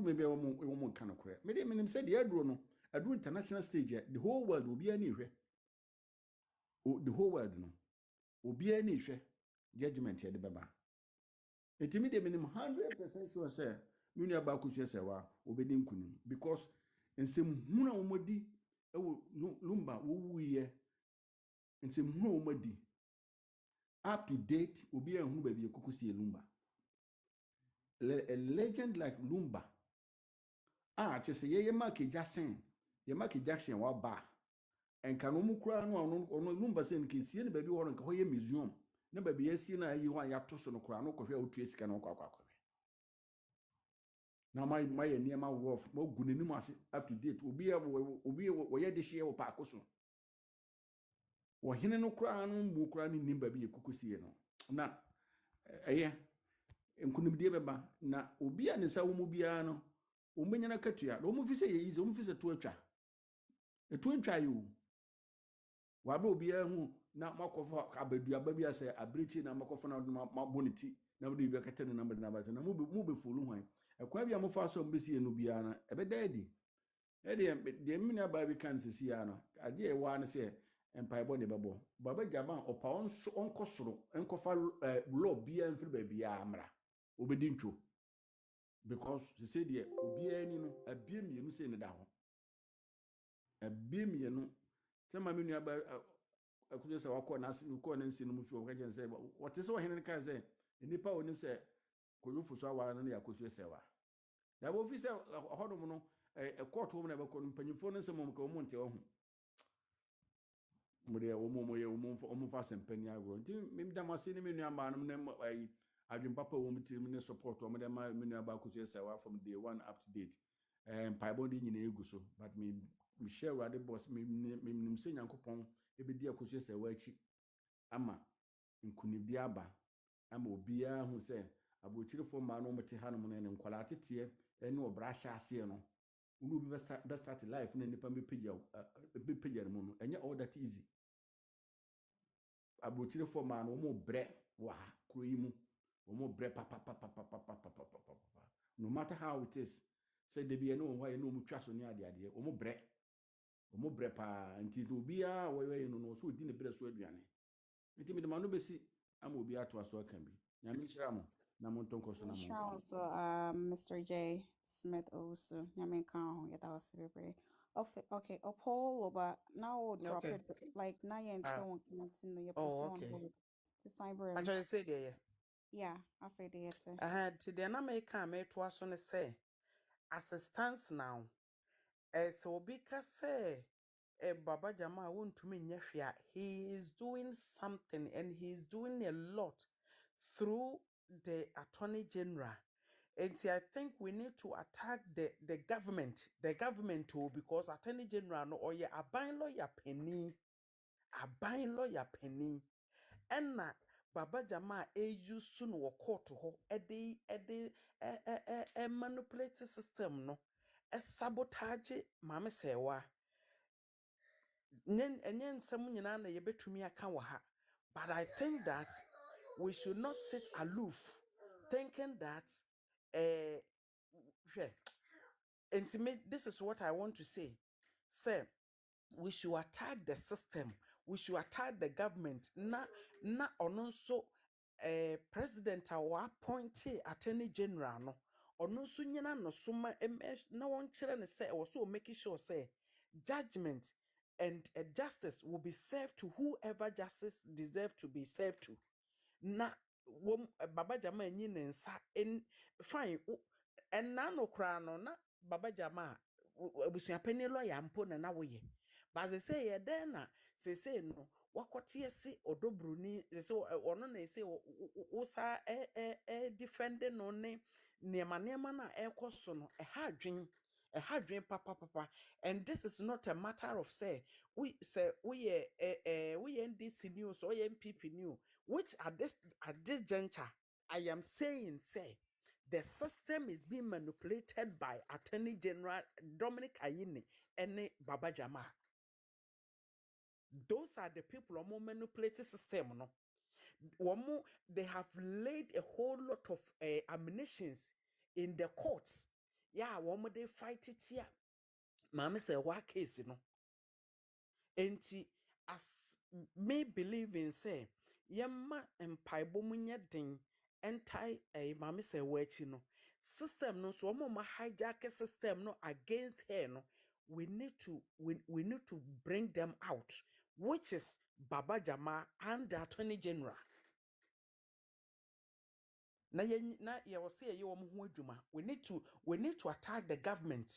maybe a woman kind of correct. Maybe I said the no, I do international stage, the whole world will be anywhere. The whole world no, will be anywhere. Judgment here the baba. It immediately minimum 100% so say, you know about Akosua Serwaa, obedi nkunim because nsem huna omodi Lumba wo ye nsem huna omodi up to date obi ehunu ba bi ekukusie Lumba. A legend like Lumba chese ye Mark Jackson wa ba enka no mu kura no ono Lumba se nke sie ne ba bi ho nka ho ye museum ne ba bi asie na yi ho ya to so no kura no kohwe otu sika no kwakwa. Now my near my wolf, more good up to date. Obi ye de share or Akoso. Or hine no crown, mo crown in nimba be a cuckoo no. Na couldn't be beba. Na obi and sa umubiano, umena katia, no mufisa is umfisa to a cha. A twin try you. Wabo be a na mark of Abedu Ababia say a breach in a macofona my bonity. Nobody be a catena number and move full. Akwa bia mo fa so mbesi enu bia na ebe daddy de mmina ba bi kan sisi ya no ade e wa na se empaibo de bebo baba jaban opa onso onkosoro enkofa law bia mfiri ba bia amra obedi ntwo because she said de obia ni no abie mienu se ne da ho abie mienu se ma menu aba Akosua Serwaa ko na ko na nsi no mfi o ka je se what is so hene kan se nipa onim se koyofu so awa na Akosua Serwaa na bo fi se hodom no court wo na be ko mpanyimfo no nsem ka wo nte wo ho mo de wo mo ye wo fa sempani agro nti mem da ma se ne menu amba no na adwin papa wo mti ne support wo de ma menu aba Akosua Serwaa from day one up to date paibo de nyina egu so but me share rade boss me nim se Nyankopon e be di Akosua Serwaa achi ama nkunibdi aba ama obia hu se abochirifo ma no mete ha no ne nkwala atete ene obra hya ase no unu bi be start life na nipa be page no no enye all that easy abochirifo ma no mo bre wa kroyi mu mo bre papa no matter how it is say de bi ene wo ye no mu twa so ne ade mo bre pa nti obia wo no so di ne bre so aduane nti me de ma no besi ama obi ato aso kan bi nyame hira mo na mo ntonko so na mo so Mr. J Smith also nyame kan ya that was very okay Paul but now drop it like na yen so no you put on hold the cyber actually say there yeah after the to the na me kan me to aso ne say as it stands now so obi ka say Baba Jama wontumi nya hwea he is doing something and he is doing a lot through the Attorney General. And see, I think we need to attack the government too, because Attorney General no oye aban lawyer penny and na Baba Jama use no court ho e manipulate system no sabotage Mama Serwaa nyen nsem nyina na yebetumi aka wa ha but I think that we should not sit aloof thinking that this is what I want to say we should attack the system we should attack the government na ono so president our appointee Attorney General no ono so nyina no so ma na won kire ne say we so make sure say judgment and justice will be served to whoever justice deserves to be served to. Na Baba Jama nyi nensa fine and na no kra no na Baba Jama Abusuapani lawyer mpo na woye. But they say ye den na say no wakote ese Broni say ono na say wosa defending no ne nema na ekoso no hadwen papa and this is not a matter of say we NDC news or MPP news which at this juncture I am saying say the system is being manipulated by Attorney General Dominic Ayine and Baba Jama. Those are the people who manipulate the system no they have laid a whole lot of ammunitions in the courts ya wo dey fight it here maame say wa case no enti as me believe in say yemma empaibo munye den entai maame say wa achi no system no so omo ma hijack system no against her no we need to bring them out, which is Baba Jama and the Attorney General. Na ye will say you we need to attack the government,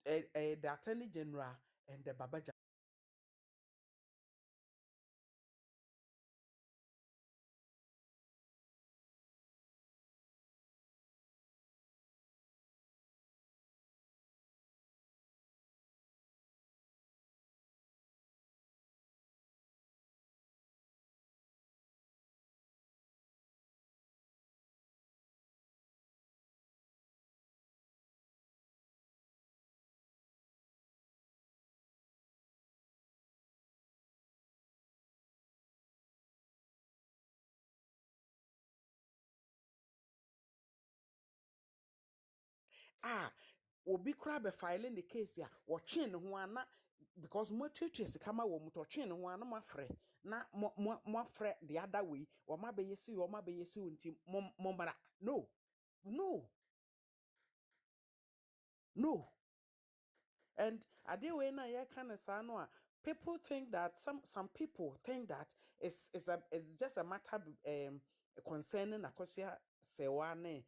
the Attorney General and the Baba Jama. Obi kura be filing the case ya watching ho ana because mo twetwe sika ma wo mo twetwe ho ana mo afre na mo afre the other way wo ma be yesi nti mo mara no and adewe na ye kind sa no people think that some people think that it's just a matter concerning Akosua Serwaa ne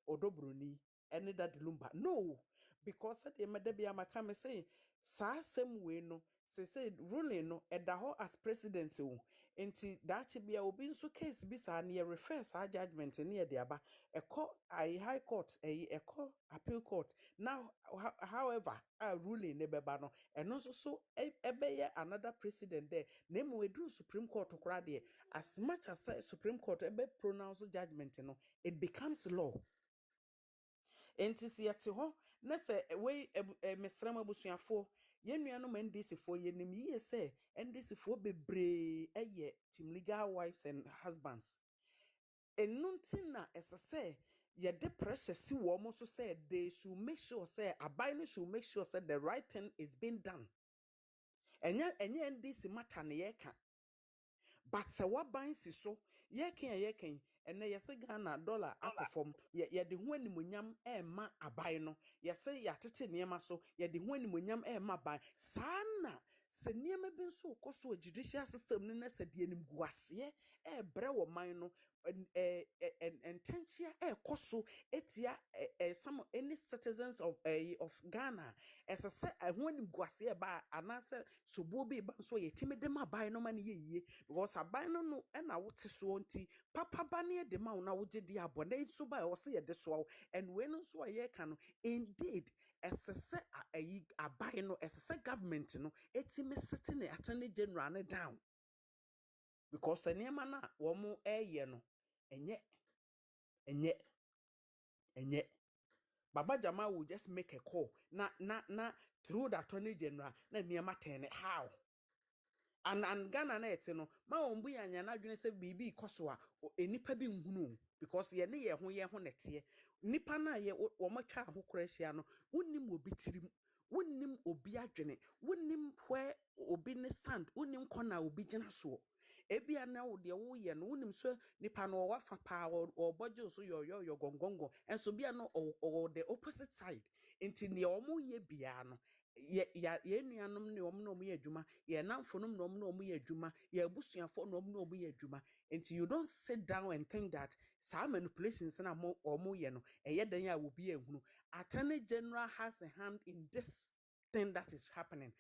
Broni and Daddy Lumba. No, because the medebia makame say sa same way no say ruling no edaho as president o enti dachi bia obi nso case bi sa na refer sa judgment ne de aba eko high court eko appeal court now however a ruling ne beba no eno so ebeye another president there name we do Supreme Court kora de as much as Supreme Court ebe pronounce judgment no it becomes law. Enti si yete ho na se we mesrama abusuafo yenua no ndc fo yenim yiye se ndc fo bebre eye team legal wives and husbands enunti na esese ye de pressure si wo mo so say they should make sure say abai should make sure say the right thing is being done enya ndc matter ne ye ka but se waban si so ye ken ene yese Ghana dollar akofom ye de ho animonyam ma aban no yese ya tete niema so ye de ho animonyam ma aban sana se niema bi nso koso judicial system no na se de anim guase bre wo man no intention koso etia some any citizens of Ghana as se ho anim guase ba anase sobo bi ba so ye timedem aban no ma ne ye because aban no na wote so nti papa ba ne de ma na woje di abone so ba wo se ye de so and we no so ye ka no indeed esese aban no esese government no etime sitting the Attorney General ne down because enema na wo mo eye no enye Baba Jama will just make a call na through the Attorney General na niema ten how and Ghana na ete no ma ombu yanya na dwene se bibi ikoso a enipa bi nhunu because ye ne ye ho nete nipa na ye wo matwa ahokora hia no wonnim obi tirim wonnim obi adwene wonnim where obi ne stand wonnim kona obi gina so ebia na wo de wo ye no wonnim so nipa no wa fa pa o bojo so yo gongongo enso bia no o the opposite side enti ne omo ye bia no ye nuanom ne omo no ye adwuma ye namfonom no omo no ye adwuma ye abusuafo no omo no ye adwuma enti you don't sit down and think that some manipulations na omo ye no eye dan ya wo bi ehunu. Attorney General has a hand in this thing that is happening.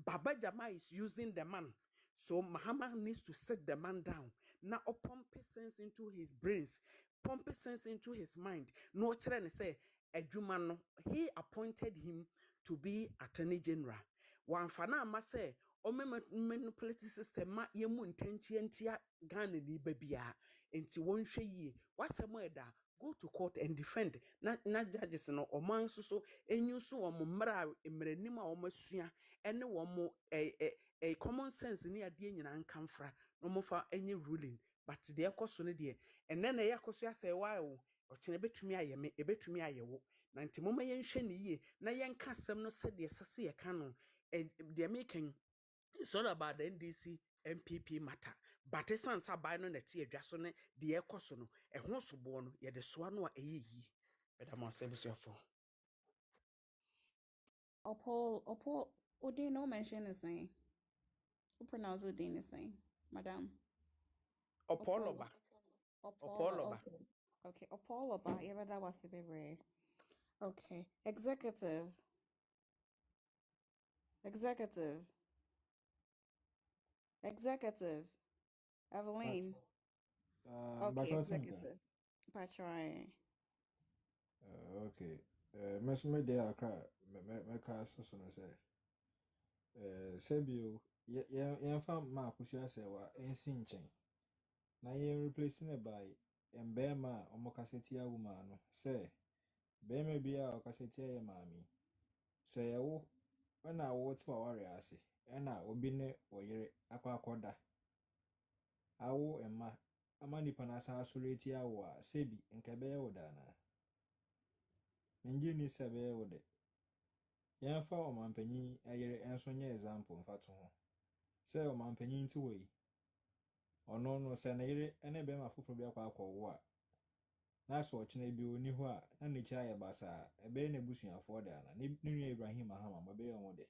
Baba Jama is using the man. So Mahama needs to sit the man down. Now pump sense into his brains, pump sense into his mind. No children say Ejumano, he appointed him to be Attorney General. One fana ma say o manipulate system ma yemu ntentia Ghana ni babia enti wonhwe yi wasem go to court and defend na judges no oman so enyu so ommmra emranim a omasua ene wo common sense ni ade nyina nkamfra no mofa enye ruling but de ekoso ne de ene na yakosua Serwaa o ochene betumi ayeme ebetumi ayewo nanti moma yenhwe ne yie na yenka asɛm no sɛ de sɛse yɛka no de making it's all about the NDC MPP matter but esan sa bai no na tie adwa so ne de ekoso no ɛho sobo no ye de soa no a ɛyɛ beda ma sɛ bisuafo Opol, Udi no mention the same. Who pronounce Udi the same, madam? Opoloba. Okay, Opoloba. Yeah, that was a bit. Okay, executive. Evelyn. Okay, executive. Patrai. Okay. Me de akra me ka so no say. Sebio ye fa ma Akosua Serwaa ensi nchen. Na ye replace ne by embema omokaseti awuma no say bema bia okaseti ye maami. Say yewo na wo ti wa ware ase. Na obi ne oyere akwakoda. Awo emma ama nipa na sa asoleti awo a sebi nkebe ye wodana. Mengi ni sebe ye wode. Yɛmfa ɔmanpanyin ɛyere enso nye example mfa to ho. Sɛ ɔmanpanyin ti wei. Ɔno no sɛ ne yere ene bɛma foforo bi akɔ akɔwo a. Na so ɔkyena bi oni hɔ a na ne kyi ayɛ basa ɛbɛyɛ na busuafoɔ de ana. Ne nua Ibrahim Ahama bɛyɛ ɔmo de.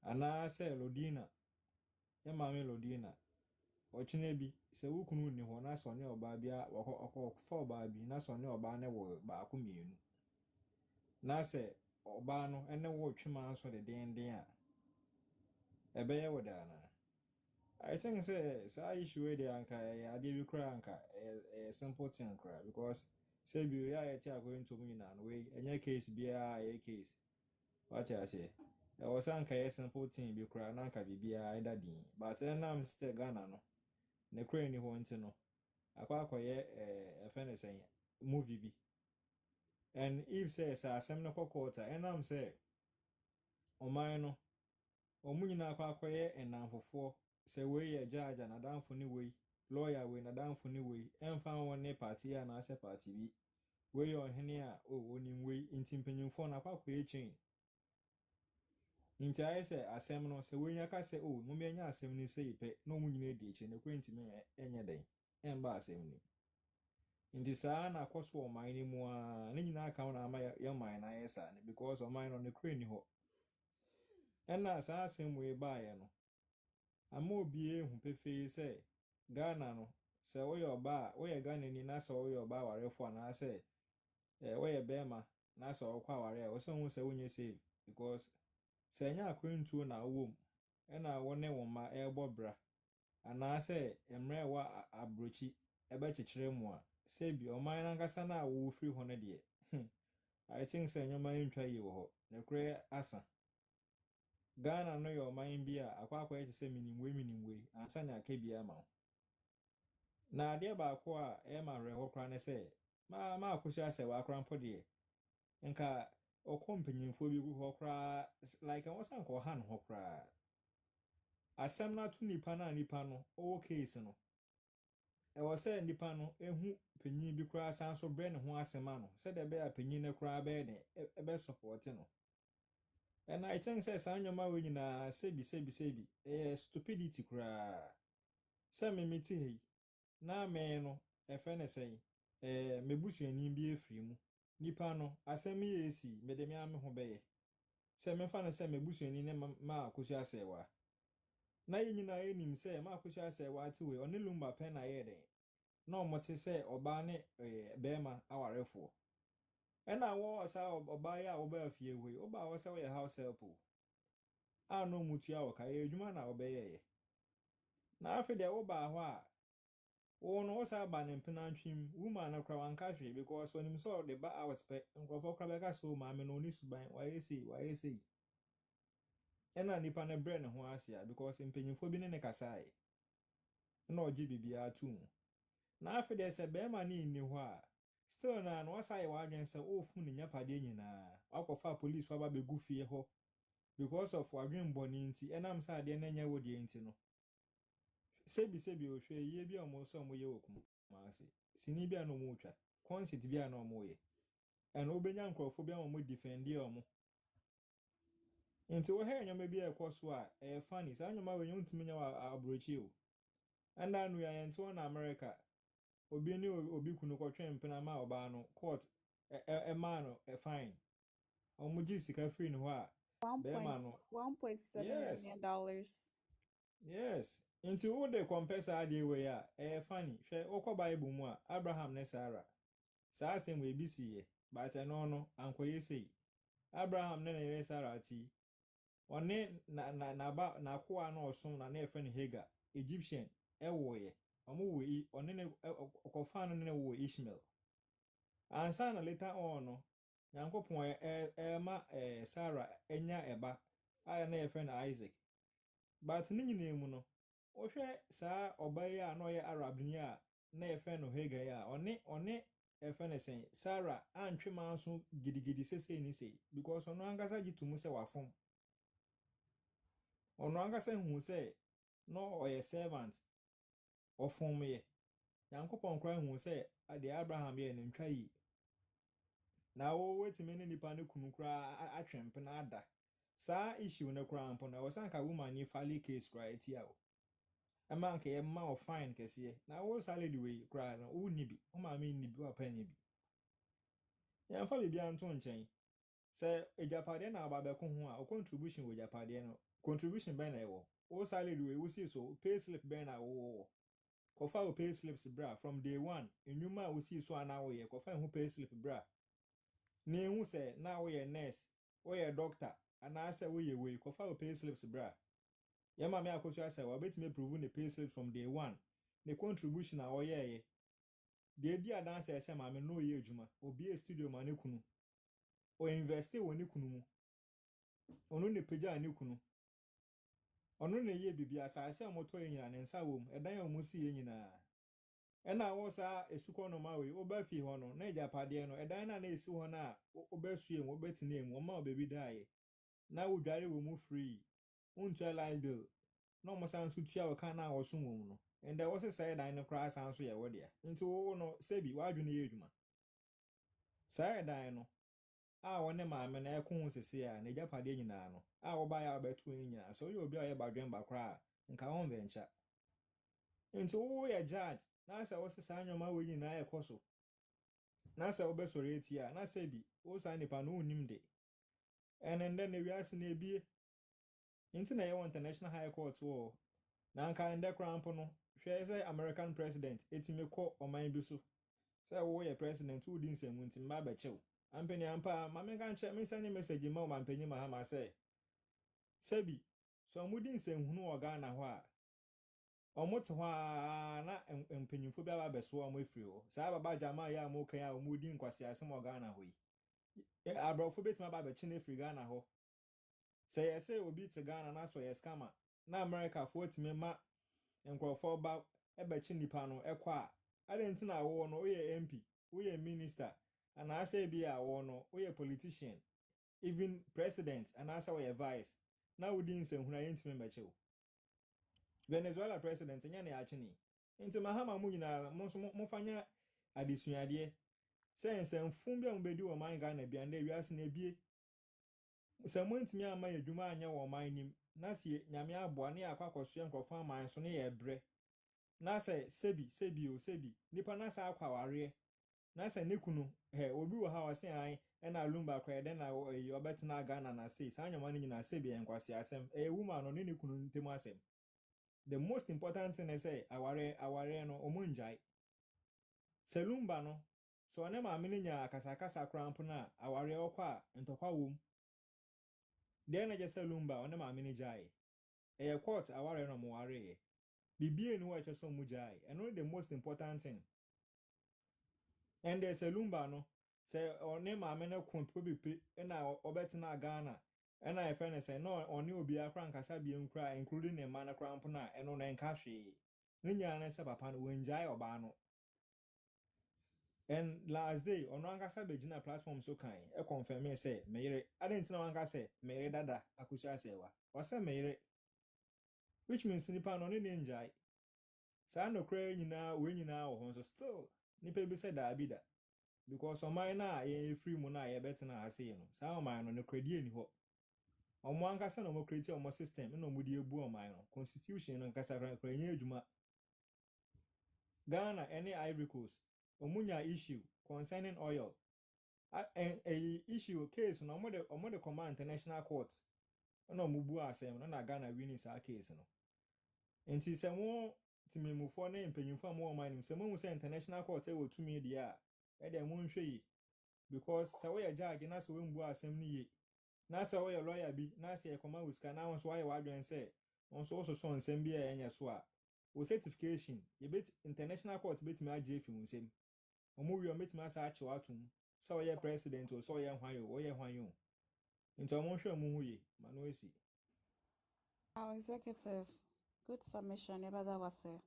Ana sɛ Lodina. Ye maame Lodina. Ɔkyena bi sɛ wukunu ni hɔ na sɛ ɔne ɔbaa bi a ɔkɔ fa ɔbaa bi na sɛ ɔne ɔbaa ne wo baako mienu. Na sɛ ọba no ene wo twema nso de den a ebeye wo da na I think say issue dey anka ade bi kura anka simple thing kura because say bi ya yet going to me na we enye case bia case what I say e was anka simple thing bi kura na anka bibia ida din but nam still Ghana no ne kura ni ho nti no akwakoye e say movie bi and if say asem no kokota enam say ɔman no ɔmo nyina akwakoye enamfofo sɛ wei yɛ judge na danfo ne wei lawyer wei na danfo ne wei emfa won ne party a na ase party bi wei yɛ ɔhene a onim wei nti mpanyimfo na akwakoye chain nti ayɛ sɛ asɛm no sɛ wei nya ka sɛ mo me nya asɛm ni sɛ ipe na ɔmo nyina di echi ne kwenti me enye den emba asɛm ni nti saa na akoso ɔman ne mu a ne nyina aka na ama yɛ ɔman na ayɛ saa ne because ɔman no ne kure ni hɔ. Ena saa asɛm wei baeɛ no ama obi ehu pefee sɛ Ghana no sɛ woyɛ ɔba a woyɛ Ghana ni na sɛ woyɛ ɔba awarefo na sɛ woyɛ bɛrima na sɛ ɔkɔ aware a wo sɛ hu sɛ wonyɛ save because sɛ nya akwantuo na wom ɛna wo ne wo ma ɛbɔ bra ana sɛ emre wa abrochi ɛbɛkyekyere mu a sɛ bi ɔman nankasa na wo free hɔ no deɛ I think sɛ nyoma ntwa yi wɔ hɔ ne kure asa Ghana no yo man bi a akwakwa ete se minimwe ansa na aka bia ma na ade baako a e ma reho kra ne se ma Akosua Serwaa kra mpo de nka okompanyimfo bi gu ho kra like an wasan ko han ho kra asem na to nipa no o case no e wo se nipa no ehu panyin bi kra san so bre ne ho asema no se de be a panyin ne kra be ne e be support no. And I think say sanyoma we nyina sebi stupidity kra say me meti hei na me no e fe ne say mebusuani bi afiri mu nipa no asem ye esi me de me ame ho beye say me fa no say mebusuani ne ma Akosua Serwaa na ye nyina enim say ma Akosua Serwaa ti we oni Lumba pen na ye den na omote say oba ne bema awarefo ena wo sa oba ya oba afie we oba wo sa we house help a no mutua wo ka ye adwuma na obeye na afi de wo ba ho a wo no wo sa ba ne mpenantwim woman na kra wanka hwe because onim so de ba out pe nkofo kra be ka so ma me no ni suban wa yesi ena nipa ne bre ne ho asia because mpanyimfo bi ne kasae na oji bibia tum na afi de se be ma ni ho a still na no wasa ye wadwen se ofu ne nyapade nyina akofa police fa ba begu fie ho because of wadwen boni nti enam sa ade na nya wodi nti no sebi o hwe ye bi omo so omo ye okum ma ase sini bi na omo twa concert bi na omo ye and obenya nkrofobia mo defend omo nti wo he nyama bi ekoso a funny sa nyama we ntumi nya abrochi o and anu ya nti na America obi ni obi kunu kotwe mpena ma oba no court ma no fine omuji sika free no a be ma no $1.7 million. yes nti wo de compare ade we ya funny hwe okọ bible mu a Abraham ne Sarah saa asem we bisiye but no ankoye sei Abraham ne Sarah ti one na kwa na osun na efe ne Hagar Egyptian ewoye omo we one ne okofa no ne wo Ishmael ansa na later on no Nyankopon ma Sarah enya eba aya na efe na Isaac but ne nyina mu no ohwe saa obaye a na oye Arab ni a na efe no Hagar ya one efe ne sen Sarah antwe manso gidigidi sese ni sei because ono angasa gitumu se wafom ono angasa hu se no oye servant ofom ye Nyankopon kra hu se ade Abraham ye ne ntwa yi na wo wetime ne nipa ne kunu kra atwempe na ada saa issue ne kra ampo na wosanka woman ni fali case kra etia o ama nke ma o fine kese na wo salad we kra no wo ni bi o ma me ni bi o pa ni bi ya fa bibia nto nchen se ejapade na ababeko ho a o contribution we japade no contribution ben na ewo o salad we wo si so pay slip ben na wo kofa o pay slips bra from day one enwuma wo si so ana wo ye kofa ho pay slip bra na ehu se na wo ye nurse wo ye doctor ana ase wo ye we kofa o pay slips bra ya ma me Akosua Serwaa betime prove ne pay slips from day one ne contribution a wo ye de di adanse ese ma me no ye adwuma obi e studio ma ne kunu o invest wo ne kunu mu onu ne peja ne kunu onu ne ye bibia asase moto ye nyina ne nsa wom edan a musi ye nyina ena wo sa esuko no ma we oba fi ho no na ejapade no edan na esi ho na oba sue mu obetina mu ma obebi daaye na wo dware wo mu free unto line bill no mo san so tua wo kan na wo so wom no and there was a side dan no crass san so ye wo dia nti wo no sebi wadwene ye adwuma side dan no a wone maame na ekon sese a na ejapade nyina no a wo ba ya beto nyina so ye obi a ye badwen ba kra nka won venture nti wo ye judge na sa wo sesa anyoma we nyina ekoso na sa wo be sori etia na sebi wo sa nipa no unim de enende na wiase na ebie nti na ye international high court wo na nka nde krampo no hwe say American president etime kọ oman bi so say wo ye president wo di nsemu nti mba be chew ampeni ampa ma me kan che me send message ma o mampanyi ma ha ma say sebi so mudi nsehunu oga na ho a omote ho a na empenyimfo bi aba beso o mo efiri o saa baba jama ya mo kan a omudi nkwase asem oga na ho yi abrofo betima aba be chi na efiri ga na ho say yes obi te Ghana na so yes scammer na America fo etime ma nkrofo ba ebechi nipa no ekwa adenti na wo no oye MP oye minister ana asa bi a wo no oye politician even president ana asa oye vice na wodi nsenhuna yentime mechew Venezuela president nya na yachini nti mahama mu nyina mo fanya adesuade senfun bi ambedi wo man Ghana bia na wiase na bie samuntimi ama yadwuma anya wo man nim na se nyame aboa ne akwakoso nkrofo aman so ne ye bre na se sebi nipa na sa akwaware na se ne kunu obi wo ha wase an na Lumba kwa de na obetina Ghana na sei sa nyama ne nyina sebi enkwase asem woman no ne kunu ntemu asem the most important thing is say aware no omunjai Lumba no so ne ma me nya akasakasa krampo na aware okwa ntokwa wom de na je Lumba one ma me jai court aware no mo ware bibie ni wo echeso mu jai and only the most important thing and there's Lumba no say one ma me na kwompo bepe na obetina Ghana and I find say no oni obi akra nkasa bi enkra including the man krampo na eno na nka hwe ne nya na se papa no wenjai oba no and last day ono ankasa begina platform so kan e confirm say meyere adentina wanka say meyere dada Akosua Serwaa wase meyere which means nipa no ne njai sa no kra nyina we nyina wo ho so still nipa bi say da abida because ɔman na yɛ free mu na yɛ bɛtena ase no saa ɔman no credit ni hɔ ɔmo ankasa na ɔmo create ɔmo system na ɔmo de ebu ɔman no constitution no nkasa kra nyɛ adwuma Ghana any Ivory Coast ɔmo nya issue concerning oil a issue case no ɔmo de command international court na ɔmo bu asɛm na Ghana winning saa case no nti sɛ mo timimufoɔ ne mpanyinfoɔ a mo ɔman nim sɛ mo hu sɛ international court ɛwɔ tumi deɛ a ɛde mo nhwɛ yi because sɛ woyɛ judge na sɛ wɔmbu asɛm no yie na sɛ woyɛ lawyer bi na sɛ yɛkɔma wo sika na wo nso wayɛ w'adwene sɛ wo nso wososɔ nsɛm bi a ɛnyɛ so a wo certification international court bɛtumi agye afi wo nsɛm ɔmo wie ɔmɛtumi asa akye w'atom sɛ ɔyɛ president o sɛ ɔyɛ hwan o ɔyɛ hwan o nti ɔmo nhwɛ mo ho yie ma no asi. Our executive, good submission. Never that was it.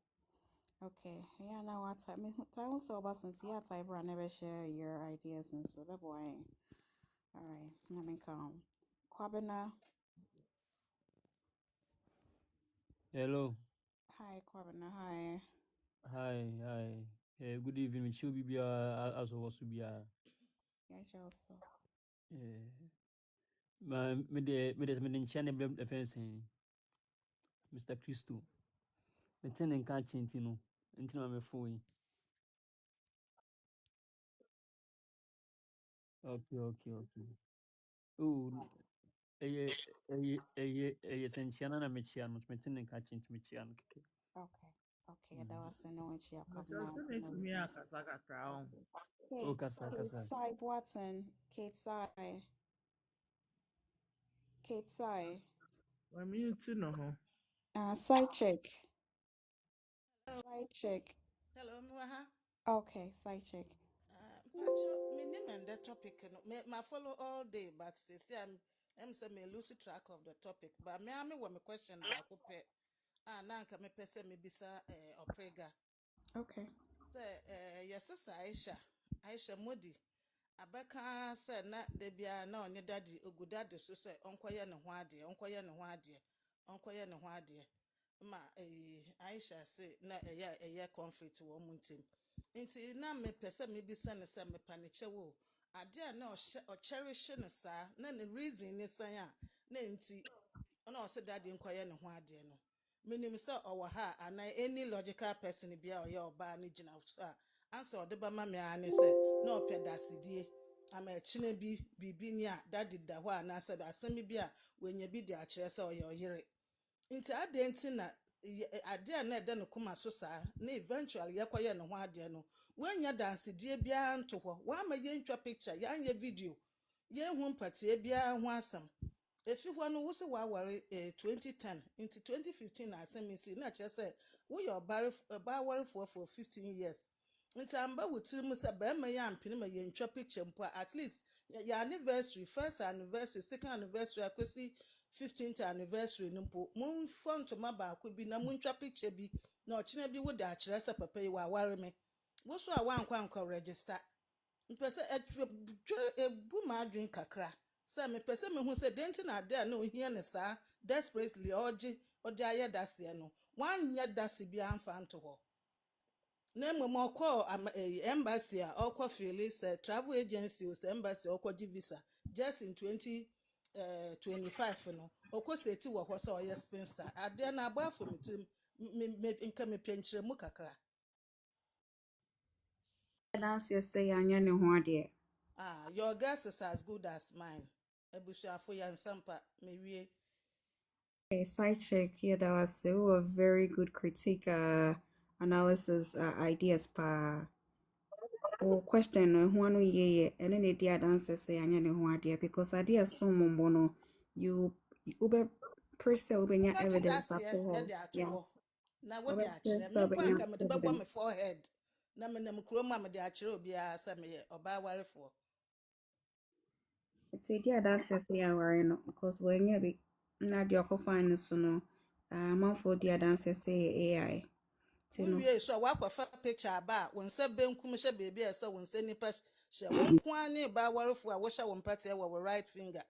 Okay, yeah, now what time? Time so about since yeah, time never share your ideas and so that boy. All right, let me come. Kwabena. Hello. Hi, Kwabena. Hi. Hi. Good evening. She'll be as was to be Yes, also. me de nchane blem defense Mr. Christo. Me ten en ka chinti no. Nti na me phone. Okay. Oh, senchiana na me chia no. Me ten en ka chinti me chia no keke. Okay, that was no one chia Because Kwabena. me to me akasa kakra. Oh, Kate kasa. Sai Watson. Kate Sai. When me to know. Side check. Side check. Hello, Mwaha. Okay, side check. Pacho, me name and the topic. My follow all day, but say I'm say me lose track of the topic. But me ame wa me question ba ko pe. Nanka me pese me bisa oprega. Okay. Say your sister Aisha Modi. Abeka say na de bia na onye daddy ogudade so say onkoye ne ho ade, onkoye ne ho ade. Ma Aisha say na eya conflict wo muntim. Nti na me pese me bisa ne se me paniche wo ade a na o cherish ne sa na ne reason ne san a na nti na o se daddy nkoye ne ho ade no menim se o wa ha ana any logical person bia o ye oba ne gina so a answer de ba ma me ane se na o pedasidie ama chine bibi ni a daddy da ho ana se asem bi a wenya bi de a kire se o ye oyire nti ade nti na ade a na ede no kuma so saa na eventually yekoye no ho ade no wanya dance die bia nto ho wa ma ye ntwa picture ya anya video ye hu mpatie bia ho asam efi ho no wo se wa ware 2010 nti 2015 na asem isi na che se wo ye ba ware for 15 years nti amba wutiri mu se ba ma ya ampini ma ye ntwa picture mpo at least ya anniversary first anniversary second anniversary akosi 15th anniversary nimpo mun front ma ba ko bi na mun twa picture bi na ochina bi wo da akire se papa yi wa ware me wo so a wankwa register mpese ebu ma adwen kakra se me pese me hu se denti na ade na ohia ne sa desperately oje aye dase no wanya dase bi amfa nto ho na mmom ọkọ embassy a ọkọ filis travel agency us embassy ọkọ di visa just in 2025 no ọkọ state wo ho so oye spinster ade na agba afọ mitim nka me penkyere mu kakra That's you say anya ne ho ade. your guess is as good as mine ebusuafo ya nsampa mewie Okay, side check. Yeah, that was a very good critique, analysis, ideas pa. Or question no who no ye and then the answer say anya ne ho ade because ideas so mombo no you ube per se ubenya Kaji evidence dase after e her. de ato Yeah. ho na wo Ube de per akire se me mpo ubenya anka me de bebo evidence. me forehead na me nam kuro ma me de akire obi a se me oba warefo It's idea that's just say aware no because when you be na the find so no man for the answer say AI. wo Tino. wie so wa kwafa picture ba wo nsa benkum hye bebi a se wo nsa nipa hye wo nko ani ba warefo a wo hye wo mpate wo right finger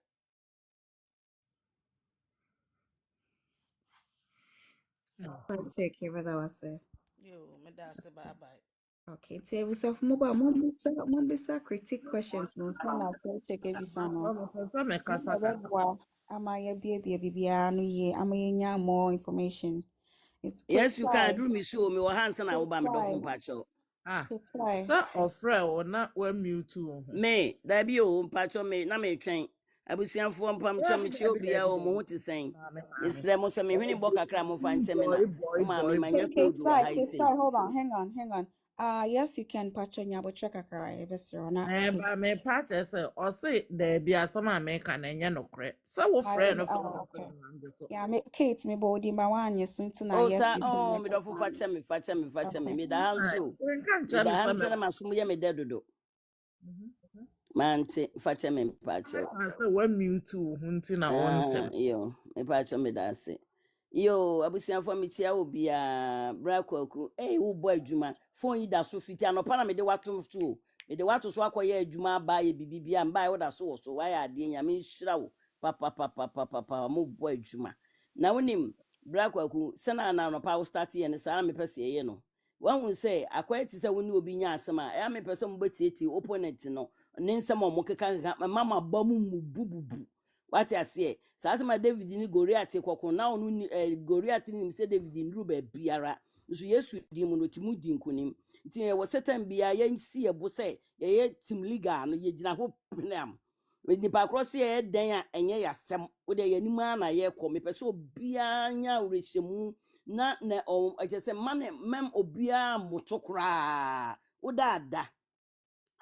Check whether was yo me da se bye bye Okay, so self mobile mombisa critic questions no stand up for check every summer. Am I bia no ye am I more information. It's Yes, you can try. do me show me or hands and I will buy me Try. from Pacho. Ah, Try. that offer or not when mute too. Me, there be o Pacho me, na me train. Abusian for Pam Chamicho be a mo to saying. Miss Lemos, I mean, when you book a cram of fine semina. Oh, mammy, my Okay, neck will do a high say. try. Hold on, hang on. Yes, you can patch on your check a cry if it's or not. But me patch say or say there be a some American and no credit. So we friend of Okay. Yeah, me Kate me body my one yes soon Oh, yes sir, you oh, can me make don't facha me, me the house so. We can't Me tell the me ham some. tell my sumu me dead do. Man, facha me Pacho. I say when mute too, hunting a Ah, wanting. yo, me Pacho me da se. Yo, abusian for me chia obi a bra kwaku. Eh, wo boy adwuma. Phone yi da so fiti anopa na me de wato so. Me de wato so akoye adwuma ba ye bibibia mba wo da so why ade nyame nhira wo. Pa mo boy adwuma. Na wonim bra kwaku sana na anopa wo start ye ne sa me pese ye no. Wan hu say akoye ti se woni obi nya asema. Ya me pese mo betieti opponent no. Ne nsem o mo keka mama ba mu bububu. What I say? Satama David ni Goliath kokon na onu Goliath ni se David ndru ba biara. Nso Yesu di mu no timu di nkunim. Nti ye wo setan bia ye nsi ye bo se ye team liga no ye gina ho pnam. We ni pa cross ye den a enye yasem. Wo de ye nimu na ye ko me pese obia nya urehemu na o se man mem obia motokra. Wo da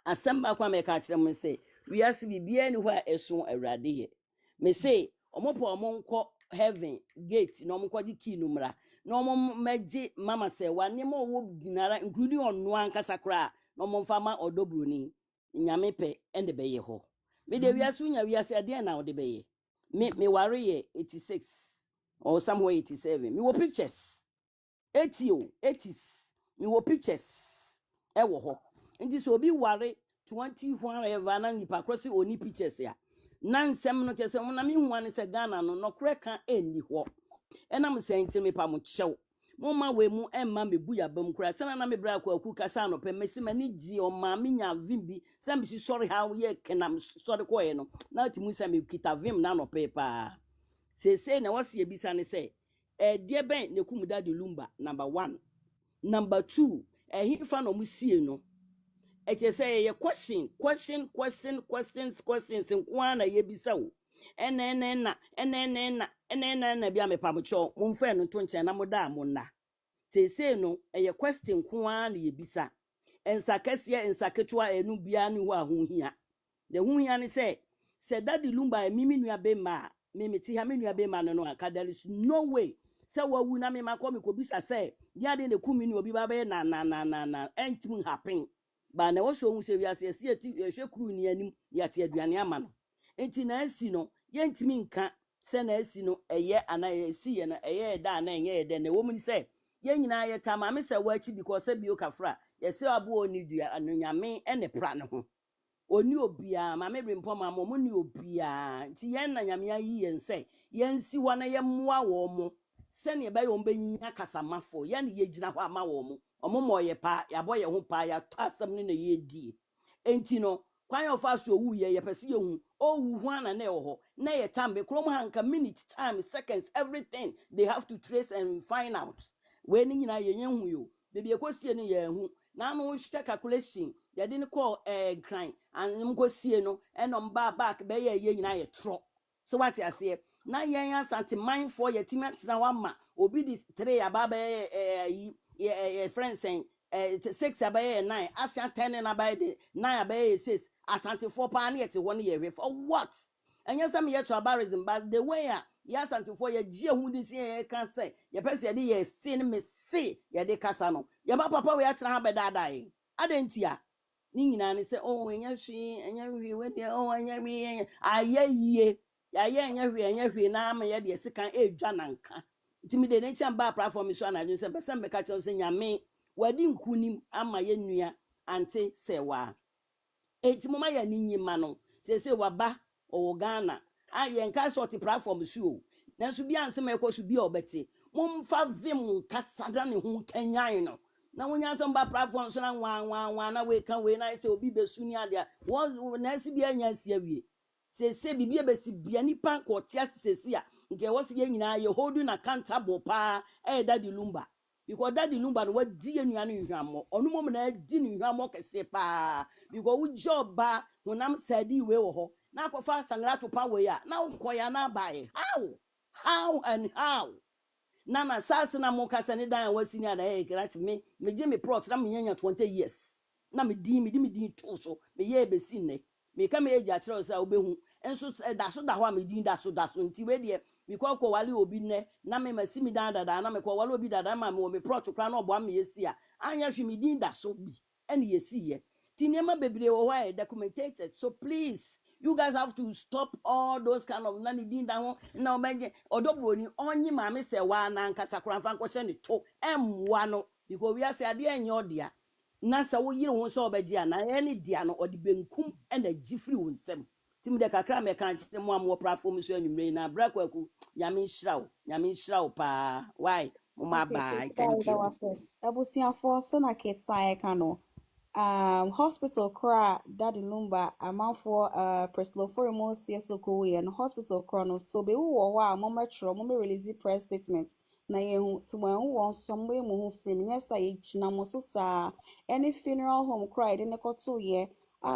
asamba kwa me ka kire mo se wiase bibia ni ho a eso awurade ye me say omopo omonko heaven gate na omko di key numra na ommeje mama se wa ne mo wo dinara including onu ankasa kra na omfa ma odobroni nyame pe ende be ye ho me de wiase unya wiase ade na ode be ye me ware ye 86 or somewhere 87 me wo pictures 80s me wo pictures e wo ho nti so obi ware 20 whatever na nipa cross oni pictures ya na nsem no kese na me hu ane se Ghana no no kre kan eni ho enam se nti me pa mo chew mo ma we mu emma me bu ya bam kra se na me bra kwa ku kasa no pe mesi mani gi o ma me nya vim bi se me si sorry how ye kenam sorry ko ye no na ti mu se me kita vim na no pe pa se na wase ye bisa ne se de ben ne kum Daddy Lumba number 1 number 2 he fa no mu sie no eche say ye questions nkwa na ye bisa wo na bia me pamcho mo mfa no to nche na mo da mo na say no ye question kwa na ye bisa ensa kese ensa ketwa enu bia ni ho ahohia the huhia ni say Daddy Lumba mimi nua be ma mimi ti ha me nua be ma no aka there is no way say wawu na me makọ me ko bisa say dia de ne kumi ni obi ba be na entim happen ba na wo so hu se wiase esi eti ehwe kru ni anim ya te aduane ama no enti na asi no ye ntimi nka se na asi no eye ana esi ye na eye da na enye ye de na wo mu ni se ye nyina ye ta ma me se wa chi because se bi o kafra ye se abo oni dua anyame ene pra ne ho oni obia ma me brimpo ma mo ni obia nti yen na nyame ayi yen se yen si ho na ye moa wo mo se ne ba ye ombenyi akasamafo ye ne ye gina ho ama wo mo omo ye pa ya boye ho pa ya tasam ne na ye die enti no kwan of us owu ye pese ye hu owu ho ana na ho na ye tambe krom hanka minute time seconds everything they have to trace and find out we ni nyina ye hu yo bebi ekosie ne ye hu na no hwe calculation ye de ne call grind and mkosie no enom back be ye nyina ye tro so what you say na yen asante man for ye timatena wa ma obi di 3 ababa friends saying 6 abaye 9 asia 10 na abaye 9 abaye 6 asante 4 pa na yete won ye for what enya sam ye to abarism but the way ya asante 4 ye gie hu di si ye kan say ye pese ye de ye sin me see ye de kasa no ye ba papa we atena ha bedadai adentia ni nyina ne se oh enya hwi we de oh enya hwi ayeye enya hwi na ama ye de sekan edwa nanka timide ne tiam ba platform so na dun se pese me ka che se nyame wadi nkunim ama ye nua ante Serwaa enti mama ya ni nyima no se waba o Ghana aye nka sort platform so na so bi anse me ko so bi obeti momfa vim nkasa da ne ho kanyan no na wonya some ba platform so na wan na we kan we na say obi besu ni ade was na si bia nya si awie se bibia besi bia nipa ko tia sesi a nke wo se nyina ye hold na accountable pa Daddy Lumba because Daddy Lumba no wadi enua no nhwammo onu mom na adi no nhwammo kese pa because wo job ba honam sadi we wo ho na akofa sangla to pa we ya na ukoya na bae how and how nana sasa na mo kasa ne dan wasi ni ada grant me je me plot na me nyanya 20 years na me din to so me ye be si ne me ka me age atro sa obehu enso da so da ho me din da so nti we de me ko wale obi ne na me masi mi dan dada na me ko wale obi dada ma me plot kra na obo am yesi a anya hwe me din da so bi ene yesi ye ti nema bebre wo wa documented so please you guys have to stop all those kind of nani din da ho na omenje Broni onyi mama se wa na nkasa kura fa nkwo ne to emwa no because we are say ade enye odia na sa wo yire ho so obaji ana ene dia no ode benkum na gifri wo nsem tim de kakra me kan chite mo am wo platform so anwumre na brakwaku nyame nhyirawo pa why mama Okay, bye that thank you was it. Abusuafo so na ketsa e kano. Hospital kra Daddy Lumba amanfo Preslofo mo CSO ko we no hospital kra no so be wo ho a mo metro mo release press statement na ye hu so mo hu won so mo mu hu free me yesa ye china mo so sa any funeral home cry de ne ko to ye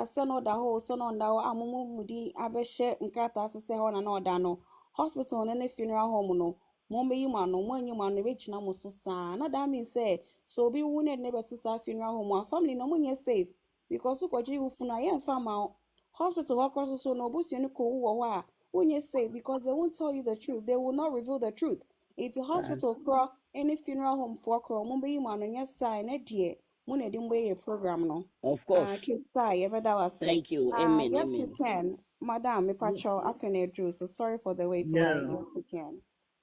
se no da ho so no nda ho amomo mudi abehye nkrata sese ho na no da no hospital ne funeral home no mo meyi mo ano mo anyi mo ano be china mo so sa na that mean say so be wounded neighbor to sa funeral home our family no money safe because uko ji ufuna ye mfama hospital workers so no busi ni ko wo wa wonye safe because they won't tell you the truth, they will not reveal the truth. It's a hospital cro any funeral home for cro mo be ma no nya sign e die mo na di mbo program no of course kisa ye that was say thank you amen yes we amen can madam me pacho afene drew so sorry for the wait why Yeah. yes we can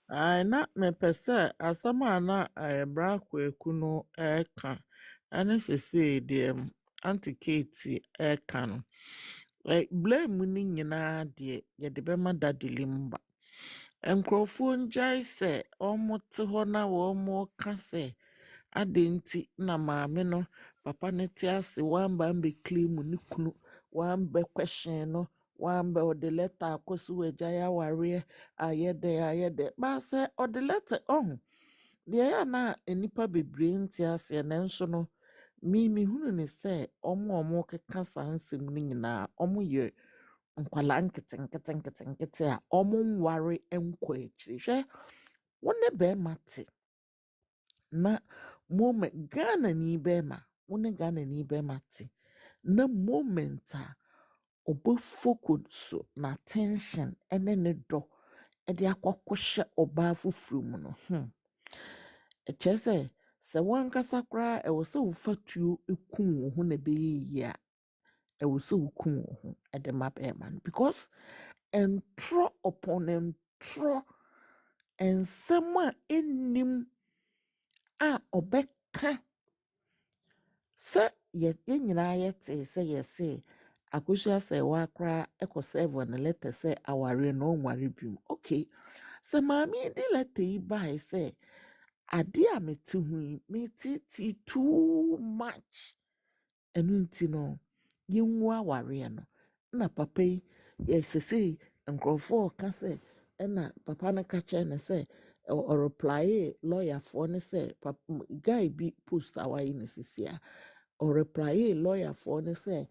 Ai na mepɛ sɛ asɛm a na bra kwaku no ɛka ɛne sesei deɛ Aunty Kate ɛka no. Blame no nyinaa deɛ yɛde bɛma Daddy Lumba. Nkurɔfoɔ ngyae sɛ ɔmote hɔ na wɔka sɛ adɛn nti na maame no papa no te ase wamba mbɛclaim ne kunu wamba question no wamba ɔde letter akɔ so wagyae awareɛ ayɛdɛ baasɛ ɔde letter ɔho deɛ ɛyɛ a na nnipa bebree nte aseɛ nanso no mehunu ne sɛ ɔmo keka saa nsɛm no nyinaa ɔmo yɛ nkwalaa nketenkete a ɔmo nware nkɔ akyiri hwɛ wo ne bɛrima te na moment Ghana ni bema wone Ghana ni bema te na moment a obo focus na attention ene ne do e de akwakohye oba foforo mu no e kyese se wankasa kra e wo se wo fatuo ekum wo ho na beyi a e wo se wo kum wo ho e de ma bema no because entro upon entro ensema enim a obeka sɛ yɛn nyinaa yɛte sɛ yɛse Akosua Serwaa koraa ɛkɔ serve ne letter sɛ aware na ɔnware biom okay sɛ maame yi de letter yi bae sɛ ade a mete ho yi metete too much ɛno nti no yɛnwu awareɛ no na papa yi yɛsesei nkurɔfoɔ ɔka sɛ ɛna papa no ka kyerɛ ne sɛ ɔreplae lɔyafoɔ ne sɛ guy bi post a wayɛ no sisi a ɔreplae lɔyafoɔ ne sɛ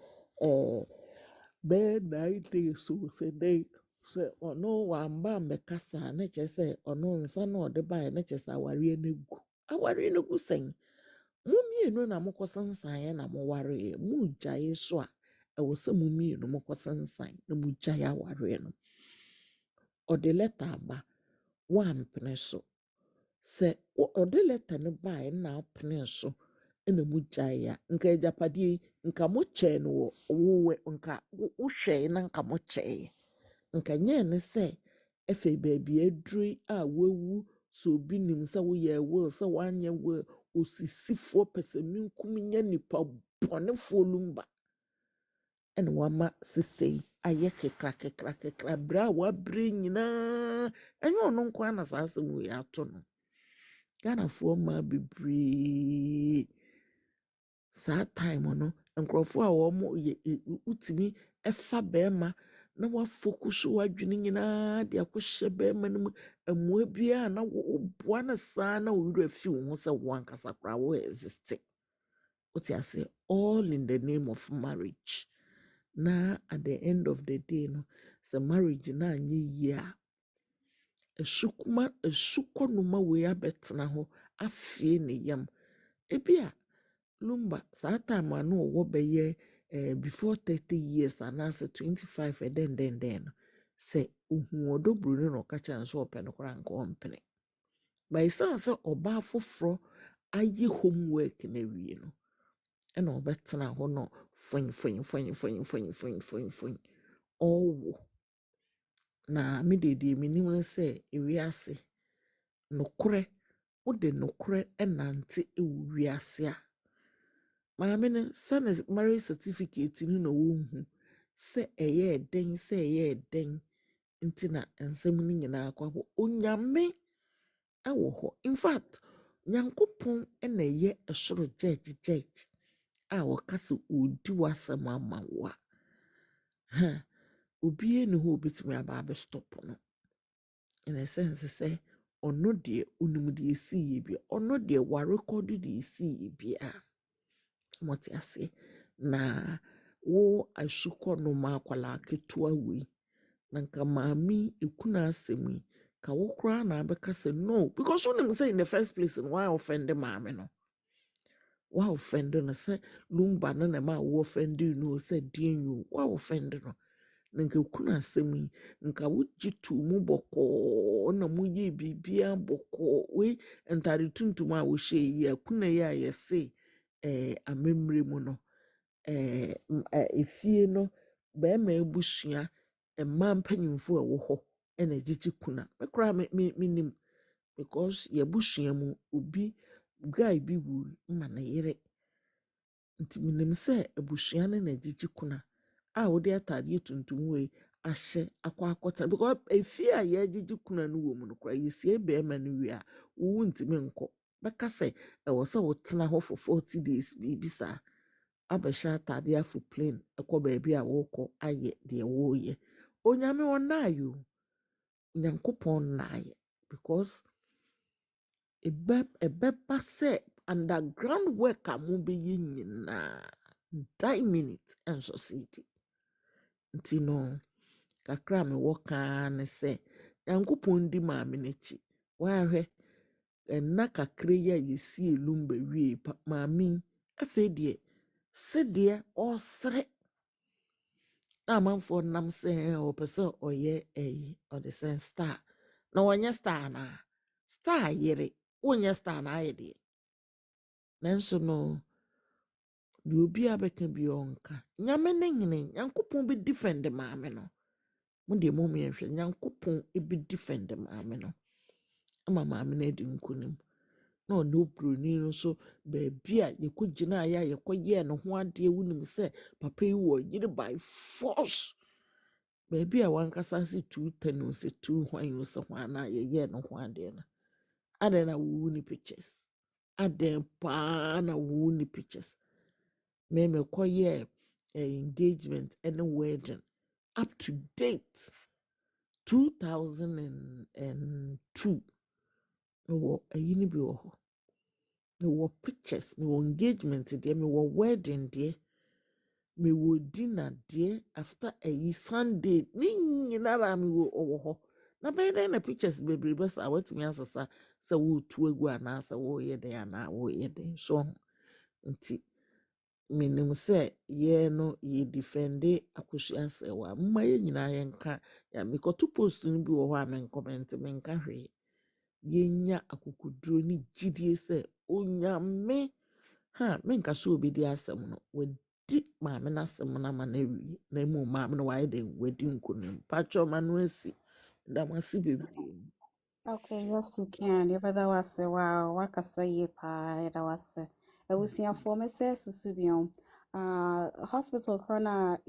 bɛyɛ 9 days so sɛ dɛn sɛ ɔno wamba mmɛkasa a ne kyerɛ sɛ ɔno nsa na ɔde baeɛ ne kyerɛ sɛ awareɛ no gu sɛn mo mmienu na mokɔsensaneɛ na mowareɛ mogyae so a ɛwɔ sɛ mo mmienu mokɔsensane na mogyae awareɛ no ɔde lɛta aba woampene so sɛ ɔde lɛta no baeɛ na apene so ɛna mogyae a nka agyapadeɛ yi nka mokyɛe no wowɛ nka wohwɛe na nka mokyɛe nka nyɛɛ ne sɛ afei baabi aduru a wawu sɛ obi nim sɛ woyɛ will sɛ woanyɛ will osisifoɔ pɛ sɛ menkum nyɛ nipa bɔnefoɔ Lumba ɛna wama sista yi ayɛ kekra berɛ a wabrɛ nyinaa ɛnyɛ ɔno nko ara na saa asɛm wei ato no Ghanafoɔ maa bebree saa time no nkurɔfoɔ a wɔn yɛ wotumi ɛfa bɛrima na wafocus w'adwene nyinaa de akɔhyɛ bɛrima no mu mmoa biara na woboa no saa na wo werɛ fi wo ho sɛ wo ankasa koraa wo existe wote ase all in the name of marriage na at the end of the day no sɛ marriage na anyɛ yie a esukɔnoma wei abɛtena hɔ afie ne yam ebi a Lumba saa time a no ɔwɔ bɛyɛ before 30 years anaasɛ 25 ɛdɛndɛndɛn no sɛ ohu ɔdɔ Broni na ɔka kyerɛ no sɛ ɔpɛ no koraa nka ɔmpene ba ɛsiane sɛ ɔbaa foforɔ ayɛ homework na awie no ɛna ɔbɛtena hɔ no fɔn ɔwɔ na me deɛ menim ne sɛ ewiase nokorɛ wode nokorɛ ɛnante ɛwɔ wiase a maame no sɛ marriage certificate no na wɔnhu sɛ ɛyɛ ɛdɛn nti na nsɛm no nyinaa kɔ onyame ɛwɔ hɔ in fact nyankopɔn ɛna ɛyɛ ɛsoro judge a wɔka sɛ ɔdi w'asɛm ama wo a obiara ne hɔ obɛtumi aba abɛstop no in a sense sɛ ɔno deɛ onim deɛ ɛsii yɛ bia ɔno deɛ warekɔdo deɛ ɛsii yɛ bia mote ase na wo asukɔ no ma akwala ketewa wei na nka maame ekuna asɛm yi ka wo koraa na abɛka sɛ no because wonim sɛ in the first place no why offend maame no why offend no sɛ Lumba no na ma wo offend no sɛ dean you why offend no na nka ekuna asɛm yi nka wo jitu mu bɔkɔɔ na mu yɛ bibia bɔkɔɔ we ntare tuntum a wo hyɛ yi akuna yi a yɛse amemre mu no efie no bɛrima ebusua mmaa mpanyinfo a ɛwɔ hɔ ɛna gyegye kuna mekora menim because yɛbusua mu obi guy bi wu ma ne yere nti menim sɛ abusua no na gyegye kuna a wode atadeɛ tuntum wei ahyɛ akɔta because efie a yɛgyegye kuna no wɔ mu no kora yɛsie bɛrima no wie a wo ntimi nkɔ bɛka sɛ ɛwɔ sɛ wotena hɔ for 40 days biribi saa abɛhyɛ atade afo plane ɛkɔ baabi a wɔkɔ ayɛ deɛ wɔyɛ onyame ɔnaayo nyankopɔn naaye because ɛbɛba sɛ underground work a mo bɛyɛ nyinaa 10 minutes ɛnso sidi nti no kakra me wɔ kaa ne sɛ nyankopɔn di maame n'akyi wahwɛ ɛna kakra yi a yɛsie Lumba wie maame afei deɛ sedeɛ ɔsere na amanfoɔ nam sɛ ɔpɛ sɛ ɔyɛ ɔde sɛ star na wɔnyɛ star na star yere wonyɛ star na ayɛ deɛ nanso no deɛ obi abɛka bi ɔnka nyame ne nyene nyankopɔn bi defend maame no mo deɛ mo yɛhwɛ nyankopɔn bi defend maame no ama maame no adi nkonim na ɔno Broni no so baabi a yɛkɔ gyina a yɛkɔ yɛ no ho adeɛ wonim sɛ papa yi wɔ yere by force baabi a wankasa se 210 o se 200 o se ho ana yɛyɛ no ho adeɛ no adɛn na wo ni pictures adɛn paa na wo ni pictures me kɔ yɛ engagement and wedding up to date 2002 wɔ ayi ni bi wɔ hɔ me wɔ pictures me wɔ engagement deɛ me wɔ wedding deɛ me wɔ dinner deɛ after ayi Sunday ne nyinara me wɔ hɔ na bɛyɛ na pictures bebree bɛsa a watumi asesa sɛ wotu agu anaasɛ woyɛ dɛn anaa woyɛ dɛn so nti menim sɛ yɛ no yɛ defende Akosua Serwaa mma yɛ nyinaa yɛnka ya mekɔto post no bi wɔ hɔ a menkɔmmɛnte menka hwee yɛnya akokoduro ne gyidie sɛ onyame menka sɛ obɛdi asɛm no wadi maame no asɛm no ama no awie na mmom maame no wayɛ dɛ wadi nkonim patwɔ ma no asi damase bebree Okay, yes, you can. If that was wow, what I say, pa, that was I was seeing for me says Subion. Hospital corona,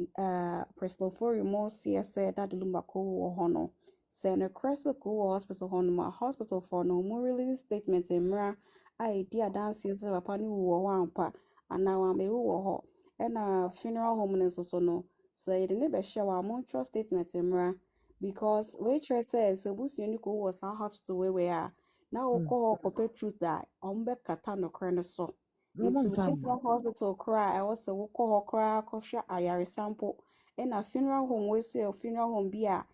Bristol for remote CSA, Daddy Lumba or Hono. Send a crystal go hospital honor, hospital for no more release statement in Mra. I dear dances of Pani or one pa. anaa wamewu wɔ hɔ ɛna funeral home no nso so no sɛ yɛde ne bɛhyɛ wɔ a montwerɛ statement mmra because wɔakyerɛ sɛ obusuani kɔ wɔ saa hospital wei a na wokɔ hɔ kɔpɛ truth a ɔmo bɛkata nokorɛ no so nti wokɔfa hospital koraa a ɛwɔ sɛ wokɔ hɔ koraa kɔhwɛ ayaresa mpo ɛna funeral home wei so yɛ funeral home bi a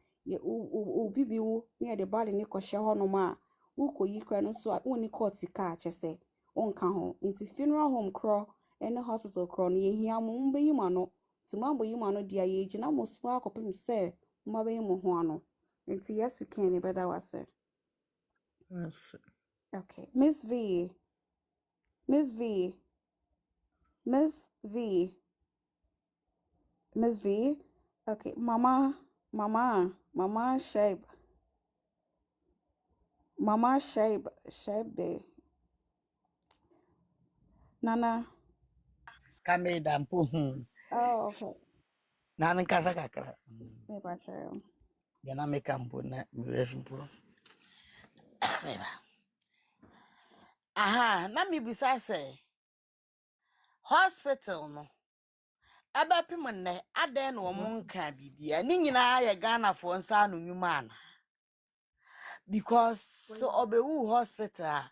obi bi wu na yɛde body ne kɔhyɛ hɔnom a wokɔyi koraa no nso a wonni court sika a kyɛ sɛ wonka ho nti funeral home korɔ ɛne hospital korɔ no yɛhia mo mbɛyi mo ano nti moabɔyi mo ano deɛ yɛgyina mo so akɔpem sɛ mobɛyi mo ho ano nti yes we can bɛda wase. Yes. Okay, Miss V. Miss V. Miss V. Miss V. Okay, Mama Shaib. Mama Shaib. Nana. Kameda mpo. Oh, okay. Na nkasa kakra. Maybe I try. Ya na meka mpo na mrefu mpo. Aha, na mi bisa say hospital no. Abapem nne adan no mo nka bibia. Ni nyina ya Ghana fo nsa no nwuma ana. Because so obewu hospital.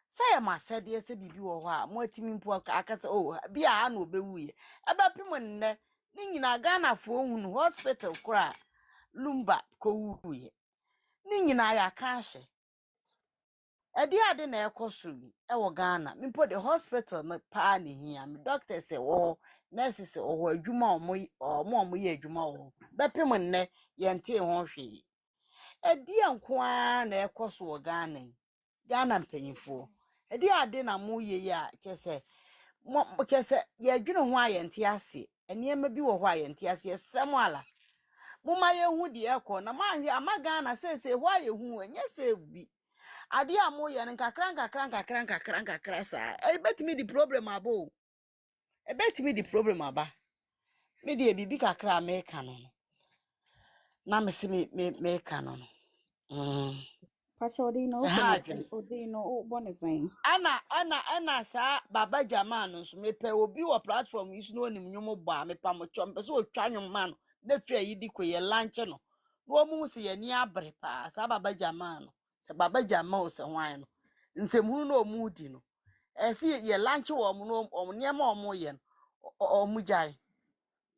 Say ma said yes bibi wo ho a mo atimi mpo aka say oh bia ha na obewu ye. Abapem nne ni nyina Ghana fo hunu hospital kura Lumba ko wu ye. Ni nyina ya ka hye. Edi ade na ekoso yi e wo Ghana mpo the hospital na pa ne hia me doctor say wo nurses say wo adwuma omo ye adwuma wo bepem nne ye nte ho hwe edi anko a na ekoso wo Ghana mpanyifo edi ade na mo ye ya kyese mo kyese ye adwene ho a ye nte ase enema bi wo ho a ye nte ase esrem ala moma ye hu de ekọ na ma hwe ama Ghana say ho a ye hu enye say bi ade a mo ye nkakra sa e betimi di problem abo e betimi di problem aba me de bibi kakra me ka no na me se me ka no Pacho Odino, ha Odino, one is saying. ana sa baba jama no so me pe obi wo platform is no nim nyum bo a me pa mo chom pe so otwa nyum ma no na fia yi di ko ye lunch no wo mu se ye ni abre pa sa baba jama no se baba jama o se hwan no nsemu no mu di no e se ye lunch wo mu no niam o mu ye no o mu jai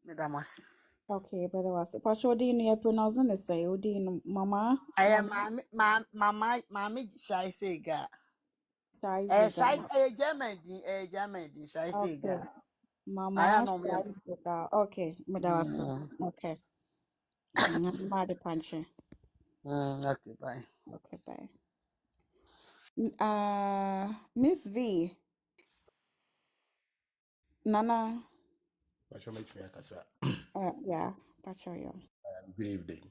me da masi Okay, but it was Pacho Odino, you're pronouncing the say Odino, Mama. I mama shai say ga Shaiziga. shai German shai say Okay, ga aya Mama no me Shaiziga. Okay, Medawasa. Okay. Mad puncher. okay bye. Okay, bye. Miss V. Nana. Pacho makes me akasa. Yeah, Pacho yo. Good evening.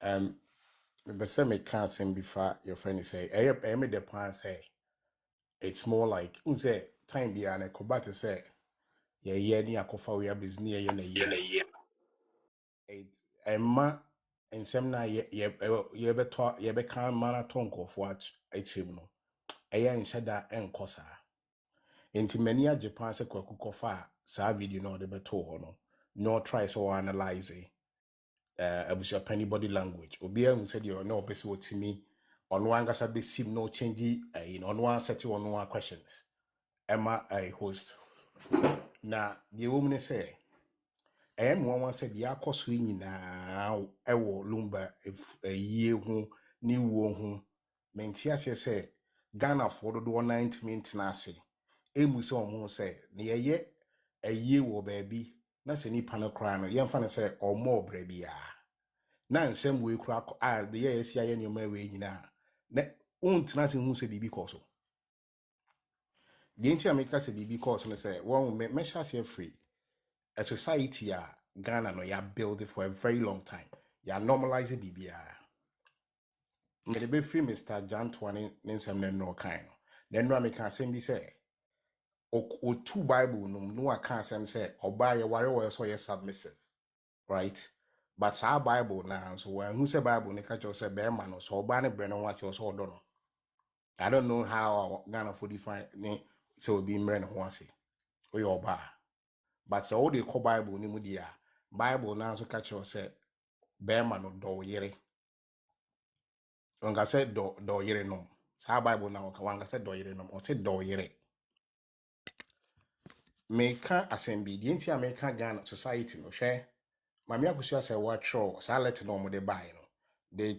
The same can't sing before your friend say, I made the plan say, it's more like, unse time beyond a cobata say, yeah, ni akofa we are business near ye. It's Emma and some na ye be can marathon of watch a chimno. Aya in shada and cosa. Inti many a Japan se kwakukofa, sa video no de beto no, no try so analyze it. Abusuapani body language obi a said you know person what me on one gasa be sim no change on one set on one questions Emma a host na the woman say one said ya koso nyina ewo Lumba if a year ho ni wo ho mentia say Ghana for do 90 minutes na ase emu se omo say na ye a year wo baby na se ni pano kra no yemfa ne say omo bra bia na nsɛm wei kura a de yɛ yɛsi ayɛ nneɛma wei nyinaa na wontena se hu sɛ biribi kɔ so deɛ nti a meka sɛ biribi kɔ so no sɛ wɔn mɛhyɛ aseɛ firi a society a Ghana no yɛ build for a very long time yɛ normalize biribiara mede bɛfiri Mr. Jantoa ne nsɛm no nnɔ kan no na nnura meka asɛm bi sɛ otu Bible no mu no waka asɛm sɛ ɔbaa yɛware wɔ yɛ sɛ ɔyɛ submissive right. But sa Bible now, so when who say Bible, ne catch us a bear man, so banner brennan was your so don't know. I don't know how Ghana for define ne so be mren once. we oba but so all the call Bible ni mu dia Bible na so catch you say bema no do yere onga say do yere no sa Bible na waka wanga say do yere no o say do yere meka assembly di enti America Ghana society no hwe Mami Akosua Serwaa show sa let no mo de buy no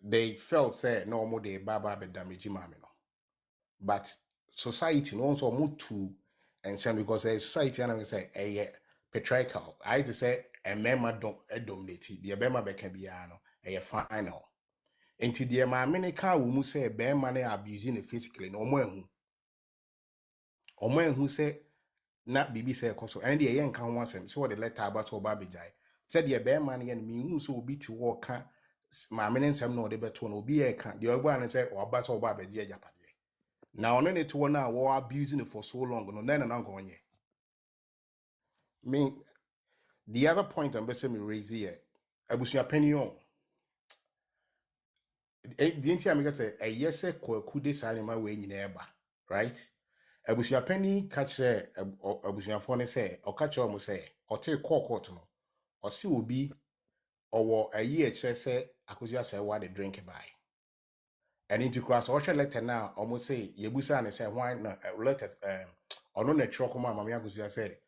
they felt say no mo de baba be damage mami no but society no so mo too and some because society and say patriarchal I to say a member don't dominate the bema be can be no final enti the mami ne ka wo mu say be man abusing physically no mo ehu say na bibi say koso and the yen kan ho asem so the letter about oba bejai said the be man yen me hu so obi ti wo ka mami ne nsem no de beto no obi e ka the oba ne say oba so oba beje japade na ono ne to na wo abusing it for so long no na na go onye me the other point I'm basically me raise here Abusuapani on the entire me say a yes kwaku de salima we nyina eba right Abusuapani catch abusuafo ne say o catch o mo say o te court no o si obi owo ayi e kire say Akosua Serwaa de drink by and into class or letter now almost say yebusa ne say why na letter ono na tro koma Mami Akosua say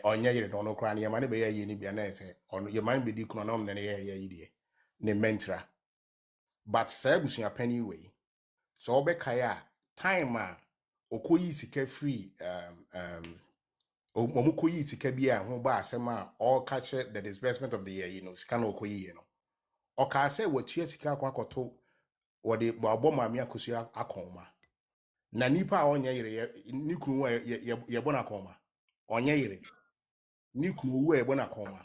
onye yire don no kra ne yema ne be ye ni bia na say ono ye man be di kuno na ne ye yide ne mentra but say Abusuapani we so obekaya time a okoyi sika free omukoyi sika bia ho ba asema all catch the disbursement of the year sika na okoyi o ka say watua sika kwakoto wode babo Mami Akosua akoma na nipa onye yire ni kunu ye bona akoma onye yire ni kunu wo ye bona akoma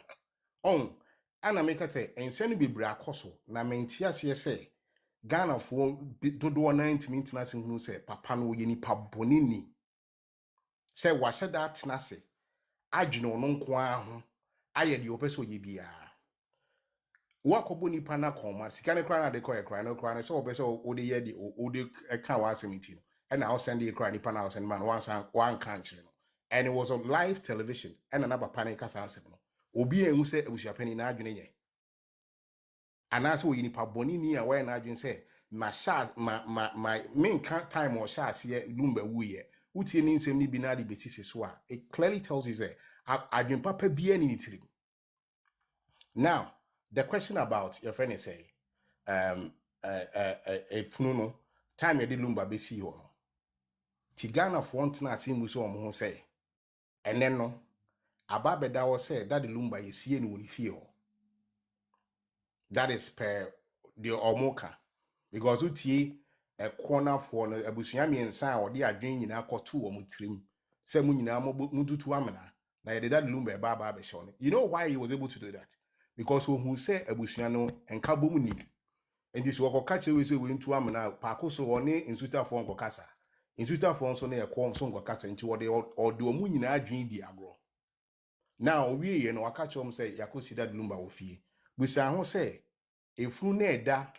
on ana meka say ensenu bibra akoso na mentia se Ghana for dodo 90 minutes na se hunu say papa no ye nipa bonini say wahye that na se adwene no nko aho aye de opeso ye bia wakobo nipa na koma sika ne kra na de koye kra no kra na so opeso ode ye de ode ka wa asemiti no and I send the kra nipa na send man one country no and it was on live television and another panic kasa asem no obi enhu say Abusuapani na adwene ye anase wo nipa bonini a wa na adwene say ma sha ma menka time or sha se Lumba wuye utie ni nsem ni bi na de betisi so a it clearly tells you say adwene papa bia ni nitirim. Now the question about your friend is say funu no time Daddy Lumba be see ho no Tigana for one na asimu so omo ho say ene no aba beda wo say Daddy Lumba yesie ni woni fie ho that is per the omoka because utie a corner for no abusua miensa a ode adwen nyina akoto wo mutirim say mu nyina mudutu amena na ye Daddy Lumba e ba be show. You know why he was able to do that? Because who say abusua no enka bomu ni and this wako catch we say we into amena paako so one insuta for nko kasa insuta for so na e kwon so nko kasa nti wo de odo mu nyina adwen di agro. Now we ye no waka chom say yakosi Daddy Lumba wo fie busa ho say efunu na eda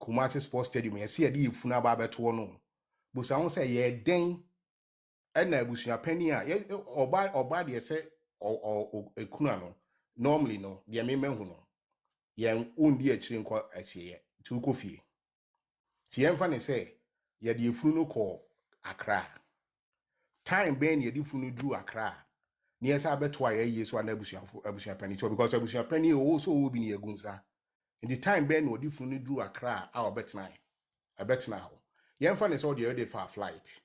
Kumasi Sports Stadium ye see edi efunu aba beto no busa ho say ye den na Abusuapani a oba de say ekunu no normally no de me mehu no ye ondi akire nko asiye tu ko fie ti emfa ne say ye de efunu no ko Accra time ben ye de efunu dru Accra ni esa beto a ye so na Abusuapani so because Abusuapani also will be near gunza in the time ben no di funu dru Accra our betna ho yemfa ne so the far flight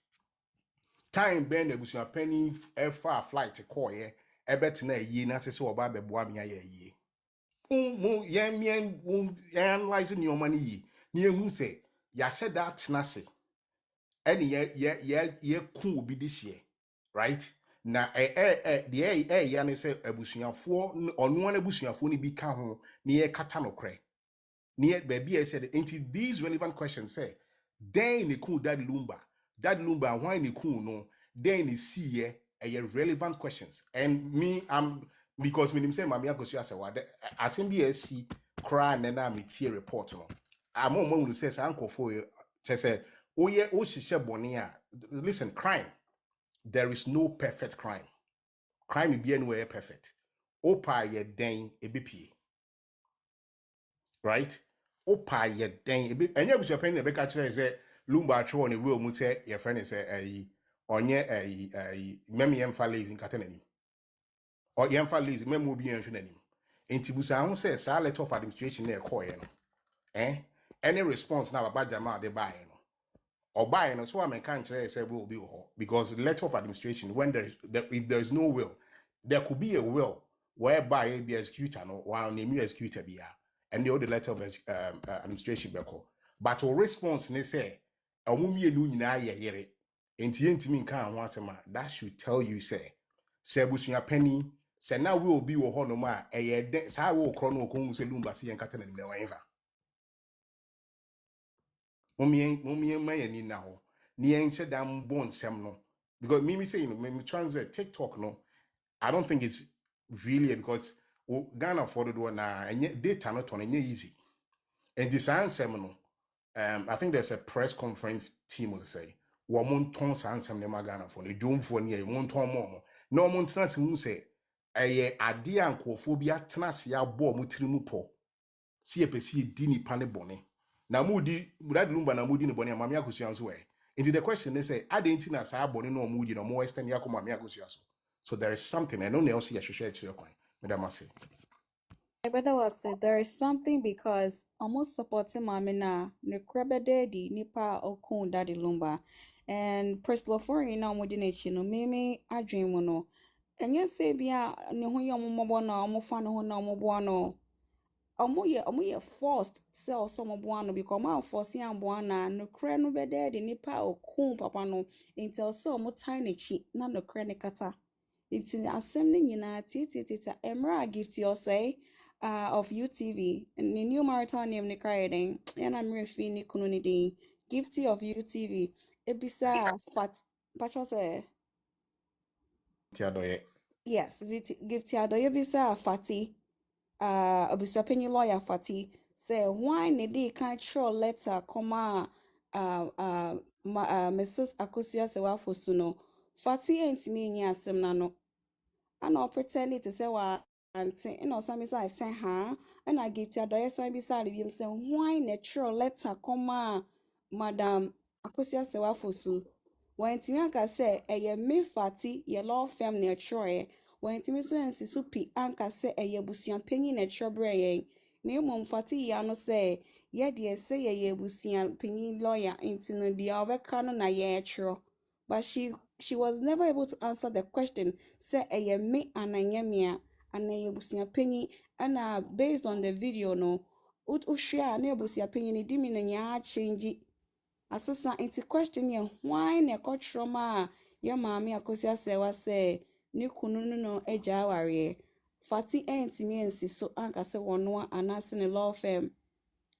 time ben Abusuapani far flight call ye e betna yi na se so oba beboa me aye yi mu yem analyze ni omani yi ni ehu se ya she that na se eni ye ku obi this year right na the ya ne se abusuafo onu an abusuafo ni bi ka ho ni ye kata no kre near baby I said into these relevant questions say then ni ku Daddy Lumba why ni ku no then ni see a relevant questions and me because me say Mami Akosua Serwaa assembly see cry na me tie report no am on say uncle for say oh yeah oh she boni a listen crime there is no perfect crime. Crime be anywhere perfect. Opa ye den ebipie. Right? Opa ye den ebi enya Abusuapani na beka kire say Lumba atwo ne we mu say your friend is onye meme yemfa lazy nkata nanim. Or yemfa lazy meme obi enhwe nanim. Enti busa ho say sa letter of administration na e call ye no. Any response na baba jama de buy no. Or buy no so I can say will be because the letter of administration when if there is no will there could be a will whereby it be executed no while name you executed be and the letter of administration be call but a response they say a woman you nyina ye yere enti ntimi nka ho asema that should tell you say Abusuapani say now will be wo ho no ma e say wo kro no ko mu se Lumba se yankata na nimle wanfa Mummy mayani now. Nien said damn bone sem no. Because Mimi say, me translate TikTok no. I don't think it's really because Ghana afforded one and yet data not on easy. And this answer no. I think there's a press conference team will say. Wamon ton sans some nema Ghana for the doom for near one ton more. No montana who say a idea and cophobia tenacia bo mutrimu po. See a pesi dini pane bone. Na mudi Daddy Lumba na mudi ni bone amami Akosua nso we. Into the question is say adenti na saa bone no mudi no mo western yakọ mami Akosua so. So there is something I know na also ya hwehwe akire kwan. Madam say. But that was it. There is something because almost supporting Mamina, Nukrebe Daddy, Nipa Okun Daddy Lumba, and Press Lofori now Modination, no Mimi, I dream no. And yes, say, Bia, Nihoya Momobono, Mofano, no Mobuano. Omo ye forced sell some buano because ma forcing am buana no kre no be there the nipa okun papa no until so mo tiny chi na no kre ne kata until asem ne nyina tita emra gift you say of UTV and the new marathon name ne cry den and I'm refi ni kunu ni din gifty of UTV ebisa fat patcho say Tiadoye. yes gifty adoye bisa fati Abusuapani lawyer Fati say why ne dey can show letter comma Mrs. Akosua Serwaa fosuno Fati entimi nyi asem na no ana pretend to say wa anti no some say say ha and I give to adoye some be say bi say why natural letter comma Madam Akosua Serwaa fosu when Timiaka say eye me Fati ye law firm ne troye when Timi so ensi so pi anka say eye Abusuapani ne trobre yen na emom Fati ya no say ye de say ye Abusuapani lawyer inti no dia obeka no na ye tro but she was never able to answer the question say eye me ananyamia and eye Abusuapani and based on the video no ushia na Abusuapani ni dimi na nya change asesa inti question ye why na ekotroma ya maami Akosua Serwaa say ne kunu no eja aware Fati entimi ensi so anka se wono anase ne law firm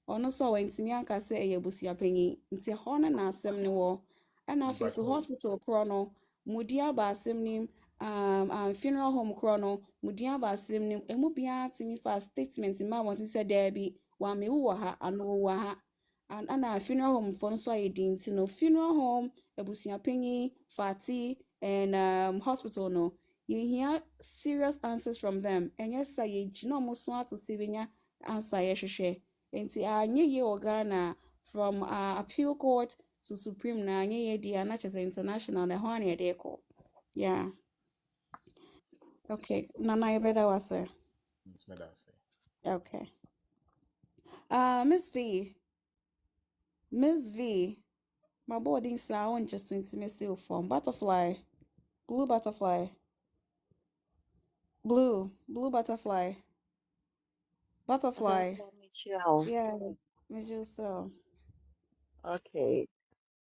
ono so wentimi anka se eye Abusuapani nti ho na asem ne wo ana fe so hospital krono mudi aba asem nim funeral home krono mudi aba asem nim emu bia timi fa statement ma won say there be wa me wo ha ano wo ha and funeral home for so identity no funeral home Abusuapani Fati and hospital no you hear serious answers from them and yes say you no mo so to sibenya answer ye hwehwe enti anye ye Ghana from appeal court to supreme na anye ye dia na chese international na ho na de ko yeah okay nana you better was say okay Miss V my boarding sound just intimacy form butterfly blue butterfly blue butterfly butterfly Michelle. yes me just so Okay.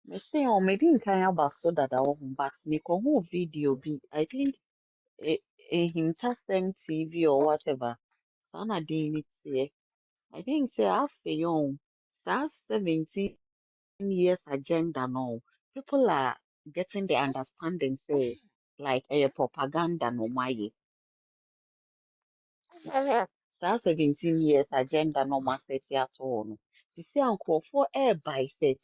Me say oh maybe in Kenya baso that I want but me ko who video be I think him testing TV or whatever. Sana doing it here. I think say after young sa 17 years agenda no people are getting the understanding say like a propaganda no my saa 17 years agenda no ma set at all no sisi nkurɔfoɔ ɛɛba sɛ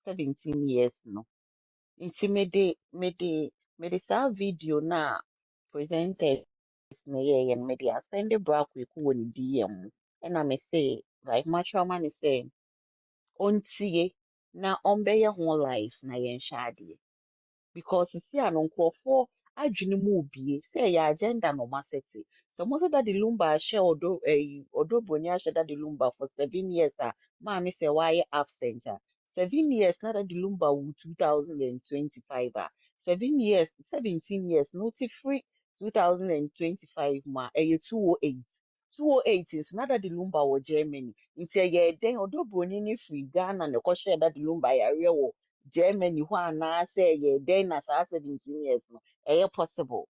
17 years no Nti mede saa video na presenters na ye yen mede asend bra kweku wɔ ne DM and I say like much man say ontie na ɔmbɛyɛ ho life na yɛnhyɛ adeɛ because see ano nkurɔfoɔ adwene mu obie sɛ ɛyɛ agenda na ɔma sɛte sɛ mo sɛ Daddy Lumba ahyɛ ɔdɔ Broni ahyɛ Daddy Lumba for 7 years a maame sɛ wayɛ absent a 7 years na Daddy Lumba wu 2025 a 7 years 17 years no ti free 2025 ma ɛyɛ 208 208 nso na Daddy Lumba wɔ Germany nti ɛyɛ dɛn ɔdɔ Broni ne firi Ghana na ɛkɔhyɛɛ Daddy Lumba yareɛ wɔ Germany hɔ anaasɛ ɛyɛ dɛn na saa 17 years no ɛyɛ possible.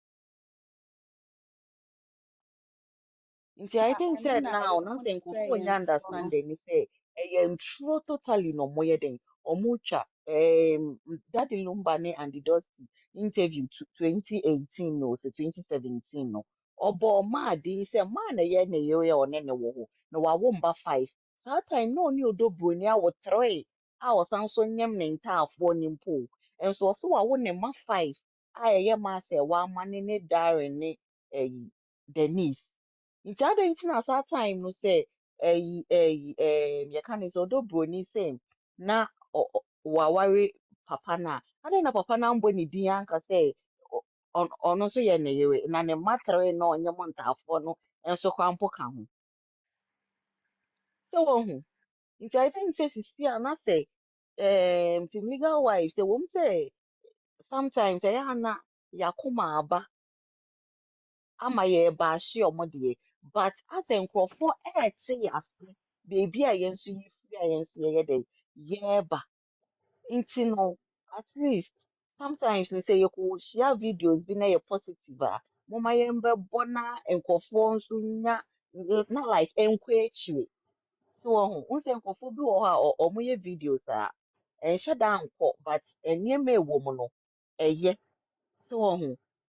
Nti I think ɛno say na now na ɛmu sɛ ne sɛ nkurɔfoɔ nya yɛmfoɔ no understanding ni sɛ ɛyɛ nturo totally na ɔmo yɛ den ɔmo twa Daddy Lumba ne Andy Dusty interview 2018 no sɛ 2017 no ɔbɔ ɔmaa din sɛ maa na ɛyɛ ne yɛ ɔne ne wɔ hɔ na wawo mba 5 saa time na ɔne ɔdɔ Broni awo 3 a ɔsan so nyɛm ne ntaafoɔ ne mpo nso ɔso wawo ne mma 5 a ɛyɛ maa sɛ wama ne Darren ne Denise. Nti adịghị nti na saa time no sɛ yɛka ne sɛ ɔdɔ Broni sɛ na waware papa na adịghị na papa na mbɔ ne din anka sɛ ɔno nso yɛ ne yere na ne mma tere na ɔnyɛ mo ntaafoɔ no nso kora mpo ka ho sɛ wɔhu nti I think sɛ sisi a na sɛ nti legal wise sɛ wɔm sɛ sometimes ɛyɛ a na yɛakoma aba ama yɛreba ahye ɔmo deɛ but asɛ nkurɔfoɔ ɛɛte yɛase beebi a yɛn nso yɛfiri a yɛn nso yɛyɛ dɛ yɛreba nti no at least sometimes ne sɛ yɛkɔhyia videos bi na yɛ positive a moma yɛmbɛbɔ na nkurɔfoɔ nso nya na like ɛnkɔ akyire so wo sɛ nkurɔfoɔ bi wɔ hɔ a ɔmo yɛ videos a ɛnhyɛ da nkɔ but nneɛma a ɛwɔ mu no ɛyɛ so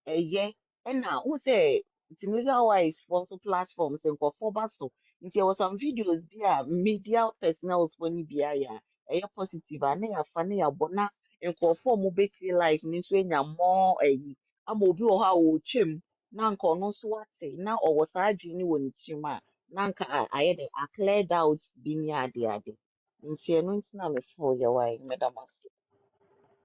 ɛyɛ ɛna wo sɛ nti legal wise for so platforms nkurɔfoɔ ba so nti ɛwɔ some videos bi a media personnels fo no bi ayɛ a ɛyɛ positive a na yɛafa na yɛabɔ na nkurɔfoɔ a wɔbɛtie live no nso anya more ayi ama obi wɔ hɔ a ɔretwam na nka ɔno nso wate na ɔwɔ saa adwene no wɔ ne tirim a na nka ayɛ dɛ a cleared out bi ne ade nti ɛno nti na mefoo yɛwae meda mo ase.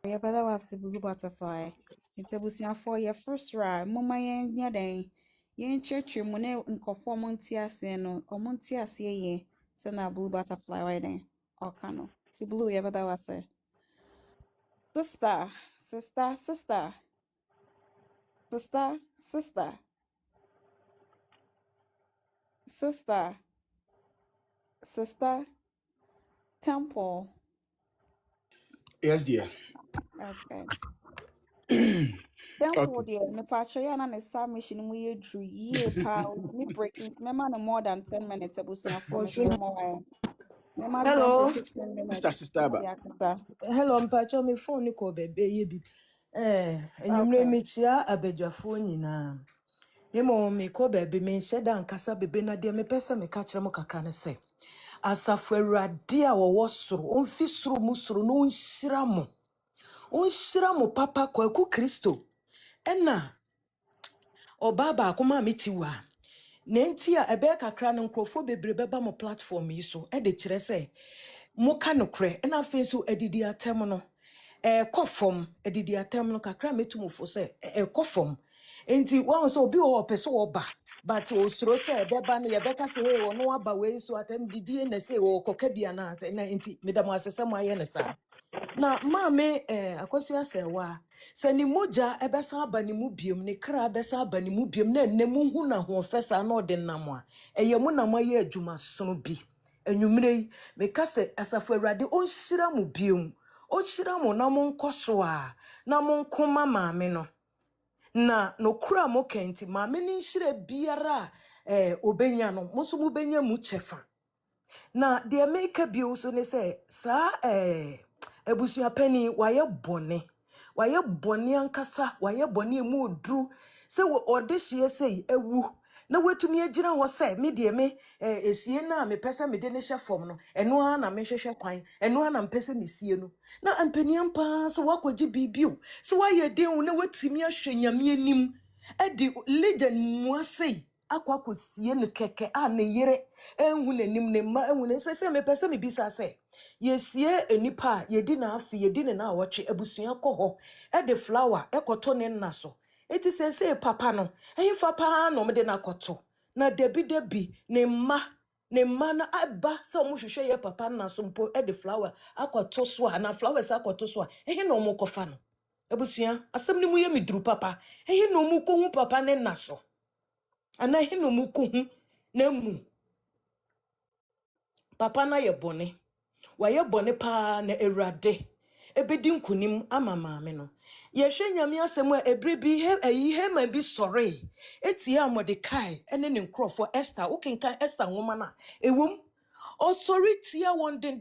yɛbɛda wɔ ase blue butterfly nti abusuafoɔ yɛ first ra moma yɛnyɛ dɛn yɛnkyerɛkyerɛ mu na nkɔfoɔ ɔmo nte aseɛ no ɔmo nte aseɛ yɛ sɛna blue butterfly wɔyɛ dɛn ɔka no nti blue yɛbɛda wɔ ase sister sister sister sister sister sister sister temple Yes, dear. okay temple Okay. deɛ mepatwa yɛ na ne submission mu yɛ duru yie paa me breaking nti mɛma no more than 10 minutes abusuafoɔ mesrɛ Bosun. mmɔ wɔn mɛma 10 to Hello. 15 minutes Sister na Aba. ɔde akasa Hello, mpacho me phone ko bebe ye bi. Enyumre okay me chia abadwafo nyinaa. Nemo me ko bebe me hyeda nkasa bebe na de me pese me ka kire mo kakra ne se. Asafo Awurade a wɔwɔ soro, ɔmfi soro mu soro no nhyira mo. Ɔnhyira mo papa Kwaku Kristo. Ɛna ɔbaa baako ma meti wa. Nenti a ebe kakra no nkrofo bebre beba mo platform yi so. De kyerɛ sɛ moka no kre na afi so adidi atem no kofom adidi atem no kakra metumfo se kofom enti won so obi o pese oba but osuro se beba no yebeka se hey wono aba we so atem didi na se wo koka bia na enti medam asesem aye ne sa na maame Akosua Serwaa se ni moja ebesa aba ni mu biem ne kra ebesa aba ni mu biem na enemu hu na ho fesa na ode nam a eye mu na maye adwuma sono bi enwumre me kase asafo Awurade onhyira mu biem onhyira mu na mo nkoso a na mo nkoma maame no na no kura mo kenti maame ni nhyira biara obenya no mo so mo benya mu chefa na de make bio so ne se sa Abusuapani waye bone ankasa waye bone mu odru se wo ode hye sei ewu na wetumi agyina hɔ sɛ me deɛ me esie na me pɛ sɛ me de ne hyɛ fam no ɛno ara na me hwehwɛ kwan ɛno ara na mpɛ sɛ me sie no na mpanyam paa sɛ wakɔgye biribi o sɛ wayɛ den o na watumi ahwɛ nyame anim ɛde legend mu asɛi akɔsie no kɛkɛ a ne yere ɛnhu n'anim ne mma ɛnhu ne sɛ me pɛ sɛ me bisa sɛ yɛsie enipa a yɛdi na afi yɛdi ne na awɔtwe abusua kɔ hɔ ɛde flower ɛkɔtɔ ne nna so eti sɛ papa no ɛyin fa paa na ɔmo de na akɔtɔ na debi ne mma na aba sɛ ɔmo hwehwɛ yɛ papa nna so mpo ɛde flower akɔtɔ so a na flowers akɔtɔ so a ɛyin na ɔmo kɔfa no abusua asɛm ne mu yɛ miduru papa ɛyin na ɔmo kɔhu papa ne nna so ana ɛyin na ɔmo kɔhu na mu papa na yɛ bɔne wayɛ bɔne paa na Awurade ebedi nkunim ama maame no yɛhwɛ nyame asɛm a ebere bi hema bi sɔre etia Mordecai ene ne nkrɔfo Esther wokenkan Esther nwoma na ewom ɔsɔre tia wɔn den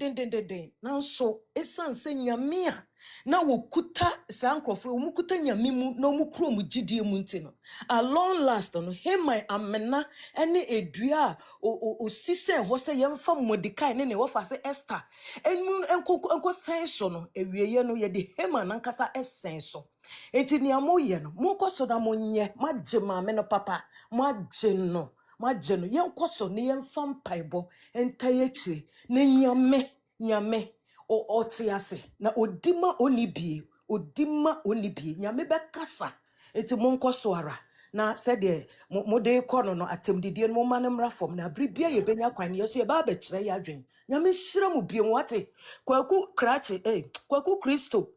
nanso esan sɛ nyame a na wokuta saa nkrɔfo wɔn kuta nyame mu na wɔn kuro mu gidie mu ntino a long last no hema amena ene edua o sisen hɔ sɛ yɛmfa Mordecai ne wɔfa sɛ Esther enu enko sen so no ewieye no yɛde hema nankasa esen so enti ne amoyɛ no monkɔ so na monyɛ magye maame no papa magye no yɛnkɔ so ne yɛmfa mpaebɔ entaye kyire na nyame ɔte ase na odima onibie nyame bɛkasa enti monkɔ so ara na sɛdeɛ mode kɔ no atemdidie no moma no mmra fam na abribia yɛbɛnya kwan ne yɛso yɛba bɛkyerɛ yɛ adwen nyame hyira mu biem wate kwaku Kristo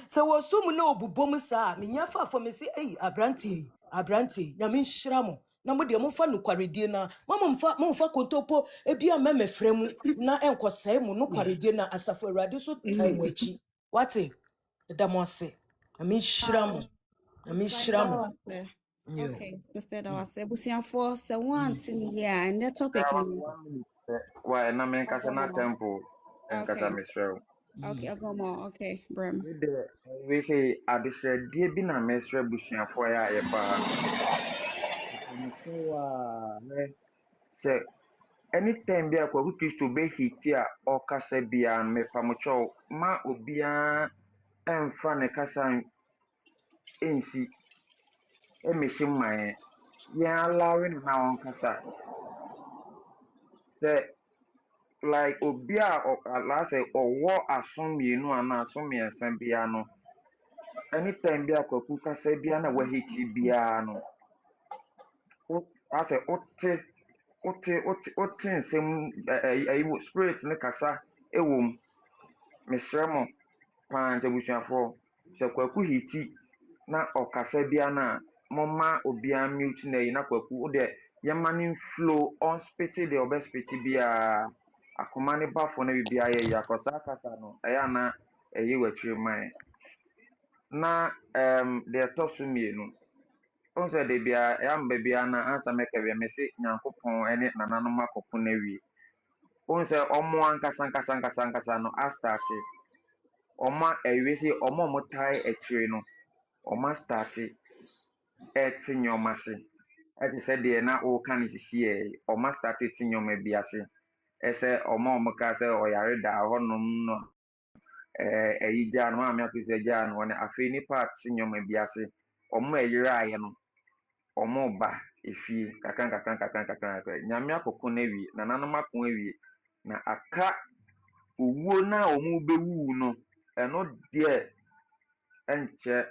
sɛ wɔsom na obubom saa menya faafo me se abrante nyame hyira mo na mo de mo fa no kwaredie na momfa kontopo ebia memefrɛ mu na enkɔsɛe mo no kwaredie na asafo Awurade so time achi wate da mo ase nyame hyira mo nyame hyira mo Okay, sister, that was Abusuapani. So one thing, yeah, and that topic. Why na me nkasa na tempo nkasa Okay, mesrɛ. okay, I'll go more. Okay, Brim. We say adesrɛdeɛ bi na mesrɛ busuafoɔ a yɛba ha no. Sɛ anytime bi a Kwaku Kristo bɛhiti a ɔkasa biara no mepamokyɛw ma obiara ɛmfa ne kasa ɛnsi ɛmmɛhyɛ mu ma yɛn alawe no na ɔnkasa sɛ like obi a ɔlasɛ ɔwɔ aso mmienu anaa aso mmiɛnsa biara no anytime bi a Kwaku kasa biara na wahiti biara no asɛ wote nsɛm ɛyi spirit ne kasa ɛwɔ mu mesrɛ mo paa nti abusuafoɔ sɛ Kwaku hiti na ɔkasa biara no a momma obiara mute na yi na Kwaku wode yɛma no flow ɔnspiti deɛ ɔbɛspiti biara akoma ne bafo no biribiara yɛyɛ akɔsaa kasa no ɛyɛ ana ɛyɛ w'akyiri man na deɛ ɛtɔ so mmienu ɔn sɛ de biara ɛyamba biara na ansa mɛka bia mɛse Nyankopɔn ne nananom akɔko no awie ɔn sɛ ɔmo ankasa no astarte ɔmo awie sɛ ɔmo tae akyire no ɔmo astarte ɛte nneɛma ase ɛte sɛ deɛ na ɔka no sisi ɔmo astarte te nneɛma bi ase ɛsɛ ɔmo ka sɛ ɔyare da hɔnom no ɛyi gyaa no maame ato sɛ gyaa no ɔne afei nipa ate nneɛma bi ase ɔmo ɛyere ayɛ no ɔmo ba efie kakra nyame akɔko no awie nananom ako awie na aka owuo na ɔmo bɛwu no ɛno deɛ ɛnkyɛ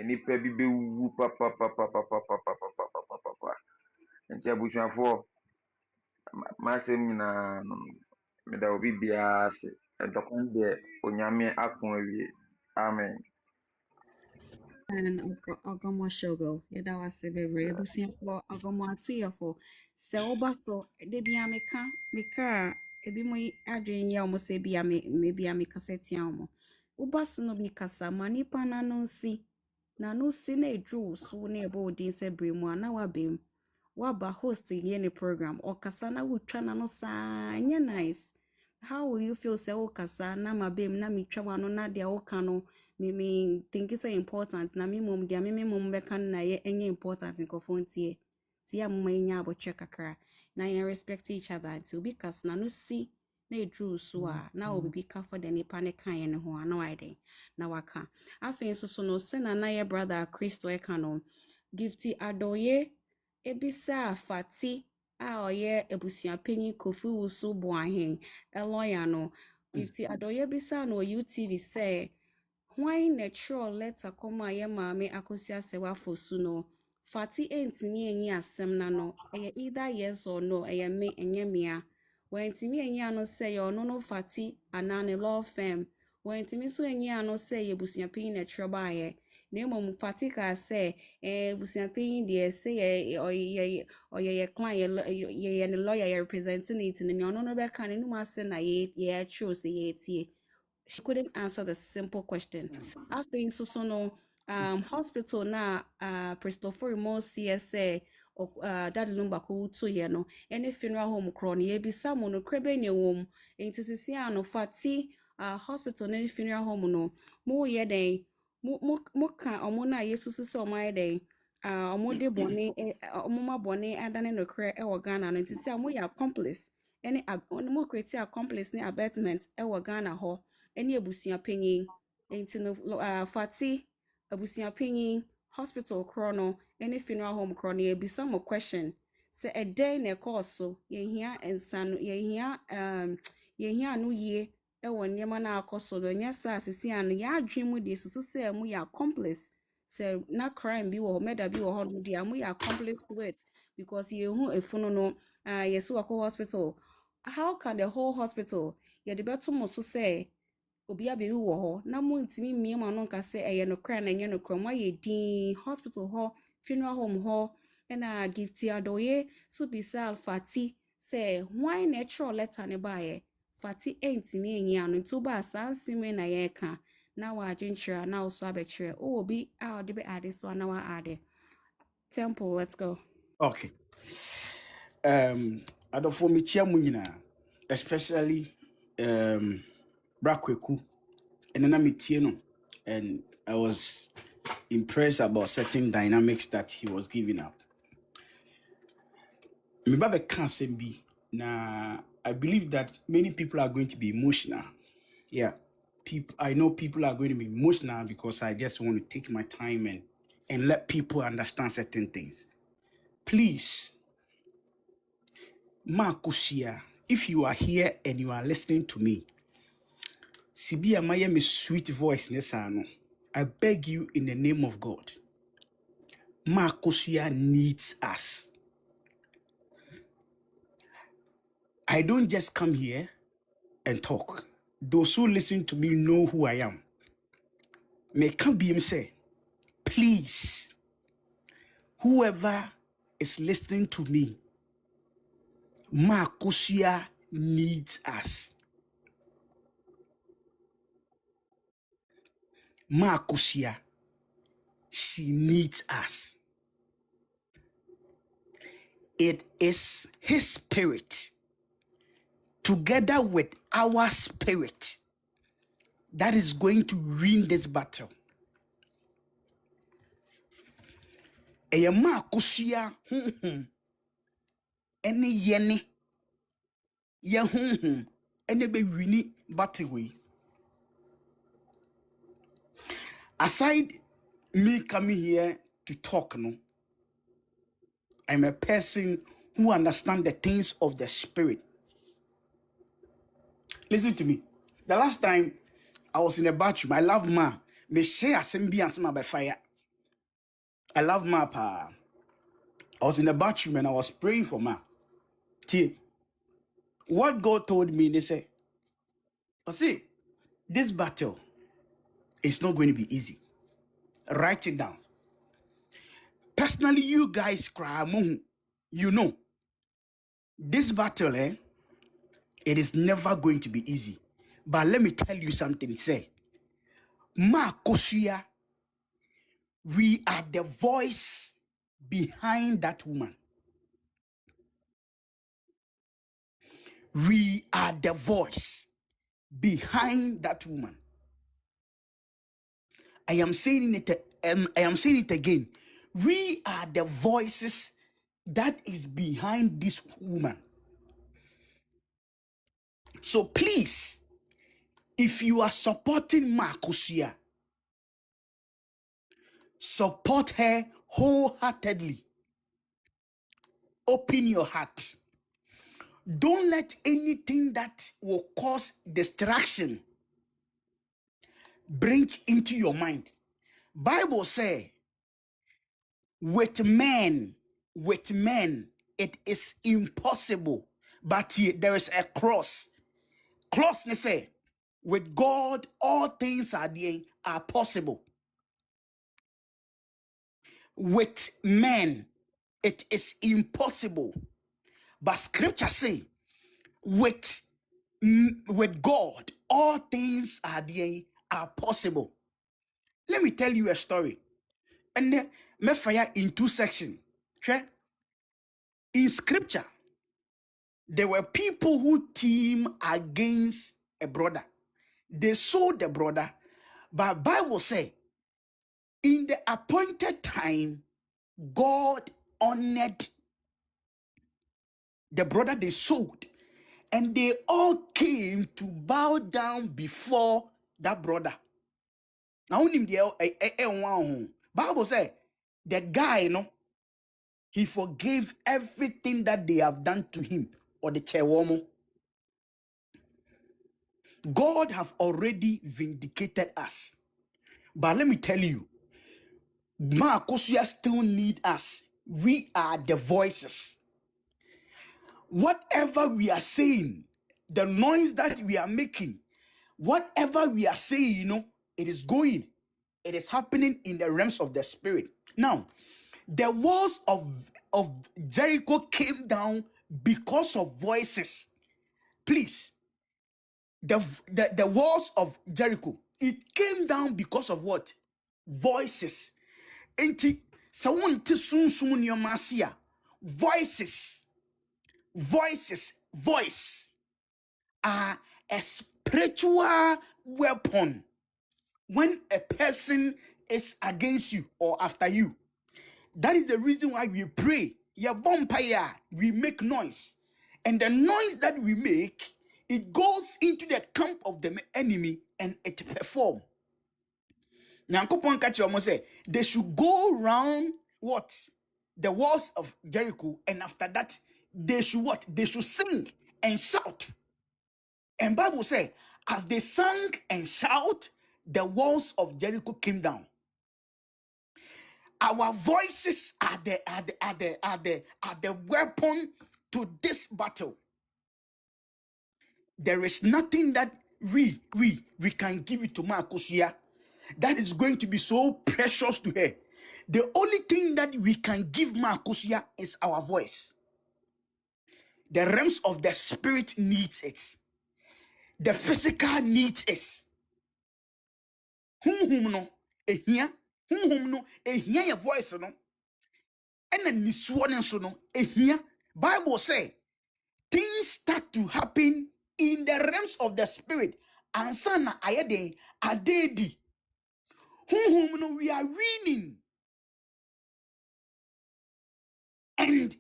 nipa bi bɛwu papapapapapapapapapa nti abusuafoɔ m'asɛm nyinaa no meda obi biara ase ɛdɔkwan deɛ onyame ako awie amen. And Ogomo Shogo, yeah, that was a baby. Ebusian for Ogomo Atuya for Selbaso, Debia Meka, Ebimo Adrian Yamo Sebia, maybe I make a set yamo. Ubasu no be casa, manipa na no si. Na no sine drew so nearby dinse brimo na wabim. Waba hosting any program or kasana would trana no sign, nice. How will you feel, say, O Casa, Nama Bim, Nami Chawano, Nadia Okano, me think it's important na me mom dia me mom be kan na ye enye important nkofo ntie ti ya mma nya abotwe kakra na ye respect each other until because na no si na edru so a na obibi ka for the nipa ne kan ye ne ho na why dey na waka afen so no se na ye brother Christo e ka no gifty adoye ebisa fati a oye ebusia panyin Kofi Wusu Boahen lawyer no gifty adoye bisa no UTV say why natural letter come aye maame Akosua Serwaa fosu no fati entimi enyi asem na no either yes or no me enye mia when entimi enyi ano say yo no fati anane law firm when entimi so enyi ano say ebusia panyin natural baaye na emom fati ka say ebusia panyin de say ye client ye lawyer ye representing it no no be kan no ma say na ye true say ye tie. She couldn't answer the simple question. After in Susono, hospital na Pristofori mo CSA Daddy Lumba ko to ye no any funeral home crony ye be some no crebe ne wom intisi no fati hospital na funeral home no mo ye den mo ka omo na yesu so o my den omo de bone omo ma bone adane no kre e wo Ghana no intisi mo ya accomplice any mo create accomplice ne abatement e wo Ghana ho any abusia panyin enti no fati abusia panyin hospital chrono any funeral home chrono ye be some question say a day na course so ye hia ensan ye hia no ye e won nyema na akoso do nya sa sisi an ya adwen mu de so say mu ya accomplice say na crime bi wo murder bi wo ho no dia mu ya accomplice to it because ye hu efunu no yes wa hospital how can the whole hospital ye de beto mo so say obi abebi wo ho na mo ntimi mie ma no nka se eye no kra na nye no kra ma ye din hospital ho funeral home ho na gifty adoye so bisa fati say why natural letter ne bae fati entimi enyi anu nto ba sansime na ye ka na wa adwenchira na also abechire o obi a ode be ade so na wa ade temple let's go. Okay. Adofo metia mu nyina, especially Brakweku and then metie no, and I was impressed about certain dynamics that he was giving up. Me ba be kan asem bi na I believe that many people are going to be emotional. Yeah. I know people are going to be emotional because I just want to take my time and let people understand certain things. Please, Makusia, if you are here and you are listening to me, Sibia Mayemi sweet voice Nesano, I beg you in the name of God. Makusia needs us. I don't just come here and talk. Those who listen to me know who I am. May come be him say, please, whoever is listening to me, Makusia needs us. Makusia, she needs us. It is his spirit together with our spirit that is going to win this battle. Eya Makusia, any yeni, ya any be winning battle we. Aside me coming here to talk, no, I'm a person who understands the things of the spirit. Listen to me. The last time I was in a bathroom, I love Ma. Me share assembly and some by fire. I love Ma pa. I was in a bathroom and I was praying for Ma. See, what God told me, they say, oh, see, this battle is not going to be easy. Write it down. Personally, you guys cry, you know, this battle, it is never going to be easy. But let me tell you something, say, Ma Kosuya, we are the voice behind that woman. We are the voice behind that woman. I am saying it again. We are the voices that is behind this woman. So please, if you are supporting Akosua, support her wholeheartedly. Open your heart. Don't let anything that will cause distraction bring into your mind. Bible say, with men, it is impossible. But here, there is a cross. Cross, they say, with God, all things are possible. With men, it is impossible. But scripture say, with God, all things are possible. Let me tell you a story. And then me fire in two sections. In scripture, there were people who team against a brother. They sold the brother, but Bible say, in the appointed time, God honored the brother they sold, and they all came to bow down before that brother. Now, Bible say the guy, he forgave everything that they have done to him or the chairwoman. God have already vindicated us. But let me tell you, Akosua still need us. We are the voices. Whatever we are saying, the noise that we are making, whatever we are saying, it is going. It is happening in the realms of the spirit. Now, the walls of Jericho came down because of voices. Please, the walls of Jericho, it came down because of what? Voices. Enti someone te sunsum nyomasia. Voice are a spiritual weapon. When a person is against you or after you, that is the reason why we pray. We make noise. And the noise that we make, it goes into the camp of the enemy and it performs. Nyankopon catch you say they should go around what? The walls of Jericho, and after that, they should what? They should sing and shout. And Bible say, as they sang and shout, the walls of Jericho came down. Our voices are the weapon to this battle. There is nothing that we can give it to Akosua that is going to be so precious to her. The only thing that we can give Akosua is our voice. The realms of the spirit needs it. The physical needs it. No, ehia your voice no. And then niswone so no ehia. Bible say things start to happen in the realms of the spirit. Ansana ayede adedi. No, we are winning. And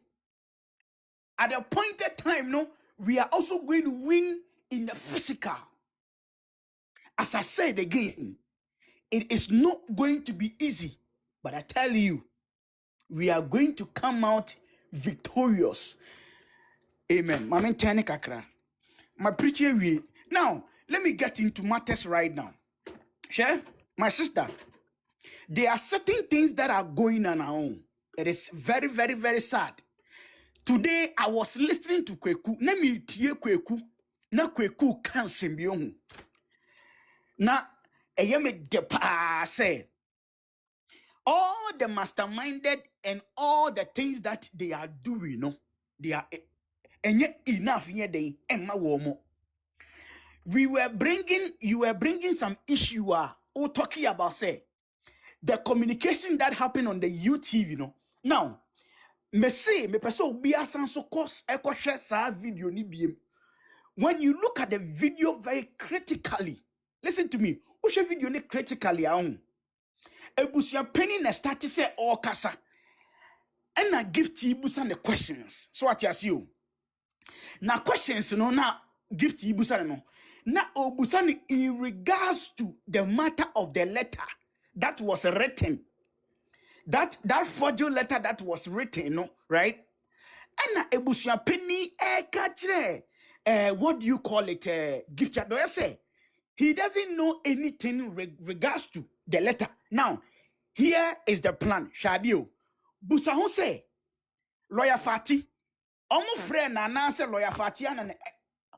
at the appointed time, we are also going to win in the physical. As I said again, it is not going to be easy, but I tell you, we are going to come out victorious. Amen. Mama Tani Kakra. My preacher we. Now, let me get into matters right now. Share? My sister, there are certain things that are going on our own. It is very, very, very sad. Today, I was listening to Kweku. Let me tie Kweku. Na Kweku kan sembio. Na eyeme depa say all the masterminded and all the things that they are doing, they are enough here they emma womo. You were bringing some issue or talking about say the communication that happened on the YouTube, Now, me say me person be asanso course share sa video ni biem. When you look at the video very critically, listen to me. Who share video ni critically aun? Ebusia penny na start say all kasa. And na gift ibusa the questions. So what you assume? Na questions no na gift ibusa no. Na obusa ni in regards to the matter of the letter that was written. That forgery letter that was written, no, right? And na ebusia penny kachre what do you call it? Gift do you say? He doesn't know anything regards to the letter. Now, here is the plan. Shadio. Busa ho say, lawyer Fati. Omo frɛ na na say lawyer Fati and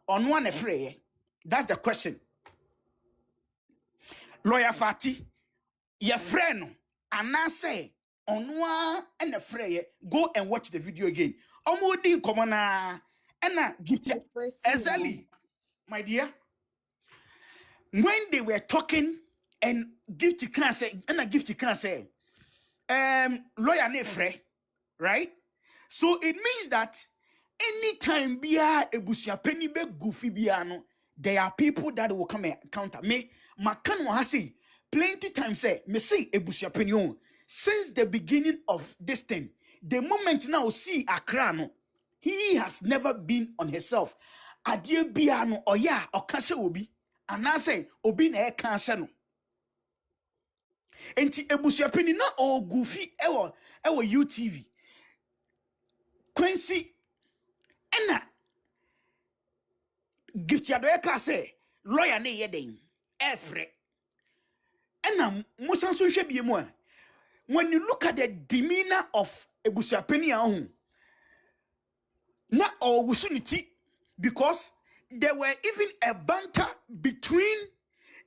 on one frɛ. That's the question. Lawyer Fati, your friend, and na say on one and a frɛ. Go and watch the video again. Omo di komona and na gift exactly, my dear. When they were talking and Gifty can say, and a Gifty can say, lawyer nefre, right? So it means that anytime bia ebusia penny be goofy biano, there are people that will come and counter me. Makan wa say plenty times say me say ebusia penny on since the beginning of this thing. The moment now see Accra no, he has never been on himself. Adie biano oya okase obi. And I say, obi na cancer no. Enti ebusuapeni na o goofy ewo UTV. Quincy ena gift ya do ka say lawyer na yeden efre. Ena musan so hwe bie mu a. When you look at the demeanor of ebusuapeni ahun na o wusuniti because there were even a banter between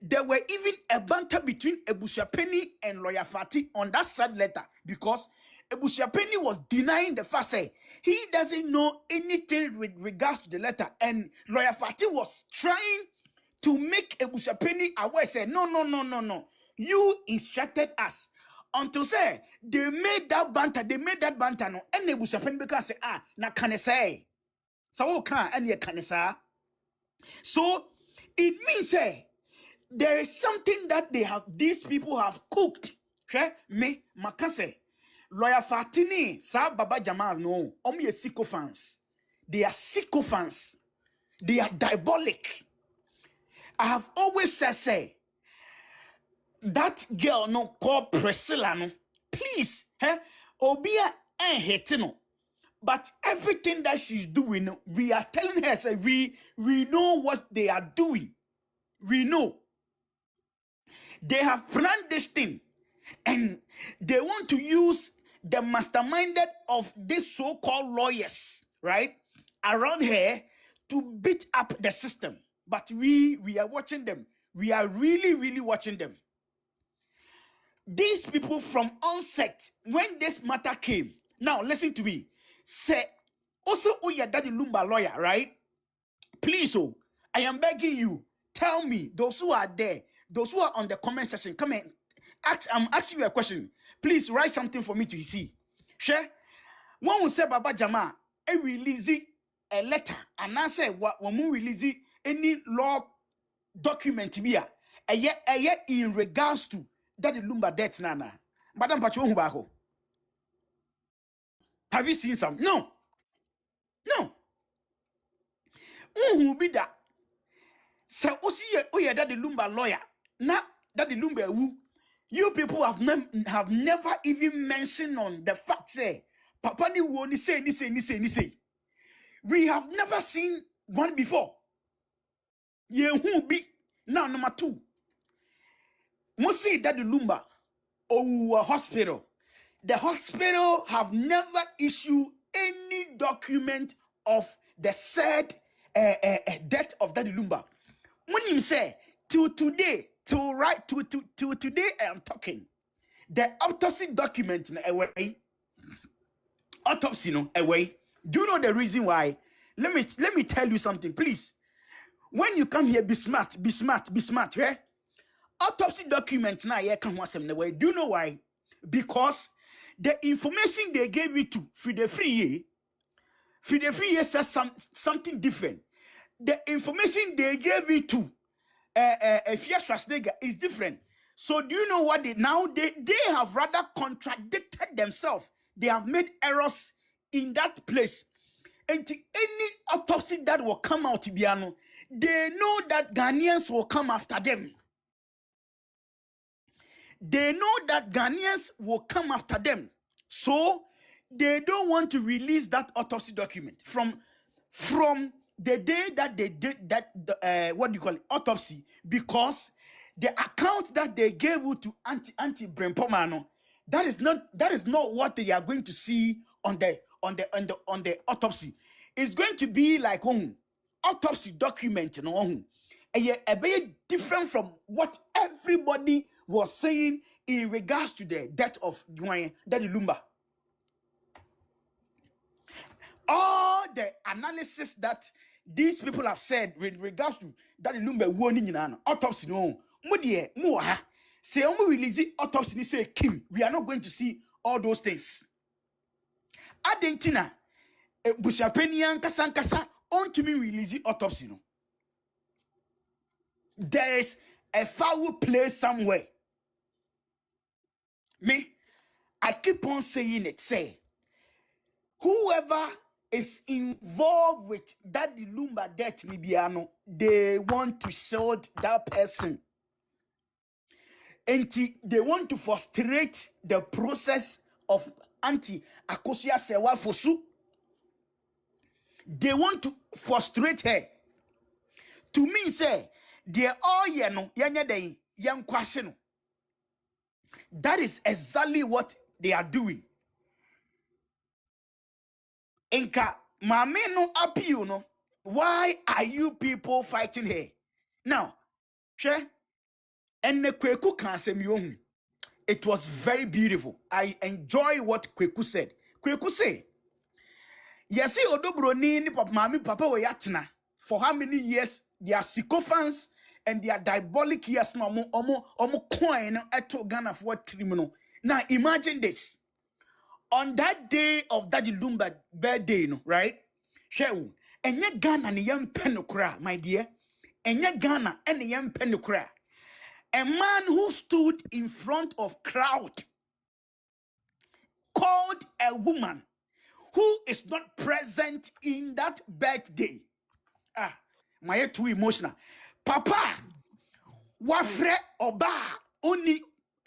Abusuapani and Lawyer Fati on that sad letter because Abusuapani was denying the fact that he doesn't know anything with regards to the letter, and Lawyer Fati was trying to make Abusuapani aware. Say no. You instructed us. Until say they made that banter no, and Abusuapani because say na can say so can and you can say so it means say. There is something that these people have cooked. Me, makase. Lawyer Fatini, Sa Baba Jamal, no. Ye sycophants. They are sycophants. They are diabolic. I have always said, that girl, no, called Priscilla, no. Please, Obia ain't hating, no. But everything that she's doing, we are telling her, say, we know what they are doing. We know. They have planned this thing and they want to use the masterminded of these so-called lawyers, right, around here to beat up the system. But we are watching them. We are really watching them. These people from onset, when this matter came, now listen to me, say, also, oh, your Daddy Lumba lawyer, right? Please, oh, I am begging you, tell me, those who are there, those who are on the comment section, come and I'm asking you a question. Please write something for me to see. Share. When we say Baba Jama, release a letter, and I say when we release any law document here, in regards to Daddy Lumba death, Nana. Madam Pacho Hubako. Have you seen some? No. Who be that? So, oye Daddy Lumba lawyer. Na Daddy Lumba who you people have never even mentioned on the fact say Papa ni wo ni say. We have never seen one before. Ye who be now number 2. Musi Daddy Lumba or hospital. The hospital have never issued any document of the said death of Daddy Lumba. When you say till today I am talking, the autopsy document away. Autopsy no away. Do you know the reason why? Let me tell you something, please. When you come here, be smart, right? Autopsy document now here come wasem away. Do you know why? Because the information they gave you to Fide Free says something different. The information they gave you to Fia Schwarzenegger is different. So do you know what they have rather contradicted themselves. They have made errors in that place. And any autopsy that will come out, Biano, they know that Ghanaians will come after them. They know that Ghanaians will come after them. So they don't want to release that autopsy document from the day that they did that what do you call it, autopsy, because the account that they gave to anti Brempomano, that is not what they are going to see on the autopsy. It's going to be like autopsy document, a bit different from what everybody was saying in regards to the death of Daddy Lumba. All the analysis that these people have said with regards to Daddy Lumba warning autopsy, no, say release autopsy, say Kim, we are not going to see all those things. Adentina, Abusuapani Kasankasa, on to me release autopsy, no. There is a foul play somewhere. Me, I keep on saying it, say, whoever is involved with Daddy Lumba death, Libiano, they want to shield that person. And they want to frustrate the process of Akosua Serwaa Fosu. They want to frustrate her. To me, say, they all young question. That is exactly what they are doing. Enka, mame no appeal no. Why are you people fighting her? Now, she and the Kweku can say me. It was very beautiful. I enjoy what Kweku said. Kweku say, yes, Broni ni papa we yatna. For how many years their sycophants and their diabolic years no omo coin eto Ghana for triminal. Now imagine this. On that day of Daddy Lumba birthday, right? Shehu, enye Ghana ni yem penokra, my dear. Enye Ghana and yem penokra. A man who stood in front of crowd called a woman who is not present in that birthday. My too emotional. Papa, wafre oba oni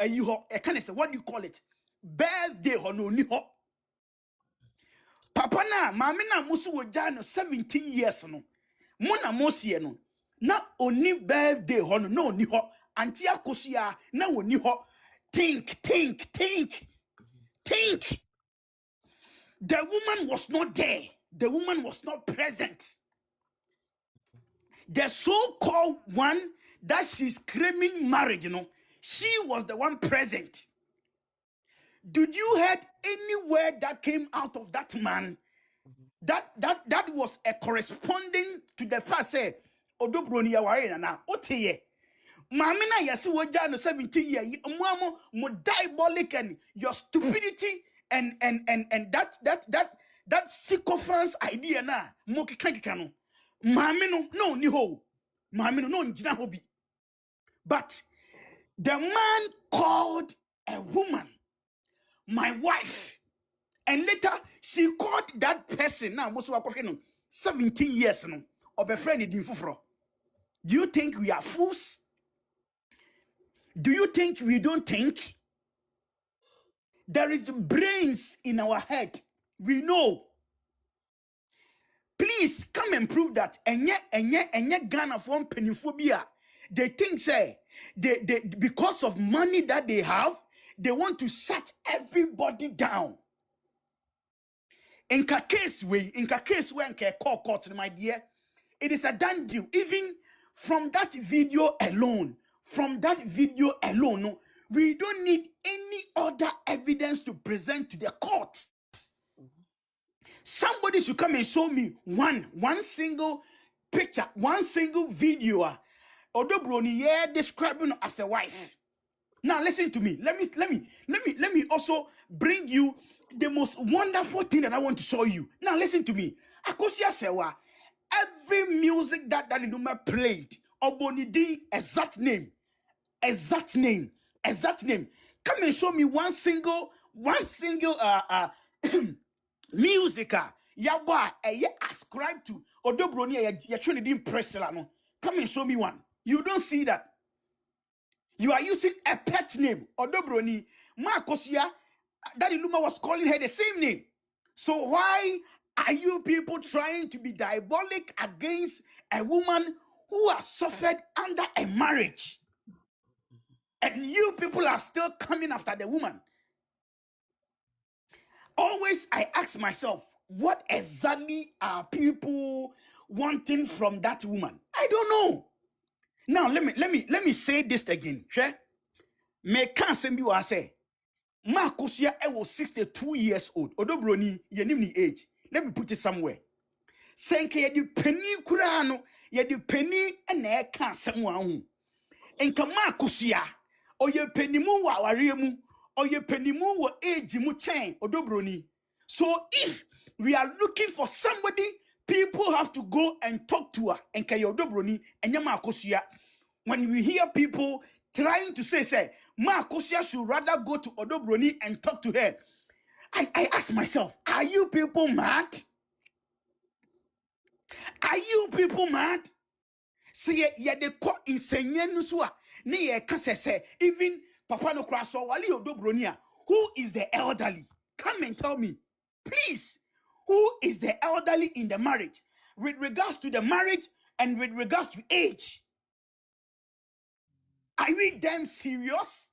you can say what do you call it? Birthday hono ni ho. Papa na mami na musu wojano 17 years no. Mona mosie no. Na oni birthday hono no ni ho. Anti Akosua na oni ho. Think. The woman was not there. The woman was not present. The so-called one that she's claiming marriage, she was the one present. Did you heard any word that came out of that man that was a corresponding to the fact say Odo Broni ya ware na oteye mamina yesi woja no 17 years mo diabolic and your stupidity and that sycophants idea na mo kika no mami no ni ho mami no njina ho bi. But the man called a woman my wife, and later she called that person now most of 17 years no of a friend in Fufro. Do you think we are fools? Do you think we don't think? There is brains in our head. We know. Please come and prove that. Enye Ghana from peniophobia. They think say they because of money that they have, they want to shut everybody down. In case where court, my dear, it is a done deal. Even from that video alone, no, we don't need any other evidence to present to the court. Somebody should come and show me one single picture, one single video. Although Broni describing her as a wife. Now listen to me. Let me also bring you the most wonderful thing that I want to show you. Now listen to me. Akosua Serwaa, every music that Daddy Lumba played, Obonidi, exact name. exact name. Come and show me one single musica. Yawa ascribed to Odobroni ya Trinity Pressela no. Come and show me one. You don't see that. You are using a pet name, Odobroni. Akosua, Daddy Lumba was calling her the same name. So why are you people trying to be diabolic against a woman who has suffered under a marriage? And you people are still coming after the woman. Always I ask myself, what exactly are people wanting from that woman? I don't know. Now let me say this again. Me can't say me what say. Akosua was 62 years old. Odobroni, you name the age. Let me put it somewhere. Senke ye di penny kurano, ye di penny and e can't someone. And come Akosua, or ye penny mu wa waremu, or ye penny mu wa age mu chain, Odobroni. So if we are looking for somebody, people have to go and talk to her and Kayo Odobroni and Yama Akosua. When we hear people trying to say, Akosua should rather go to Odobroni and talk to her, I ask myself, are you people mad? Are you people mad? See, ye de ko insenye nusua. Ne ye kase even Papa no kraso wali Odobroni. Who is the elderly? Come and tell me, please. Who is the elderly in the marriage? With regards to the marriage and with regards to age. Are we damn serious?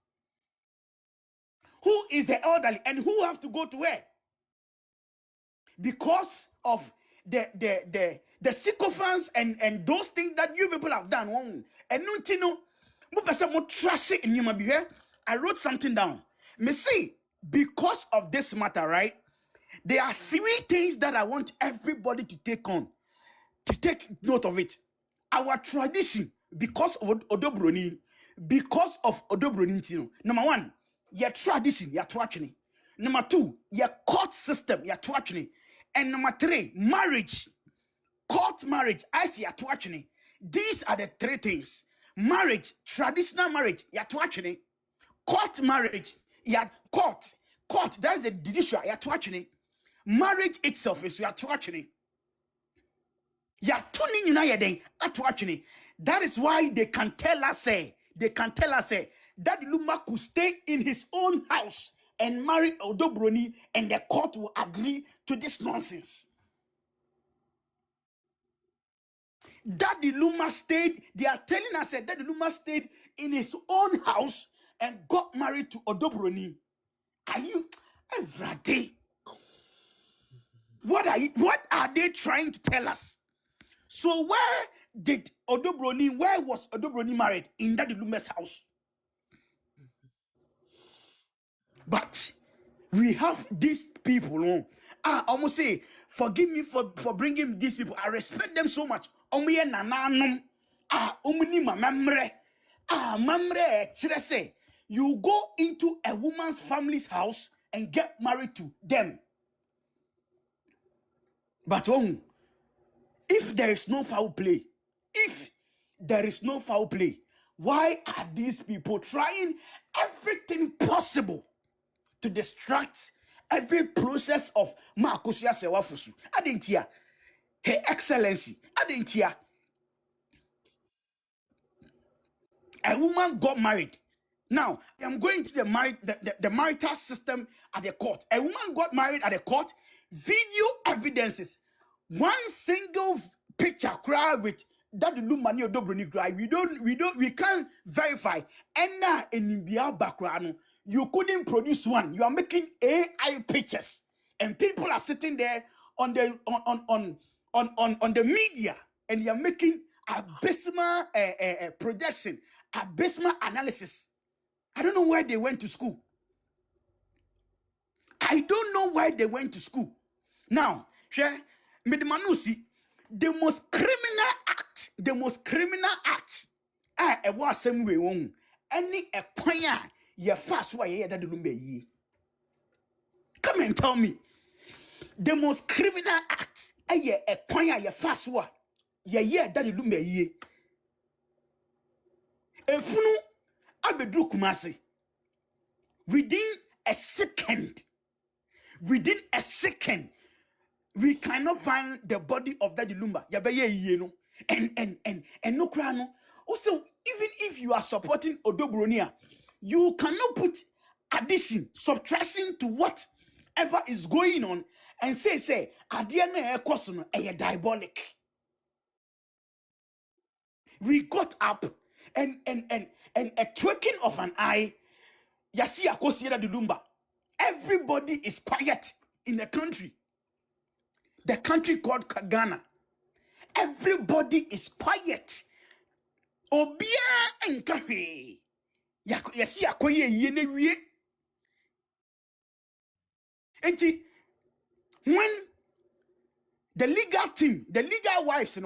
Who is the elderly and who have to go to where? Because of the sycophants and those things that you people have done. And no trash it in your behavior. I wrote something down. Me see, because of this matter, right? There are 3 things that I want everybody to take note of it. Our tradition, because of Odobroni, number 1, your tradition, your twatching. Number 2, your court system, your twatching. And number 3, marriage. Court marriage, I see your twatching. These are the 3 things. Marriage, traditional marriage, your twatching. Court marriage, your court, that's the judicial, your twatching. Marriage itself is your twatching. That is why they can tell us, that Lumba could stay in his own house and marry Odobroni, and the court will agree to this nonsense. Daddy Lumba stayed, they are telling us that Daddy Lumba stayed in his own house and got married to Odobroni. Are you every day? What are they trying to tell us? So where was Odobroni married? In Daddy Lumba's house. But we have these people. Almost say, forgive me for bringing these people. I respect them so much. Mamre. You go into a woman's family's house and get married to them. But if there is no foul play, why are these people trying everything possible to distract every process of Akosua Serwaa Fusu? Adentia, Her Excellency, Adentia, a woman got married. Now, I'm going to the marital system at the court. A woman got married at the court. Video evidences. One single picture crowd with Daddy Lumba ni Odobroni cry. We can't verify. And now in the background, you couldn't produce one. You are making AI pictures, and people are sitting there on the media, and you are making abysmal projection, abysmal analysis. I don't know why they went to school. Now, the most criminal act, it was some way any a choir ye fast why Daddy Lumba ye. Come and tell me. The most criminal act, a choir ye fast why ye Daddy Lumba ye. Efunu abedru Kumasi. within a second, we cannot find the body of Daddy Lumba. And no crano. Also, even if you are supporting Broni, you cannot put addition, subtraction to whatever is going on and say, Adiana Ekosono, a diabolic. We got up and a twinkling of an eye. Yasi Akosua Lumba. Everybody is quiet in the country. The country called Ghana. Everybody is quiet. Obia enkahe. Yasi akoye yene wie. And when the legal team, the legal wives,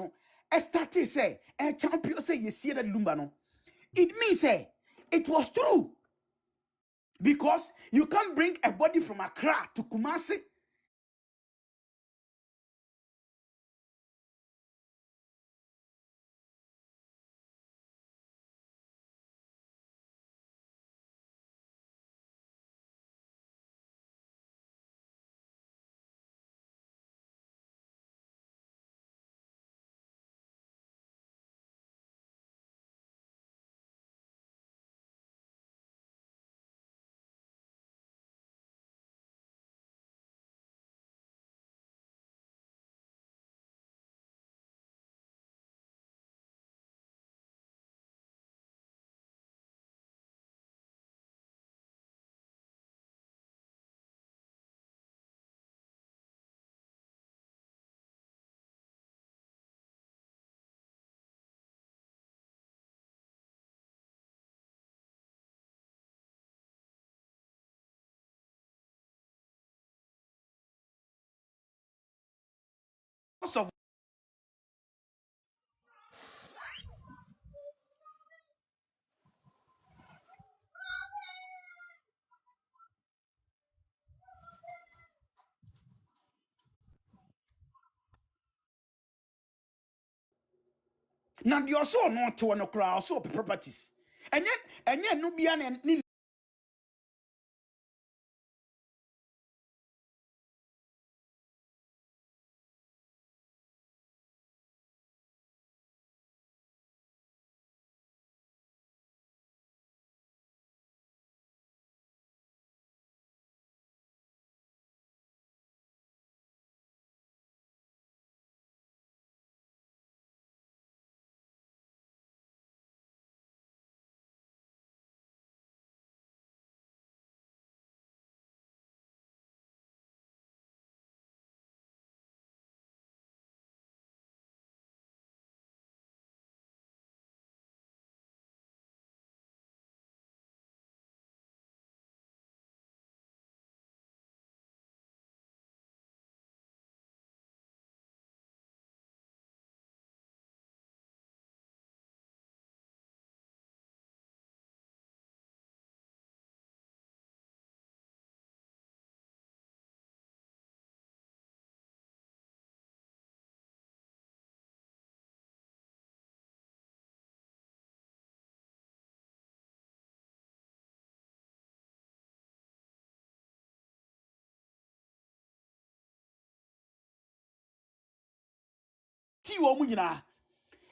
started say, a champion say Yasi Lumba no. It means say it was true. Because you can't bring a body from Accra to Kumasi. Because of now you also not to one crowd, also properties. And yet no be an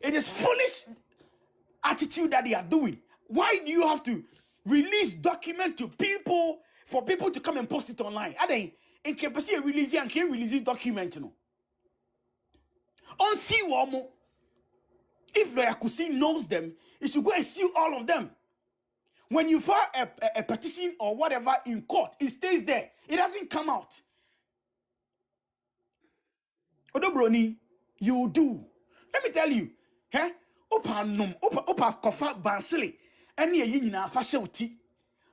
it is foolish attitude that they are doing. Why do you have to release document to people for people to come and post it online? Are they in capacity release and can release document? No. On see woman. If Lawyer Kusi knows them, he should go and sue all of them. When you file a petition or whatever in court, it stays there. It doesn't come out. Broni, you do. Let me tell you. Opa kofa bansili. Any yinina fashauti.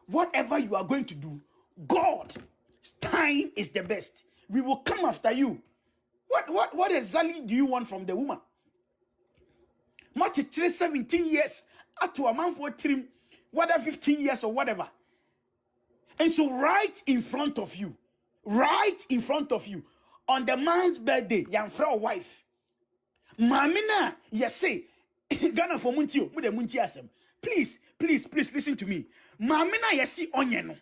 Whatever you are going to do, God's time is the best. We will come after you. What exactly do you want from the woman? Much 17 years to a man for trim, whether 15 years or whatever. And so right in front of you, on the man's birthday, young frau wife, Mamina, yes say, Ghana for Muntio, with the Muntiasem. Please listen to me. Mamina, yes see onion.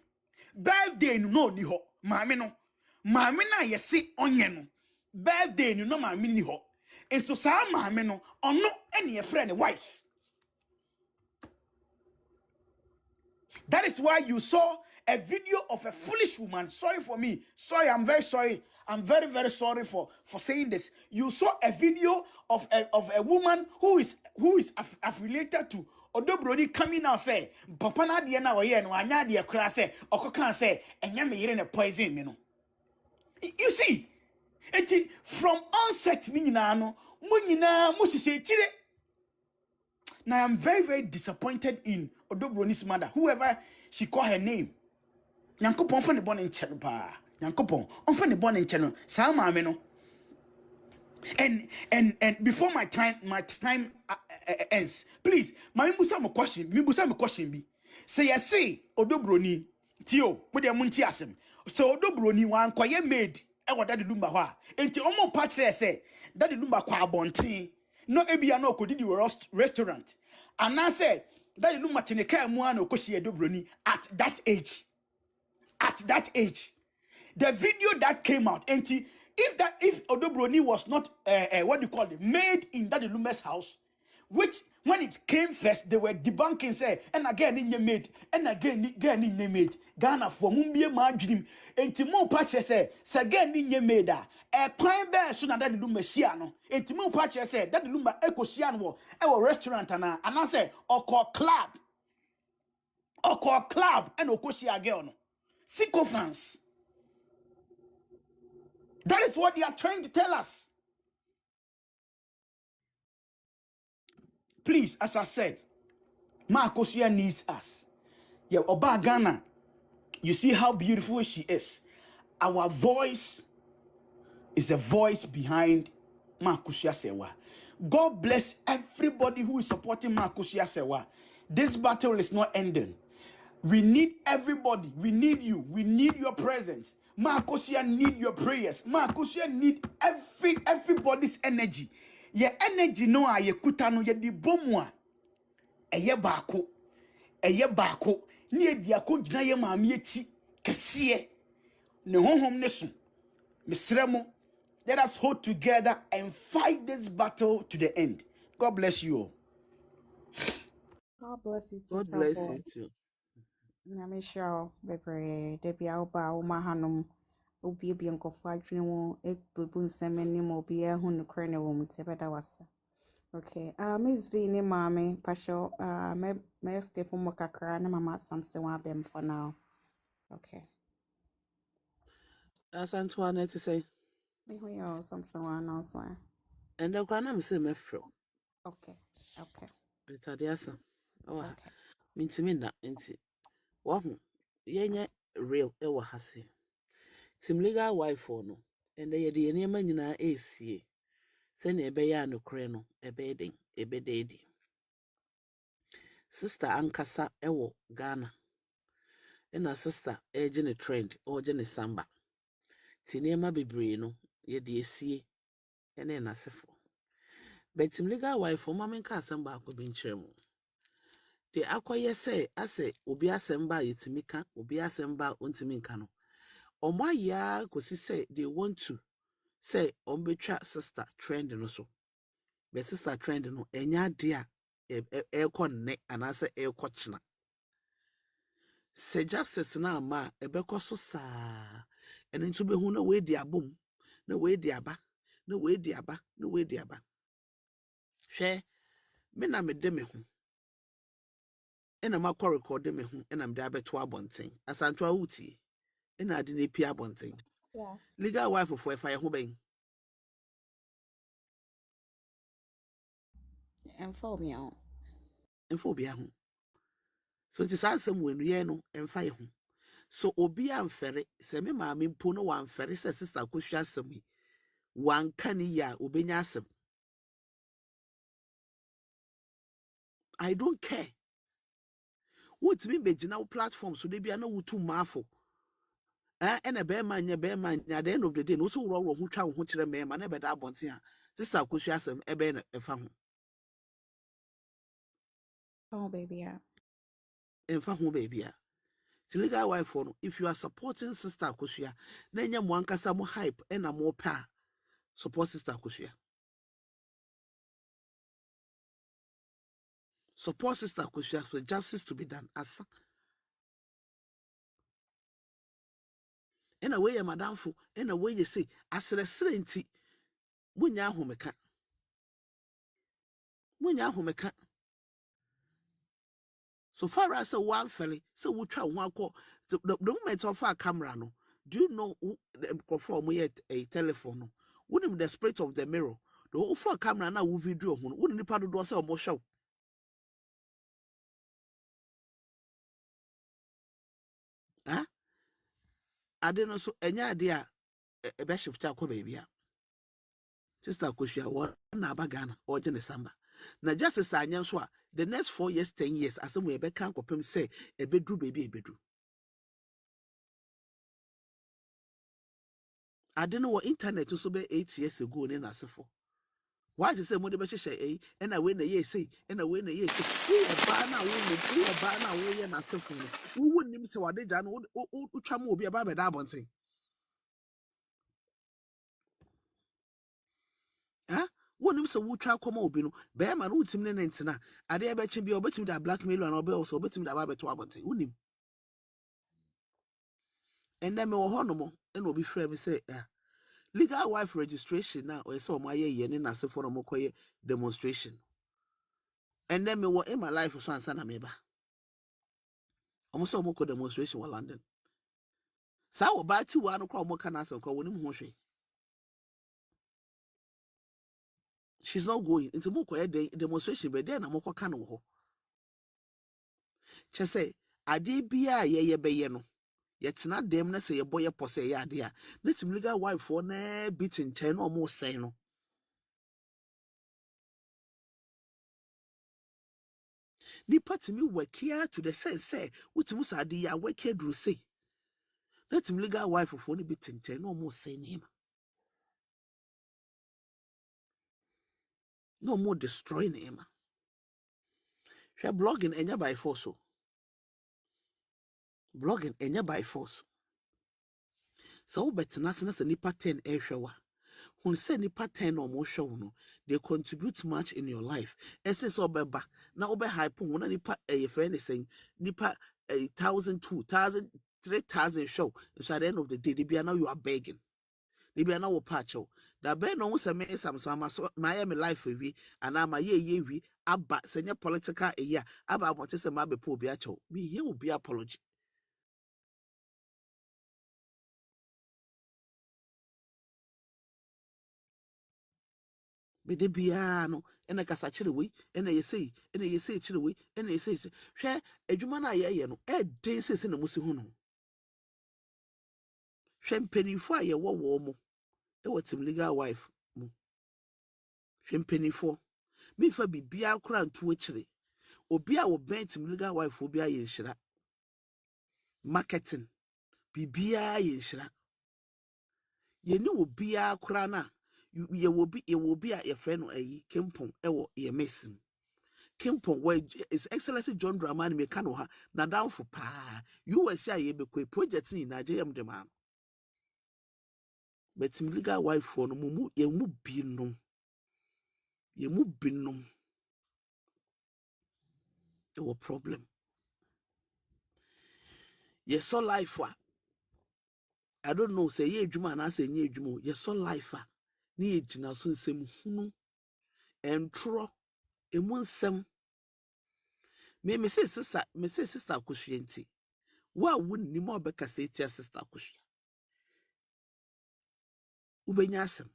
birthday no ni ho maame no maame na yesi onye no birthday no maame ni ho enso saa maame no ono ene ye friend wife. That is why you saw a video of a foolish woman. Sorry for me. Sorry, I'm very sorry. I'm very, very sorry for saying this. You saw a video of a woman who is affiliated to Odo Brodi coming out say, Papa na dia na oye no anya dia kra say, okokan say, enya me yire na poison me no. You see, from onset ni nyina no, mo nyina mo sise tire. Now I'm very, very disappointed in Odo Broni's mother, whoever she call her name. Nyankopon fa ne bone nkyere pa. Nyankopon on fa ne bone nkyere no. Sa maame no. And before my time ends, please, my busa me question bi. Say yes, say Odo Broni tio, we dey munti asem. So Odo Broni wan koye maid e wo Daddy Lumba ho a. Enti omo pa kire say Daddy Lumba kwa abonten. No ebia no kodidi restaurant. And I say Daddy Lumba tineka mu an okosi Odo Broni at that age. At that age. The video that came out, if Odo Broni was not what do you call it, made in Daddy Lumba's house, which when it came first, they were debunking, say, and again in your maid, and again in your maid, Ghana for Mumbia Margin, and Timo Patcher say, again in your maid, a pine bear soon at Daddy Lumba Siano, and Timo Patcher said, Daddy Lumba Echo Siano, our restaurant, and I say, or call club, and Okosia girl. Sycophants. That is what they are trying to tell us. Please, as I said, Akosua needs us. Yeah, Oba Ghana, you see how beautiful she is. Our voice is a voice behind Akosua Serwaa. God bless everybody who is supporting Akosua Serwaa. This battle is not ending. We need everybody. We need you. We need your presence. Akosua need your prayers. Akosua need everybody's energy. Your energy no a ye kuta no ye di bomwa. Eye baako. Ni edi akogina ye maame eti kese. Ne honhom ne so. Mesremo. Let us hold together and fight this battle to the end. God bless you all. God bless you too. God bless you too. Nyame hyira bebre de bia oba wo mahanom obi nkofo adwene wo ebubu nsem anim obi ehu nokre ne wo mte beda wase. Okay, Miss V ni mami pasho me step mo kakra na mama something wa bem for now. Okay. Asantua na to say. Me hu yo something wa now so. And the kwana me say me fro. Okay. It's adiasa. Oh. Okay. Mintimi na enti. Wahu yenye real ewa hase. Tim legal wife no. And they yedi enema nyina esie. Sene ebe ya nokre no ebe dedi. Sister ankasa ewo Ghana. Ena sister eje ne trend oje ne samba. Tinema bebre no yedi esie ene na sefo. But tim legal wife mama nka asamba akobi nkyeremu. De akoye say ase obi asemba yetimika obi asemba ontimi nka no. Omo ya kosi say they want to say ombetwa sister trend no so. But sister trend no enya de a konne anase kochna. Se justice na ma ebekọ so saa. Eno nso behu na we di abom. Na we di aba. Hwe me na me de me hu. Ena makọ record me hu ena me de abeto abonten. Asantwa uti. Ena ade na pia abonten. Yeah. Legal wife for fire ho ben. Enfobia. Enfobia ho. So it is asem wenu ye no emfa ye ho. So obi amfere se me maame mpo no wan fere se sister Akosua asem yi. Wan kani ya obenya asem. I don't care. What me be na platform so they be na wutu mafo. And a bear man at the end of the day no so wrong who try who chere me man e be da abonten a. Sister Akosua asem e be na e fa ho. Oh baby, yeah. Emfa ho baby a. The legal wife for if you are supporting Sister Akosua, then you want some hype and a more power. Support Sister Akosua. Support Sister Akosua for justice to be done. As in a way, madam for in a way you say, as a serenity, when ya homeka. When ya homeka. So far as a one felly, so we try one call the moment of our camera. No, do you know who conform we a telephone? No, wouldn't the spirit of the mirror? The whole for camera now will video. Wouldn't the part of the more show? Huh? I didn't so any idea a best of Taco baby. Sister Akosua, what na bagana or December. Now just as I know, the next 4 years, 10 years, as we be can't compare say a bedroom baby a bedroom. I don't know what internet also be 8 years ago in Asafo. Why is the same money share and I win a year say and I win a year say we a banner we a banner we and Asafo. We wouldn't even say what they done would chamo be about that one thing. Huh? One him so we try come out, no. Bear man who team nentina. Are they betting be or betting that blackmail and obey also betting that Bible to Abonte? Wouldn't him? And then me honomo and will be free me say, legal wife registration now or so my year and then I say for a mokoye demonstration. And then me what in my life for son sana meba. Almost a moko demonstration in London. So buy 2 1 o'clock more can answer call when him. She's not going into moko demonstration, but then I'm moko cano. She say, I did be a ye be no. Yet not them na say a boy a posse ya dear. Let him legal wife for ne beating 10 or more say no. Nipa to me work here to the sense say, which must I dear work here do say. Let him legal wife for only beating 10 or more saying him. No more destroying him. She blogging enya by force. So. Blogging enya by force. So better na nipa 10 shower. When say nipa 10 or more show no, they contribute much in your life. Ese so beba na obe hype when nipa a friend is saying nipa 1,000, 2,000, 3,000 show. So at the end of the day, they be now you are begging. They be now patch out. That be no say me some so my life we and I'm a ye we abba senior political a year abba what is a mabe po be acho. Me here will be apology. Me de bia no ena kasa chire we ena ye say chire we ena ye say hwe adwuma na ye no e den sese na musi hu no hwe mpanifo a ye wo mo e watim legal wife mo hwe mpanifo me fa bibia kora nto chire obi a wo bentim legal wife obi a ye nhira marketing bibia ye nhira ye ni obi a kora na ye wo bi a ye frɛ no ayi kempon e wo ye mesim Kimpon where His Excellency John Dramani Mekanoha na down for pa USA ye be project in Nigeria demand. But him legal wife for no mumu ye mu binom. Ye mu binom. There was problem. Ye saw life I don't know say ye juma na say ye juma ye saw life ni ye jina so nsem hunu entro emu nsem me say sister Akosua nti wa wunni mo beka say tia sister Akosua ubenya asem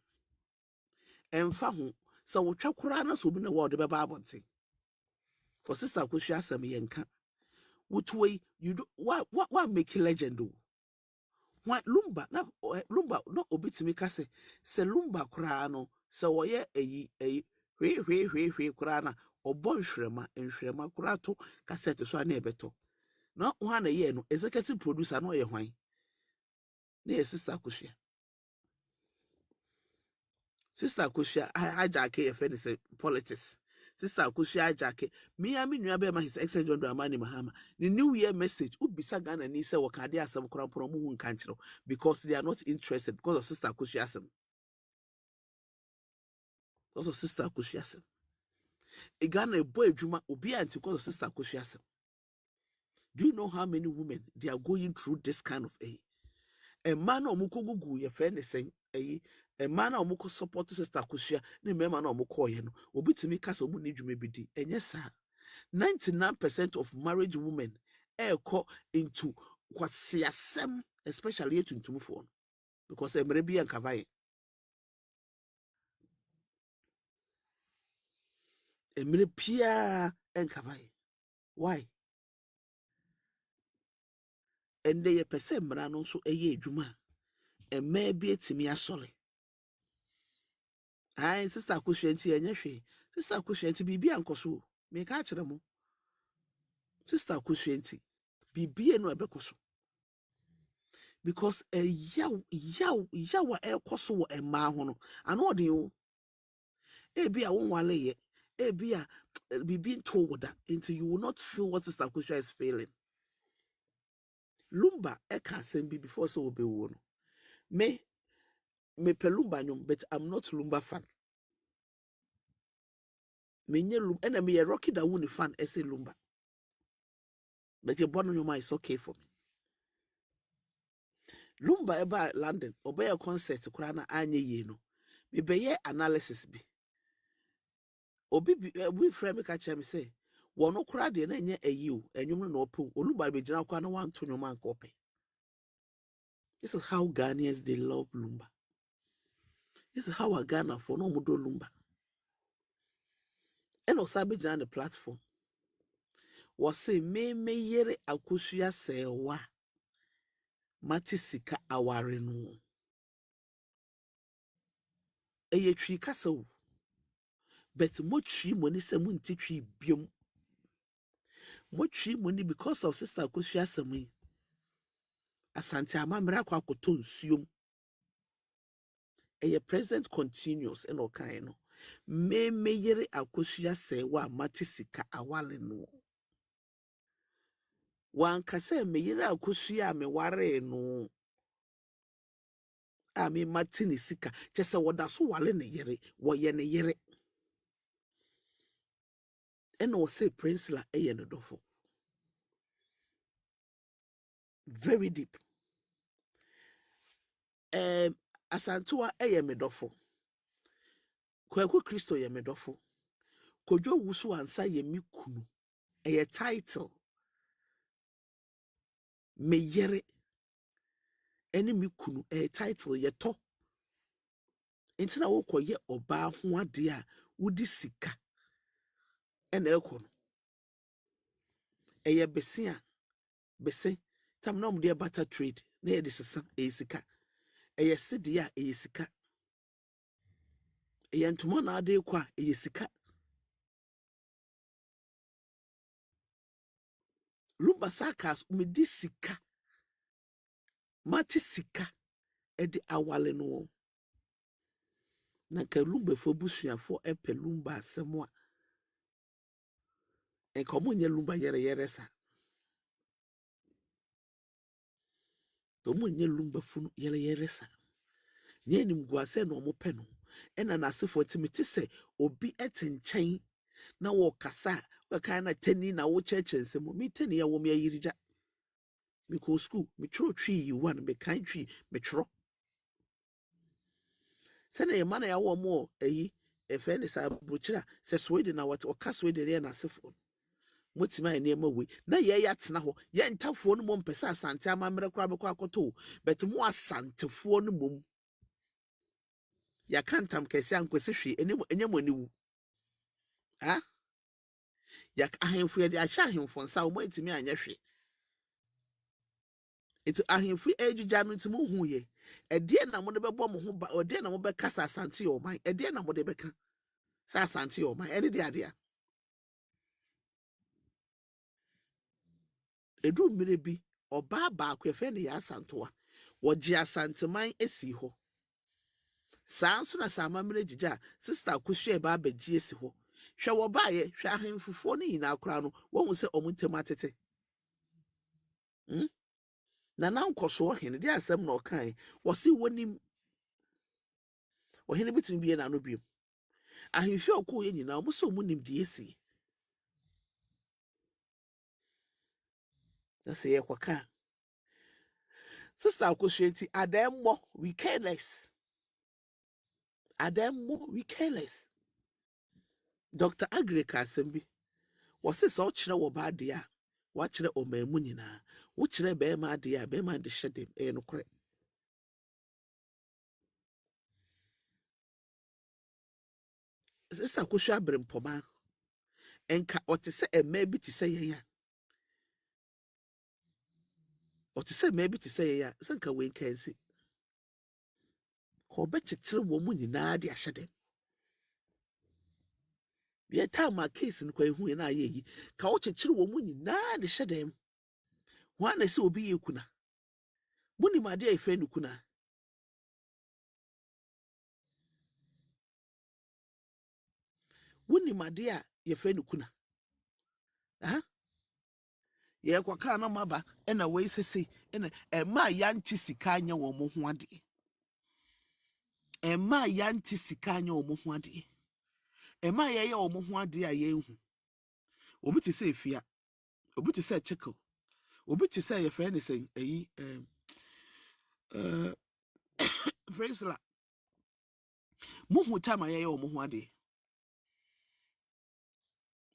emfa ho so wo twa kora na so bi na wo de beba abonte for sister Akosua asem yenka which way you do what make legend do why Lumba no obitimi ka se Lumba kora no se wo ye eyi hwe kora na obo nhwrema kora to cassette so na ebeto no one ye no executive producer no ye hwan na ye sister Akosua Sister Akosua hijack your friend say politics. Sister Akosua Jake, me and me nua his excellent John Dramani Mahama. The New Year message ubisa Ghana ni se wakade asem koramporo mu hu nkanchiro because they are not interested because of Sister Akosua asem. Because of Sister Akosua asem. E Ghana e boy adwuma obi anti because of Sister Akosua asem. Do you know how many women they are going through this kind of a man or mukugu your friend is saying a man or muko support Sister Akosua ne mema na omukọ ye no obi timi kasa omu ne dwuma bidi enye sa 99% of marriage women go into kwasiasem especially tuntumfo because emre bi enkavaye emre pia enkavaye why and they pese mra no so eye adwuma ema bi etimi asole ai Sister Akosua nti enye hwe Sister Akosua nti bibi ankoso me ka kire mo Sister Akosua nti bibi eno ebekoso because a yaw ekoso wo ema ho no ano de o ebi a wonwale ye ebi a bibi nto woda until you will not feel what Sister Akosua is feeling. Lumba eka asem bi before so obewo no me pe Lumba nyom but I'm not Lumba fan. Me nye Lumba ena me ye Rocky da woni fan ese Lumba but your born nyom is okay for me. Lumba eba London obey a concert kura na anye ye no me be ye analysis bi obi we frame me catch me say wono kura de na nye ayi o enwom no opo Olumba be gina kwa na wanto nyom anka ope. This is how Ghanaians they love Lumba. This is how a Ghana for no mudo Lumba. And also be on the platform was say me yere Akosua Serwaa matisika aware no eye twi kasa o but mo twi money se mo nti twi biom mo twi money because of Sister Akosua Serwaa asante amamra kwa akoto nsuom eye present continuous and okan no me yere Akosua Serwaa matisika aware no wan kase me yere Akosua me ware no a me matini sika chese woda so wale ne yere wo ye ne yere ena o say Prince la eye ne dofo very deep asantewa eye me dofo kwaku Kristo ye me dofo kodwo wusu ansa ye mi kunu eye title me yere ene mi kunu eye title ye to ntina wo koye oba ho ade a wudi sika ena ekono eye besia bese tam na omde butter trade na ye de sesa eye sika eye sidi a eye sika eye ntoma na ade kwa eye sika Lumba sakas umedi sika mati sika edi awale no na ka Lumba fo busuafo epe Lumba asemo a enka mo nye Lumba yere sa to mo nye Lumba funu yere sa nye nim guase na omo pe no ena na asefo timiti se obi etenchen na wo kasa we kan na tani na wo chechense mo mi tani ya wo me yirija because school me tro twi yi one me kan twi me tro se na yema na ya wo mo eyi efe ne sa buchira se Sweden na what o ka Sweden ya na asefo motima enema we na ye ya tena ho ye ntafo no mo mpesa asante amamre kra be kwa akoto but mo asantefo no mom ya kantam kese ankwese hwe enyem aniwu ha ya ahemfo ye de ahya ahemfo nsa mo ntimi anya hwe eti ahemfo ejija no ntimo hu ye ede na mo de bebo mo ho ba ede na mo be kasa asante yo man ede na mo de be ka sa asante yo man ede de ade a edu mmire bi oba ba akwefe ne ya asantoa woji asanteman esi ho saa nso na saa mamre jija Sister Akosua ba abaji esi ho hwe wo baaye hwe ahemfofo ni nyina akora no wo hu se omuntem atete na nkoso hene de asem na okan wo se wonim wo hene bitimi bie na no biem ahemfi okọ ye nyina mo se omunim de esi na se ye kwaka sister Akosua enti ademmo we careless we careless Dr. Agrika asembi wose so kire wo ba de a wa kire omamu nyina wo kire be ma de a be ma de hyedem e no kore sister Akosua brempoma enka otese ema bi tise ye ya otese ema bi tise ye ya sanka we nkansi ko be kire wo mu nyina de ahyedem ye time case no kwa ehu na aye yi ka wo kire wo mu nyina de hyedem ho na se obi ye kuna muni ma de efe no kuna wuni ma de a ye fe no kuna aha ye kwaka na maba na we sese na ema yanti sika anya wo mo ho ade ema yanti sika anya wo mo ho ade ema ye ye wo mo ho ade a ye hu obi ti se efia obi ti se checkle obi ti se ye fe ne se eyi eh Fresla muhu time ye ye wo mo ho ade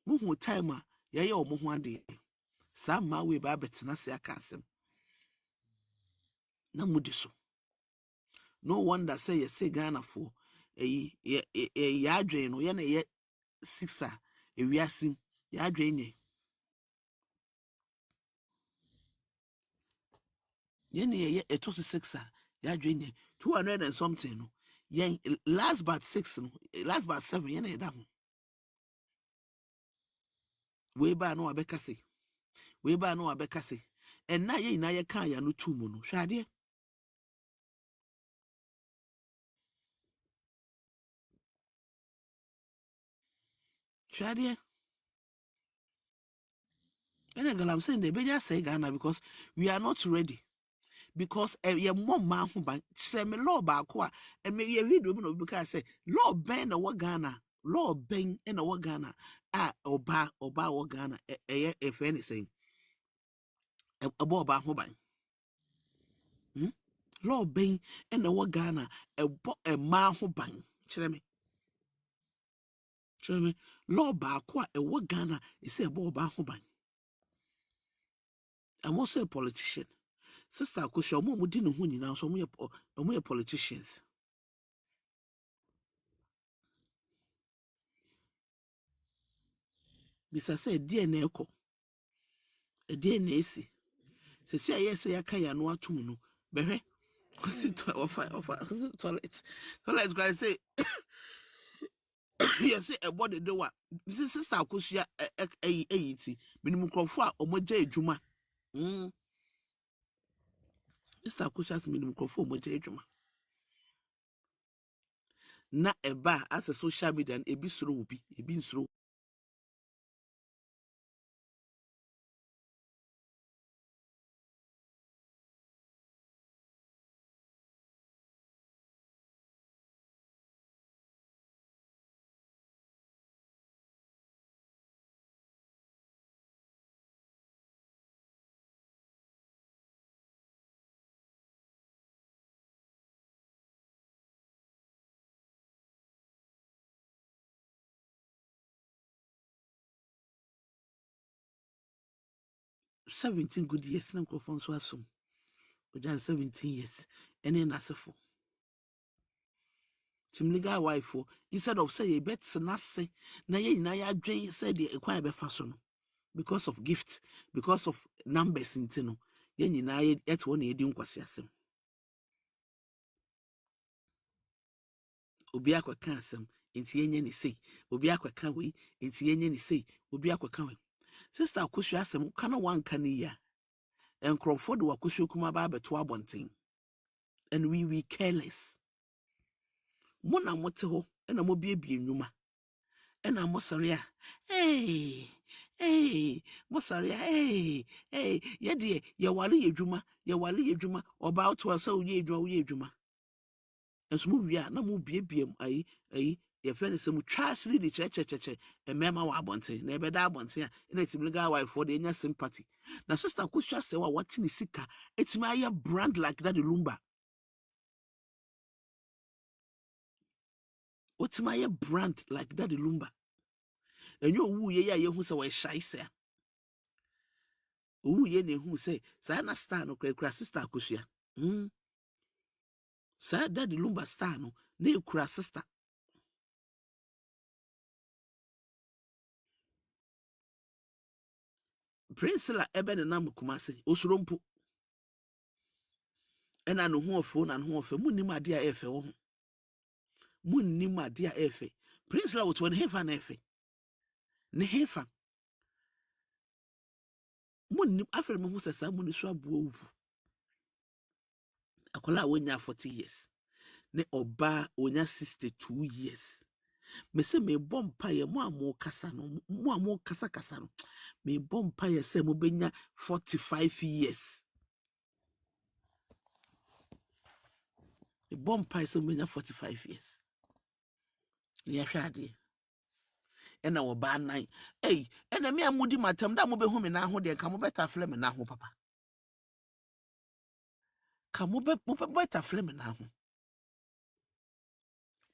muhu time ye ye wo mo ho ade sa ma we ba betena se aka asem na mudi so no wonder say ye say Ghana for ya adwen no ye na ye 6 a ewiasim ya adwen ne ye na ye eto 6 a ya adwen ne 200 and something no ye last but 6 no last but 7 ye na ye da ho we ba no abeka say we ba no abeka say en na ye ina ye kan ya no tu mu no hwade hwade ene galam say de be ja say Ghana because we are not ready because ye mom ma ho ban say me law ba ko a me ye video bi no bi ka say law ben na wo Ghana law ben na wo Ghana a oba wo Ghana if anything abo oba ho ban law ben na wo Ghana ebo ma ho ban kire me law ba ko a wo Ghana e say ebo oba ho ban. I'm also a politician. Sister Akosua mo di ne ho nyina so mo ye politicians. This I say DNA eko DNA esi se se aye se yaka ya no atum no behwe kosi to of toilet guy say yes say e body do wa sister Akosua ti minimum krofo a omoja edwuma sister Akosua minimum krofo omoja edwuma na eba as a social media and ebi soro obi ebi nsoro 17 good years na krofo so asom ojan 17 years ene na sefo chimliga wife instead of say you bet na se na ye nyina ya adwen say de ekwan be fa so no because of gift because of numbers into no ye nyina ye et won ye di nkwase asem obi akwaka asem enti ye nye ne sei obi akwaka we enti ye nye ne sei obi akwaka we sister Akosua asem kana wanka ne ya enkrofo de Akosua kuma ba beto abonten and we careless mona mote ho na mo biebie nnwuma ena mo sorry a hey mo sorry hey ye de ye wale yedwuma oba to so ye edwuma enso mu wi a na mo biebiem ayi ye fe ne se mu twa asiri di cheche emema wa abonte na ebeda abonte a ina timliga wife for the nya sympathy na sister Akosua Serwaa what ni sika etima aye brand like Daddy Lumba otima aye brand like Daddy Lumba enyo owu ye ya ye hu se we shy se owu ye ne hu se sa na star no kra sister Akosua sa Daddy Lumba star no na ekura sister Prince la ebe ne nam Kumase osurompo ena no hu ofo na no hu ofe munnim ade a efe wo ho munnim ade a efe Prince la wotwo ne hefa na efe ne hefa munnim afere me hu sesa mu ne so abo owu akola wonya 40 years ne oba wonya 62 years me se me bompa ye mo amo kasa no mo amo kasa no me bompa ye se mo benya 45 years me bompa ye se mo benya 45 years ne ya hwade ena wo ba nan ena me amudi matam da mo be hu me na ho de ka mo beta fle me na ho papa ka mo beta fle me na ho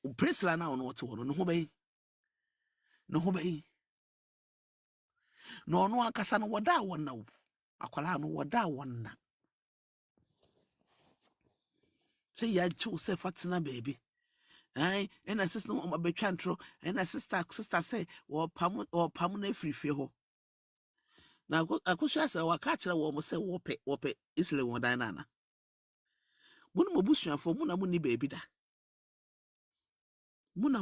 o presla na ono wote wono no ho be no ono akasa no woda wonna wo akwala no woda wonna say ya chu se fatina baby ena sister mo betwa ntro ena sister say wo pam na frifie ho na Akosua Serwaa ka kire wo mo se wope isle won dan na bunu mobusuafo mu na mu ni baby da bunu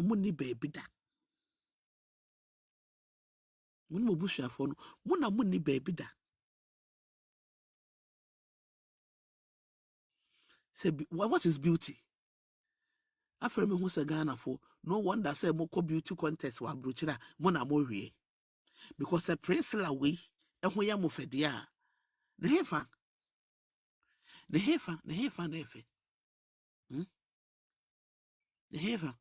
mobusuafo no mu na mu ni baby da say what is beauty afre me hu se Ghana for no wonder say mo ko beauty contest wa brochira mo na mo hwie because a prince la we ehun ya mo fede a ne hefa na efe ne hefa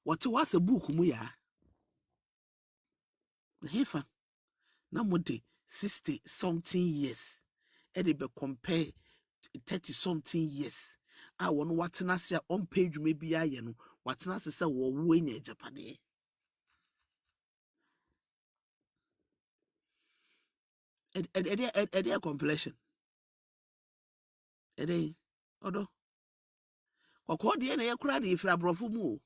what was a book mu ya ne hefa na mo de 60 something years e dey be compare 30 something years a won watena se on page me bia ye no watena se wo wo nya japade e completion e dey odo kokko de na ye kura de ifra brofo mu o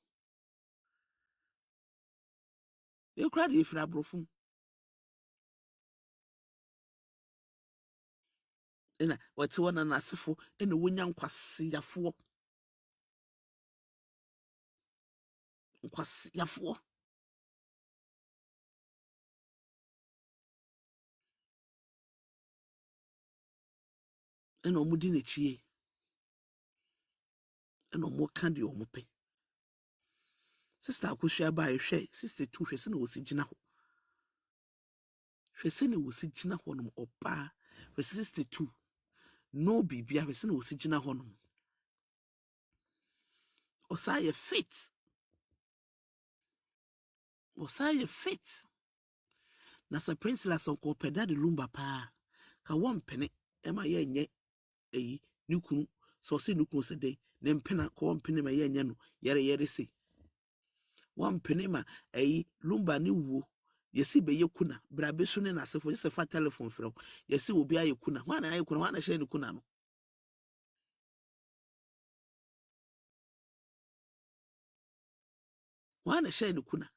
ye kura de ifra brofo ena wate wona na asefo ena wonya nkwaseyafo ena omudi na chie ena omo ka de omo pe sister Akosua ba hwe sister 2 hwe se na osigina ho hwe se na osigina ho no opa hwe sister 2 no bibia hwe se na osigina ho no osaye fit na sa prince la son ko peda de Lumba pa ka won pene e ma ye nye nukunu so se nukunu se de ne mpena ko won pene ma ye nye no yere se won pene ma Lumba ni wuo yesi be ye kuna bra be so ne na sefo yesi fa telephone frɛ yesi obi aye kuna hwana aye kuna hwana hye ne kuna no hwana hye ne kuna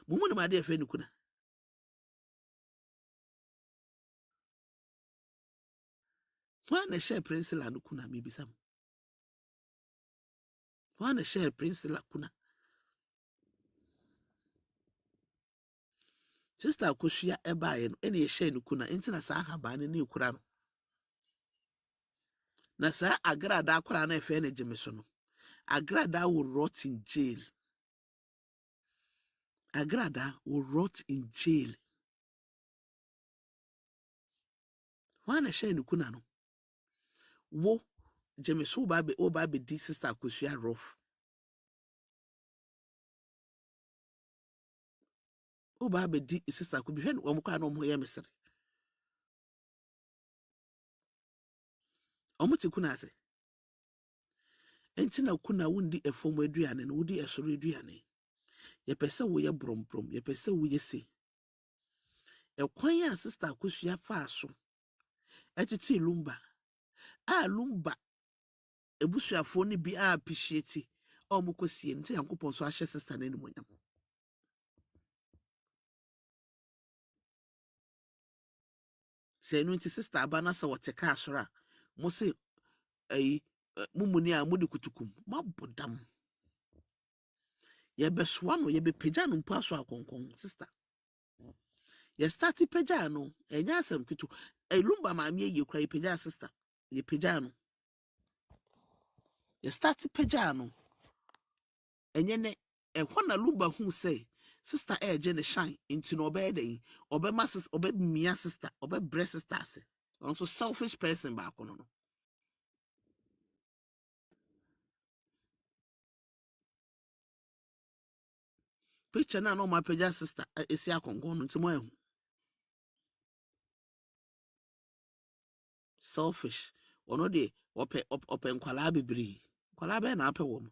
mumu ne ma de fe ne kuna hwana hye prince la no kuna mi bisam hwana hye prince la kuna sister Akosua ebaye no ene ye hye ne kuna entina sa haba ne ekura no na sa agrada akwara na efe ne geme so no Agrada will rot in jail. Agrada will rot in jail. Wana share kuna no. Wo Jemeso babe di sister Akosua rough. O babe di sister Akosua hwen wo mko no mo ye mesere. Omo ti kuna ase. Enti na kuna wundi efom aduane no wudi esoro aduane. Ye pese wo ye brom ye pese wo ye se. Ekwan ya sister Akosua fa so. Etiti Lumba. Lumba ebusuafo ni bi appreciate omukosie nti yankopon so ahye sister na nimonyam. Se no nti sister abana sa wote ka asora mo se mumuni a mudi kutukum mabodam ye besoa no ye be pagya no mpa so akonkon sister ye start pagya no enya asem kitu Lumba maame ye kura ye pagya sister ye pagya no ye start pagya no enye ne ehona Lumba hu say sister eje ne shine into no obey den obema sister obemia sister obebre sister ase also selfish person ba kono no picture na no ma pagya sister esi akonkon no ntimo ehu selfish ono de ope nkwala bebiri nkwala be na ape wo mo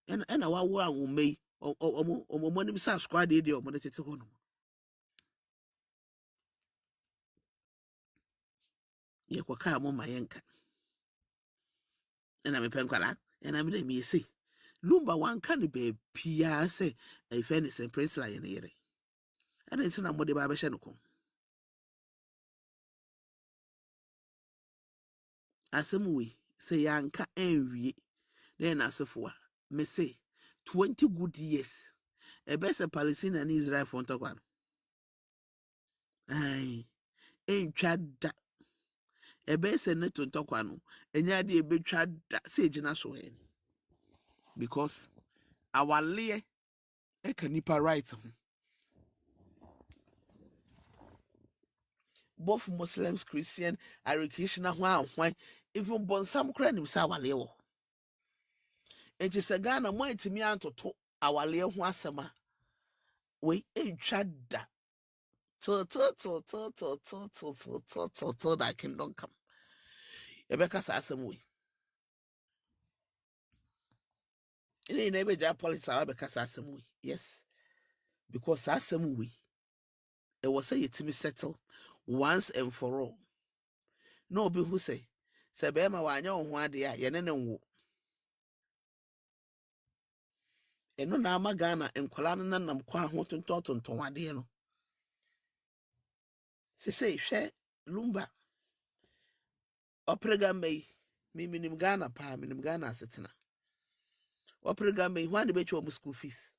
ena wawo a wo mei omo nim sa squad de omo de tete ho no ye kwaka mo mayenka ena me pe nkwala ena me de me yesi Lumba wanka ne be pia se e fe ne se prince la ye ne yere ena ntina mo de ba be hye no ko asem wi se yanka enwie na asefo a me say 20 good years e be se Palestine and Israel for ntokwa no ai entwa da ebe se ne tontokwa no enya de ebetwa da se gina so hen because our lay e can nipa right ho both Muslims Christian Christian ho anhwan even bonsam kra nim sa our lay wo enti se Ghana mo antimi antoto our lay ho asema we entwa da till that kingdom come ebeka sa asem we ini na ebe ja politics abeka sa asem we yes because asem we it was say it me settle once and for all. No be who say bema wanya ho ade a ye ne nwo. Eno na ama Ghana enkwala no nanam kwa ho tonton ade no. Se say hwe Lumba oprega mai minim Ghana pa minim Ghana asetena. Oprega mai ho ade be cho school fees.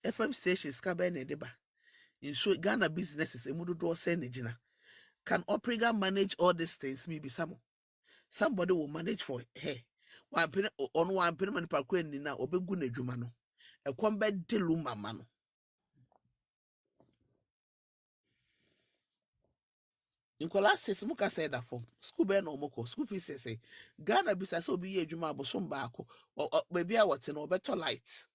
FM stations ka be ne deba. In show Ghana businesses emudu do se ne gina. Can Oprega manage all these things? Maybe somebody will manage for her. One penny on one penny man parkwen ni na obegu na dwuma no. E kwon be de Lumba ma no. Nkola says muka say that for school be no moko school fees say Ghana bisa say obi ye dwuma abosom baako baby a wote no obeto light.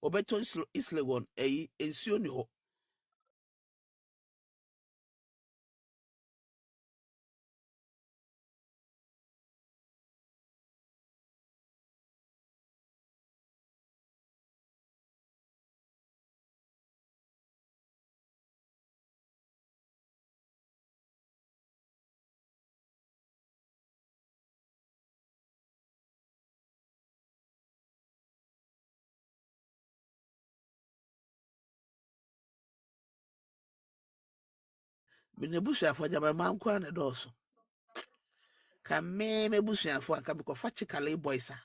Obeto islegon ensuo ni ho. Binebusu afọ jaba manko na doso. Ka me busuafo aka be kofa chikale boys a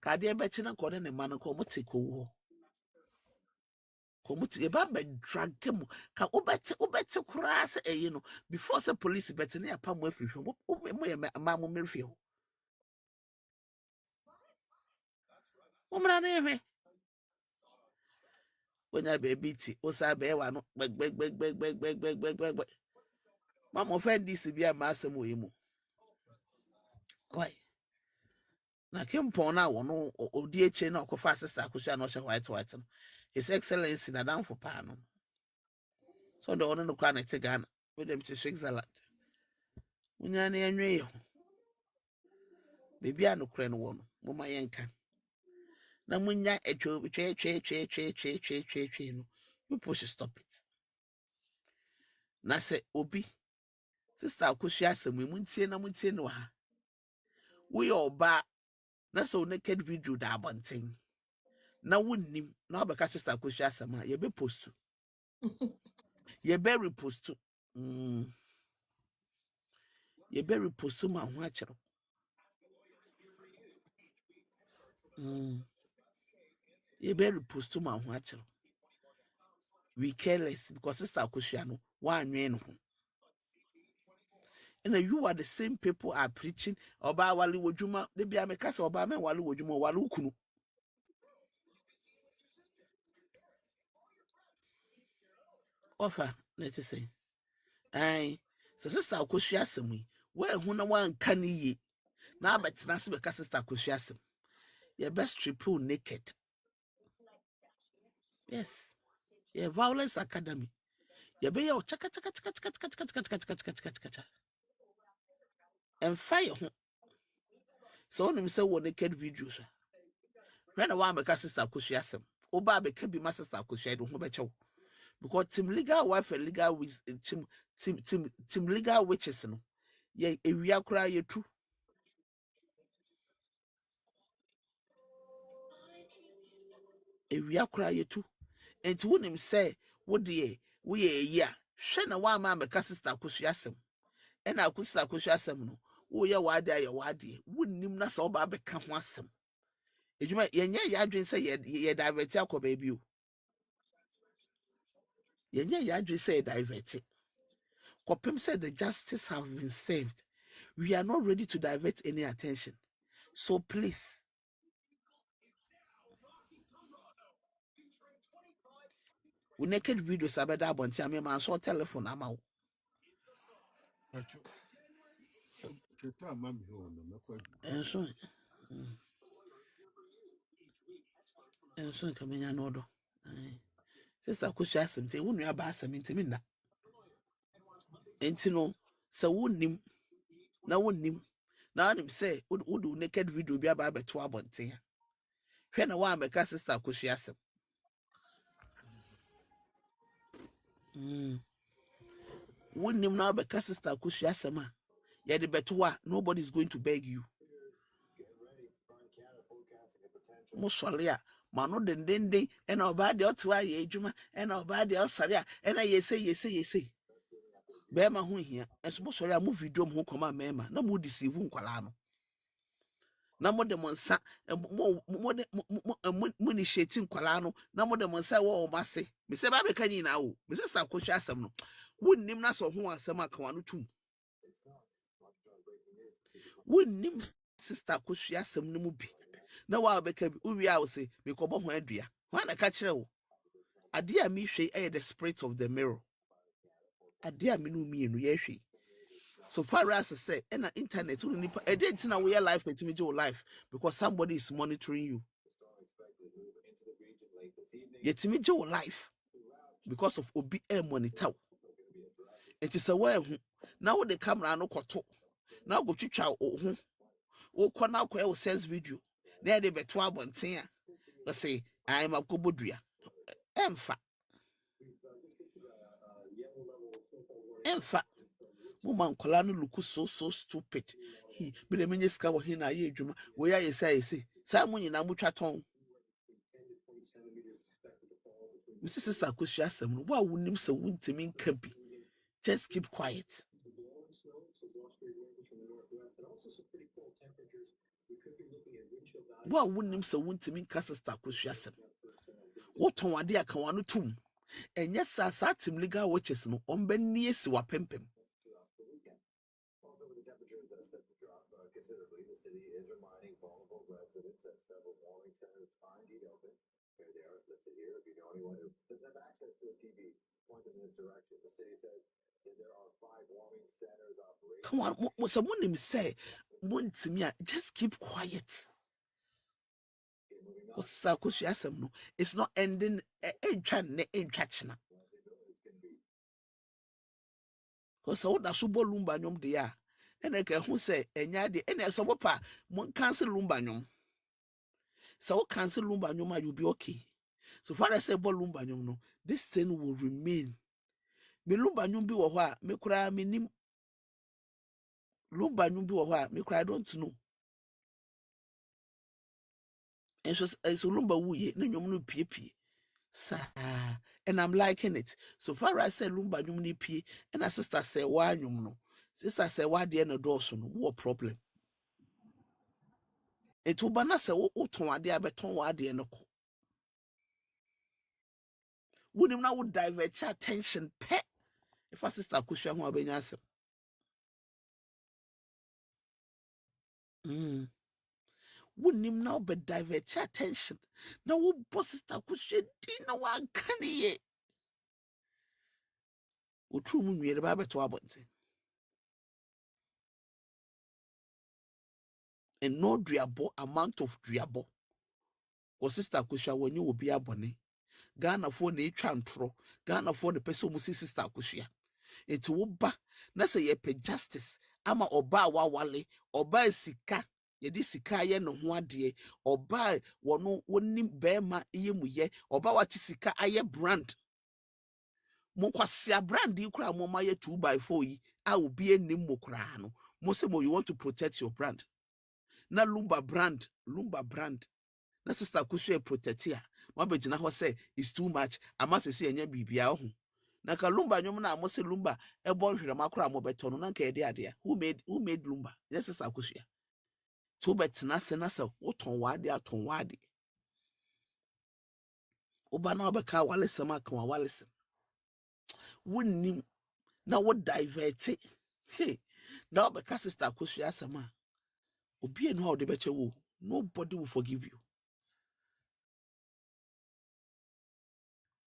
ka de be chi na ko ne man ko mo te ko wo ko mo te ba be drag mu ka obete kura se no before say police bet na pa mo afihwo mo ye ma mo merfi ho Umra neve. When I be beat, Osa be one beg. Mama offend this be a master moimu. Why? Na Kimpon now no or dear chain or fastest Akusha no white. His Excellency na down for panel. So the honor no crown at Ghana with them to Switzerland. Unyani and baby, I no crane one, Mama Yanka. Na munya echo che no. You push stop it. Na se obi sister Akusha asem muntie na muntie no ha. We oba na so naked video da abonten. Na wunnim na obeka sister Akusha asem a ye be post. Ye be repost. Ye be repost ma ho akere. Ye be repost ma ho akere. We careless because sister Akusha no wa anwen no ho. And you are the same people are preaching oba wali wojuma de bia me kasa oba men wali wojuma wali ukunu. Offer let us say ai so sister Akusha asem yi we hu na wan kan yi na abetina se be ka sister Akusha asem your best triple naked. Yes, your violence academy. You be your chaka and fire. So on him say one naked videos. When I want make sister Akusha asem. Oba be can be my sister Akusha do ho be chew. Because team legal wife and legal with team legal witches no. Ye ewia kra ye tu. Ewia kra ye tu. Enti wonim say wo de we ye ya. Hwe na wa ma make sister Akusha asem. E na sister Akusha asem no. Wo ye wade aye wade. Wonnim na so oba be ka ho asem. Ejuma yenye ya adwen say ye divert akọ baby o. Yenye ya adwen say ye divert. Kopem said the justice have been served. We are not ready to divert any attention. So please, we naked videos about that one. Tell me, man, saw telephone. I'm out. And so coming an order. Sister Akusha asem te wonu aba asem ntimi na. Enti no, so wonnim na wonnim. Na anim say would naked video bi aba beto abonten. Hwe na wa make sister Akusha asem. Wonnim na be sister Akusha asem a. Yeah, the better nobody's going to beg you. Mosolia, mano den, and our body ought to ye juma, and our body outside, and I say. Bema who here, and suppose I move drum who come out, mema, no more deceive Unqualano. No more the monsa, and more money shating Qualano, no more the monsa, oh, massy. Miss Baby Canny now, Mrs. Sakoshasam, wouldn't him not so who are some Aquanu too. Wouldn't him sister Akusha no mubi. Na wa beka bi uwi a wo se me kobo ho adua. Wa na ka kire wo. Ade a mi hwe the spirit of the mirror. Ade a me no mi enu ye hwe. So far as I say, na internet we nipa e dey na we life with me your life because somebody is monitoring you. Yet me your life because of obi e monitor. It is a way now the camera no koto. Now go twitwa o ho. O kona kwa e sense video. Na dey beto abonten a. I say I am a kobodua. Emfa Muma nkola no look so stupid. He be the menye ska wo he na ye adwuma. We ya ye say sa mo nyina mo twaton. Mrs. Sister Akusha asem no wa wonim se wuntimi nka bi. Just keep quiet. Wa wonim se wuntimi nka Sister Akusha asem. Woton ade aka wano tum. Enye sa tim legal watches no ombenni esi wa pempem. Come on, someone him say, to me, just keep quiet. No, it's not ending. Because all that subo lumba nyom de ya, and I can who say, and yadi, and as a wapa, one cancel lumba nyom. So cancel lumba nyoma, you'll be okay. So far as I say, lumba nyom no, this thing will remain. Me lumba nyom be wa, me cry, me nim lumba nyom be wa, me cry, I don't know. And so lumba wuye, no nyom no pie. Sa, and I'm liking it. So far as I say lumba nyom ni pie, and a sister say why nyom no. Sister say why the end of no, what problem? It will banna say ton ade abeton wa ade no ko. Wonim na would divert your attention pet if a sister Akosua ho abenya asem. Wonim na be divert your attention. Na wo boss sister Akosua di na wa kan ye. Wo tru mu nwie ba beto abonte. And no duabo amount of duabo. Wo sister Akosua woni obi abone. Ghana fo na etwa ntro. Ghana fo na pese omu sister Akosua. Enti wo ba na say ye pe justice ama oba wa wale oba sika ye di sika ye no ho ade oba wono woni bema ye muye oba wa ti sika aye brand mo kwasia brand yi kura mo ma ye 2x4 yi a obi enim mo kura no mo say mo you want to protect your brand na Lumba brand na sister Akosua protect ya mo be gina ho say it's too much ama say enya bibia ho na ka Lumba nyom na mo se Lumba e bon hwere makora mo beto no na ka ede ade who made Lumba yes sister Akosua to betena se na se woton wade aton wade oba na obeka walesem aka walesem wonnim na wo divert hey na obeka sister Akosua asema obi enu how de beche wo nobody will forgive you.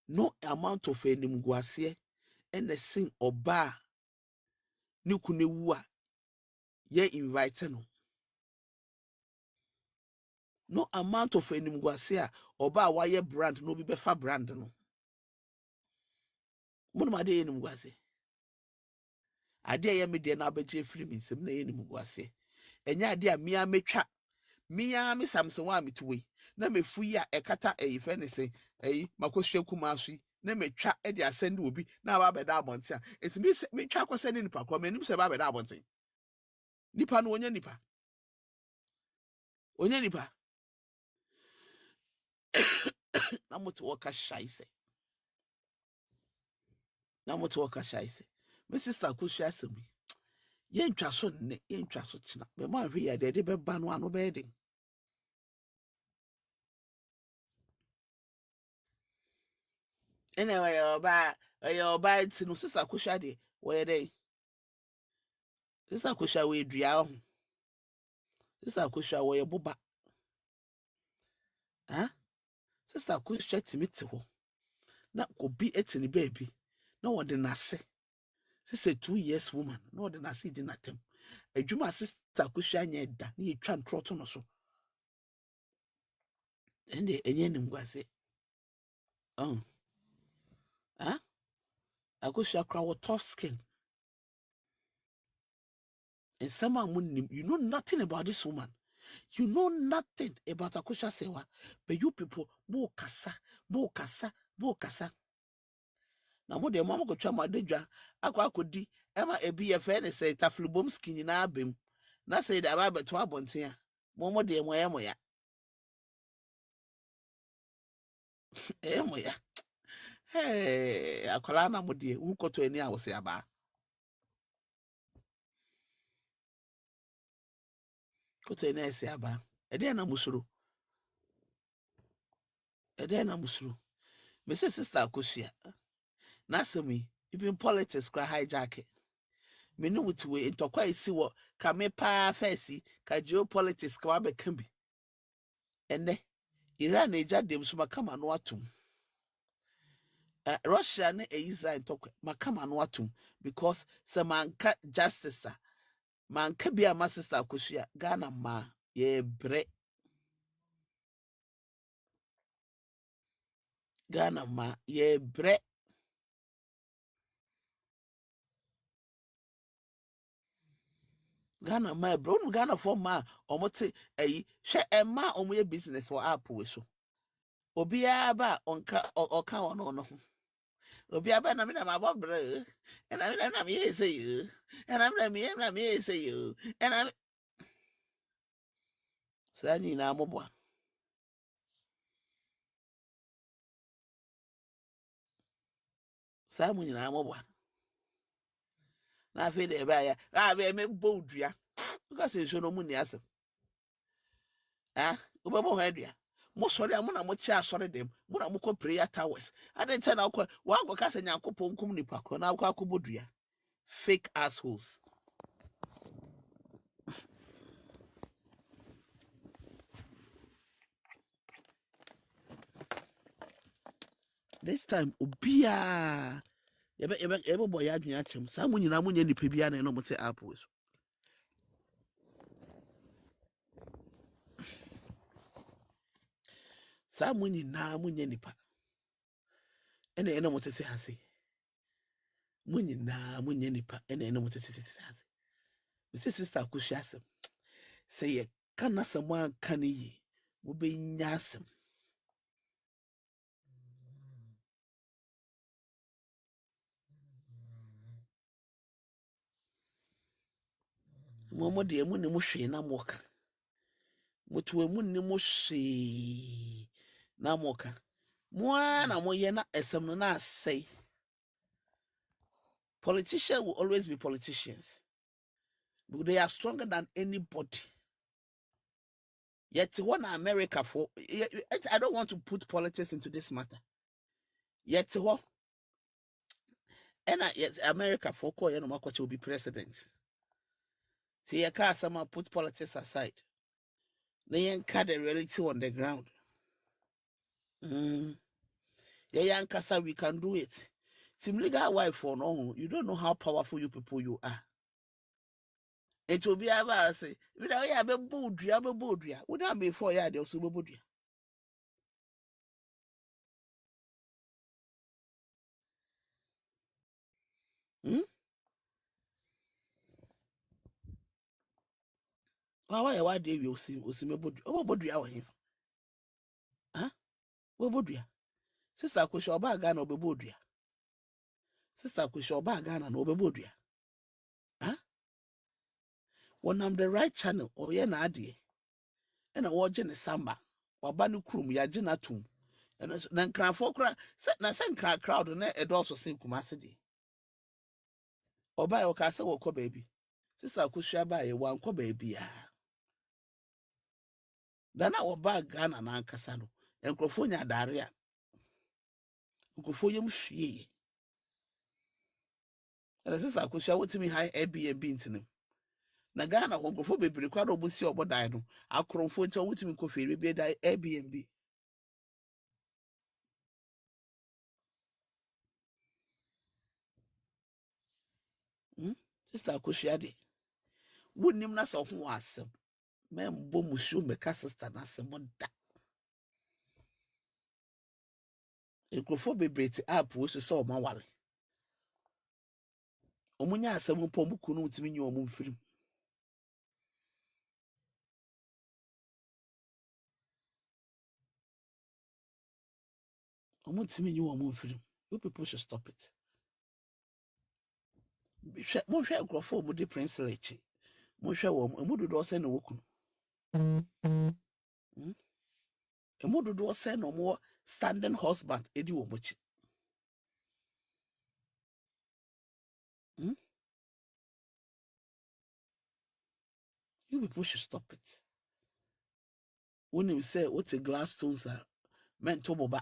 No amount of enimguase and the sing oba ni kunewu a ye invite no. No amount of enimguase a oba wa ye brand no bi befa brand no. Mo ma de enimguase. Ade ye me de na abeje free me nsem na enimguase. Enya ade a mia metwa mia me samson wa metuwe na mefu yi a ekata eyife ne se eyi makosua kumaso na metwa e de asende obi na ba beda abonte a eti me twa akosende nipa kro menim se ba beda abonte nipa no onya nipa na moto waka shaise me sister Akosua asemi ye ntwa so ne ye ntwa so tina be ma hwe ya de be ba no ano be den anyway oba ti no sister Akosua de we dey sister Akosua we dua ho sister Akosua we boba sister Akosua timiti ho na obi etini baby na wode nase sister 2 years woman na wode nase di natem adwuma sister Akosua nya da na yetwa ntroto no so ende enye nimguase Akosua kra wo tough skin and someone you know nothing about this woman. You know nothing about Akosua Serwaa, but you people mo kasa. Na mo de mama ko twa ma dedwa akodi ema ebi ye fe ne say taflubom skin na abem na say da ba beto abonten a mo de moya moya hey akola na mo de ukoto ani a wo se aba koto ani ese aba ede na musuro me say sister Akosua na semi even politics cry hijack it. Me no with we intokwa isi wo ka me pa fesi ka geopolitics ka ba kan bi ene Iran eja dem so makama no atum. Russia ne Israel talk makama no atum because se manka justice manka bia ma sister Akosua Ghana ma ye bre Ghana ma ye bre Ghana ma bro no Ghana for ma omote hwe emma omoye business for app we so obia ba onka oka ono no obia ba na me na mabobre and na me say you and na me say you and I so ni na mobo sa mu ni na mobo na fe de ba ya be me bodua because so no mu ni asem ubebo ho adua mo sori amuna mo tia sori dem mo na mo ko prayer towers ade tell na ko wa go ka se nyankopon kum nipa ko na ko akobodua fake assholes. This time obia ebe boy adwun achem sa mo nyina mo nya nipa bia na no mo te app we so sa mo nyina mo nya nipa ene mo te se hase mo nyina mo nya nipa ene mo te se hase me se sister Akosua asem se ye kana samo anka ne yi wo be nya asem mo de mu ne mo hwe na mo ka moto emu ne mo hwe na mo ka mo na mo ye na esem no na asai. Politicians will always be politicians, but they are stronger than anybody. Yet what America for I don't want to put politics into this matter. Yet what and yet America for call you know will be president. See you can't someone put politics aside. They ain't cut the reality on the ground. Yeah, Kasa, we can do it. Team legal wife for no, you don't know how powerful you people you are. It will be about say, we don't have a boodria. Would not be 4 years, they'll super boodria. Why do you see me boodria? Oh, boodria, or him. Huh? What boodria? Sister Akosua Serwaa Ghana obe boodria. Sister Akosua Serwaa Ghana no obe boodria. Huh? When I'm the right channel, or yeah, na adie. And I watch in the samba. Wabanu krum ya jina tum. And then cran for cry. Na sen cry crowd and it also sing Kumasidi. Oba okasa woko baby. Sister Akosua ba ye wanko baby ya. Dana oba Ghana na ankasa no. Enkrofo nya dare a. Enkrofo yem hwie. And Sister Akosua wotimi high Airbnb ntinem. Na Ghana ho enkrofo bebre kwa do busi obodai no. Akrofo nti wotimi ko fere bi da Airbnb. Sister Akosua de. Wonim na so ho asem. Membo musu meka sister na asem da. Enkrofo bebre ti app wo so ma wale. Omunya asem mpo mu kunu ntimi nyi omu mfirim. Omu ntimi nyi omu mfirim. You people should stop it. Mo hwe enkrofo mu di prince lechi. Mo hwe wo mu dodo se na wokunu. Emu dodo se na mo standing husband edi wo mochi. You people should stop it. When you say what's a glass stones are meant to boba.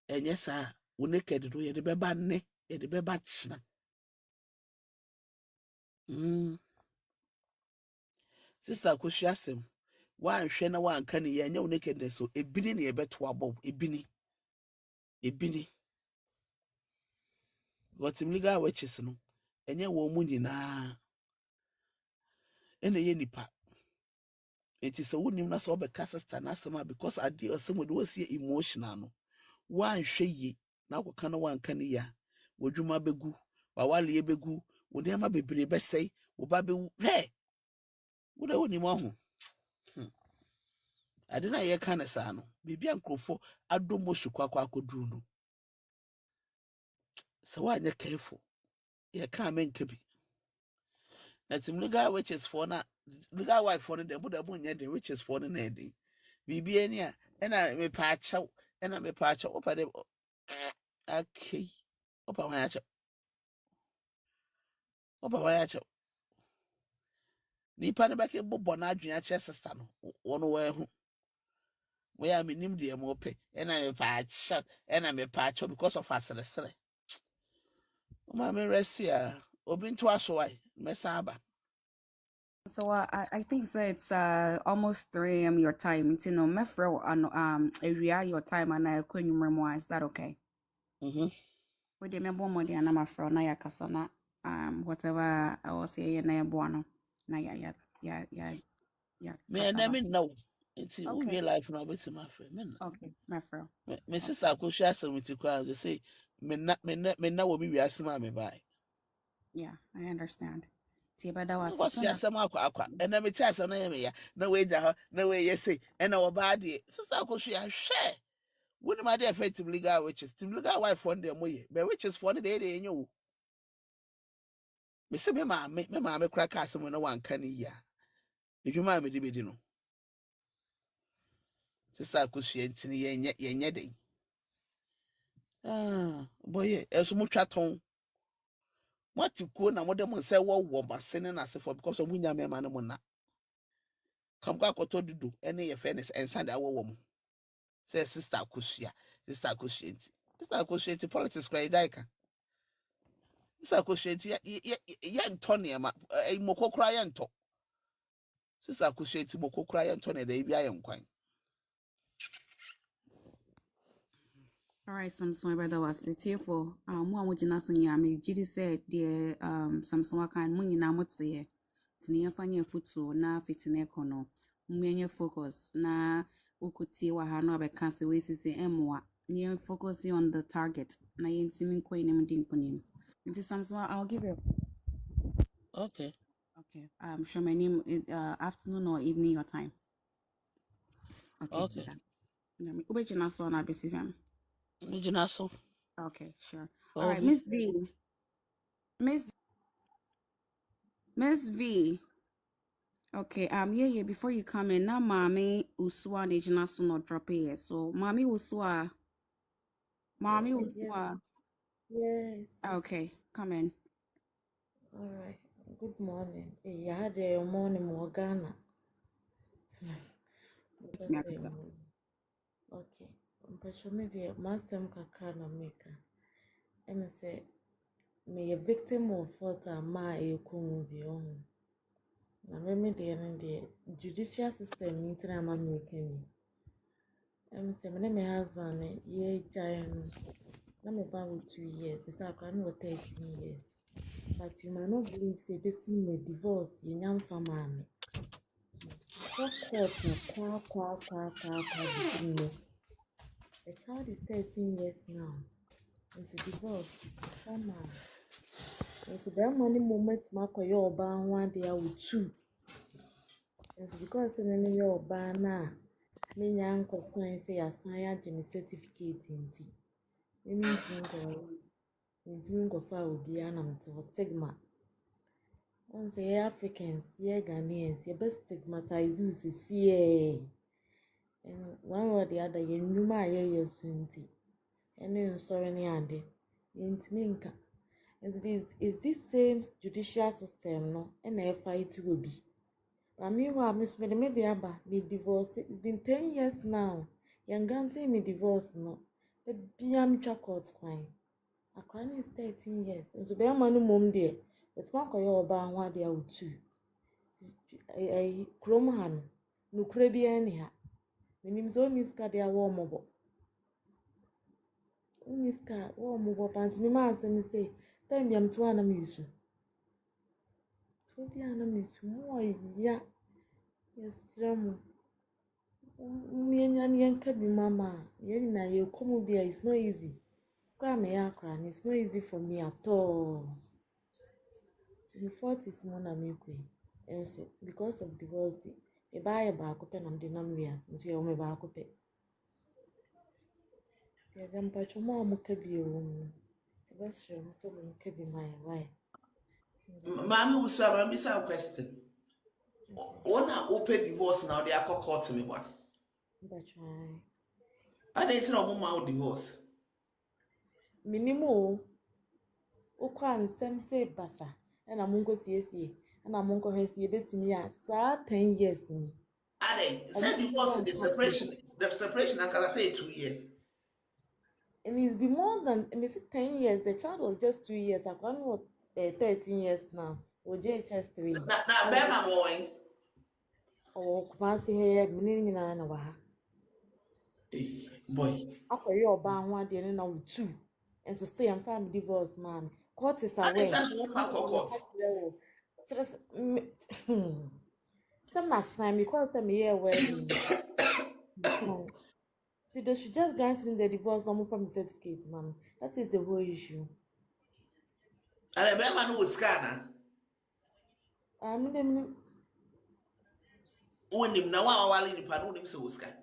And yes, sir, we naked do ye the beba ne, ye the beba china. Sister Akosua asem, One shena one can ye no nakedness so ebini ne ebeto above ebini got him legal witches no enye wo mu nyina ene ye nipa it is a wonim na so be sister na asema because ade osem we see emotional no one hwe yi na akɔka no one kan ya wodwuma begu wawale ye begu wode ama bebre besei wo ba be he wo da wonim aho ade na ye kan sa no bibia nkrofo adomo hwekwa akoduru no so wanye careful ye kan men kabi na tim legal witches for na legal wife for them but them nya the witches for na ending bibia ni a na me pa achew na me pa achew opa dem okay opa wan achew opa wan achew nipa ne beke bobɔ na adwen ache sister no wono wa hu we am nim de mo pe na me pa achew na me pa achew because of asresre o ma me rest ya obi nto aso wai me saba. So I think so it's almost 3 a.m. your time. It's mefro area your time and I couldn't remember. Is that okay? We de me bo mo de na mafro na yakasa na whatever I was saying na eboano na ya Me na me no. It's okay. real life no bit my friend. Me Okay, mefro. Me sister Akosua Serwaa to cry they say me na wo bi wiase ma me bai. Yeah, I understand. See, but that was What's your sama akwa and na me tia so na ye me ya na we ja ho na we ye say and na wo ba de sister Akosua hwe woni ma de afraid to legal witches to legal wife for them moye but witches for ne de enyo me say me ma me kra ka asem na wan kan ya edwuma me de bedi no sister Akosua ntini ye nye den boy eso mo twa ton what ko na mo dem say wo masene na se for because of munya me ma ne mo na kam kwa koto dudu ene ye fairness ensa da wo mo say sister Akosua sister Akosua nti politics cry daika sister Akosua nti ye nto ne ma mokokora ye nto sister Akosua nti mokokora ye nto ne da bia ye nkwan. All right, Samson, brother was it here for mo amojina so nya me gidi said the Samson wakan mo nyina motse tini yafanya futu na fitine kono mwenye focus na ukuti wa hano abeka se we sisi emwa ni focus on the target na yentimi nko ine mdi nkonim nti Samson I'll give you Okay show my name afternoon or evening your time. Okay. Ubejina so na besifam. Okay, sure. All right, Miss V. Miss V. Okay, yeah, before you come in, now Mommy Usua Nejina so not drop here. So Mommy Usua. Yes. Okay, come in. All right. Good morning. I had a morning more Ghana. It's me. Okay. Mpasho me de masem kakra na meka. Eme say me a victim of what a ma e kumu bi ohun. Na me de no de judicial system ni tra ma meka mi. Eme say me husband ye giant. Na me ba with 2 years. It's akra no 13 years. But you might not believe say this me divorce ye nyam famame. What court na kwa between me. The child is 13 years now. And so divorce, come on. And so there are many moments mako yo oba one day with 2. And so because me yo oba na me nyanko sign say assign ya me certificate inti. Me means go fa obi anam to stigma. And say Africans, Ghanaians, best stigmatized you see. And one or the other, you knew my years 20. And then sorry, any ade. Intiminka. And is this same judicial system, no? And I fight will be. But meanwhile, Miss Media, me divorce. It's been 10 years now. You're granting me divorce, no? The BM court crime. A crime is 13 years. And so, bear money, mom, dear. But one call your bar one day or 2. Kromahan, nukure bi ani ha menim so miska de awo mobo miska wo mobo pant me ma asem say time biam to ana misu to bi ana misu mo ya yesrem mienya nka bi mama yeni na ye komu bia it's not easy cry me ya cry it's not easy for me at all in 40s mo na me kwe enso because of divorce e ba ko pe na de nam wias nso ye o me ba ko pe ti aga mpa chomo amuka bi ewo mu e ba sure mo so mo nka bi my why Mommy will say, I'm a question. One open divorce now, they are called to me. One. but try I didn't know mama divorce. minimo ukwa nsem say basa na mo nkosiesie na mo nkɔhwesie betimi a saa 10 years ni I didn't say divorce, the separation, I can say 2 years. and it's been more than 10 years. The child was just 2 years. I can't what 13 years now. Or just 3. Now, Bema boy. Oh, Kumasi here, meaning in an hour. Boy. After your ban 1 day and now 2. And to stay and family divorce, man. Court is I didn't away. tell you for court. Just some last time because I'm here wedding. See, they should just grant me the divorce normal from certificate, ma'am. That is the whole issue. And the Bema no scanner. Unim na wa wali ni panu unim so scan.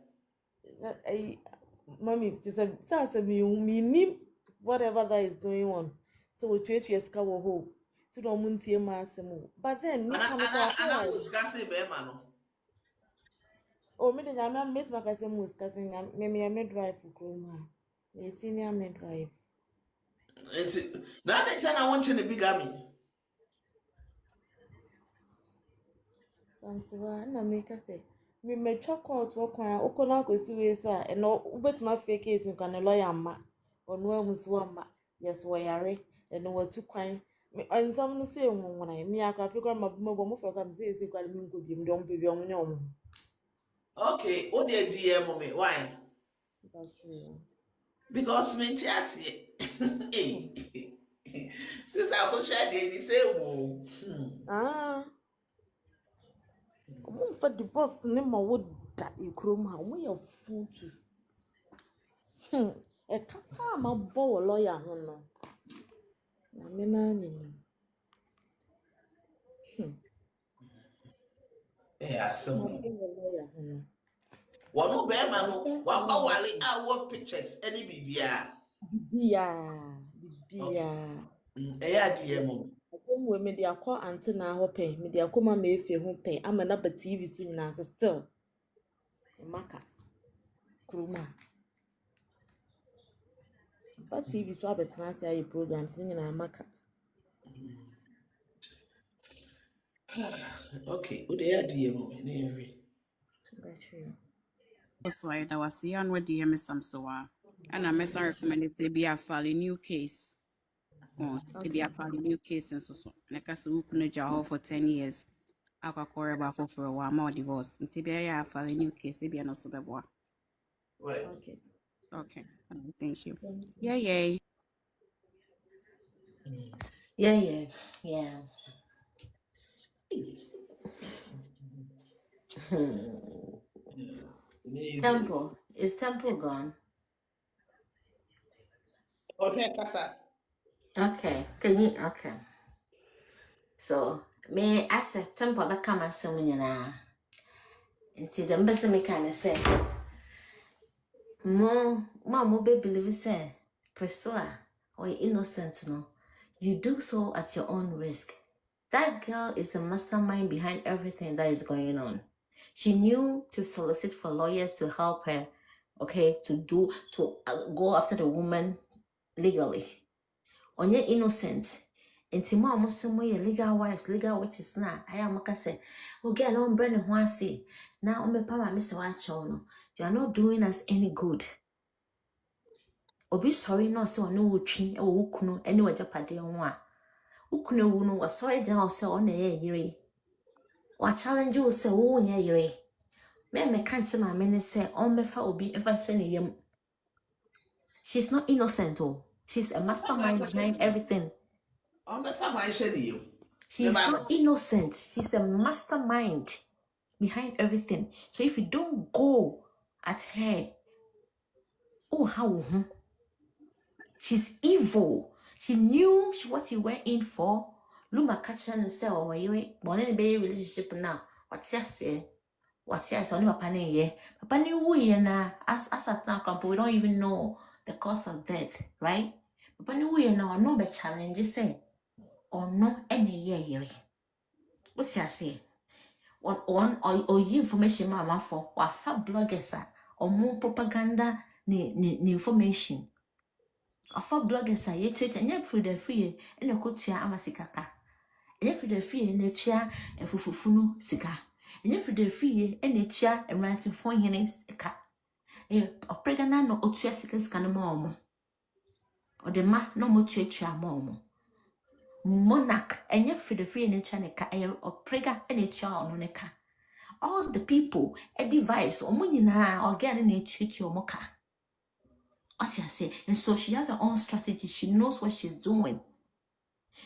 Mommy, it's a me whatever that is going on. So we try to escape our hope. To no muntie masemo. But then me can I discuss it Bema no. Oh, me the nyame met makasem discussing me midwife kroma. Me senior midwife. Now the time I want you to be gammy. Samsiwa na make say me chocolate wakwan okona kosi we so a no ubetima fake it nkan no lawyer ma onu amusu ama yes wo yare eno watu kwan me ansam no say nwona me akwa afrika ma bo mo feka me say kwa me nko biem don pe bi omo ne omo. Okay, what the DM me? Why? That's true. Because me tiasi. Hey. This Akosua dey the same wo. Omo fa divorce ne ma wo da ikrom ha omo ye futu. E kaka ma bo wo lawyer ho no. Na me na nyini. Asom. Wonu be ma no wakwa wale our pictures any bibia. Bibia. Eya DM. Akomwe me de akọ ante na ho pen, me de akoma ma efe ho pen, ama na ba TV so nyina so still. Maka. Kruma. Ba TV so abetena se ayi programs ni nyina maka. Okay, what the DM me na every. So I that was here and with the Samsoa. And I mess recommended to be a file new case. To be a file new case and so. Like I said, who couldn't jail for 10 years. I got quarrel about for a while more divorce. And to be a file new case, to be an also boy. Okay. Okay. Thank you. Yeah. Temple. Is Temple gone? Okay, Kasa. Okay. So, me as a Temple that come as someone na. Until the best me can say. Mama be believe say Priscilla or innocent no. You do so at your own risk. That girl is the mastermind behind everything that is going on. She knew to solicit for lawyers to help her, okay, to go after the woman legally. Onye innocent. Enti mo amoso mo ye legal wives, legal witches na. Aya maka say, "Okay, no brand ho ase. Na o me pa ma me se wa chaw no. You are not doing us any good." Obi sorry no say ono wotwi e wo kunu ene wajapade ho a. Ukunu wu no wa sorry ja o say o na ye yire. Wa challenge o say wo nya yire. Me can't say my men say on me fa obi ever send. She's not innocent, oh. She's a mastermind behind everything. She's not innocent. She's a mastermind behind everything. So if you don't go at her, oh how she's evil. She knew what she went in for. Lumba catch her and say, "Oh, you want any baby relationship now? What's your say? What's your son? Papa ne Papa ni we na as at now, we don't even know the cause of death, right? Papa ni we na no be challenge say or no any year. What's your say? One or information mama for what fab bloggers or more propaganda ni information. Afa bloggers a yetwet anya free the free and a kotua amasikaka. Anya free the free and a chia and fufufunu sika. Anya free the free and a chia and writing for hennings a cat. A pregana no otua sikas canamomo. Or the ma no mo chia momo. Monarch anya free the free and a chanica or prega and a chia on a all the people, Eddie vibes, or munina, or getting a church or mocha. As I say, and so she has her own strategy. She knows what she's doing.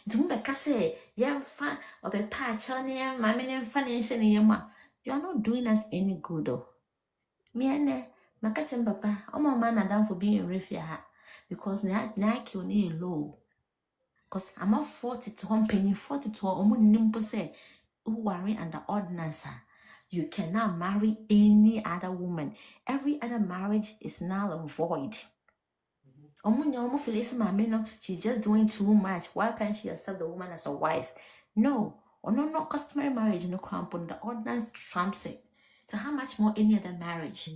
Dumbe say, yeah, fan or a patch on your mammy and financial in your ma. You are not doing us any good, though. Me and my catching papa, oh, my man are down for being refugee because Nike on a low. Because I'm not 40 to 1 penny, 40 to 1 nimpo say, who worry under ordinance. You cannot marry any other woman. Every other marriage is null and void. She's just doing too much. Why can't she accept the woman as a wife? No. Or no customary marriage, no cramp on the ordinance trumps it. So how much more any other marriage?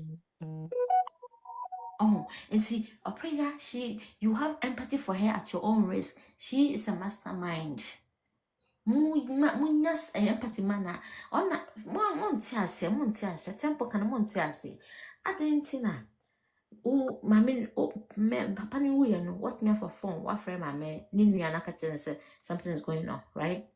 Oh, and see, Oprega, you have empathy for her at your own risk. She is a mastermind. Munyas empathy mana ona montiase tempo kana montiase adentina o mama o papa ni wo no what me for phone what friend mama ni nua na ka say something is going on, right?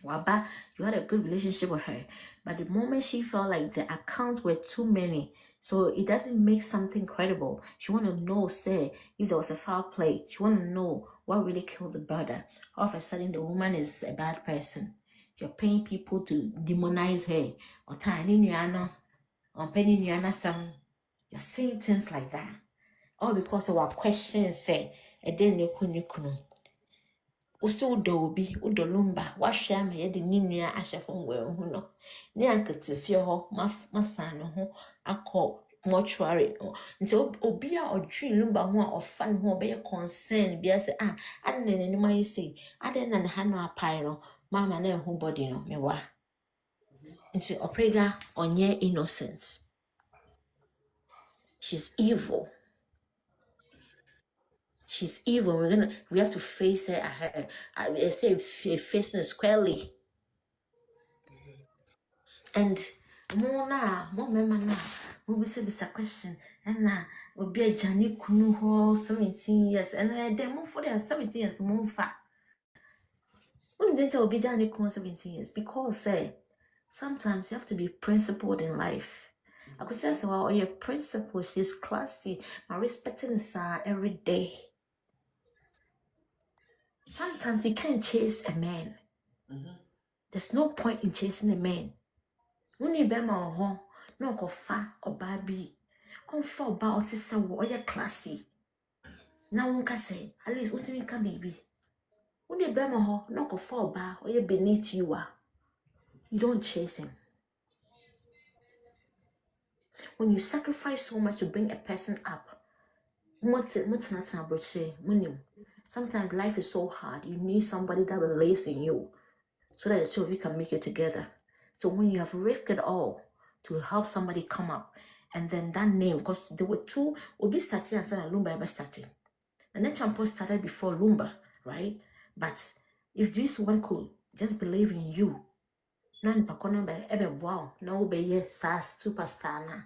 Waba, you had a good relationship with her, but the moment she felt like the accounts were too many, so it doesn't make something credible. She want to know, say, if there was a foul play. She want to know what really killed the brother. All of a sudden, the woman is a bad person. You're paying people to demonize her. Or you're saying things like that. All because of our questions, say, and then you couldn't. Usto Dobi, Udo Lumba, wash ya me the Ninia Asha from where no. Ni uncle to fear ho, my son ho, I call mortuary until Obia or tree Lumba one or fun who be a concern, be as I don't know any my say, I didn't have no pile, mamma never who body no, me wa. Into Oprega on your innocence. She's evil. She's evil. We have to face her. I say facing her squarely. And more member now, we will say this a question, and now will be a Johnny Kunu 17 years, and I demo for the 17 years more fat. When did will be Johnny Kunu 17 years? Because sometimes you have to be principled in life. I could say, well, your principle, she's classy, and respecting her every day. Sometimes you can't chase a man. There's no point in chasing a man. When you be my no go fa or baby. Comfort about it so or you're classy. Now one can say, at least what you can baby. When you be my no go fa or you're beneath you are. You don't chase him. When you sacrifice so much to bring a person up, sometimes life is so hard. You need somebody that believes in you so that the two of you can make it together. So when you have risked it all to help somebody come up, and then that name, because there were two, Obi started and Lumba ever started. And then Champo started before Lumba, right? But if this one could just believe in you, none pakona be ebe wow, no be ye sas superstar na.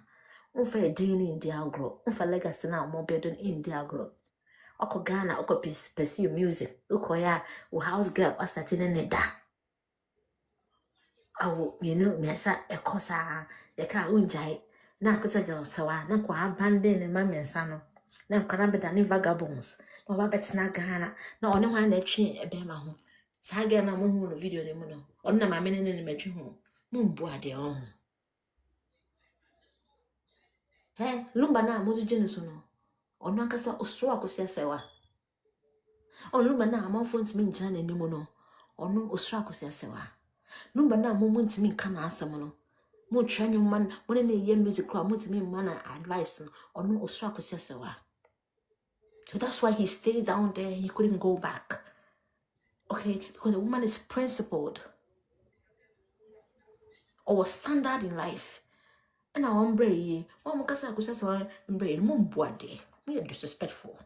Unfa edini in diagro, unfa legacy na mo bedon in diagro. Oko Ghana, oko pursue music, oko ya house girl, or starting in da. awo mesa ekosa de ka unjai na Akosua Serwaa na kwa abandon ne ma mesa no na nkwana beda ne vagabonds na ba betena Ghana na one hwan na atwe ebe ma ho saa ga na mo hu no video ne mu no on na ma me ne matwe ho mo mbu ade on Lumba na mo gye ne so no ono akasa osoro Akosua Serwaa on Lumba na amanfo ntimi ngyina ne nimu no ono osoro Akosua Serwaa Lumba na mo ntimi nka na asem no mo try new man mo ne ye music crowd mo ntimi man advice no ono osoro Akosua Serwaa. So that's why he stayed down there. He couldn't go back. Okay, because the woman is principled or standard in life. And I want to one Akosua Serwaa embrace mum boade. Me disrespectful.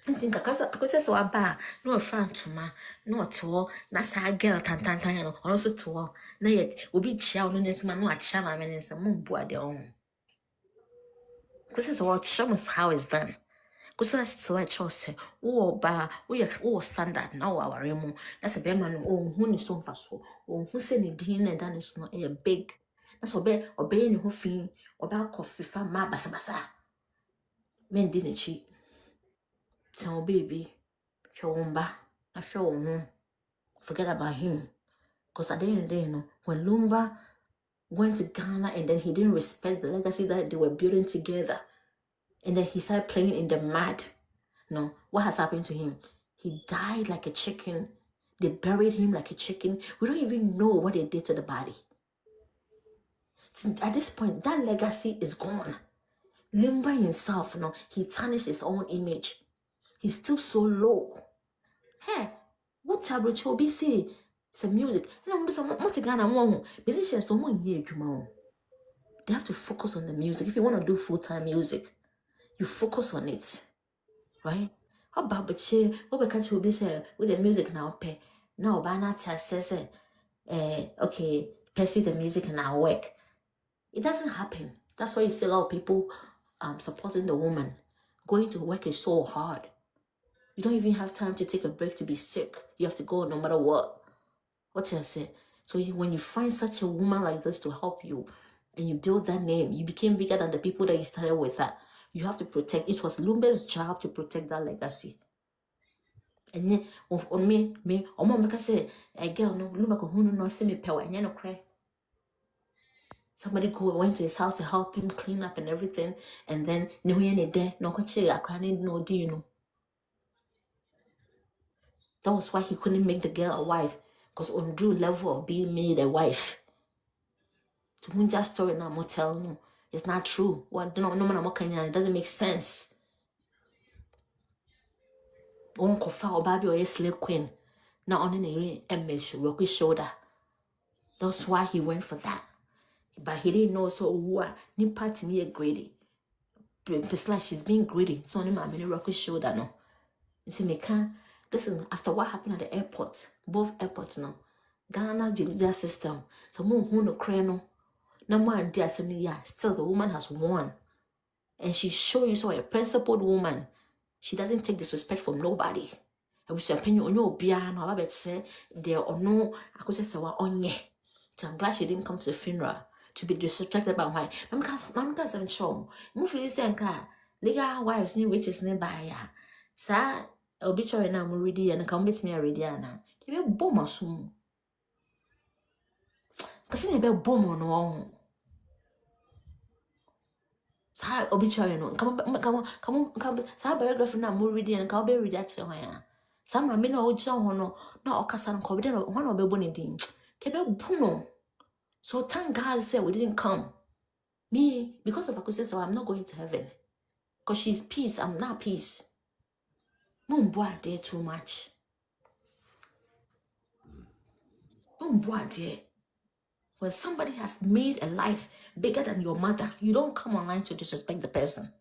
And think Akosua Serwaa ba no front to ma no to na sa girl tan no also to na yet obi chia no nesma no acha ma me nse mum boade on. Akosua Serwaa show us how it's done. Akosua Serwaa chose we standard now our remo that's a be man hu ni so mfa so hu se ni din na dan so no big that's obey ni ho fin oba kofifa ma basabasa men di ni chi so baby chomba na show hu forget about him because at the end of the day no when Lumba went to Ghana and then he didn't respect the legacy that they were building together and then he started playing in the mud. No, what has happened to him? He died like a chicken. They buried him like a chicken. We don't even know what they did to the body. So at this point, that legacy is gone. Lumba himself, he tarnished his own image. He stooped so low. Hey, what tablet show be see? Some music. Musicians don't hear you. They have to focus on the music. If you want to do full-time music, you focus on it. Right? How about what we catch will be say with the music now pay. No, but not says okay, pursue the music and our work. It doesn't happen. That's why you see a lot of people supporting the woman. Going to work is so hard. You don't even have time to take a break to be sick. You have to go no matter what. What I say? So when you find such a woman like this to help you and you build that name, you became bigger than the people that you started with that. You have to protect. It was Lumba's job to protect that legacy. And then on me, mama say, a girl no Lumba no see me power and no cry. Somebody went to his house to help him clean up and everything, and then no any there, no a crying, no do you know. That was why he couldn't make the girl a wife, because on Drew level of being made a wife. To Munja story now motel no, it's not true. What no man it doesn't make sense. Uncle Fowl Baby or a slave queen. Now on any image rocky shoulder. That's why he went for that. But he didn't know so what ni part me a greedy. It's like she's being greedy. So only my many rocky shoulder no. You see me can listen after what happened at the airport, both airports no. Ghana judicial system. So who no cry no. No man dear still the woman has won. And she show you so a principled woman. She doesn't take disrespect from nobody. I wish opinion on your piano, I bet say there or no Akosua Serwaa on ye. So I'm glad she didn't come to the funeral to be disrespected by why. I'm sure. Move listen car. Legal wives need witches nearby ya. Sir, obituary now ready and come with me already. They will bomb us soon. Cause they will bomb on one. Sa obituary no come sa biography na mo read and ka be read at ho ya sa ma me na o gina ho no na okasa no ko be no ho na obebo ne din ke be bu no. So thank God said we didn't come. Me because of Akosua Serwaa I'm not going to heaven because she's peace, I'm not peace. Mumbo ade too much. Mumbo ade. When somebody has made a life bigger than your mother, you don't come online to disrespect the person.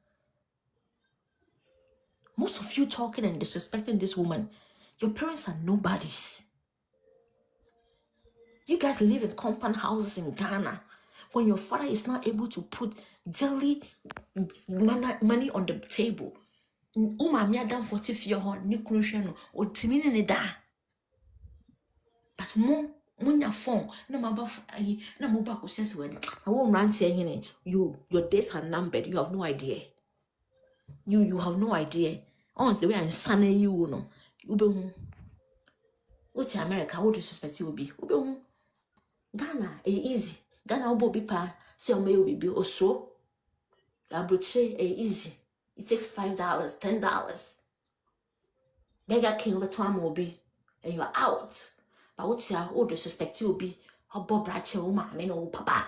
Most of you talking and disrespecting this woman, your parents are nobodies. You guys live in compound houses in Ghana. When your father is not able to put daily money on the table, done 40 years but Munya phone, no maba no mobile says when I won't run saying your days are numbered. You have no idea. You have no idea. On the way I'm sunny you know. You be what's America? What disrespect you will be? Ghana, easy. Ghana will be pa. Say may be also. Abroche easy. It takes $5, $10. Beggar king over time will be, and you're out. But what's your all disrespect you will be? How Bob Ratchet, oh, mamma, no papa.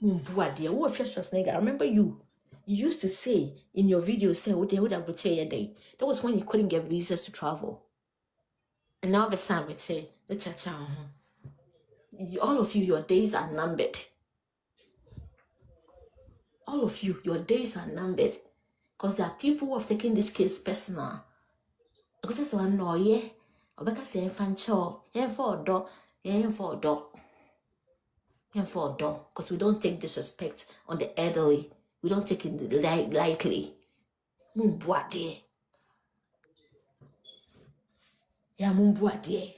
Dear, what first was nigga? I remember you. You used to say in your video, say, what they would have a day. That was when you couldn't get visas to travel. And now the sun would say, the church, all of you, your days are numbered. All of you, your days are numbered. Because there are people who have taken this case personal. Because that's one no, yeah. Or because they're infantile, for a dog, for a dog. For a dog. Because we don't take disrespect on the elderly. We don't take it lightly. Mumbuade. Ya mumbuade.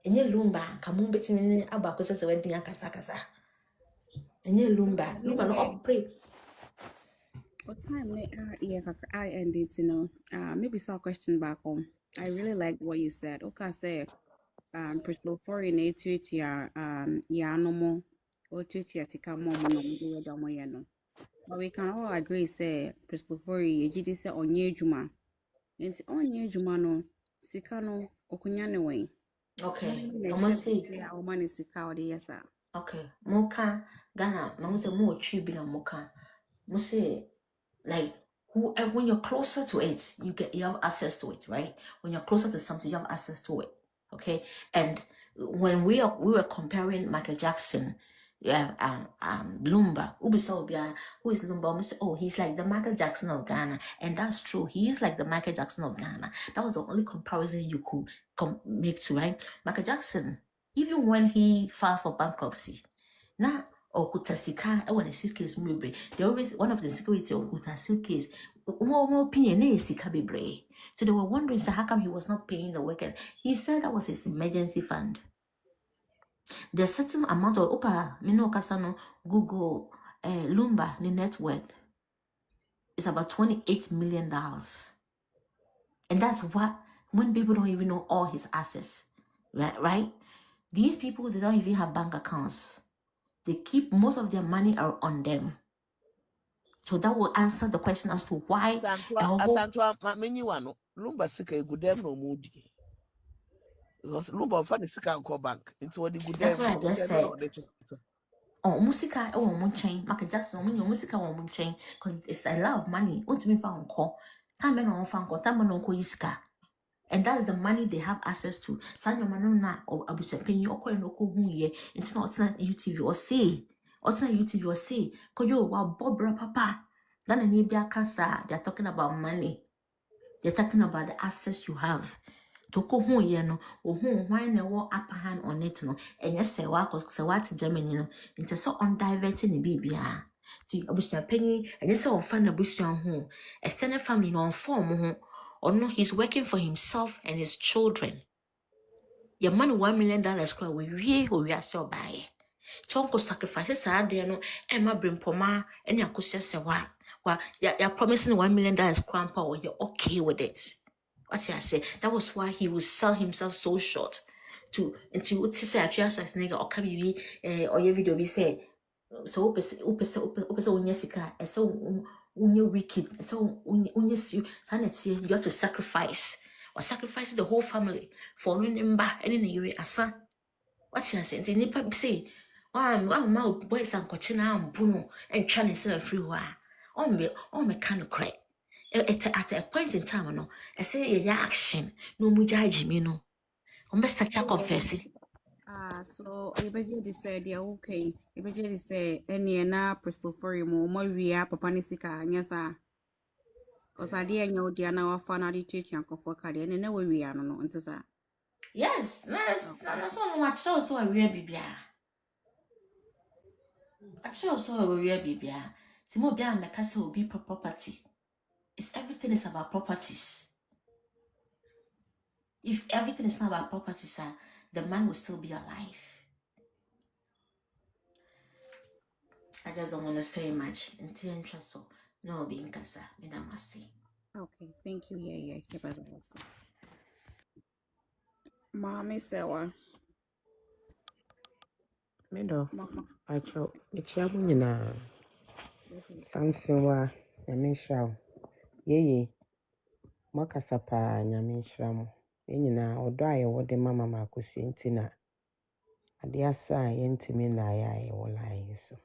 Enye Lumba, kamumbetini Abakosa Serwaa akasa. Enye Lumba no operate. What time I ended, maybe some question back home. I really like what you said. Okay, say Prislo foreign tweet ya no more or tweet ya sika more no. But we can all agree say Prislo foreign ye say onye juma. Nti onye juma no sika no okunya ne wen. Okay. Money sika or yes sir. Okay. Moka Ghana, Mamuse more tribi na moka. Muse like whoever when you're closer to it, you have access to it, right? When you're closer to something, you have access to it. Okay. And when we were comparing Michael Jackson, Lumba, who is Lumba? Oh, he's like the Michael Jackson of Ghana, and that's true. He is like the Michael Jackson of Ghana. That was the only comparison you could make to, right? Michael Jackson, even when he filed for bankruptcy, now okuta sika when a suitcase maybe they always one of the security okuta suitcase more opinion sika bebre. So they were wondering, so how come he was not paying the workers? He said that was his emergency fund. The certain amount of Kasano Google Lumba the net worth is about $28 million. And that's what when people don't even know all his assets. Right? These people, they don't even have bank accounts. They keep most of their money are on them. So that will answer the question as to why Asantwa many one Lumba sika good them no moody. Because Lumba funny sika ko bank into what the good. That's what I just said. Oh, musica or moon chain, Michael Jackson, when your musica or moon chain, because it's a lot of money. What to me found call? Time on phone call, time on iska. And that's the money they have access to. Sanyo Manona or Abusuapani or Koy no ko ye. It's not UTV or say. UTV or say. Koyo wa Bobra Papa. Then a Nibia Casa, they're talking about money. They're talking about the access you have. Toko hu ye no, why ne wo upper hand on it no, and yes, say what Germany no, into so undiverting the bibia. To Abusuapani, and yes, on fan Abusuan home, extended family no form or no, he's working for himself and his children. Your money $1 million cry we are so by. Tonko sacrifices are there no, Emma bring poma, and Akosua Serwaa. Well, you're promising $1 million crump or you're okay with it. What I say, that was why he would sell himself so short to say a few as nigga or come or your video we say so unyesika so unye wicked so unyes sanity you have to sacrifice or sacrifice the whole family for no number any year asa. What I say, the nipa say my boys and cochina and buno and Chinese in a free wa on me kind of crack. At a point in time, no, I say your action, no mujaji me no. Best start confessing. So you said yeah okay. You say any na Bristol for you more we are papa nisika nyasa. Cause I didn't know the na wafa na di teach yanko for kadi and na we are no ntisa. Yes, that's all what shows so a real bibia. I shows so a real bibia. Timo bia me kase will be property. It's everything is about properties. If everything is not about properties, the man will still be alive. I just don't want to say much. Until interest, so no being casa, Madam Massey. Okay, thank you. Yeah, by the way. Mommy Serwaa. Medo, Mama. Pacho, Michamuina, Samson wa, Yamisha, Yea, Makasapa, Yamishram, Yenina, or die or the Mamma Marcus Intina. Adiasa, Yentimina, I will lie so.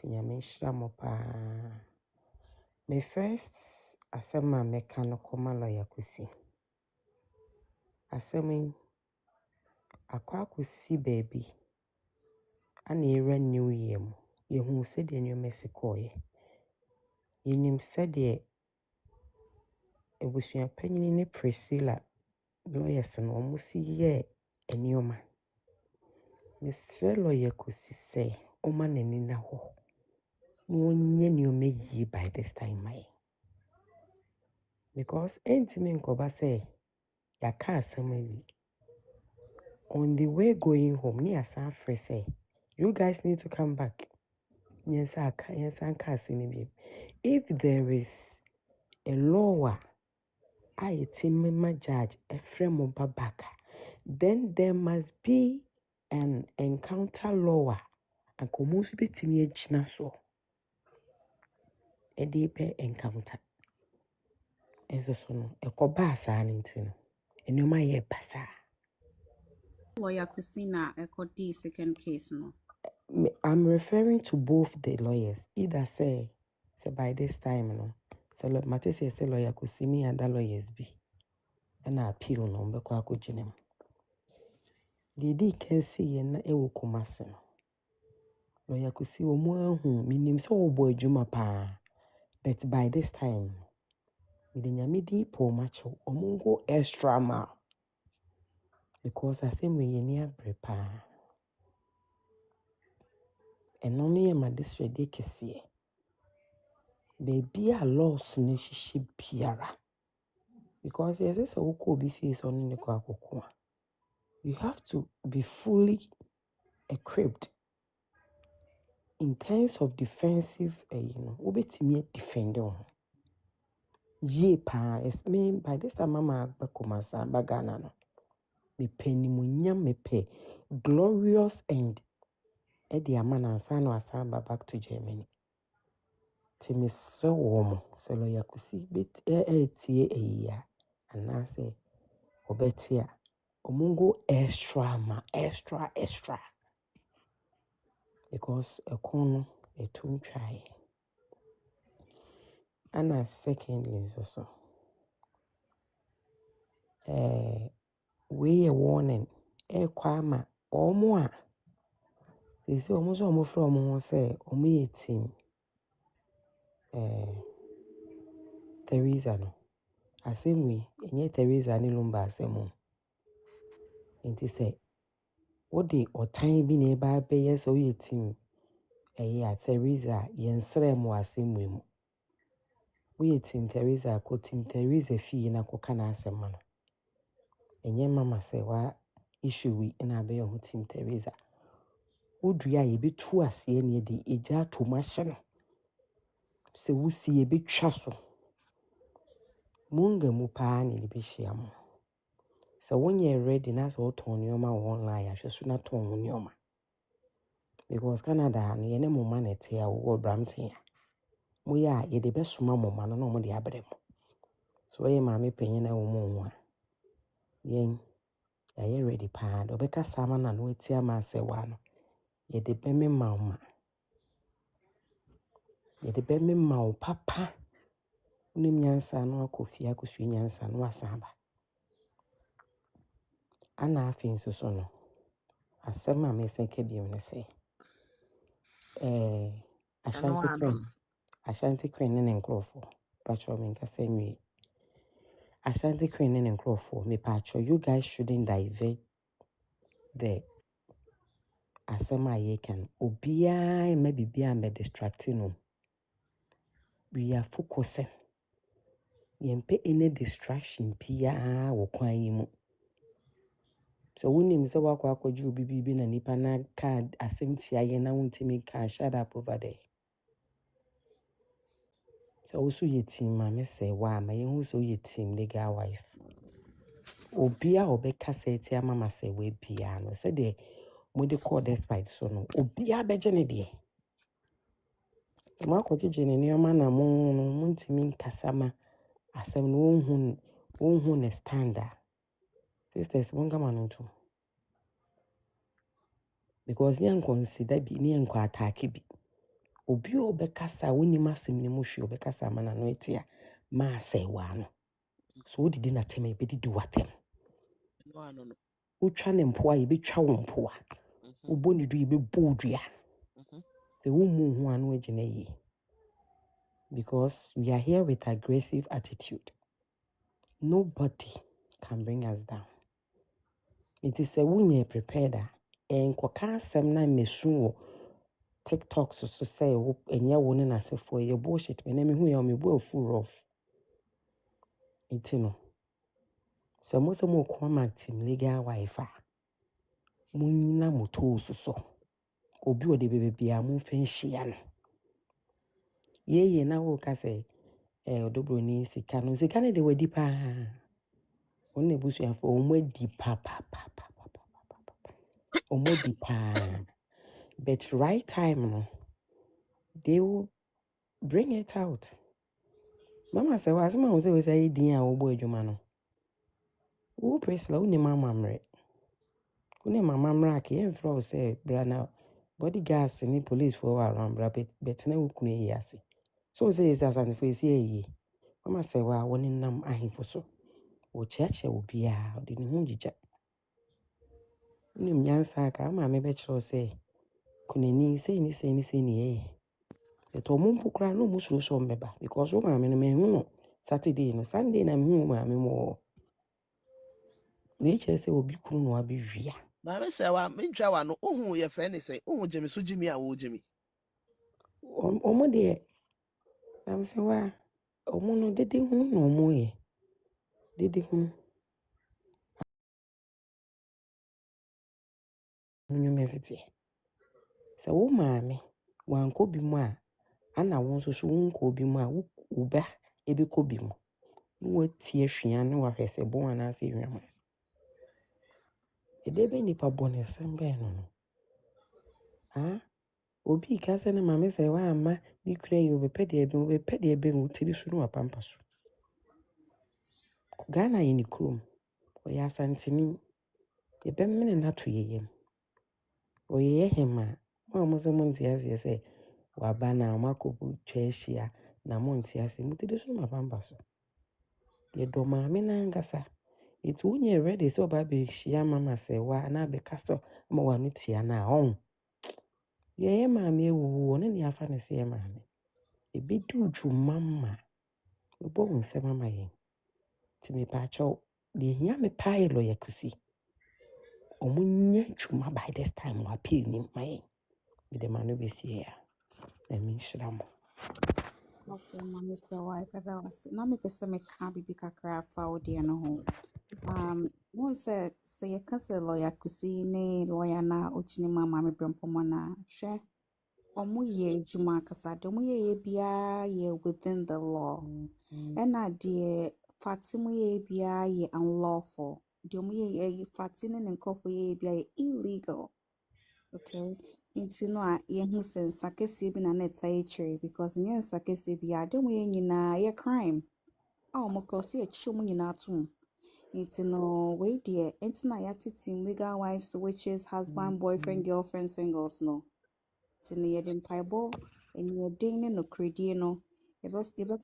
Tinyamishram pa. Me first, Asema mechanical lawyer kusi. Assuming Akwakusi baby, and a new year. You who said in your Mexico. Yenim said Abusuapani ne Priscilla lawyers no ɔmo si yɛ nneɛma. Mesrɛ lawyer Kosi sɛ ɔma n'ani na hɔ. Na ɔnyɛ nneɛma yie by this time my. Because ɛntumi nkɔba sɛ yɛaka asɛm awie. On the way going home, ne yɛsan afrɛ sɛ you guys need to come back. Yɛnsan ka asɛm no bio. If there is a law a yɛtumi ma judge ɛfrɛ mo ba back, then there must be an encounter law and komusu betimi agina so e dey pe encounter eso so no e ko ba asa nti no enuma ye basa. Lawyer Kusina Echo D second case no. I'm referring to both the lawyers. Either say by this time no so mate say lawyer Kusini and the lawyers be and appeal no be kwa akoginem. Didi can see na e wo Kumasi no. Lawyer Kusi omo ahu minim so obo adwuma pa. But by this time with the nyamidi po macho omungo extra mile because I say we near prepa and only my district de kese baby a loss ne shishi biara because yes is a uko be face on the kwakoko. You have to be fully equipped in terms of defensive obetimi defend on ye pa es me by this time mama bakomasa bagana no me penimunya me pe glorious end Eddie Amana Sano Asamba back to Germany. Timisre womo, so lawyer Kusi bit tea a year, and I say, Obetia, Omungo extra, because a corner, a tune try. And I secondly, so, we a warning, kwama, or more. They say almost from say, Omi team, Teresa no. Asemi enye Teresa ni Lumba asemu. Nti say what the otan bi na ba be yes o yetim ya Teresa yensre mu asemu mu. We yetim Teresa ko tim Teresa fi na ko kana asema no. Enye mama say wa issue wi na be yo tim Teresa. Odua ye bi tu ase ne de eja to mahye no. Se wusi ye bi twa so. Munga mu pa ne bi hia mo. So when you're ready, that's all turn your ma online. I should not turn your ma. Because Canada, you know, man, it's here or Brampton. We are the best mamma, man, no more the abrem. So, I mammy paying a woman. Yen, are you ready, pad? Or because someone and wait here, man, say one. Ye the bemi mamma. Ye the bemi mau, papa. Unimiansa no coffee, I could swing yansa no samba. And I think so no. As some mammy say, Kebi, say. Ashanti Queen and Crawford. Patrol me Ashanti Queen and Crawford. Me patrol. You guys shouldn't divert the asema ye can. Obia maybe be a distracting. We are focusing. Yempe any distraction pia wo kwan yi mu. So wunim se wakɔ akɔgye obi bibi na nipa na ka asɛm tia yɛ na wontimi ka shut up over there. So also yɛ team ma me sɛ wa ma yɛhu sɛ woyɛ team legal wife. Obi a ɔbɛka sɛ tia mama sɛ we bia no sɛ de mode call despite so no obi a bɛgye ne deɛ. Mo akɔgye ne nneɛma na mo ntimi nkasa ma asɛm no wonhu ne standard. Sisters mo nkama no nto. Because yɛn consider bi ne yɛn kɔ attack bi. Obi a ɔbɛkasa wonim asɛm ne mu hwe ɔbɛkasa ma na no etia ma sɛ wa no. So wodidi na tem ebedidi watem. No. Wotwa ne mpoa yɛbɛtwa wo mpoa. Wobɔ ne du yɛbɛbɔ dua. The woman who ano gyina yi. Because we are here with aggressive attitude. Nobody can bring us down. It is a woman prepared and kwaka asɛm na mesu TikTok so say enya wo ne nasefo ye bullshit me na me hu ya me bo full rough. Itino. So mo se mo ko ma team legal wife a. Munna moto so. Obi o de bebe bia mo fen hia no. Ye na wo ka say Broni sika no de wadi pa. On ne busuafo o mo di pa. O mo di pa. But right time no they will bring it out. Mama say was ma we say din a wo bo adwuma no. Wo presla wo ni mama mre. Wo ni mama mra ka e fro say bra na body gas ni police for around bra bet na wo kunu yi ase. So say is as an face yi. Mama say wa wo ni nam ahemfo so. Wo cheche obi a de ne hu gija. Ni mnyansa ka ma me be chro say kuneni say ni e. Eto mo mpukra no mo suro so mbeba because wo ma me no me hu no Saturday no Sunday na me hu ma me mo. We say obi kunu no abewia. Ba me say wa me ntwa wa no ohun ye friend say ohun jemi so jimi a wo jimi. Omo de am say wa omo no dede hu no omo ye. Dede hu. University. So wo ma me wan ko bi mu a ana won so so won ko bi mu a wo ba ebe ko bi mu. Wo tie hwea ne wa hwese bon ana se hwema. Edebe nipa bone sembe no. Ah, obi ka se ne mama se wa ama bi kura yi obepede ebe mu tiri so no apampa so. Ghana yi ni krom. Oya santini ebe mene na to yeyem. Oye hema mo se mo ntia se wa ba na makobu twehia na mo ntia se mo tiri so no apampa so. Ye do maame na ngasa. Itu unye ready so ba be hia mama se wa na be kaso ma wa no tia na on. Ye maame ewu ne ne afa ne se maame. Ebi du dwuma ma. Obo nse mama ye. Ti me pa cho de hia me pai lo ye kusi. Omunye dwuma by this time wa pay ni mai. Me de manu be see ya. Na mi shiramo. Okay, mommy still wife that was na me pese me ka bibi kakra fa odi no ho. One said say you can say lawyer kusi ne lawyer na ochini mama me brempomo na hwe omo ye juma kasa de omo ye bia ye within the law. Na de fatimu ye bia ye unlawful. De omo ye fatine ne nkofo ye bia ye illegal. Okay, into no a yehu sense akese bi na neta etwe because nyen sakese bi ade mo ye nyina ye crime. Mo cross ye chi mo nyina atom. Into no we dear into na yati team legal wives which is husband, boyfriend, girlfriend, singles no. Tini ye din paibo and ye ding no credit no. Ebe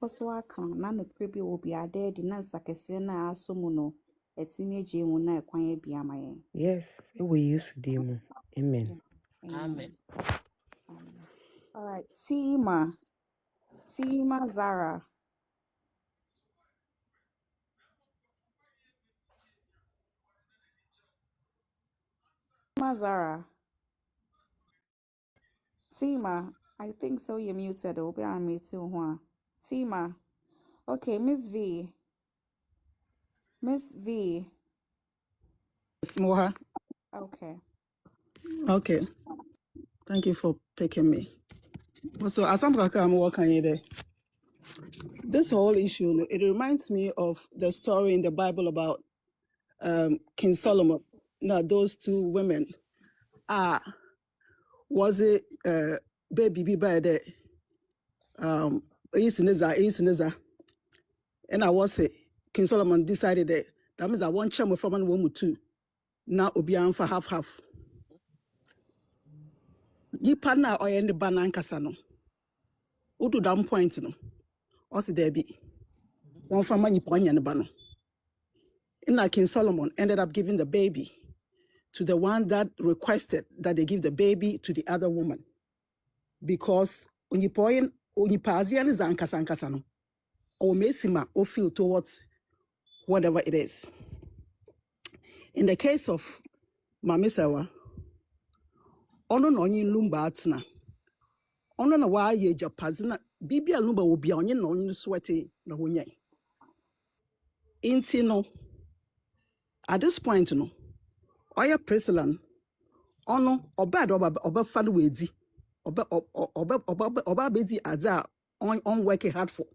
so aka na no crebi obi ade di na sakese na asomu no. Etimi je mu na ekwan ye bi amaye. Yes, it we used to demo. Amen. Amen. All right, Tima Zara. Zara. Tima, I think so. You're muted. I'll be on mute too. Tima. Okay, Miss V. Yes, Moha. Okay. Okay. Thank you for picking me. So, as I'm working there, this whole issue, it reminds me of the story in the Bible about King Solomon. Now, those two women, was it baby by the Isiniza, and I was it. King Solomon decided that means I want chamo from one woman too. Now obian for half. Yi partner or the banan kasano. Udu down point no. Also there be one from money point and bano. And King Solomon ended up giving the baby to the one that requested that they give the baby to the other woman. Because unipoin unipazian is ankasano. Or mesima or feel towards whatever it is. In the case of Mami Serwaa, ono no onye Lumba atena. Ono na wa ye japazina bibia Lumba will be onye no onye sweaty na wonya. Inti no, at this point no, oya Priscilla ono obad oba fan wedi. Oba bedi adza on working hard for.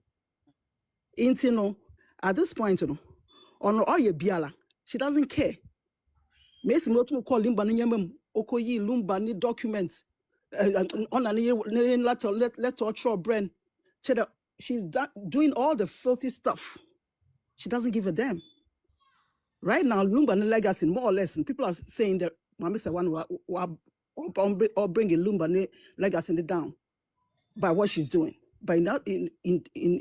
Inti no, at this point no, ono oya biala. She doesn't care. Mesi motu call Lumba ni nyemem okoyi Lumba ni documents. On a letter or brand. She's doing all the filthy stuff. She doesn't give a damn. Right now, Lumba and legacy, more or less, and people are saying that Mami Serwaa or bringing Lumba and legacy down by what she's doing. But in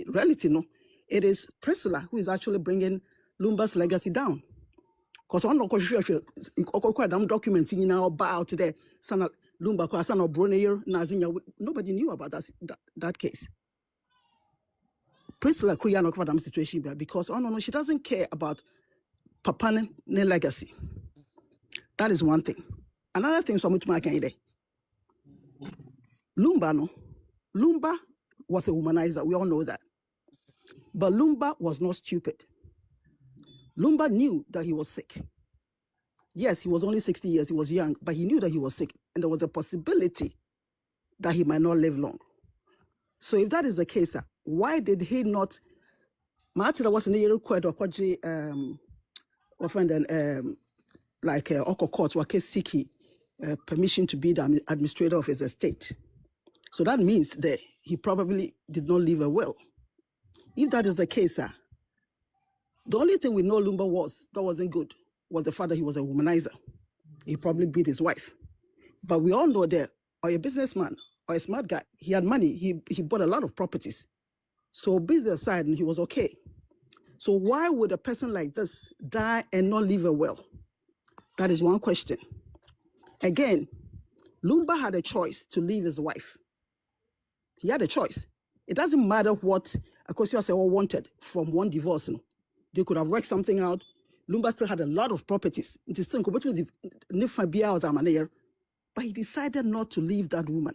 reality, no, it is Priscilla who is actually bringing Lumba's legacy down. Because I'm not sure documents in our out there, son Lumba, son of Broni, nobody knew about that case. Priscilla Kuyano covered that situation because she doesn't care about Papa's legacy. That is one thing. Another thing, so much more can Lumba was a womanizer. We all know that. But Lumba was not stupid. Lumba knew that he was sick. Yes, he was only 60 years. He was young, but he knew that he was sick. And there was a possibility that he might not live long. So if that is the case, why did he not? Martin was in the year quite like Oko Court, where Siki permission to be the administrator of his estate. So that means that he probably did not leave a will. If that is the case, the only thing we know Lumba that wasn't good was the fact that he was a womanizer. He probably beat his wife. But we all know that, or a businessman, or a smart guy, he had money, he bought a lot of properties. So business side, he was okay. So why would a person like this die and not leave a will? That is one question. Again, Lumba had a choice to leave his wife. He had a choice. It doesn't matter what Akosua Serwaa wanted from one divorce. No? They could have worked something out. Lumba still had a lot of properties. But he decided not to leave that woman.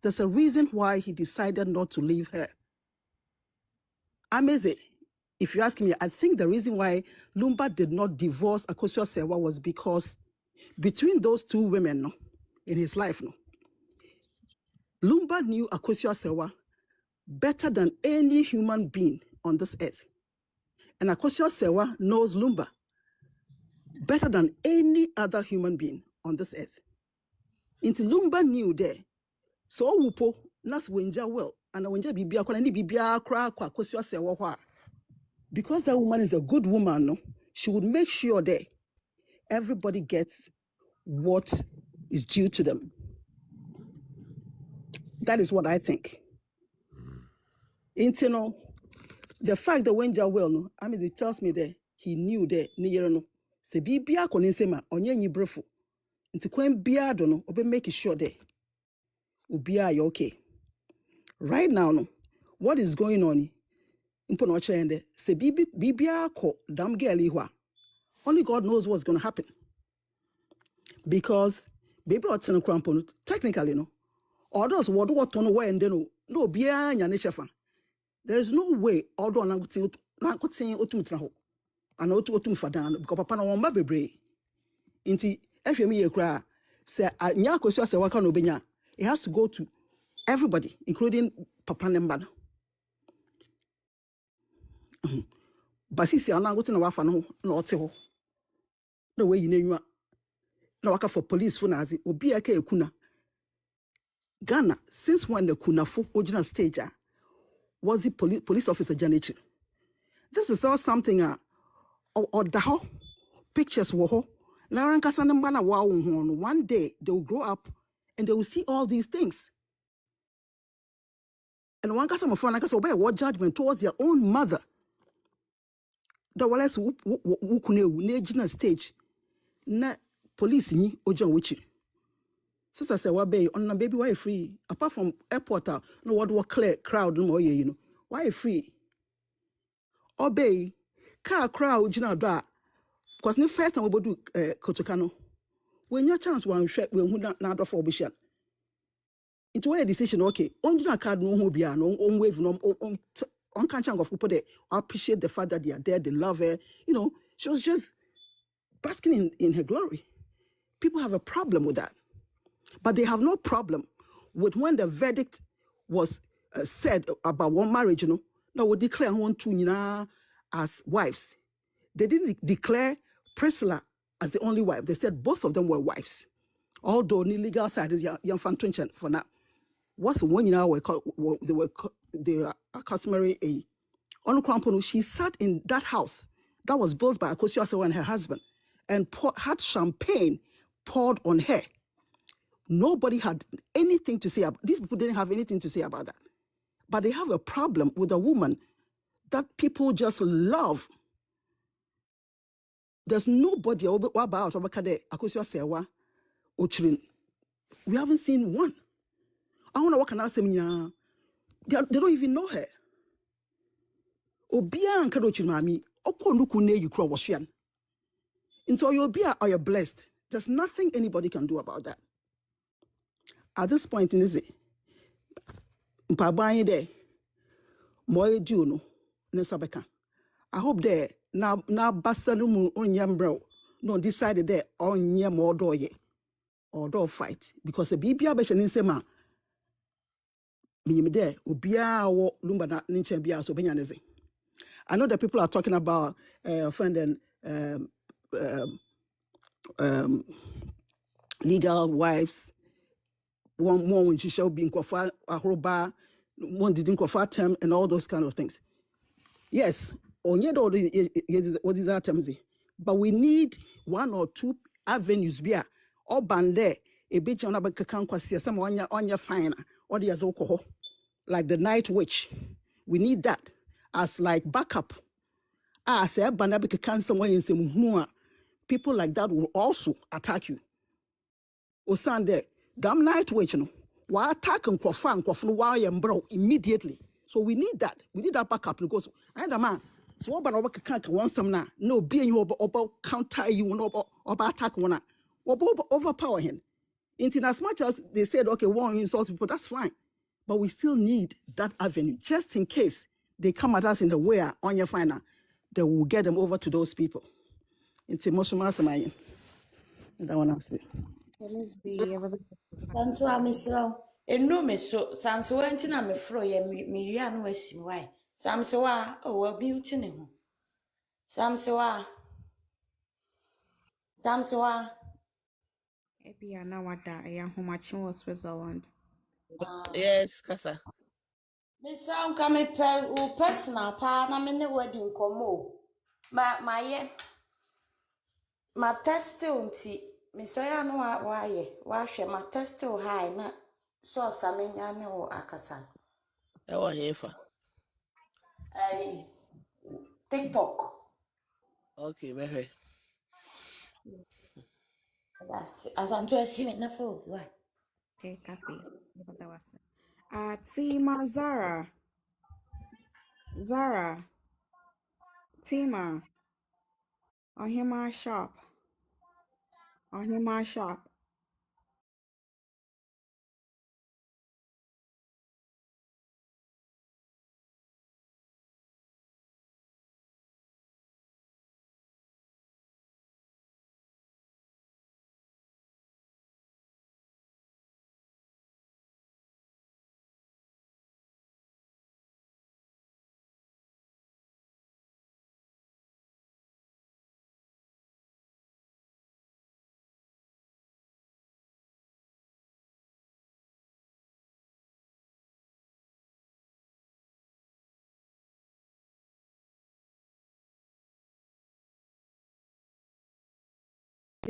There's a reason why he decided not to leave her. Amazing. If you ask me, I think the reason why Lumba did not divorce Akosua Serwaa was because between those two women in his life, Lumba knew Akosua Serwaa better than any human being on this earth. And Akosua Serwaa knows Lumba better than any other human being on this earth. Into Lumba knew there. So wupo nas wenja well and wenja bibia kwa ni bibia kra kwa Akosua Serwaa. Because that woman is a good woman, she would make sure that everybody gets what is due to them. That is what I think. The fact that when well, it tells me that he knew that se bibia koninsema onye nyibrefo. Nti kwen bia do no obe make sure that ubia you okay. Right now, what is going on? Se bibia ko dam girl ihwa. Only God knows what's going to happen. Because baby otsena krampo technically or those what on where and then no bia nyane chefa. There is no way odo na gotin otumtra ho. Ana otum fadan because papa na won ba bebre. Inti ehwe me ye kra say nya Akosua Serwaa ka no benya. It has to go to everybody, including Papa Nembano. Basisi ana gote na wafa no na ote ho. Na we yinenwa. Na waka for police for nazi obi aka ekuna. Ghana, since when the kunafo original stage was the police officer Janichi. This is all something or the pictures wo. One day they will grow up and they will see all these things. And one person of what judgment towards their own mother. The wales who stage na police ni ojan wichi. Sister say what bay on baby why free apart from airport no what clear crowd no more you know why free obey car crowd you know that because the first time we do Kotokano when your chance one share when who na for obisha into a decision okay on card no who be on wave no on can't of people they appreciate the fact that they are there they love her you know she was just basking in her glory. People have a problem with that. But they have no problem with when the verdict was said about one marriage, you know, now we declare one two as wives. They didn't declare Priscilla as the only wife. They said both of them were wives. Although the legal side is young fan for now. What's one they were customary a on Kramponu, she sat in that house that was built by Akosua Serwaa and her husband and had champagne poured on her. Nobody had anything to say about these people didn't have anything to say about that. But they have a problem with a woman that people just love. There's nobody about Akosua Serwaa Ochrin. We haven't seen one. I want to work on them. They don't even know her. Obia and Kadochi Mami, Oko Nukune you crow washian. Until you'll be are you blessed. There's nothing anybody can do about that. At this point in this, Mpabaye de Moye Juno, Nesabeka. I hope there now Basalumu on Yambro no decided there on Yam or door fight because a BBA Beshan in Sema me there Ubia or Lumba Nincha Bia so Benyanese. I know that people are talking about offending um, legal wives. One when she shall be in Kofa, a Hoba, one didn't Kofa term, and all those kind of things. Yes, on yet all what is our terms? But we need one or two avenues here. Or bande a bitch on a bakanquasia, some on your fine or the alcohol, like the night witch. We need that as like backup. Say banabika cancer when in some people like that will also attack you. O Sunday, damn night witch, you know. Why attack and quafan, quafan, why and bro immediately. So we need that. We need that backup because I had a man. So what about can't want some now? No, being you about counter you about attack one. Overpower him. In as much as they said, okay, one insult people, that's fine. But we still need that avenue just in case they come at us in the way on your final, they will get them over to those people. It's emotional. That one I say. Let's be able to. Santo amislo. Enu meso. Samso wenti na mefro ye mi ya no asim why. Samso wa o beauty ne ho. Samso wa. Ebia na wada ya homachi was Switzerland. Yes, Kasa. Me sound come personal pa na me ne wedding komo. Ma ye. Ma testil nti me so ya no wa ye. Wa hwe ma testil high na so samenya ne wo akasa. Ewa hefa. Ai TikTok. Okay, mehe. That's as I'm to assume na fo. Why? Okay, Kathy. That was it. Tima Zara. Tima. On him my shop.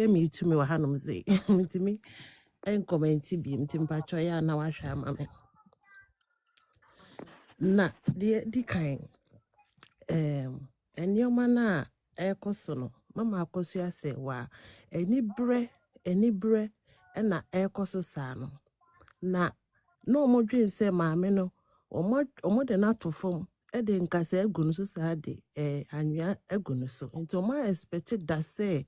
me to me wahanum say to me and comment bi mtimpacho ya na wahwa amame na di kan enyoma na ekoso no mama Akosua Serwaa enibre na ekoso saa no na omodwen se maame no omode na to fom de nkasa agunu so saa de anwea agunu so nti expected that say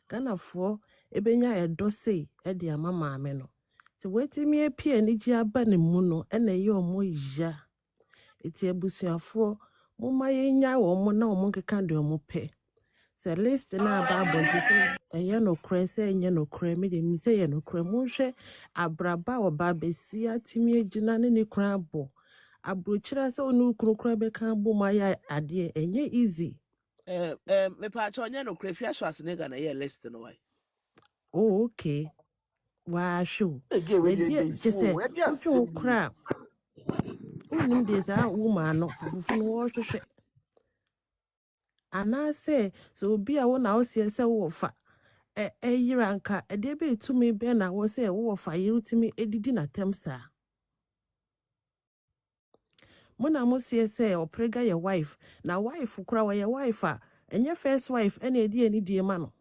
Ghanafoɔ ebenya edo sei de ama maame no ti wetimi apie ni gi aba ne mu no na ye omo ya eti abusuafoɔ moma yenya wo mo na omo keka de omo pɛ se list na aba abonti se eye no kre se enye no kre me de mi se ye no kre mo hwɛ abraba oba besia timi agina ne ne kran abo abrochira se onu kunu kra be kan bo ma ya ade enye easy me pa cho nya no krafia so asne ga na ye list no why oh okay wa show again we na die dey je fool se we dey uju asem ni kra unim de za woman no fufufu no wo hwehwe anase so obi a wo na wo se wo fa yiranka de be tumi be na wo se wo fa yirutimi edidi na temsa mona mo se oprega your wife na wife kura wa your wife a enye first wife ena edi ani die ma no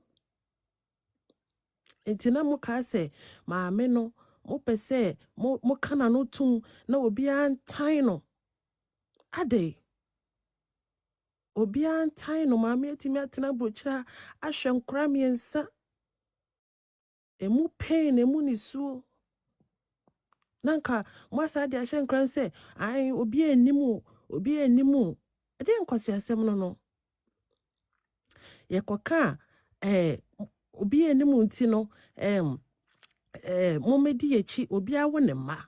entina mo ka se maame no mo pese mo kana no tum na obi antan no ade obi antan no maame etimi atena brochira ahwe nkura miensa emu pain emu nisuo nanka mwasa de ahye nkran se ai obi enimu ade nkwasi asem no yekoka obi enimu nti no momedi yechi obi awo ne ma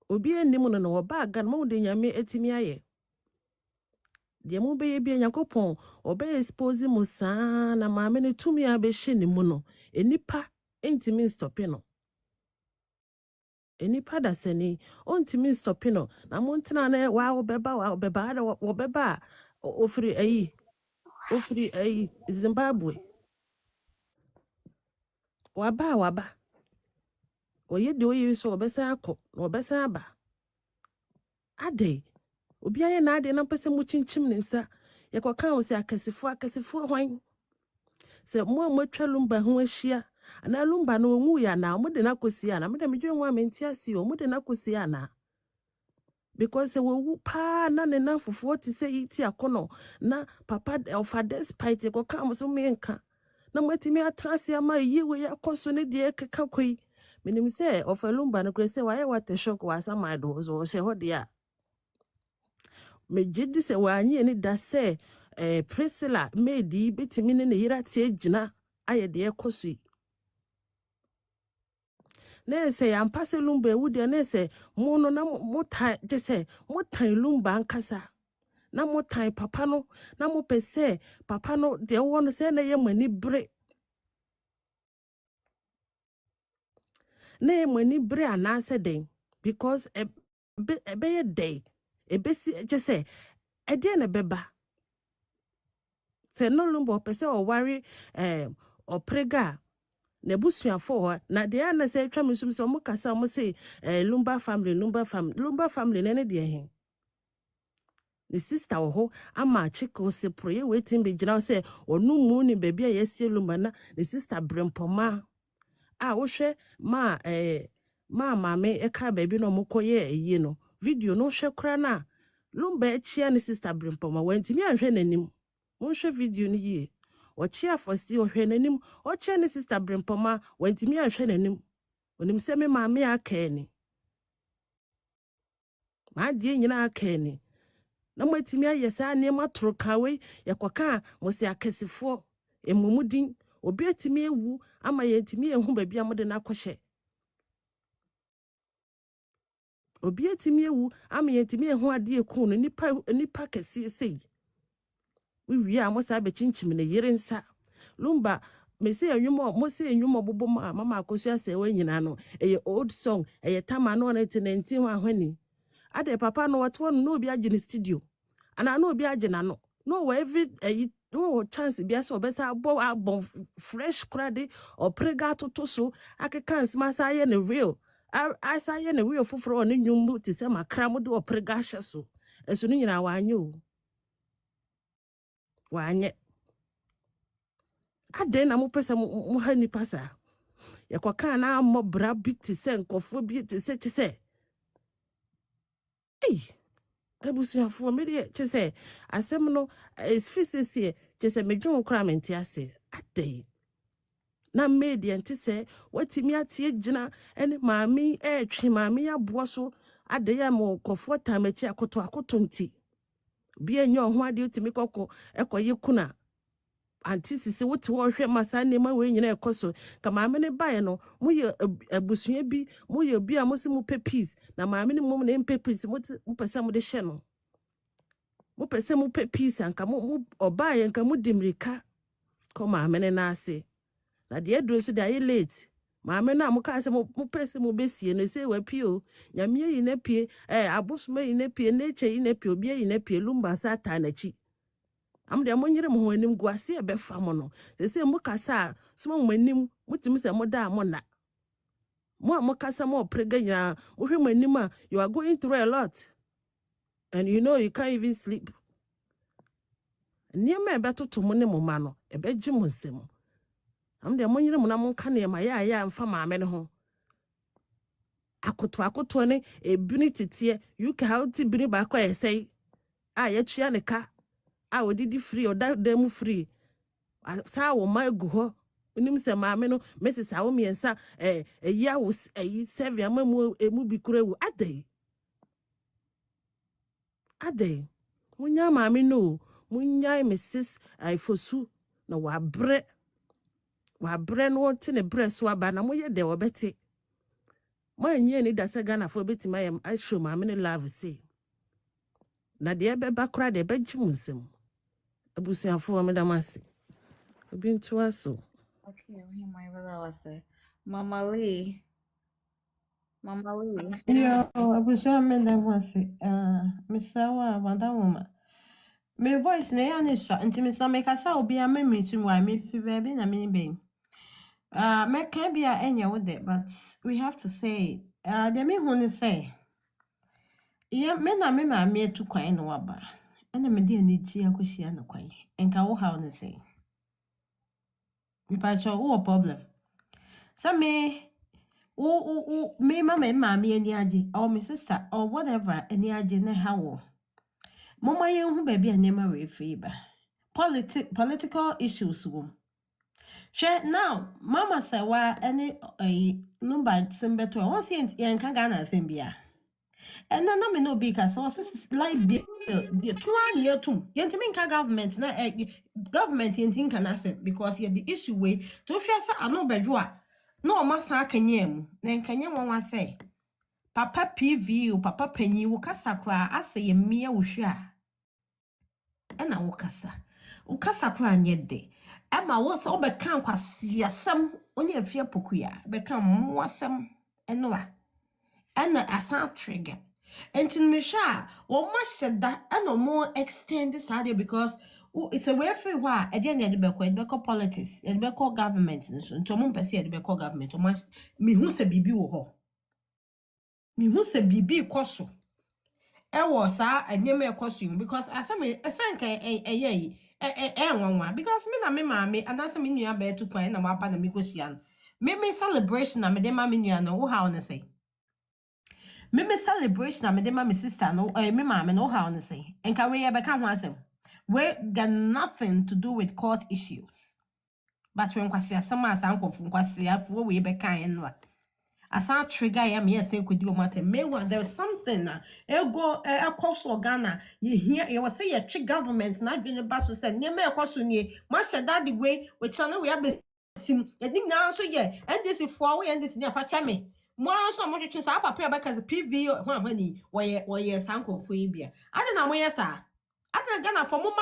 obi enimu no oba aga no de nyame etimi aye de mo be bi Yakopon obe expose mo saa na maame ne tumi abehye ne mu no enipa entimi stop no enipa da sani ontimi stop no na montena na wa obeba da obeba ofiri Zimbabwe waba oye de oye so obesa akọ na obesa aba ade obi aye na ade na pese mu chinchim ne nsa yekoka wo se akasifo hwan se mo amotwa Lumba ho ahia ana Lumba na onwu ya na mo de na kosi ana me de medwe nwa menti ase o mo de na kosi ana because we wu pa na ne na fofo ti se yiti akono na papa of despite yekoka mo so me nka na matimi atrase ama yiwe yakoso ne de keka koi menim se of Lumba no kre se wa ye what shock wa sama do so se ho de a me gidi se wa anyi ni da se Priscilla medi betimi ne yira tie gina aye de ekoso na se yampa se Lumba ewu de na se mo no na motai je se motai Lumba ankasa na motai papa no na mo pese papa no de wo no se na ye mani bre na mani bre anase den because be ye day ebesi je se ede na beba se no Lumba pese o ware oprega na busuafo na de na se atwa mesum se mo kasa mo se Lumba family ne de he the sister wo ama chiko se proye wetin be gina se onu mu ni baby a yesie Lumba na the sister brempoma a wo hwe ma maame eka baby no mokoye eyi no video no hwe kra na Lumba echia ni sister brempoma wantimi anhwe nanim mo hwe video ni ye ochia fosti ohwe nanim ochia ni sister brempoma wantimi anhwe nanim onim se me maame aka ni ma die nyina aka ni na matimi ayesa ne matoro kawe yakoka mo se akasifo emumudin obi atimi ewu ama yentimi ehu baby amode na akohye obi atimi ewu ama yentimi ehu ade eku no nipa kase sei wi a mo sa be chinchim ne yire nsa Lumba me se enwumo mo se enwumo bobo ma mama Akosua Serwaa nyina no eye old song eye tama no na 19 ho ahwani ade papa no wato no obi age ne studio ana no obi age na no we every Oh, chance be so besa bo fresh crade or prega to so ake kan smasa ye ne real. I say ye ne real foforo ne nyum ti se makra mo do prega hye so. Eso ni nyina wanyo. Wanye. Ade na mo pesa mo ha ni pasa. Ye kwa kan na mo bra bi ti se nkofo bi ti se. Hey, Abusuafo me de che se asem no is physics Just me dwon kra menti ase ade na media nti se watimi atie gina ene maami twi maami aboa so ade ya mo kofo tamachi akoto nti bia nya ho ade utimi kokko ekoye kuna anti sisi wote wo hwe masa nema we nyina ekoso ka maami ne bae no mo ye abusua bi mo ye bi a mo se mo peace na maami ne mo ne peace mo pese mo de hye no mo pese mo peace anka mo obae anka mo dimrika ko maami ne na ase na de aduro so de aye late maame na mo ka se mo pese mo besie no se wa pio nyame yi na pie abosoma yi na pie nature yi na pie obi yi na pie lumba sata na chi am de mo nyire mo ho anim guase e be fa mo no se mo kasa so mo anim mutimi se mo da mo na mo kasa mo prega nya mo hwe mo anim a you are going through a lot and you know you can't even sleep niam e be toto mo ne mo ma no e be gi mo nsem am de mo nyire mo na mo ka ne ma ya mfa maame ne ho akoto ne ebini titie you ka how ti bini ba kwa esei a ya tua ne ka a odidi free o da mu free sa wo ma egu ho onim se maame no mrs awo miensa ya wo serve amamu emu bi kurewu ade munya maame no munya mrs Ifosu na wa bre no ti ne bre so aba na moye de obete manye ni da se Ghana fo beti mayem I show maame ne love say na de be bakra de be gimu nsem abusuafo me da mase obi nto aso. Okay, my brother was Mama Lee. Yo, abusua me da wase. Misawa madam me voice na ya ne so nti me so me kasa obi a me meeting why me fi baby na me be. Me can be enya with it, but we have to say de me hu ne say. Yeah, me na me ma me tu kwan no waba. Ena me de ani gi akohia no kwan. Enka wo ha ne say. Me pa cho wo problem. So me me mama me ani age or my sister or whatever ani age na ha wo. Mama ye hu baby anema we free ba. Political issues wo. She now Mama Serwaa any Lumba sembeto once yen kan Ghana sembia. And then I no be cause so like the 2 year too. Yentimin ka government na government yentin can accept because you the issue way to fear say I no bedwa. No masa kanyem. Then kanyem one say Papa PV o Papa Penny wo kasa kwa ase ye mia wo hwe a. E na wo kasa. Wo kasa kwa nyede. Ama wo se obeka kwasiasem onye afia pokuya. Beka mo asem enoa. Ana asa trigger. And in Misha, or much said that I no more extend this idea because it's a way free why at the end of the beco politics and beco government and so to mum per se the beco government or much me who say bibi wo me who say bibi koso. E was a near costume because as I think one because me na me mammy and that's a menu bear to point and wapa the Mikosian. Me celebration and me de mammy no how to say. Me celebration na me de my sister no me mama no how to say. And can we ever come once? We got nothing to do with court issues. But when kwasi asama asanko fu kwasi afu we be kan no. Asa trigger ya me say could do matter. Me one there's something na go Akosua Ghana you hear you was say your trick government na dwene ba so say ne me Akosua nie ma she that the way we channel we be sim ya dig na so ye and this for we and this near fa chame mo so mo twetwe sa papa ya because PV ho amani we sanko fu bia ade na mo yesa ade Ghana for mo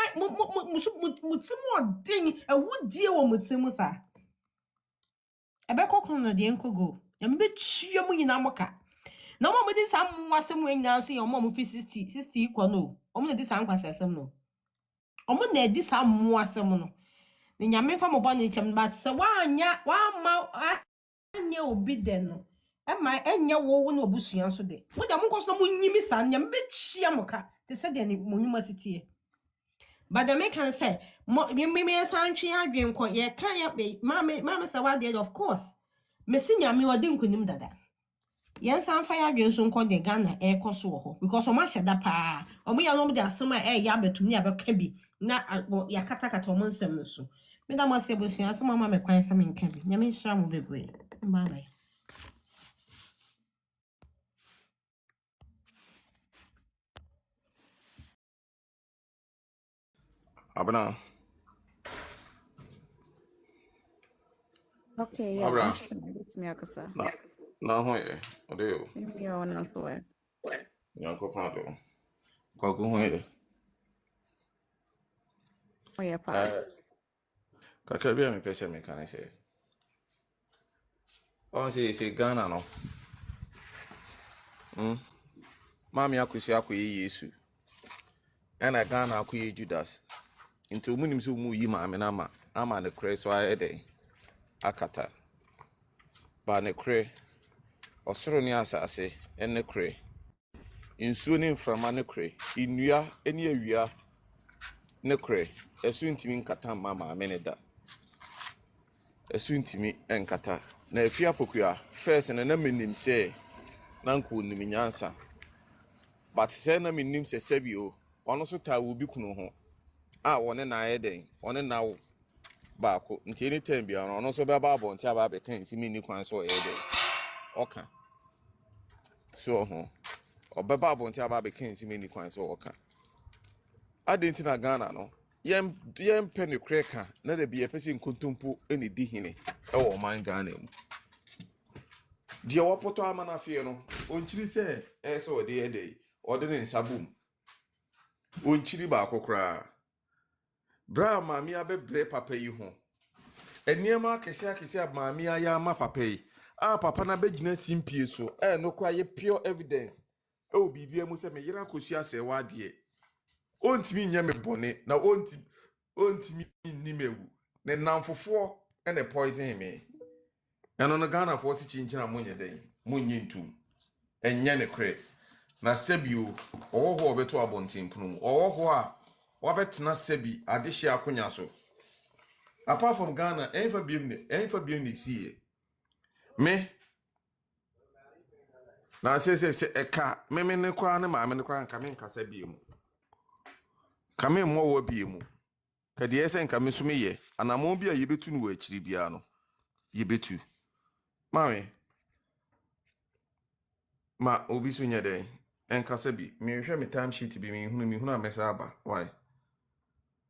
mutim odin awudie wo mutim sa ebe kokon no de enkogo ya mbe chie mu nyina moka na mo di sam wasem we nyina so ye mo fi 60 equal no mo di sam kwasasem no omo na edi sa mmo asem no ne nyame fa mo bone chem but se wanya ma anya obi de no ma enya wo na obusua so de mo de mo koso mo nyimi sa nyame be chia mo ka te se de ne mo nyuma sitie but the make can say me santwe adwen ko ye kan ya be mama say what of course me se nyame odi nkunim dada yen san fa ya adwen so nko de Ghana e koso ho because o ma hyeda pa o mo ya no de asema ya betumi abeka bi na ya katakata o mo nsem no so me da mo se bosua so mama me kwan se me nka bi nyame nhira mo bebre bye bye. Abna. Okay, yeah, Abra. Ashton, it's me, Akosua. Na ho ye. Ode o. Maybe you're on another way. Nyanko pado. Kwaku ho ye. Oh, yeah, pa. Kakra bi a me pese me kan say. On say Ghana no. Mami Akosua akoye Yesu. Ena Ghana akoye Judas. Nti omunim se omu yi maame na ama ne kre so ayede akata. Ba ne kre osoro ni asase ene kre. Nsuo ne mframa ne kre. Inua ene awia ne kre. Esu ntimi nkata mama ne da. Esu ntimi enkata. Na afia pokua first na menim se na nko nim nyansa. But say na menim se sebio ono so ta wo bi kunu ho. Wone na ayede. Wone na wo baako nti anytime bia ono so be ba abonti aba be kan si mini kwan so ayede. Oka. So ho. Obeba abonti aba be kan si mini kwan so oka. Adenti na Ghana no. Yem penny cracker na de bia pese nkontompo eni di hene e wo man Ghana mu. Die wopoto ama na fie no. Onchiri se so de ede. Ode ne nsabum. Onchiri ba akokra. Bra mami abebre papa yi ho. Eniema akese mami aya ama papa yi. Papa na begina simpie so. No kwa ye pure evidence. Bibia mu se me yira Akosua Serwaa de. Ontimi nya me bone na ontimi nimewu. Ne namfofo ene poison me. Eno no Ghana fo si chinchina munye den. Munye ntum. Enye ne kre. Na sebio owo obeto abontimpunu. Owo a wabetena sebi adehye akonya so. Apart from Ghana, ain't for being see. Me na say eka me ne kwa ne ma me ne kwa nka me nka sabi mu. Ka me mo wo bi mu. Ka de ese nka me so me ye. Anamon bi a yebetu no akiri bia no. Yebetu. Mame. Ma obi so nya den. Enka sabi. Me hwe me time sheet bi me hunu amesa aba. Why?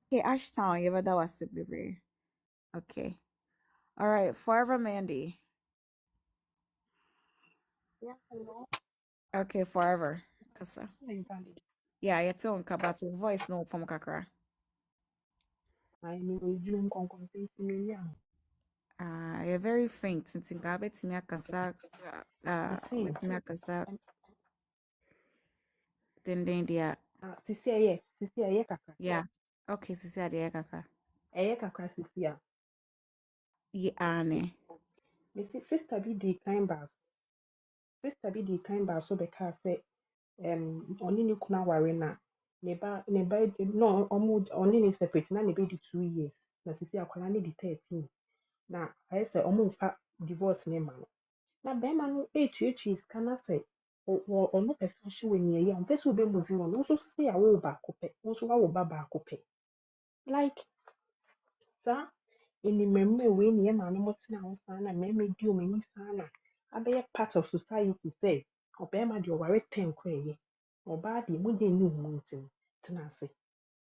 Okay, Ashton, you that was super brave. Okay. All right, Forever Mandy. Yeah, hello. Okay, Forever. Kasa. Nairobi. Yeah, you're telling about your voice no from Kakra. I mean, we do compensate me. You're very faint. Since in Gabe Timia Kasa, The same. with Timia Kasa, then dia. Sisi aye kakra. Yeah. Okay, Sisi Adia Kaka. Aye kakra sisi a. Yeah, ane. Me sister bi di kind bars. Sister bi di kind bars so be ka say oni ni kuna ware na ne ba no oni ni separate na ne be di 2 years. Na sisi akwala ni di 13. Na aye say omo fa divorce ne ma no. Na bema no echi scanner say ono person hwe we nie ya mpese obe move on no so say ya wo ba kope no so wa wo ba kope like sa ini memme we nie ma no motena ho sa na memme di o mani sa na abeye part of society say obema de oware 10 kwaye oba de mu de ni hu ntin tena se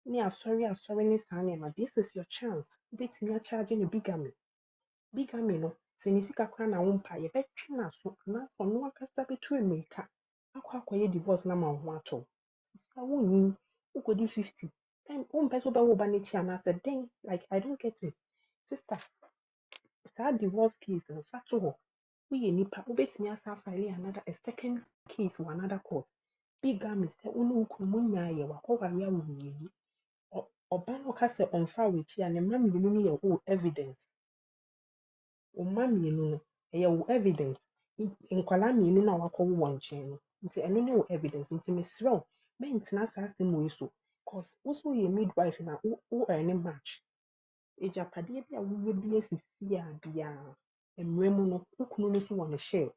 ni asori ni sa na ma this is your chance bit me charge ni bigamy no sɛ ne sika kora na wompa yɛbɛtwe no aso anaasɛ ɔno akasa bɛtu mmirika akɔyɛ divorce na ma wo ho atɔ sika wonyi wokɔdi 50 time wompɛ sɛ wobɛwo ba n'akyi anaasɛ den like I don't get it sister saa divorce case no fa to hɔ woyɛ nipa wobɛtumi asa afile a second case wɔ another court bigamy sɛ wo ne wo kunu mu nyaa yɛ wakɔware awo mmienu Oba no ka se onfa wechi a ne ma mienu no ye o evidence. O ma mienu no ye o evidence. Nkwala mienu na wakɔwo wɔn nkyɛn no. Nti ɛno ne o evidence. Nti mesrɛ me ntena saa asɛm yi so. Cause also ye midwife na o any match. Ejapade bi a wo bi asisi a bia emre mu no ukunu no so wɔ ne share.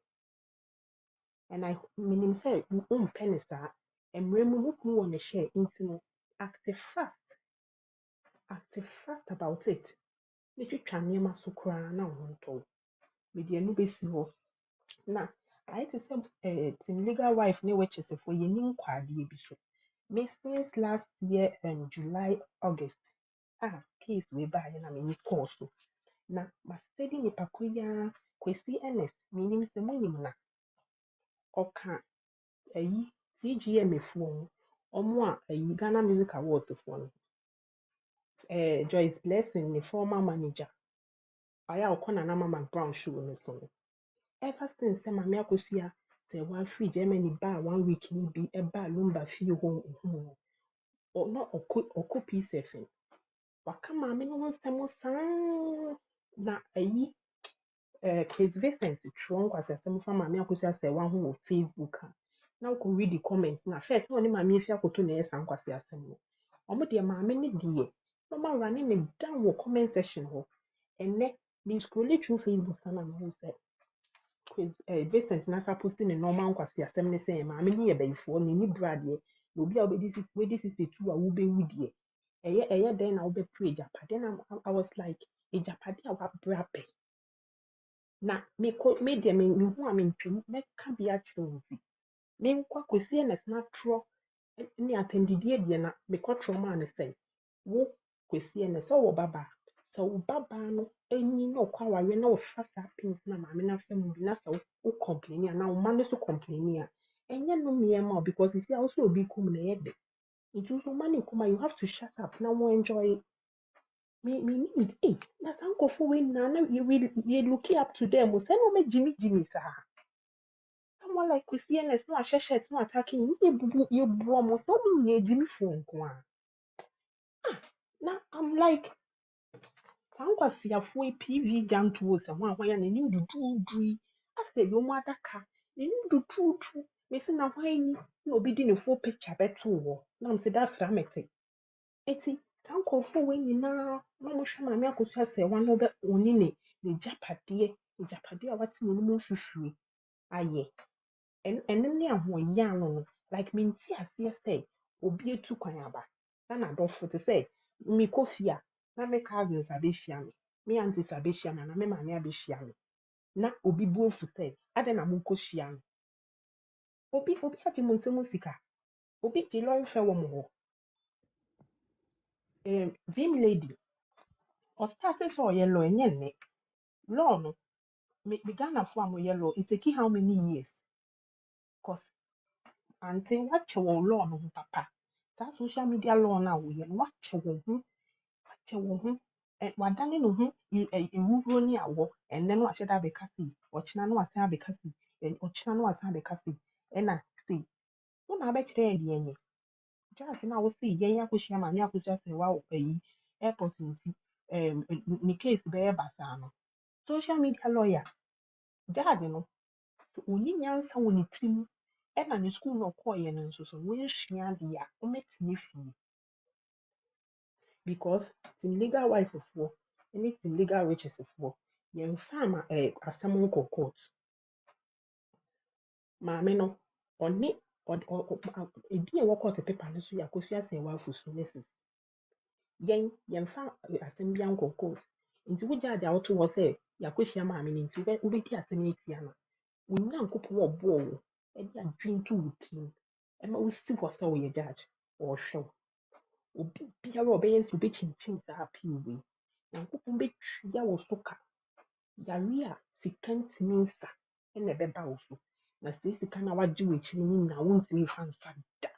And I meaning say mpɛ saa emre mu ukunu wɔ ne share nti no act fast about it. Metwitwa nneɛma so koraa na ho ntɔ. Mede anu besi hɔ. Na I to say team legal wife ne witches for yɛni nkwadeɛ bi so. Me since last year July August case we ba na me call so. Na ma steady ni pakoya kwesi ns meaning sɛ monim na ɔka TGM fo ɔmo a Ghana Music Awards fo no Joyce Blessing the former manager aya okona na Mama Brown show no so no. Ever since sɛ Mama Akosua Serwaa free Germany ba 1 week ni bi ba Lumba fie hɔ or no ɔkɔ P7 waka Mama no ho nsɛm saa na Chris Vincent tron kwase asɛm fa Mama Akosua Serwaa ho wɔ Facebook na ko read the comments na first no ne Mama efi akoto na ɛsan kwase asɛm no ɔmo de Mama ne die Mama running me down wɔ comment section hɔ enne me scroll through Facebook sana na ho sɛ Chris Vincent na sa posting ne normal kwase asɛm ne sɛ Mama ne yɛ bayifo ne ni brade na obi a wedi 62 a wo be wudie ɛyɛ den na wo be pray Japade na I was like Japade a wa brape na me de me hu a me ntwem me ka bi a kyerɛ bi me nkwa kosie na snatro ne atendidie die na me kɔtro ma ne sɛ wo kosie na sɛ wo baba sɛ wo baba no enyi na ɔkɔ aware na ɔfa saa pins na Mama na fa mu bi na sɛ wo complain na wo ma no so complain a ɛnyɛ no mema because you see also obi kum na yɛ de nti so money kuma you have to shut up na wo enjoy me need na sankofo we na we look up to them say no me Jimmy sa someone like Christianity no ahwehwɛ no attacking you bu almost no me Jimmy phone ko na I'm like sankwasiafo PV janto se ho ahwan na ni dudu ase yo mu adaka ni dudu me se na hwan ni na obi di ne full picture beto wo na me say that's dramatic eti sankofo we nyina na mo hwe Mama Akosua Serwaa no be oni ne japade a wate ne mu fifiri aye en ne ahoya no like me nti ase say obi etu kwan aba na dofo te say me kofia na me cousins abehia me aunties abehia na me maame abehia me na obi buofu say ade na mo kohia no obi ati mo nsɛm sika obi ti lɔre hwɛ wɔ mo hɔ vim lady or started so yellow and yen law no me Ghana for am yellow it take how many years cause until what law no papa that social media law now we what wadane no ho ewuro ni awo and then what should I be kasi ochina no asan abekasi ochina no asan abekasi na see una be kire de enye just na wo see yen yakohia Mama Akosua Serwaa airport nti ni case be basa no social media lawyer judge no only nyansa wɔ ne tirim ɛna ne school no kɔɔyɛ no nso so wɔnsua de a wɔmɛtumi fie because team legal wife foɔ ne team legal riches foɔ yɛmfa ama asɛm nkɔ court maame no ɔne ebi a ɛwɔ court paper no so yɛ Akosua Serwaa afosu message yɛmfa asɛm bi ankɔ court nti wo judge a woto hɔ sɛ yɛakɔhyia maame no nti wobɛdi asɛm no atia no Onyankopɔn wɔ boɔ wo ɛde adwinto wo tim ɛma wosi hɔ sɛ woyɛ judge ɔhwɛ wo obi biara ɔbɛyɛ nso obɛkyinkyim saa appeal wei Nyankopɔn bɛtua wo so ka yare a sika ntumi nsa ɛna ɛbɛba wo so na sika na wagye wɔ akyiri no nyinaa wontumi mfa nsa da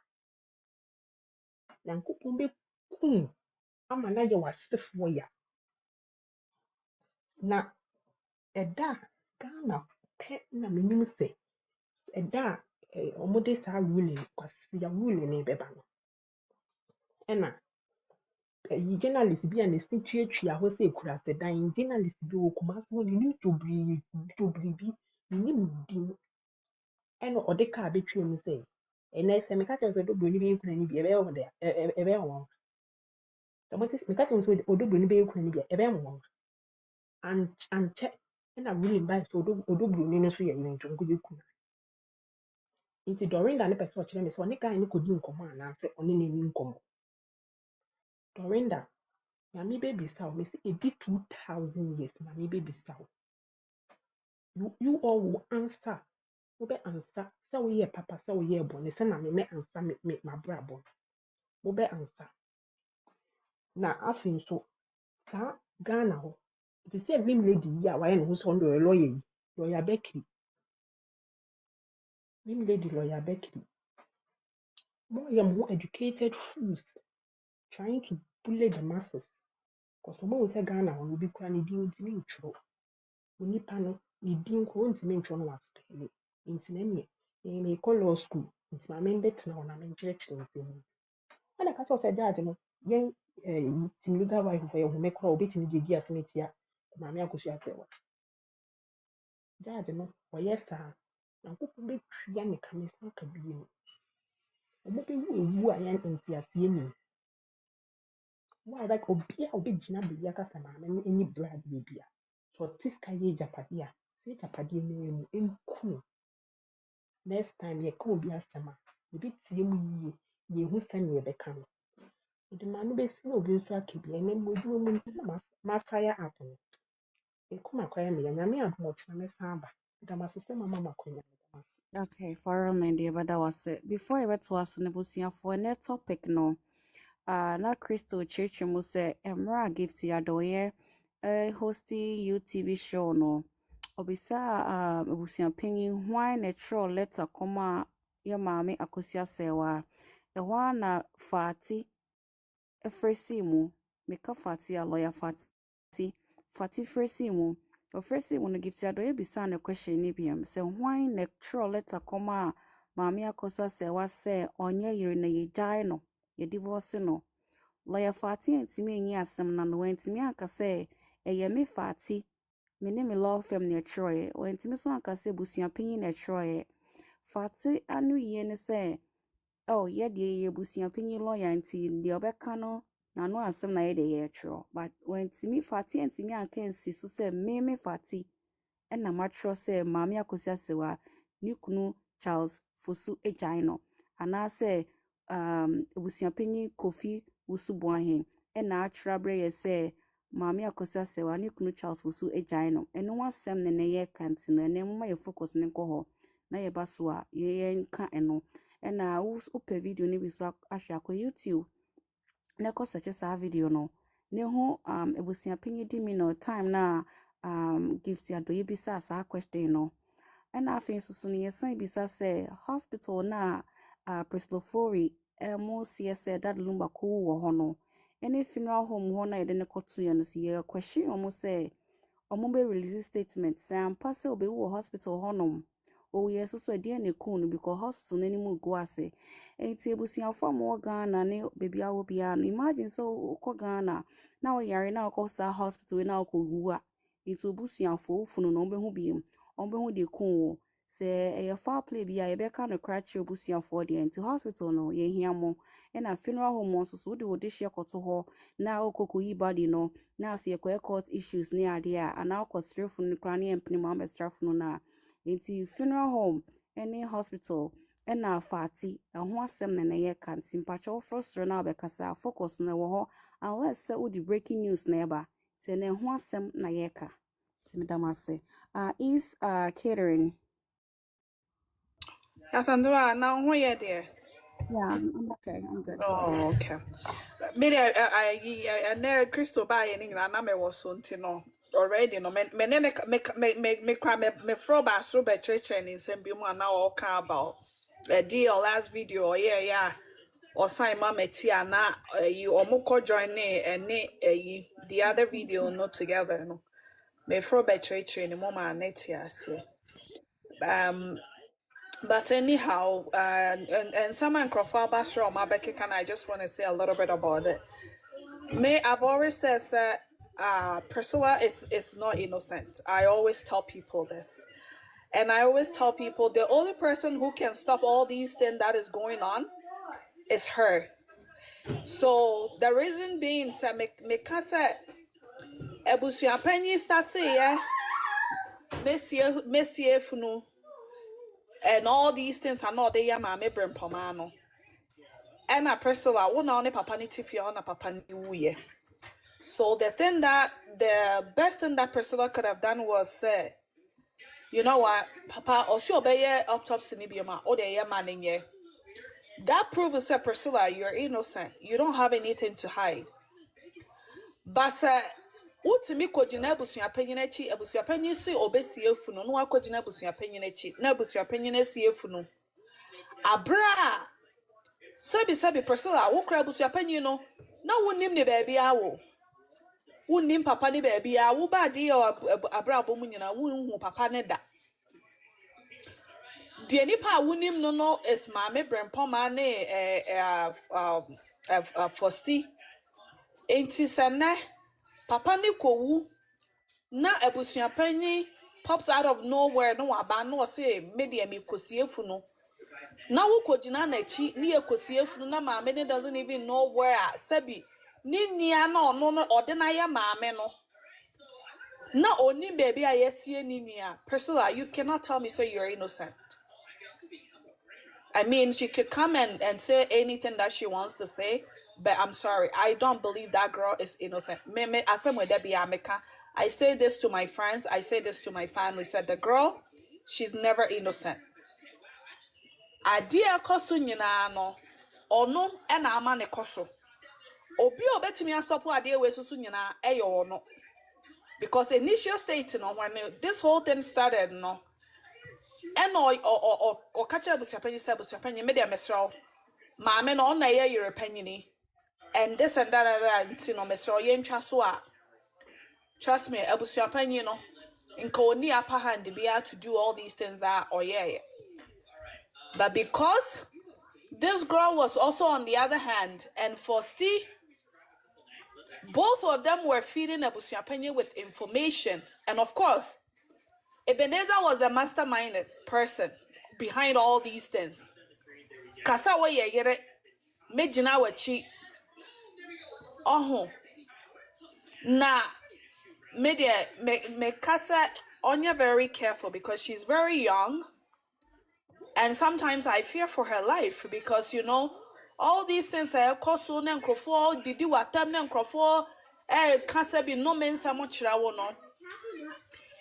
Nyankopɔn bɛkum ama no ayɛ w'asefoɔ ya na ɛda a Ghana pɛ na menim sɛ ɛda a ɔmode saa ruling kwasia ruling ne bɛba no ɛna journalist bi a ne si tuatua hɔ sɛ ekura sɛ dan journalist bi wɔ Kumasi hɔ n'anim dwobiri bi n'anim din ɛna ɔde kaa betwa mu sɛ ɛnɛ sɛ meka kyerɛ sɛ ɔdɔ Broni bɛyɛ kuna ni bi ɛbɛyɛ wɔn dɛ ɛbɛyɛ wɔn sɛ ɔmo te meka kyerɛ sɛ ɔdɔ Broni bɛyɛ kuna ni bi ɛbɛyɛ wɔn ankyɛ ɛna ruling baa sɛ ɔdɔ Broni no nso yɛ nnwontonko bɛ kuna nti Dorinda ne pɛ sɛ ɔkyerɛ me sɛ ɔne guy ne kɔdi nkɔmɔ anaasɛ ɔne n'ani nkɔmɔ Dorinda Mami baby saw me say it did 2,000 years. Mami baby saw you all will answer. You be answer. So we hear papa. So we hear born. Say na me answer me my brabo. You be answer. Na afin so sa Ghana ho. It say me lady ya why no so ndo lawyer Becky. Me lady lawyer Becky. More more educated fools trying to bully the masses. Because someone will say Ghana will be crying in intro. Nipa no ne din ko ntimi ntwe no wasepɛle nti na nie me kɔ law school nti ma me mbɛtena hɔ na me nkyerɛkyerɛ nsɛm ana ka kyerɛ sɛ judge no yɛn tim legal wife for yɛn home kora obetimi de di asɛm etia ma me Akosua Serwaa judge no ɔyɛ saa na nkɔkɔ betwia ne kamesa aka bi mu ɔmo bɛwu ewu a yɛn ntiaseɛ nim why like obi a obegyina baabi akasa ma me any brad baabi a so ɔte sika yɛ japade a sɛ japade no mu nku next time you come be asɛm a ebi tie mu yie yɛhu sɛnea yɛbɛka no nti maa no bɛsi na obi nso aka bi ɛnɛ mu edwuma mu nti na mafaya app no ekuma kwaya me nyame adom ɔkyena me san aba dama sesɛ mama makonya dama Okay, for my dear, but that was it. Before I went to us on the busia for a topic, no. Na Crystal Church mu say Emra gift ya doye hosting UTV show no. Obisa busia pengi why natural letter koma ya maame Akosua Serwaa. Ewa na Fati efresi mu meka Fati a lawyer Fati fresi mu o fresi mu no gift ya doye bisa na question ni biam say why natural letter koma maame Akosua Serwaa say onye yire na ye jai no ye divorce no. Lawyer Fati ntimi enyi asem na no ntimi aka say eye me Fati me ne me law firm ne troye o ntimi so aka say busua panyin ne troye Fati anu ye ne say oh ye de ye busua panyin lawyer nti de obeka no na no asem na ye de ye tro but when ntimi Fati ntimi aka nsi so say me Fati na matro say maame Akosua Serwaa ni kunu Charles Fosu Ejaino ana say busua panyin Kofi Usubuahin na atrabre ye say maame Akosua Serwaa ne kunu Charles Fosu Ejaino eno wasem ne ye kantina ne mma ye focus ne ko ho na ye baso a ye nka eno na wo ope video ne bi so ahwe akọ YouTube na ko search sa video no ne ho busua panyin di mi no time na gift ya do ye bisa sa question no na afin susu ne ye san bisa say hospital na Preslofori mo say Daddy Lumba ko wo ho no any funeral home ho na ye de ne koto ye no si ye question omo say omo be release statement say ampa say obe wo hospital ho no o ye so ade ne ko no because hospital na ni mu go ase enti ebusuafo mo Ghana ne baby awo bia no imagine so ko Ghana na o yare na ko sa hospital na ko wu a enti obusuafo funu no be hu biem on be hu de ko se e foul play bia ye be ka no crash obusuafo de enti hospital no ye hia mo na funeral home so de hye koto ho na okoko yi body no na afie court issues ne ade a ana akosrefo no kra ne empini ma bestrafo no na enti funeral home any hospital na Fati ho asem na ye kanti mpacho frustro na obekasa focus na wo ho unless say udi breaking news na eba te na ho asem na ye ka timidamase is catering. Asandra, now who you there? Yeah, I'm okay. I'm good. Oh, okay. Maybe I know Crystal by any na me was no already no me throw back so be church and in same be more now all can about a deal last video yeah or sign mama tia na you omoko join and the other video not together no me throw back church and mama net here say but anyhow, and someone Crawford Bastro Mabeke can I just want to say a little bit about it. I've always said that Priscilla is not innocent. I always tell people this. And I always tell people the only person who can stop all these things that is going on is her. So the reason being that me can say Abusuapani started Messie Funu and all these things are not the yama me bring pomano. And a Priscilla won't only papa ni tifia on a papa ni uye. So the best thing that Priscilla could have done was say, you know what, Papa, or she obey autopsy nibioma, or the man in ye. That proves that Priscilla, you're innocent. You don't have anything to hide. But utimi ko jina Abusuapani echi, Abusuapani si obesi efunu, no akọ jina Abusuapani echi, na Abusuapani esi efunu. Abra, sabi Priscilla, wo kra Abusuapani no, na wonim ne baby awo. Wunnim papa ni baby a wo ba de abra bomu nyina wunhu papa ne da de nipa wunnim no is maame brempoma ne fosti enti sene papa ni kowu na Abusuapani pops out of nowhere no aba no say media mi kosiefu no na wo kojina na chi ne ekosiefu na maame ne doesn't even know where sabi ni nia na ono no odena ya maame no na oni baby a yesie ni nia. Priscilla, you cannot tell me so you're innocent. I mean, she could come and say anything that she wants to say, but I'm sorry, I don't believe that girl is innocent. I say this to my friends, I say this to my family, said the girl, she's never innocent. Adia koso nyina no ono e na ama ne koso obi obetimi astopo adia we susu nyina e ye ono. Because initial state, when this whole thing started, and or catch up with your penny, media mesro, mamma no na your penny, and this and that, mesro, yen trasua. Trust me, Abusuapani, in Koni upper hand, to be able to do all these things that, But because this girl was also on the other hand, and Fosti, both of them were feeding Abusuapani with information, and of course, Ebenezer was the masterminded person behind all these things. Kasa wa ye yere mejina wachi. Na media me kasa Onya very careful because she's very young, and sometimes I fear for her life because all these things are koso na nkrofo didi watam na nkrofo kasa bi no mensa mo chira wo no.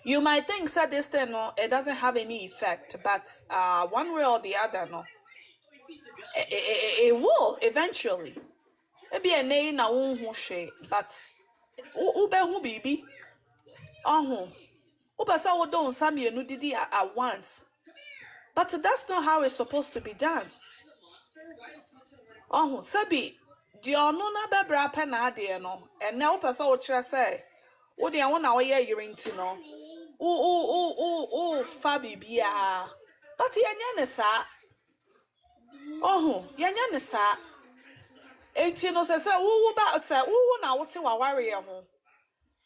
You might think that this thing, it doesn't have any effect, but one way or the other, it will eventually. Maybe a name na who she, but ube who baby, ube sa don't some you didi at once, but that's not how it's supposed to be done. Sabi, the ono na bebra pena de and now person what say, what the one hour you're into no. Fabi bia. But yanya sa. Yanya sa. Enti no say ba say na wote wa ware ho.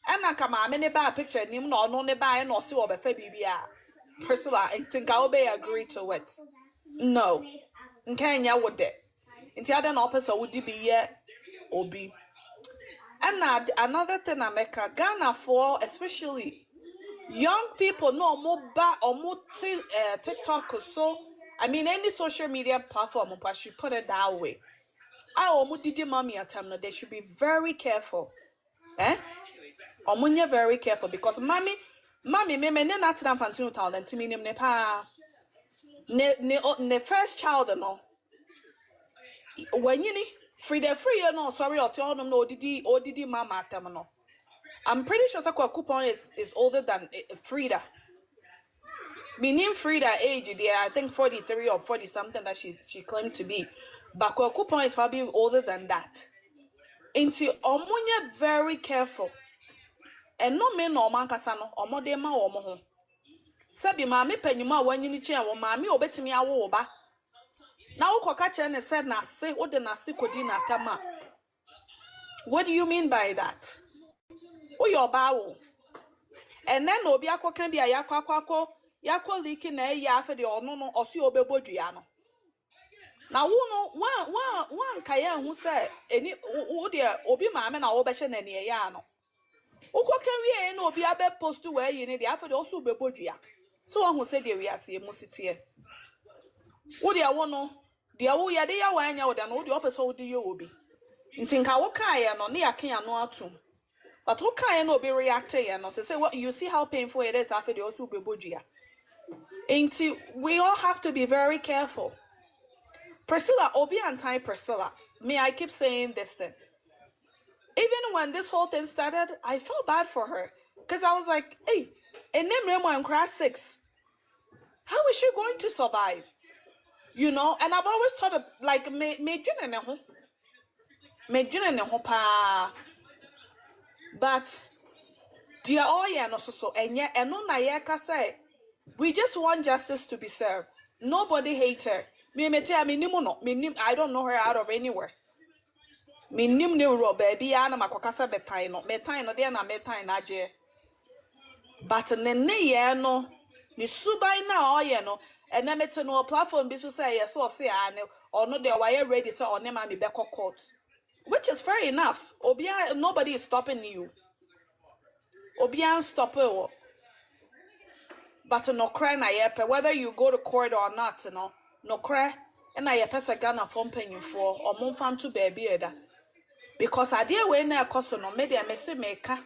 Ana kama me ne ba picture nim no no ne ba e no se wo be fa bibia. Priscilla, enti ka obey agree to it. No. Nkanya wo de. Enti ada na opesa wo di bi ye obi. And another thing I make a Ghana for especially young people no more or more TikTok or so. I mean any social media platform, but I should put it that way. Didi mommy at time they should be very careful. Omunya very careful because mommy me not to fantino town and to me ne pa ne first child no. When you free no sorry or tell them no didi mama at them no. I'm pretty sure that coupon is older than Frida. Meaning Frida age there, I think 43 or 40 something that she claimed to be. But coupon is probably older than that. Into omunya very careful. And no men no man kasano omo de ma omo ho. Sabi maami penyuma wanyi ni che wo maami obetimi awo ba. Na wo koka che ne said na se wo de na se kodi na tama. What do you mean by that? Oh, your bow. And then no be can be a yakwa leaking a yafa the no or see obebodiano. Now, one kaya who said, any dear obi mamma na obeshan any yano. Uko can we no be a bed post to where you need the after also bebodia. So one who said, we are seeing Musity. Would ya want dear wo ya de ya wan ya than all the opposite do you will be. In Tinka Wakaya no near can no atum. But what can no be reacting and say what you see how painful it is after the also bebodia. Ain't we all have to be very careful. Priscilla, Obi anti Priscilla. Me, I keep saying this thing. Even when this whole thing started, I felt bad for her. Because I was like, hey, and then Remo and class 6. How is she going to survive? You know, and I've always thought of like me pa. But dear oh yeah no so and yet and no na yeka say we just want justice to be served. Nobody hates her. I don't know her out of anywhere. Me nim ne ro baby ana makokasa betan no de na metan na je. But ne ye no ni subai na oye no and na mete no platform bi so say yes so say ane or no dey why ready so on ma me be court. Which is fair enough. Obia nobody is stopping you. Obia stop it. But no cry na yepe whether you go to court or not no cry and na yepe se Ghana from penny for or mon fan to baby eda. Because I dear way na koso no me dey me se meka.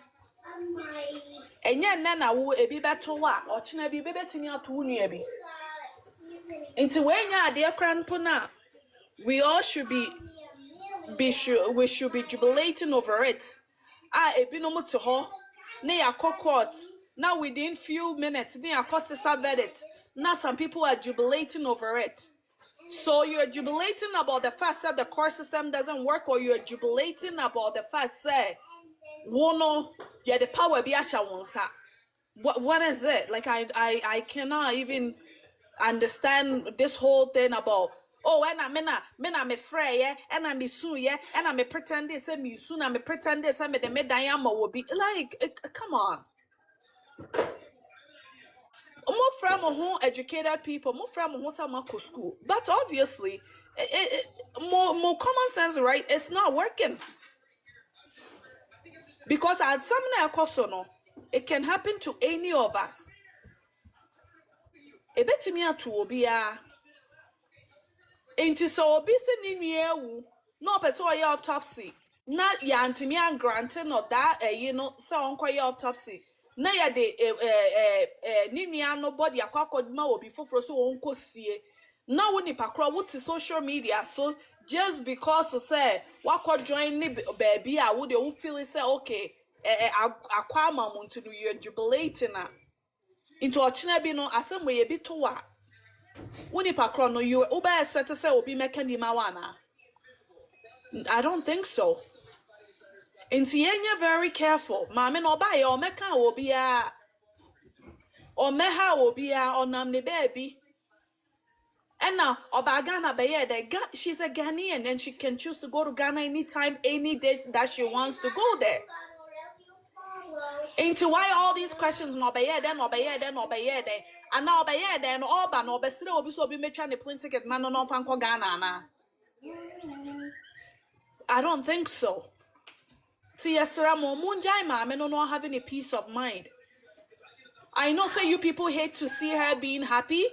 Enya na wo ebi beto wa o china bi bebetimi ato nua bi. Nti we nya ade kranpo na we all should we should be jubilating over it. Ebi no to ho na ya court. Now within few minutes they are cost verdict. Now some people are jubilating over it. So you're jubilating about the fact that the court system doesn't work, or you're jubilating about the fact that wono yeah the power be asha wonsa. What is it? Like I cannot even understand this whole thing about and I'm afraid yeah and I'm soon yeah and I'm pretend this and me soon I'm pretend this and the medayama will be like come on. More from home educated people, more from home some school. But obviously more common sense, right? It's not working. Because at some no, it can happen to any of us. A bit me to obia. Ain't so obi se ni ewu. No person or autopsy. Not ya antimi and granting or that so onko your autopsy. Na ya de ni nobody akwakodma obi foforo so onko sie. Na wo nipa kro wo ti social media so just because to say wakọ join ni baby a wo de wo feel say okay akwa mamuntu no you jubilating na into ochina bi no asem we bi to wa wo nipa kro no you oba expect say obi meka ni ma wana. I don't think so. Inti yenye very careful. Mame no ba ye o meka obi a o meha obi a onam ne baby. And now, Oba Ghana she's a Ghanaian and she can choose to go to Ghana anytime, any day that she wants to go there. Into why all these questions no be then. And now be then Oba no be sire obi so obi me try the plane ticket man no fan ko Ghana na. I don't think so. See yesra mo munjai ma me no having a peace of mind. I know say you people hate to see her being happy.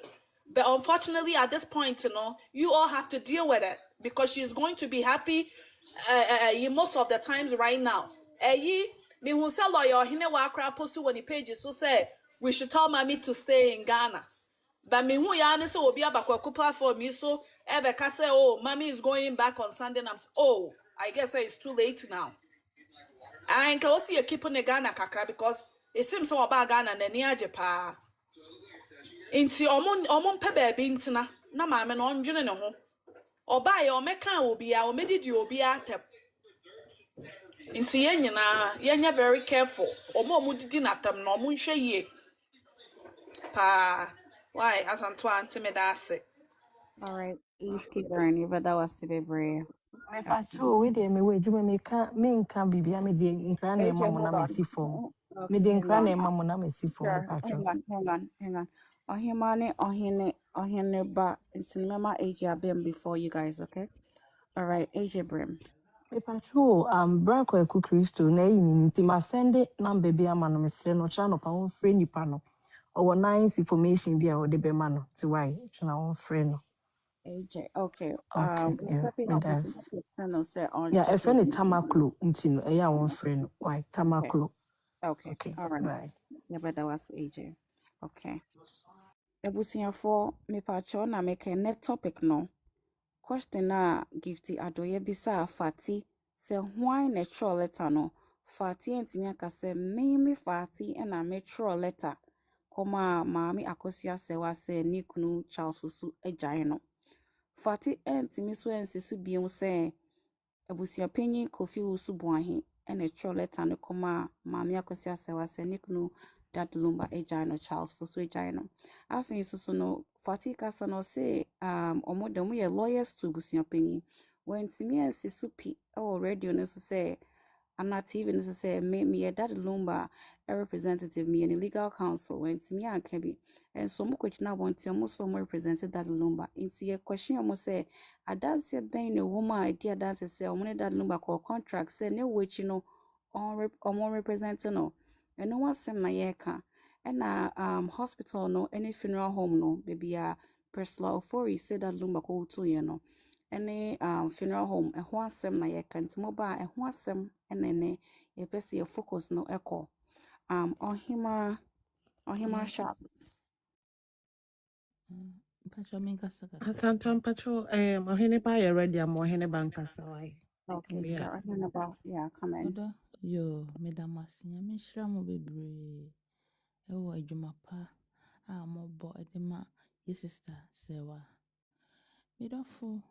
But unfortunately, at this point, you all have to deal with it because she's going to be happy most of the times right now. Me who say lawyer hine wa akra post when the pages so say we should tell mommy to stay in Ghana. But me who ya ne say obi abakwa platform me so Ebeka say mommy is going back on Sunday. And I guess it's too late now. I can also keep on the Ghana kakra because it seems so about Ghana and the pa. Inti omon pe baby ntina na maame no ndwene ne ho oba ye omeka obi a omedidi obi atep inti yenya very careful omo didi natam no omo nhwe ye pa why asanto antime da ase. All right, please keep Broni, but that was super brave. Okay. Mepacho we dey me we jume me nka bibia me dey nkra na ema AJ, mo na hold me on. si fom. Me Okay, dey hang nkra na on. ema mo na me si fom Sure, mepacho. hang on. Ohine ba, it's mema AJ Abim before you guys, okay? All right, AJ Brim. Mepacho branko eku Kristo na yi ni nti ma send number bi ama no mesre no cha no pa won frɛ nipa no. Owo nice information bi a wo de be ma no. Ti why tuna won frɛ no. AJ, okay. Okay, yeah, Stepping me up into does. the channel, say on Yeah, a check with friend me. Tamaklo nti no eya won frɛ no. Why Okay, Tamaklo? okay, Okay, all right. bye. Yeah, but that was AJ. Okay. Ebusiafo me pacho na make a net topic no. Question na gifty adoye bisa fati se why natural letter no. Fati entimi aka se me fati na metro letter. Koma maami Akosua Serwaa se ni kunu Charles Fusu ejae no. Fati entimi so ensisu biom se Abusuapani Kofi Wusu Buahi ene tro letter no koma maami Akosua Serwaa se ni kunu Daddy Lumba ejae no Charles Fusu ejae no. Afin so no Fati kasa no se omo ye lawyers to Abusuapani. When timi ensisu pi radio no so say I'm not even necessarily me a Daddy Lumba a representative me and legal counsel when to me and Kebi and so much question want to almost so more represented Daddy Lumba into a question almost say I dance a bang a woman idea dance say on Daddy Lumba call contract say no which you know on more representing no and no one sem na yeka and hospital no any funeral home no baby personal for said Daddy Lumba call to you know any funeral home a ho asem na yeka nti moba a ho asem enene ye pese ye focus no echo ohima Yeah. sharp. Mpacho minka saka. Asante mpacho ohene ba ye ready am ohene ba nkasa wai. Okay, Yeah. sure. Ohima ba, yeah, come in. Oda yo medamasi nyame shira mo bebre. Ewo adwuma pa a mo bo edema ye sister Serwaa. Medofo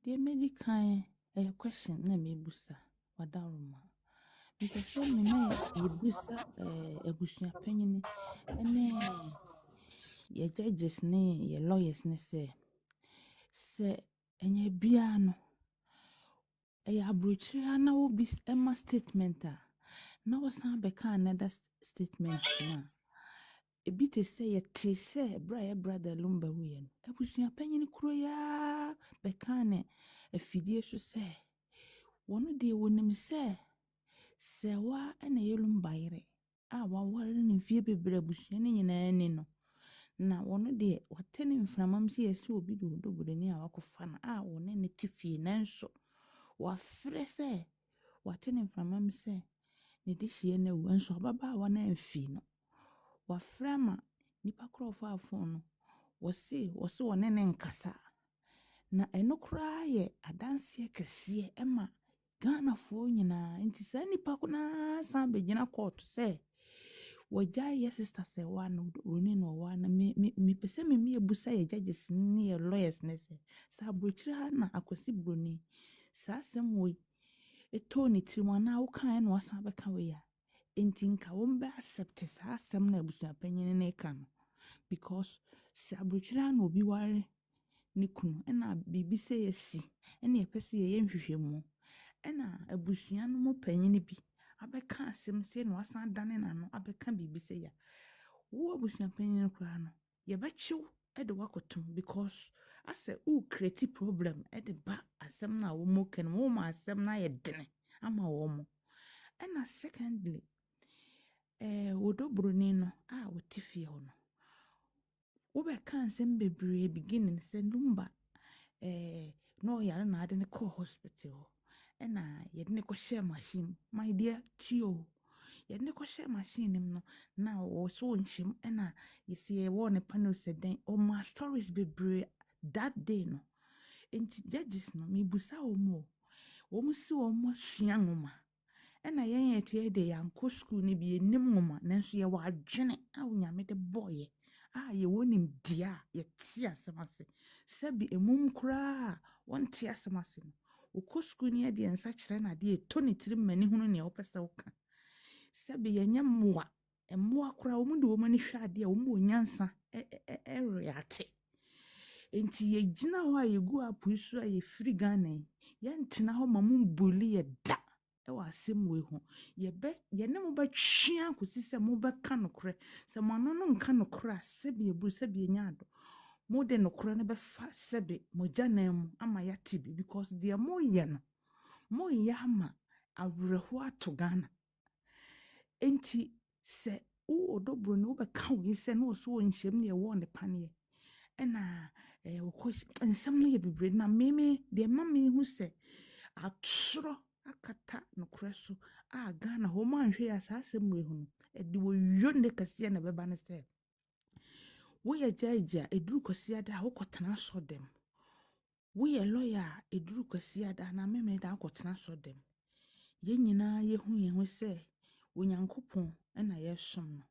de medikan question na mebusa wadaroma. Me pese me me yebusa abusua panyini ene ye judges ne ye lawyers ne se enye bia no ya abrochira na obi ema statement a na wosan beka another statement mu a ebi te say ye te say brother Lumba we no abusua panyin kuro ya beka ne afidie so say wono de wonim say Serwaa ena ye Lumba yere a waware ne fie bebre abusua ne nyina ni no na wono de watene mframam se yesi obi do dobodani a wakofa na a wone ne tifie nanso wafrɛ sɛ watene mframam sɛ ne de hye na wu nso ababaawa na amfi no wafrɛ ma nipa korɔfo afo no wɔse wɔne ne nkasa na ɛno koraa yɛ adanseɛ kɛseɛ ɛma Ghanafoɔ nyinaa nti saa nipa ko na san bɛgyina court sɛ wagya yɛ sister Serwaa no Broni no wa na me pese me ebusa yɛ judges ne yɛ lawyers ne sɛ sa abrokyire ha na akwasi Broni saa asɛm wɔ eto ne tirim na wo kan na wasan bɛka we ya enti nka wo mbe accept saa asɛm na abusua panyin ne ka no because sa abrokyire na obi ware ne kunu na bibi sɛ yɛsi na yɛpɛ sɛ yɛyɛ nhwehwɛmu na abusua no mu panyin bi abɛka asɛm sɛ na wasan dane na no abɛka bibi sɛ ya wo abusua panyin koraa no yɛbɛkyew de wakotom because asɛ wo create problem de ba asɛm na wo mo kan wo ma asɛm na yɛ dene ama wo mo na secondly wo do Broni no a wo tifie ho no wo bɛka asɛm bebree beginning sɛ Lumba no yare na ade ne call hospital na yɛde ne kɔhyɛ machine my dear tio yɛde ne kɔhyɛ machine nim no na wo so nhyim na yɛsi yɛwɔ ne panel sɛ den o ma stories bebree that day no enti judges no mebusa wo mo si wo mo sua nwoma na yɛn yɛte de yanko school ne bi enim nwoma nanso yɛ wɔ adwene a onyame de boye a yɛwɔ nim dia yɛte asɛm ase sɛbi emum koraa wɔnte asɛm ase no wokɔ school ne yɛde nsa kyerɛ na de eto ne tirim mani hunu ne wopɛ sɛ woka sɛbi yɛnyɛ mmoa koraa wɔn de wɔn ani hwɛ ade a wɔn wɔ nyansa reate enti ye gina ho a ye gu apu so a ye free Ghana ye ntena ho ma mun bully ye da e wa asem we ho ye ne mo ba twia kosi se mo ba ka no kre se mo no nka no kra se be ebu se be nyaado mo de no kre ne be fa se be mo jana mu ama ya tibi because the mo ye no mo ya ma awreho ato Ghana enti se wo odobro ne wo be ka wo se no so wo nhyem ne ye wo ne pane ena wo ko nsam no ye bebre na meme de mame hu se atro akata no kreso a Ghana ho man hwe asasem we hu no e de wo yonde kase na beba ne se wo ye jaja eduru kase ada wo kotena so dem wo ye lawyer eduru kase ada na meme da kotena so dem ye nyina ye hu se onyankopon ena ye som no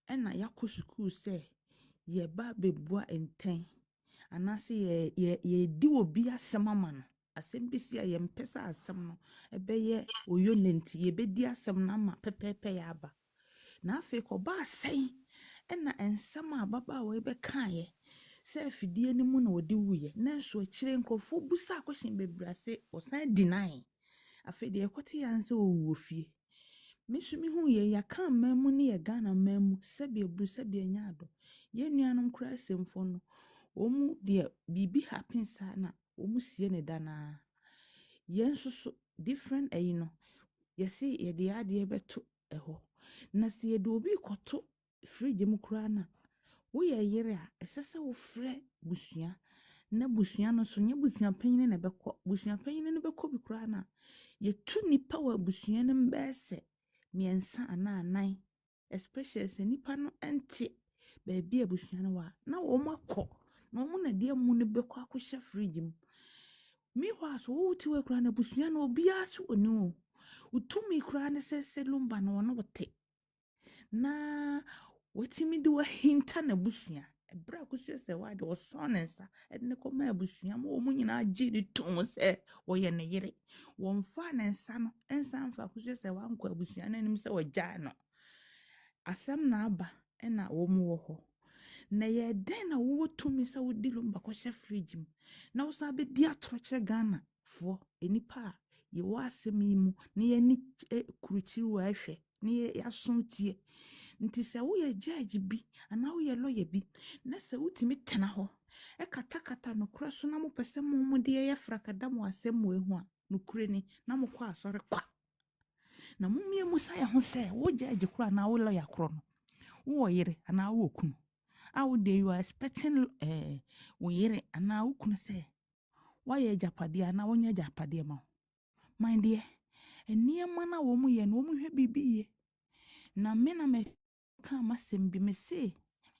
ena yakosukuu se ye ba bebua enten anase ye di obi asem ama no asem bisi a ye mpesa asem no ebeye oyonenti ye bedi asem na ma pepepe ya aba na afi ko ba sen ena ensem a baba we be kan ye se afidie ni mu na odi wuye nanso akire nkofo busa question bebrase osan deny afi de ekote yanse owo fie mesumi hu ye yaka mamu ne ye Ghana mamu sebe ebu sebe nyaado ye nuanom kra semfo no omu de bibi happen sana omu sie ne dana yensusu different no yesi ye de ade beto eho na se ye de obi koto fridge mu kra na wo ye yere a esese wo frɛ busua na busua no so nye busua panyin na bɛkɔ busua panyin no bɛkɔ bi kra na ye tu nipa wa busua no mbɛse miensa ana anan especially se nipa no ente baby abusua no wa na wo makɔ na wo na de mu no bɛkɔ akɔhyɛ fridge mu mi hwa so wo ti we kra na busua no obi aso oni o utumi kra na se Lumba no no wote na wetimi de wa hinta na busua ebra Akosua Serwaa de osonensa edne ko ma busua mo mu nyina agi ni tom se wo ye ne yere wo mfa nensa no ensa mfa Akosua Serwaa nkɔ abusua na nim se wo gya no asem na aba ena wo mu wo ho na ye den na wo tumi se wo di Lumba ko hye fridge mu na wo sa be di atroche Ghana fo enipa ye wo asem yi mu na ye ni kuruchiri wo ahwe na ye asontie nti se wo ye judge bi ana wo ye lawyer bi na se wutimi tena ho e kata no kura so na mo pese mo de ye frakada mo asem we ho a no kure ni na mo kwa asore kwa na mo mie musa ye ho se wo judge kura na wo lawyer kro no wo yere ana wo kunu how dey you are expecting wo yere ana wo kunu se wa ye japade ana wo nya japade ma mind dear eniema na wo mu ye no wo mu hwe bibi ye na me na me ka masem bi me se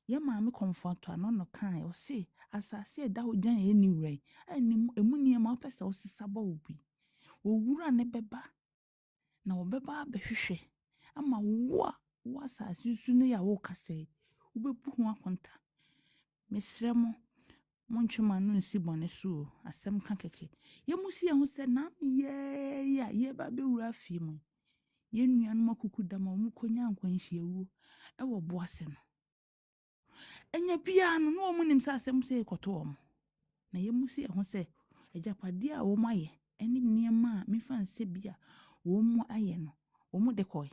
ye ma me comfort ano no kan o se asase da ho jan ye ni wrai ani emu niema o pese o sisaba obi owura ne beba na obeba behwehwe ama wo asase su ne ya wo kase wo bebu ho akonta mesrɛ mo monchuma no nsi bone so asem ka keke ye musi ye ho se na ye ba be wura fie mu ye nuanom akuku dama mu konya nkwanhia wu e wo boase no enya bia no no mu nim sa asem se ekoto om na ye musi ye ho se ejapade a wo maye eni niema a mefa nse bia wo mu aye no wo mu de koy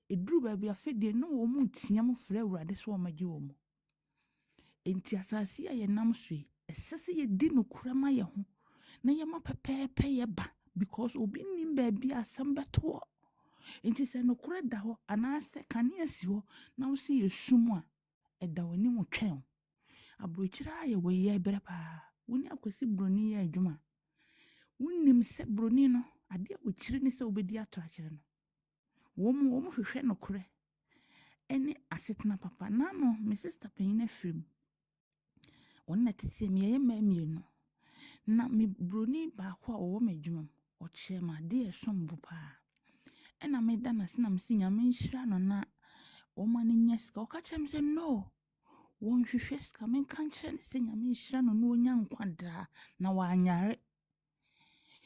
eduru ba bia fedie no wo mu tiam frɛ awurade so wo magye wo mu enti asase a ye nam so esese ye di no kurama ye ho na ye ma pepepe ye ba because obi nim ba bia asem beto enti se no kura da ho anase kane asi ho na wo se yesum a eda wani mo twɛn abrochira ye we ye bere pa woni akosi Broni ye adwuma wonim se Broni no ade a wokyire ni se obedi atorachire no wo mu hwehwe no kure ene asetena papa na no me sister panyin afrim wonna tete me ye mamie no na me Broni ba kwa wo ma adwuma o kye ma de esombo pa ena me da na se na me sinya me nhira no na wo ma ne nyeska o ka chem se no won hwehwe ska men kan kire ne se nyame nhira no no nya nkwada na wa anyare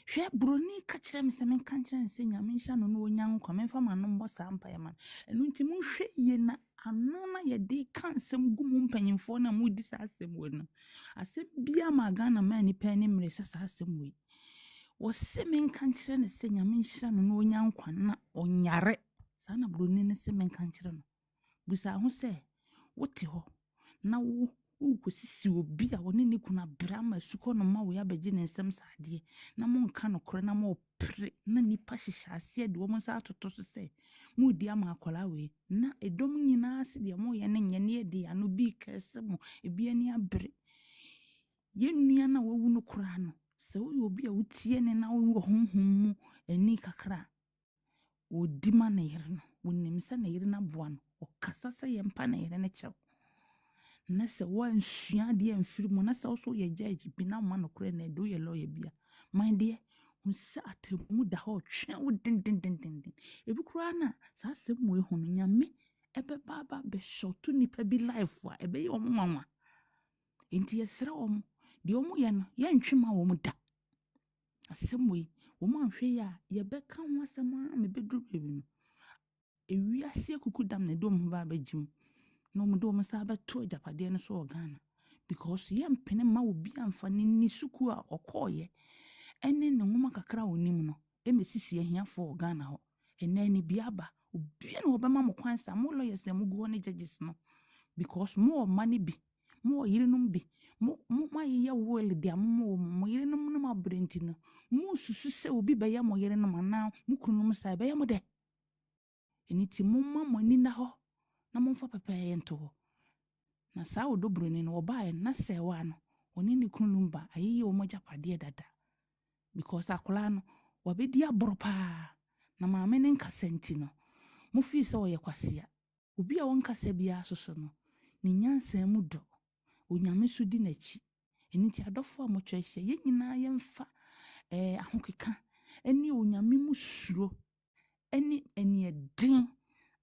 hwe Broni ka kyerɛ me sɛ menka kyerɛ ne sɛ nyame nhyɛ no no onya nkwa memfa ma no mbɔ saa mpa man ɛno nti monhwɛ yie na ano na yɛde ka nsɛm gu mu mpanyimfoɔ na mudi saa asɛm wɔ no asɛm bia ma Ghana ma nipa ani mmere sɛ saa asɛm wɔ yi wɔse menka kyerɛ ne sɛ nyame nhyɛ no no onya nkwa na ɔnyare saa na Broni ne sɛ menka kyerɛ no busa ho sɛ wote hɔ na wokɔsisi obi a wɔne ne kuna bra ma sukɔ no ma wo ya bɛgye ne nsɛm saadeɛ na monka no korɛ na mɔpere na nipa hyehyɛ aseɛ de wɔn nsa atoto so sɛ mudi ama akɔla wei na ɛdɔm nyinaa se deɛ moyɛ ne nyɛ ne yɛde ano bi kɛse mo ebi ani abere yɛnnua na wawu no koraa no sɛ woyɛ obi a wotie ne na wowɔ honhom mu ani kakra wodi ma ne yere no wonim sɛ ne yere no aboa no ɔkasa sɛ yɛmpa ne yere no kyɛw na sɛ wansua deɛ mfiri mu na sɛ wo so yɛ judge bi na ma no korɛ na ɛde woyɛ lawyer bia man deɛ hu sɛ atamu da hɔ twɛn wo dendendenden ebi koraa na saa asɛm mu ehu no nyame ɛbɛba aba bɛhyɛto nipa bi life a ɛbɛyɛ ɔmo nwanwa nti yɛsrɛ ɔmo deɛ ɔmo yɛ no yɛntwe ma ɔmo da asɛm wei ɔmo anhwɛ yɛ a yɛbɛka ho asɛm a mebɛduru baabi no ewiase kuku dam na ɛde ɔmo ba abɛgyim no mo do mo sa beto agyapadeɛ no so wɔ Ghana because yɛmpene ma obi amfa ne ni suku a ɔkɔɔyɛ ɛne ne nwoma kakra onim no emesisi ahiafo wɔ Ghana hɔ ɛna ni biaba obi na wɔbɛma mo kwan sa mo lawyers mo go ne judges no because mo money bi mo yerenom bi mo ayɛ will de mo yerenom no ma brenti no mo susu sɛ obi bɛyɛ mo yerenom ana mo kununom sa bɛyɛ mo de eniti mo ma mo ni na hɔ na momfa pɛpɛɛ nto hɔ na saa odo Broni no ɔbaeɛ na Serwaa no ɔne ne kunu Lumba ayɛyɛ ɔmo agyapadeɛ dada because akola no wabɛdi aboro paa na maame ne nkasa nti no mo fii sɛ ɔyɛ kwasea obi a wɔnkasa biara soso no ne nyansa mu dɔ onyame so di n'akyi eniti adɔfo a mo twɛhyɛ yɛn nyinaa yɛmfa ahokeka ɛne onyame mu suro ɛne ɛniɛden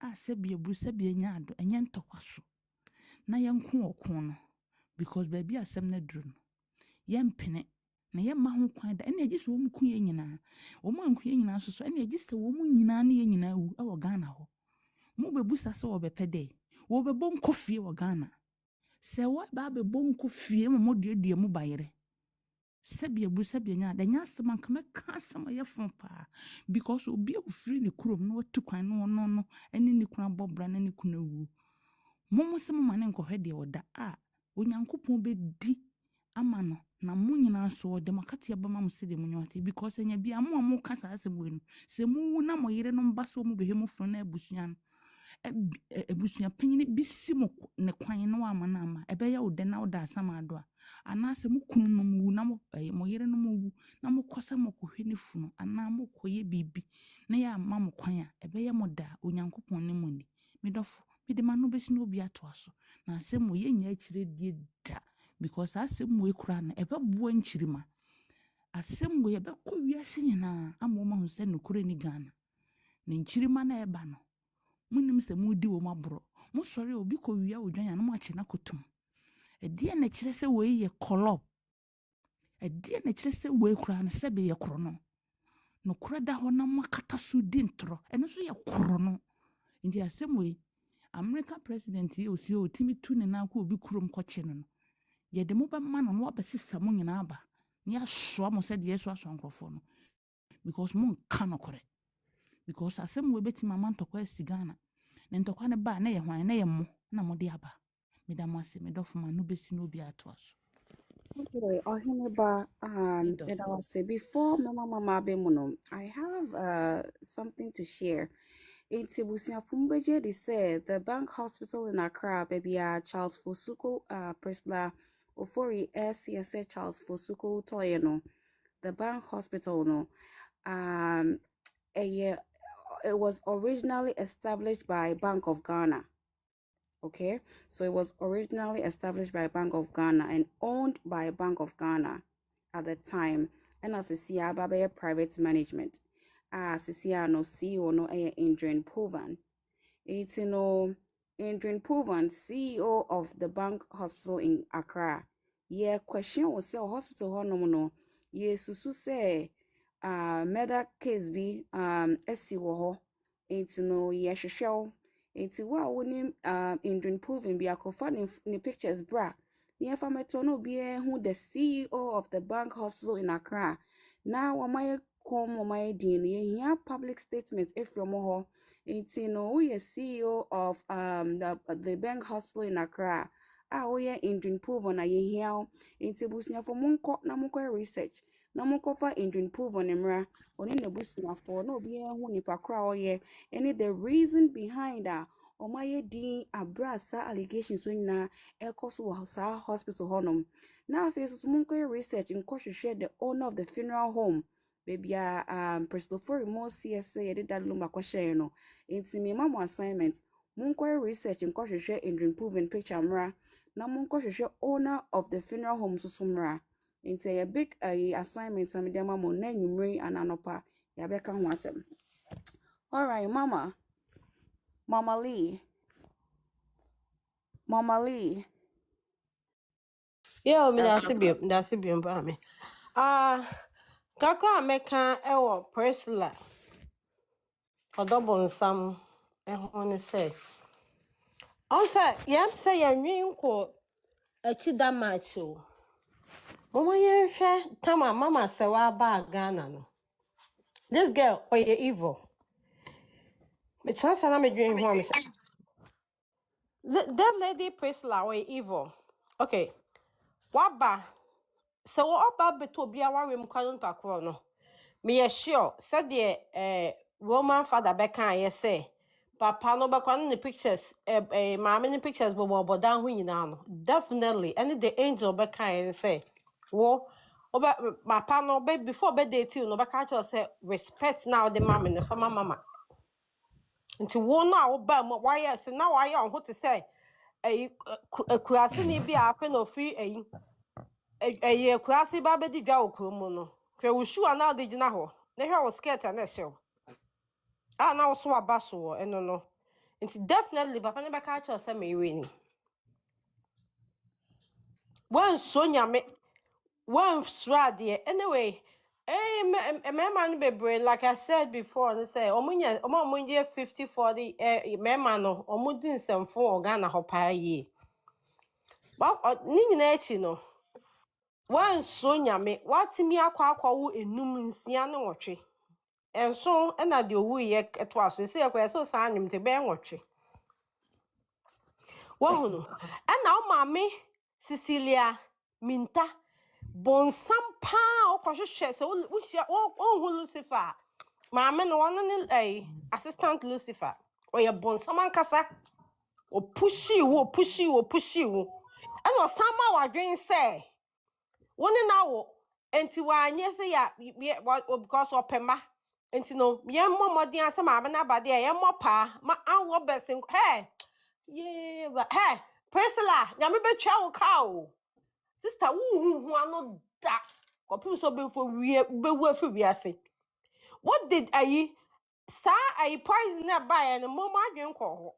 a sɛbia buru sɛbia nyaado ɛnyɛ ntɔkwa so na yɛnko ɔko no because baby asɛm na duro no yɛmpene na yɛmma ho kwan da ɛne agye sɛ wɔn ku yɛ nyinaa wɔn anku yɛ nyinaa so ɛne agye sɛ wɔn nyinaa ne yɛ nyinaa wu ɛwɔ Ghana hɔ mo bɛbusa sɛ wɔbɛpɛ dɛ wɔbɛbɔ nkɔ fie wɔ Ghana sɛ wɔba bɛbɔ nkɔ fie ma mo duadua mo bayere sɛbia buru sɛbia nyaado ɛnyɛ asɛm anka mɛka asɛm a yɛfo paa because obi a ofiri ne kurom no watu kwan no ɛne ne kuna bɔbra na ne kuna wu mo sɛ mo ma ne nkɔhwɛ deɛ wɔda a onyankopɔn bɛdi ama no na mo nyinaa so ɔde makate abama mo sɛ de mo nywate because ɛnya bia mo a mo ka saa asɛm wei no sɛ mo wu na mo yere no mba so mo bɛhɛ mo funu na abusua no abusua panyin bi si mo ne kwan no ama na ama ɛbɛyɛ wo de na wo da asam ado a anaasɛ mo kunu no mu na mo yere no mu wu na mo kɔsɛ mo kɔhwɛ ne funu anaa mo kɔyɛ bibi na yɛ ama mo kwan a ɛbɛyɛ mo da onyankopɔn ne mo ni medɔfo mede ma no bɛsi no obi atoa so na asɛm wo yɛnya akyire die da because asɛm wo ekura no ɛbɛboa nkyirima asɛm wo yɛbɛkɔ wiase nyinaa ama ɔma ho sɛ nokore ni Ghana na nkyirima na ɛba no munim sɛ mudi wo maboro mo sɔre obi kɔ wia odwan na mo akye na kotum ɛdeɛ na kyerɛ sɛ wo yɛ kɔlɔb ɛdeɛ na kyerɛ sɛ wo ekura no sɛ be yɛ koro no nokore da hɔ na makata so di ntoro ɛno so yɛ koro no nti asɛm wo America president yɛ osi o timi tu ne na ko obi kurom kɔkye no yɛde mo bɛma no na wabɛsesa mo nyinaa ba na yɛasoa mo sɛ deɛ yɛso asoa nkurɔfoɔ no because mo nka nokore because asɛm wo bɛtimi ama ntɔkwa asi Ghana na ntɔkwa ne ba na yɛ hwan na yɛ mo na mo de aba meda mo ase medɔfo ma no bɛsi no obi atoa so Okay, Ohimeba, and I will say before Mama Bemuno, I have something to share. In Tibusia Fumbeje, they said the bank hospital in Accra, baby, Charles Fosuko, Prisla Ofori, SCSA Charles Fosuko Toyeno, the bank hospital, no, it was originally established by Bank of Ghana. Okay, so it was originally established by Bank of Ghana and owned by Bank of Ghana at the time. And as a CIA, private management. As a CIA, no CEO, no Adrian Povan. It's Adrian Povan, CEO of the Bank Hospital in Accra. Yeah, question was say hospital no. Yes, susu say murder case bi esi wo ho enti no ye hwehwew enti wa woni indrin proven bi akofa ne pictures bra ne information no bi hu the CEO of the bank hospital in Accra na wamaye kom wamaye din ye hia public statement efromo ho enti no we CEO of the bank hospital in Accra we indrin proven na ye hia enti busuafo monko na monko research na monkofa indrin proven emra oni na busuafo na obi hu nipa kra oye any the reason behind omaye din abrasa allegations when na Akosua hospital honum na face so monko research in share the owner of the funeral home baby personal for more CSA Daddy Lumba share no enti me mamo assignment monko research in share indrin proven picture mra na monko share owner of the funeral home so mra. It's a big assignment some dem mama na nwumre ananopa ya beka ho asem. All right, Mama Lee. Yo, me da sibium ba me. Kaka meka ewo Priscilla. Odobo nsam ho ne say. Onsa yam say yanwin ko achi da match o. Mama yenhwe tama Mama Serwaa ba Ghana no. This girl oye evil. Me chance na me dream ho me say. That lady Priscilla oye evil. Okay. Waba so oba beto bia warem kwano pakro no. Me sure said the Roman father beka ye say papa no be kwano the pictures mama ni pictures bo down hu nyina no. Definitely any the angel beka and say wo oba papa no be before be date no beka to say respect now the mama ne fama mama. Nti wo na oba mo why say now why on ho to say kurase ni bi ape no free kurase ba be di dwa okromo no hwe wo shu ana de gina ho na hwe wo skirt na hye na wo so aba so eno no nti definitely papa ne be ka cha say me we ni wan so nyame wan srade anyway me man be bre like I said before they say omunye 50-40 me man no omudi nsemfo organa ho pa yi ba ni nyina echi no wan so nyame watimi akwa wo enum nsia ne wotwe enso na de owu ye eto aso se ekwa so sa anyum te be nwotwe wo hunu na o mame Cecilia Minta bonsam pa o kohwehwe se wo hia o hu Lucifer mame no won ne assistant Lucifer o ye bonsam ankasa o pushi wo na o sama wadwen se woni na wo enti wanye se ya because opema enti no ye mmomodin ase mame na bade ye mopa ma anwo besin hey Priscilla nyame betwa wo ka o sister hu ano da kopim so be fo wie bewu afi wiase what did sa poison na buy and mom adwen ko ho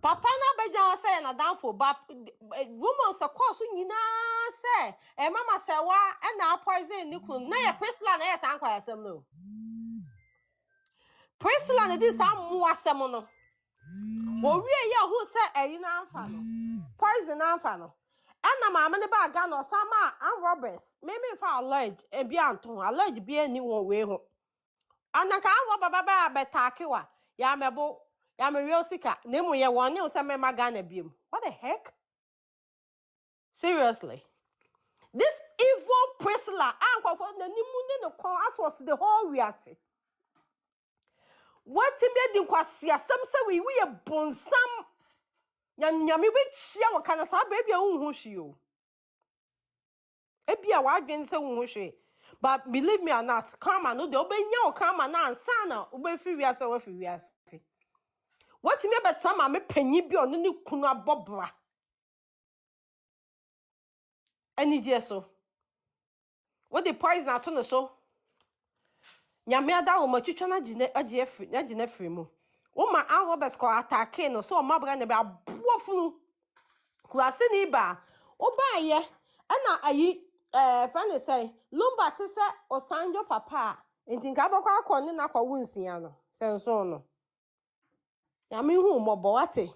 papa na beja say na dan for ba woman so course nyina say Mama Serwaa na poison ni kun na ye Priscilla na ye san kwa asem no Priscilla na this am mo asem no wo wie ye hu say na amfa no poison na amfa no na mama ne ba ga no sama and robbers me fa alleged e bi anton alleged bi ani won we ho anaka an baba ba betakewa ya mebo ya me real sika na mu ye won ne o se me maga na biem what the heck seriously this evil Priscilla ankofo na nimu ne no kon asos the whole wiase what me di kwase asem se we ye bonsam nyame be chia wo kana sa ba bia wo hu hwi o ebia wadwen se wo hu hwi but believe me or not karma no de obenya o karma na ansa na obefi wiase wo fi wiase what me betama me panyi bi ono ne kunu abobra ani die so what the poison ato no so nyame ada wo matwitwa na gine age afri na gine afri mu wo ma an Robert ko attack no so ma bra ne be aboafunu klase ni ba wo ba ye na Funny say, Lumba to say Osanjo papa, and think about calling na kwa wunsiano, sensono. Yami who mo boate.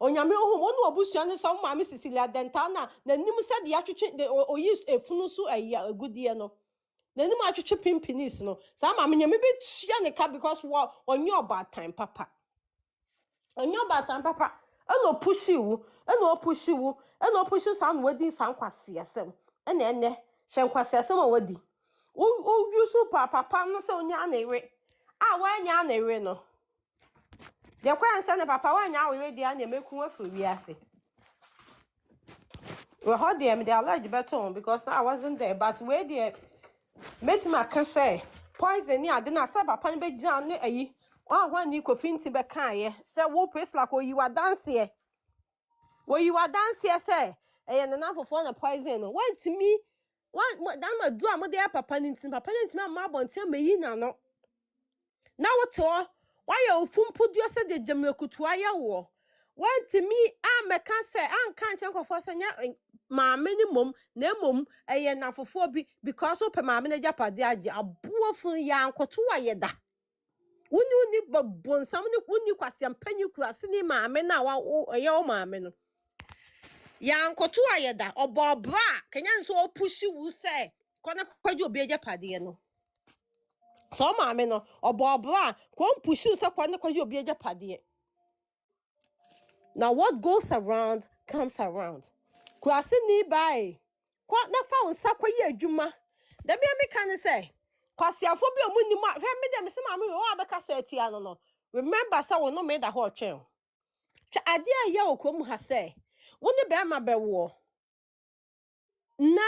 Onyame ohun onu obusua ne so ma Cecilia Dentana na nim said ya twetwe de o use efunu so agudie no na nim atwetwe pimpinis no sa ma nyame be tua ne ka because onye obatan papa eno pushi wu eno pushi sa no wadi san kwase asem ene hwe kwase asem a wadi o use papa no se onya na ewe a wanya na ewe no de kwa nsa ne papa wanya awe dia na emeku afiri wiase. We heard them, they are large better because I wasn't there. But where they met my can say, poison, yeah, then I said, Papa, be down there. Oh, when you could think to be kind, say, whoop is like where you are dancing. Where you are dancing, say, and enough of one poison. Went to me, one, damn, a drama there, Papa, and Papa, and my mother, and tell me, no. Now, what all? Why you fun put yourself the Jamaica war? Went to me, I'm a cancer, I'm can't check for us. My minimum, ne mum, na for because open my manager padia, a boo for young cotua yeda. Unu ni bon, some uni quasiam penny class in my men now, a young mamma. Young cotua yeda, or bob bra, can you so push you will say, Conna quite your beja padiano. So mamma, or bob bra, quon push you so quite your beja padia. Now what goes around comes around. Kwasi ni bai. Kwa na fa unsa kwa ye adwuma. Da bia me kan say, kwasi afo bi omu ni ma, hwe me dem se ma me o abeka say tia no. Remember say we no me da ho twen. Twa ade a ye okom ha say, wo ne be ma be wo. Na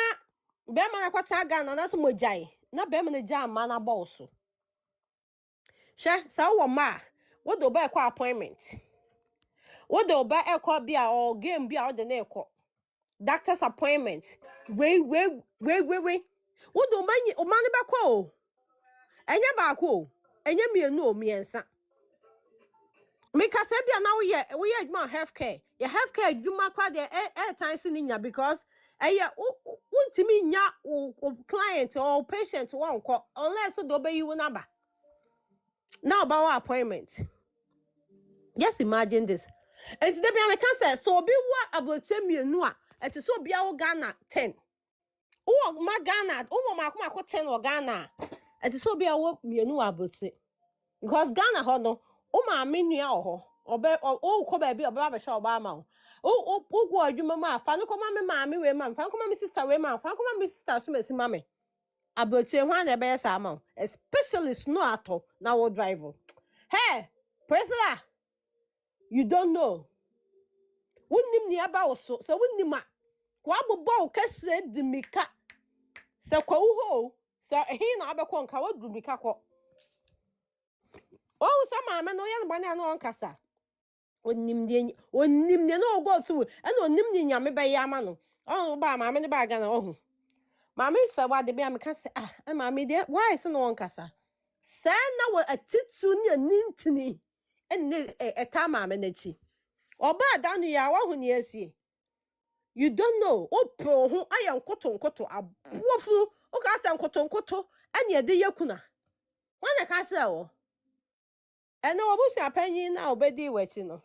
be ma na kwata ga na so mogyan. Na be ma na gya ma na boss. Hwe sa wo ma, wo do ba ekọ appointment. Wo do ba ekọ bia or game bia wo de na ekọ. Doctor's appointment. Wait. What do many o mani bako? Enya bako. Enya mienu miensa. Make us now we are healthcare. Your healthcare you ma kwa de times in because untimi nya o client or patient one call unless do be you number. Now about our appointment. Just imagine this. And today be can say so be what about mienu a it is so be our Ghana 10. Oh, my Ghana, my 10 or Ghana. It is so be a work me no about it. Because Ghana, hono, my menu or come baby or barber shop Obama. Go, you mamma, fan come mammy, way man, fan come my sister, way man, fan come my sister, Miss Mammy. About you one a best amount, especially snow at all, now driver. Hey, Priscilla, you don't know. Wouldn't him near about so wouldn't him. Quabo bow, said the Mika. So ho, so he na abekwa nka wadru mika kọ. Oh, some man no yan bana no nkasa. Onim de no go through. And onim de nyame be yama no. Oh, ba ma me ne ba ga na ohu. Ma me se wa de be am ka se ma me de why se no nkasa. Sa na wo atitu ne nintini. Enne ka ma me na chi. Oba danu ya wa hu ne asie. You don't know. Oh, pro who I am koto abuofu. O ka se nkoto anya de yakuna. Wana ka se o. Eno Abusuapani na obedi wechi no.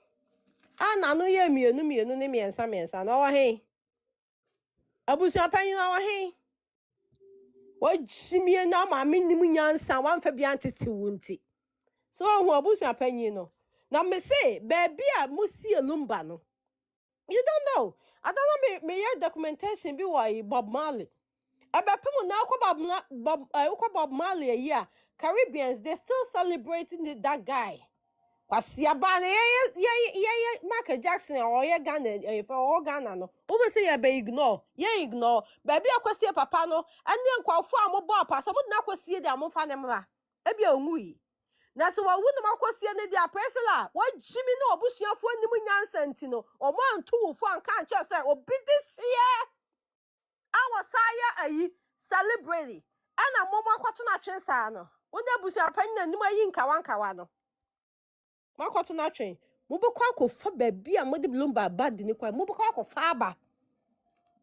Na no ye mienu ne miensa na o he. Abusuapani na o he. Wo jimie na ma minim nyansa wan fa bia ntete wunti. So hu Abusuapani no. Na me say baby a musie Lumba no. You don't know. I don't know me documentation bi why Bob Marley. Abepemu na Bob Marley a year. Caribbeans they still celebrating that guy. Kwasiabane Michael Jackson or Ghana for Ghana no. Over say you be ignore. Ignore. Baby akwasi papa no. And then kwafo amobo pa. Some na kwasi de amofa ne mra. Ebi onwui. Na so wa wunu makwasi ne dia presela. Wa jimi no obusuafo anim nyansa ntino. Omo antu wofo anka anche say obi this year. Awasaya ayi celebrity. Ana momo akwato na twensa no. Wona Abusuapani na nim ayi nkawa no. Makoto na twen. Mobekọ akọfa baby a mode Lumba bad ni kwa. Mobekọ akọfa aba.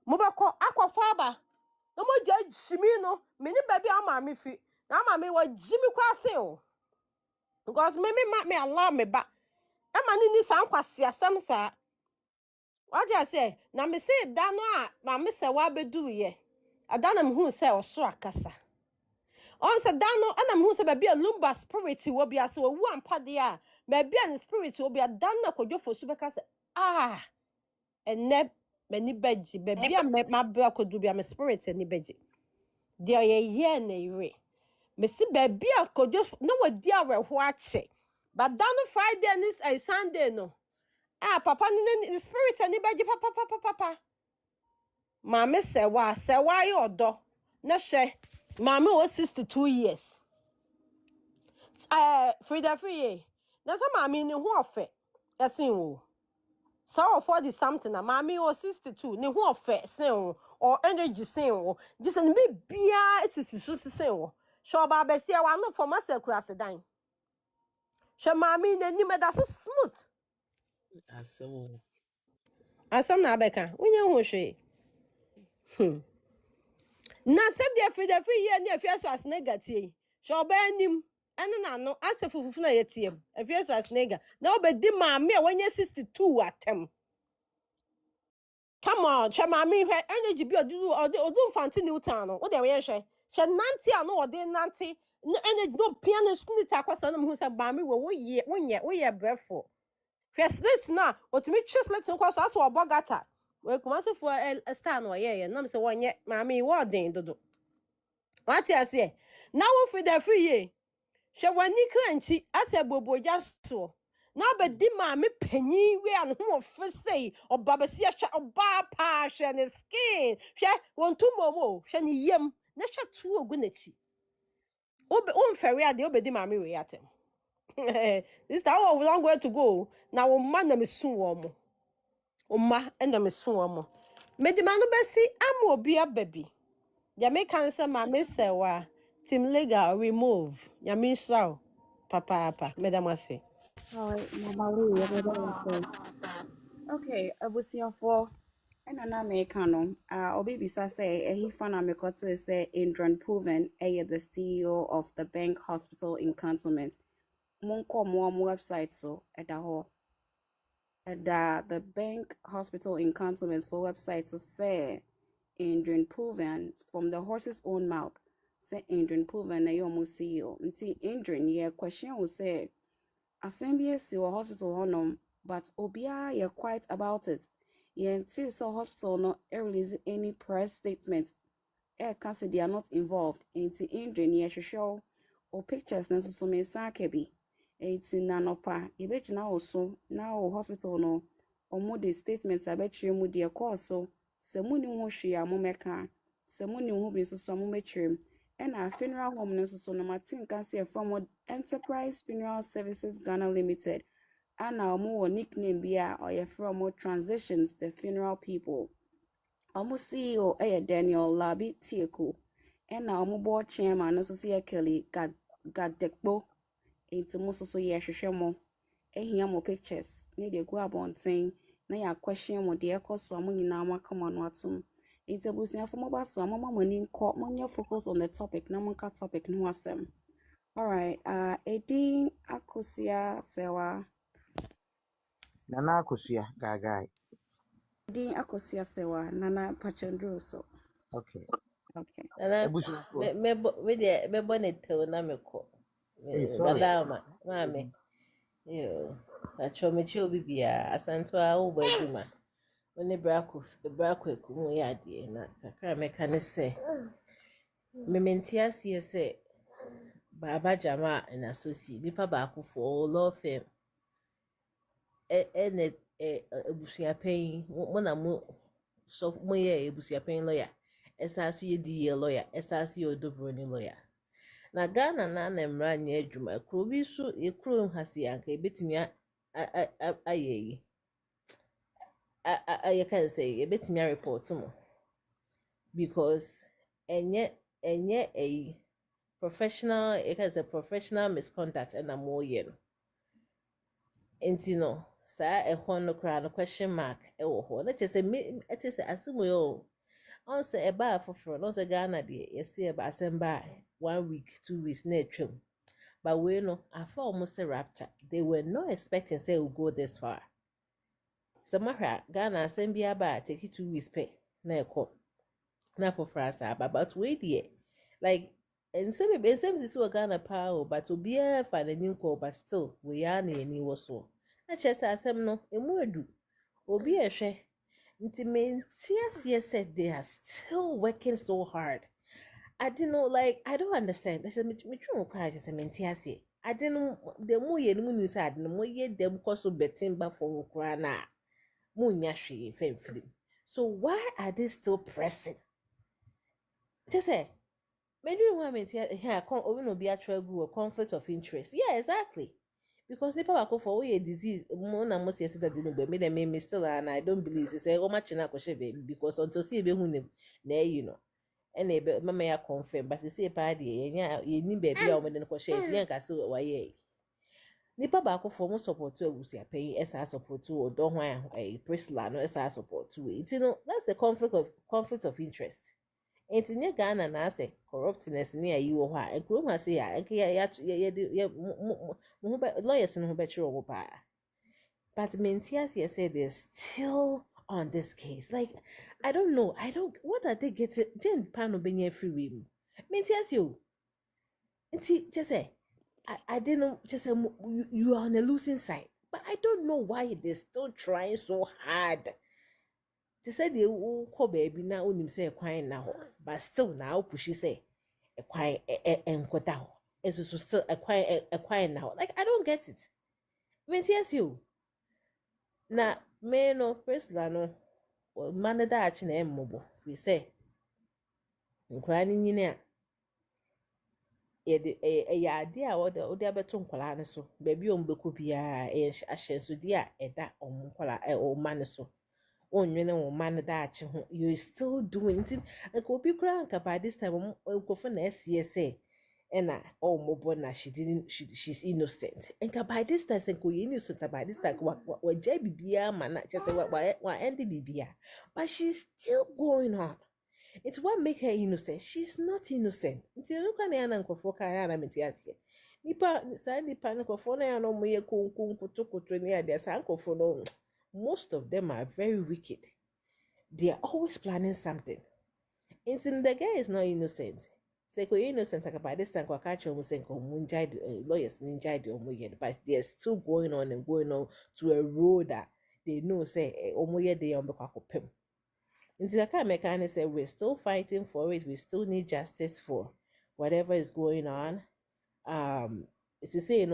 Mobekọ akọfa aba. no mo je jimi no me ni baby ama me fi na ama me wa jimi kwase o because me allow me ba ama ni san kwase asem sa what I say na me say da no a ma me se wa bedu ye ada na me hu se o so akasa on se da no ana me hu se baby a lumba spirit wo bia so wu ampa de a baby an spirit wo bia da na kodwofo so beka se ene mani beji baby a me ma bra kodu bia me spirit ni beji de ye na ire me si baby a kodwofo no wadi awerho ache but da no Friday ni Sunday no papa ni spirit ni beji papa Mama Serwaa yi odo na hwe mama o 62 years free na so mama ni hu ofe esen wo so 40 something na mama o 62 ni hu ofe sen wo or energy sen wo just ni be bia sisi so sen wo so ba be se wa no for masa kura sedan hwe mama ni ni me da so smooth Aso. asam na abeka unye hu hwe na se de free ye na afia so as negative so ba anim ene na no asefufufu na yetiem afia so as nega na obedi maame a wanya 62 atem come on che maame hwe energy bi odu fanti new town no wo de we hwe che nanti a no ode nanti energy no piano snit akwasa no hu se maame wo ye brefo hwe slit na otumi twe slit nko so aso obogata we kuma se fo star no ye na me se wonye maame wo den dodo. What I say? Now for the free ye. She wani crunchy as a bobo just so. Now but di me penny we and who of say or babasia or bar pash and skin. She want 2 more. Shani yem. Nasha 2 gunechi. Obe ferry the obedi mammy we at him. This hour long way to go. Now man them is soon warm. Ma and them is soon warm. Medimano Bessie, I'm will be a baby. Jamaican say Mama Serwaa Team Legal remove. Yamin Shrow. Papa, Madam Wase. All right, Mama Lee, everybody say. Okay, Abusuapani. Ɛna na meka no, obi bisa sɛ ɛhe fa na mekɔtee sɛ Indran Proven ɛyɛ the CEO of the Bank Hospital in Cantonment. Monkɔ mo website so ɛda hɔ. Ɛda the Bank Hospital in Cantonment for website so sɛ Indran Proven from the horse's own mouth. Sɛ Indran Proven ɛyɛ ɔmo CEO. Nti Indran yɛ question wo sɛ asɛm bi asi wɔ hospital hɔnom, but obiara yɛ quiet about it. Yɛnti sɛ hospital no release any press statement. Say they are not involved. Nti Indran yɛhwehwɛ o pictures na nso so me nsa aka bi. Nti na nɔpa yɛbɛgyina wo so na wo hospital no ɔmo de statements abɛkyerɛ mu deɛ kɔɔ so. Sɛ muni ho hwee a momɛka. Sɛ muni ho bi nso so a momɛkyerɛ. Ɛna funeral home no nso so no matin ka sɛ from Enterprise Funeral Services Ghana Limited. Ana ɔmo wɔ nickname bi a ɔyɛ from Transitions the Funeral People. Ɔmo CEO ɛyɛ Daniel Labi Tieko. Ɛna ɔmo board chairman no nso so yɛ Kelly Gadekpo. Nti mo nso so yɛhwehwɛ mo. Ehia mo pictures. Ne de go abɔnten na yɛ question mo deɛ ɛkɔ so a mo nyinaa mo aka mo ano atom. Nti abusuafo mo ba so a mo ma mo ani nkɔ mo nyɛ focus on the topic na mo nka topic no ho asɛm. All right, Edin Akosua Serwaa. Nana Akosua Gagai. Edin Akosua Serwaa, Nana Pachandro so. Okay. Okay. Nana, Ebusuafo. me bonnet na me ko. Hey, sorry. Madama, mami. Yo, achomi obi bia asantwa wo ba dwuma. Woni brako ekumu ya ade na kakra meka ne se. Me mentia sie se Baba Jama and associate nipa baako for law firm. Ene Abusuapani mo na mo so mo ye Abusuapani lawyer. Esa so ye DA lawyer, esa so ye Broni lawyer. Na Ghana na mmra nye adwuma kro bi so e kro hase anka ebetimi ayeyi I can say ebetimi report mo because enye a professional it has a professional misconduct and mo ye no enti no sa e ho no kra no question mark e wo ho na che say me ete say asimo yo On say a bar for front, on say Ghana de yes see about assemble 1 week, 2 weeks near trim. But we know after almost a rapture, they were not expecting say we'll go this far. So Mahra Ghana assembly about take it 2 weeks pay na na for France but wait there. Like and some is Ghana power, but to be a for the new call, but still we are near any was so. I just ask them no, and do. Obi a share. Nti menti said they are still working so hard. I didn't know, like, I don't understand. I said, me try cry, just menti I didn't the more ye no mu sad, no more ye them cause so betting ba for cry na. Mu nya hwe fem. So why are they still pressing? Just say, me do want me here obi no be a trouble or conflict of interest. Yeah, exactly. Because nipa bako for a disease, more na most yes that didn't be them me still and I don't believe say oh much na kwhye baby because until see be hu na you know. And ebe mama ya confirm but say pa de ye ni baby a o me den kwhye nti yan ka se wa ye. Nipa bako for mo support to Abusuapani esa support to odo hwan Priscilla no esa support to. Nti no that's the conflict of interest. Nti nye Ghana na ase corruptness ni ayi wo ha ekuro ma se ya nke ya mo lawyers no be chiro mo pa. But Mentias here said they're still on this case. Like I don't know. What are they getting? Then pan obey free will. Mentias you. Nti just say I didn't just say you are on the losing side. But I don't know why they're still trying so hard. They said they will call baby now unim say kwan na ho. But still now push say a kwan enkota ho. It's so still a kwan now. Like I don't get it. Mentias you. Na me no Priscilla no man da achi na emmobo we say nkra ni nyine a ye de ya ade a ode abeto nkwala ne so ba bi ombeku bia ahyenso di a eda omkwala o man so onwene wo man da achi ho you still doing it nka obi kra nka by this time nkofo na say ena mobo na she's innocent nka by this time nka you innocent by this time wa jai bibia ma na just wa end bibia but she's still going on. It's what make her innocent. She's not innocent. Nti nka na yana nkofo ka ya na meti asie nipa sa nipa nkofo na ya no mo ye kunkun kutukutu ni ade sa nkofo no most of them are very wicked. They are always planning something. It's in the guy is not innocent. Say ko innocent by this time ko catch almost say ko lawyers ninja the but they're still going on to a road that they know say omoye they on bekakopem. Into the kind mechanic say we're still fighting for it. We still need justice for whatever is going on. It's to say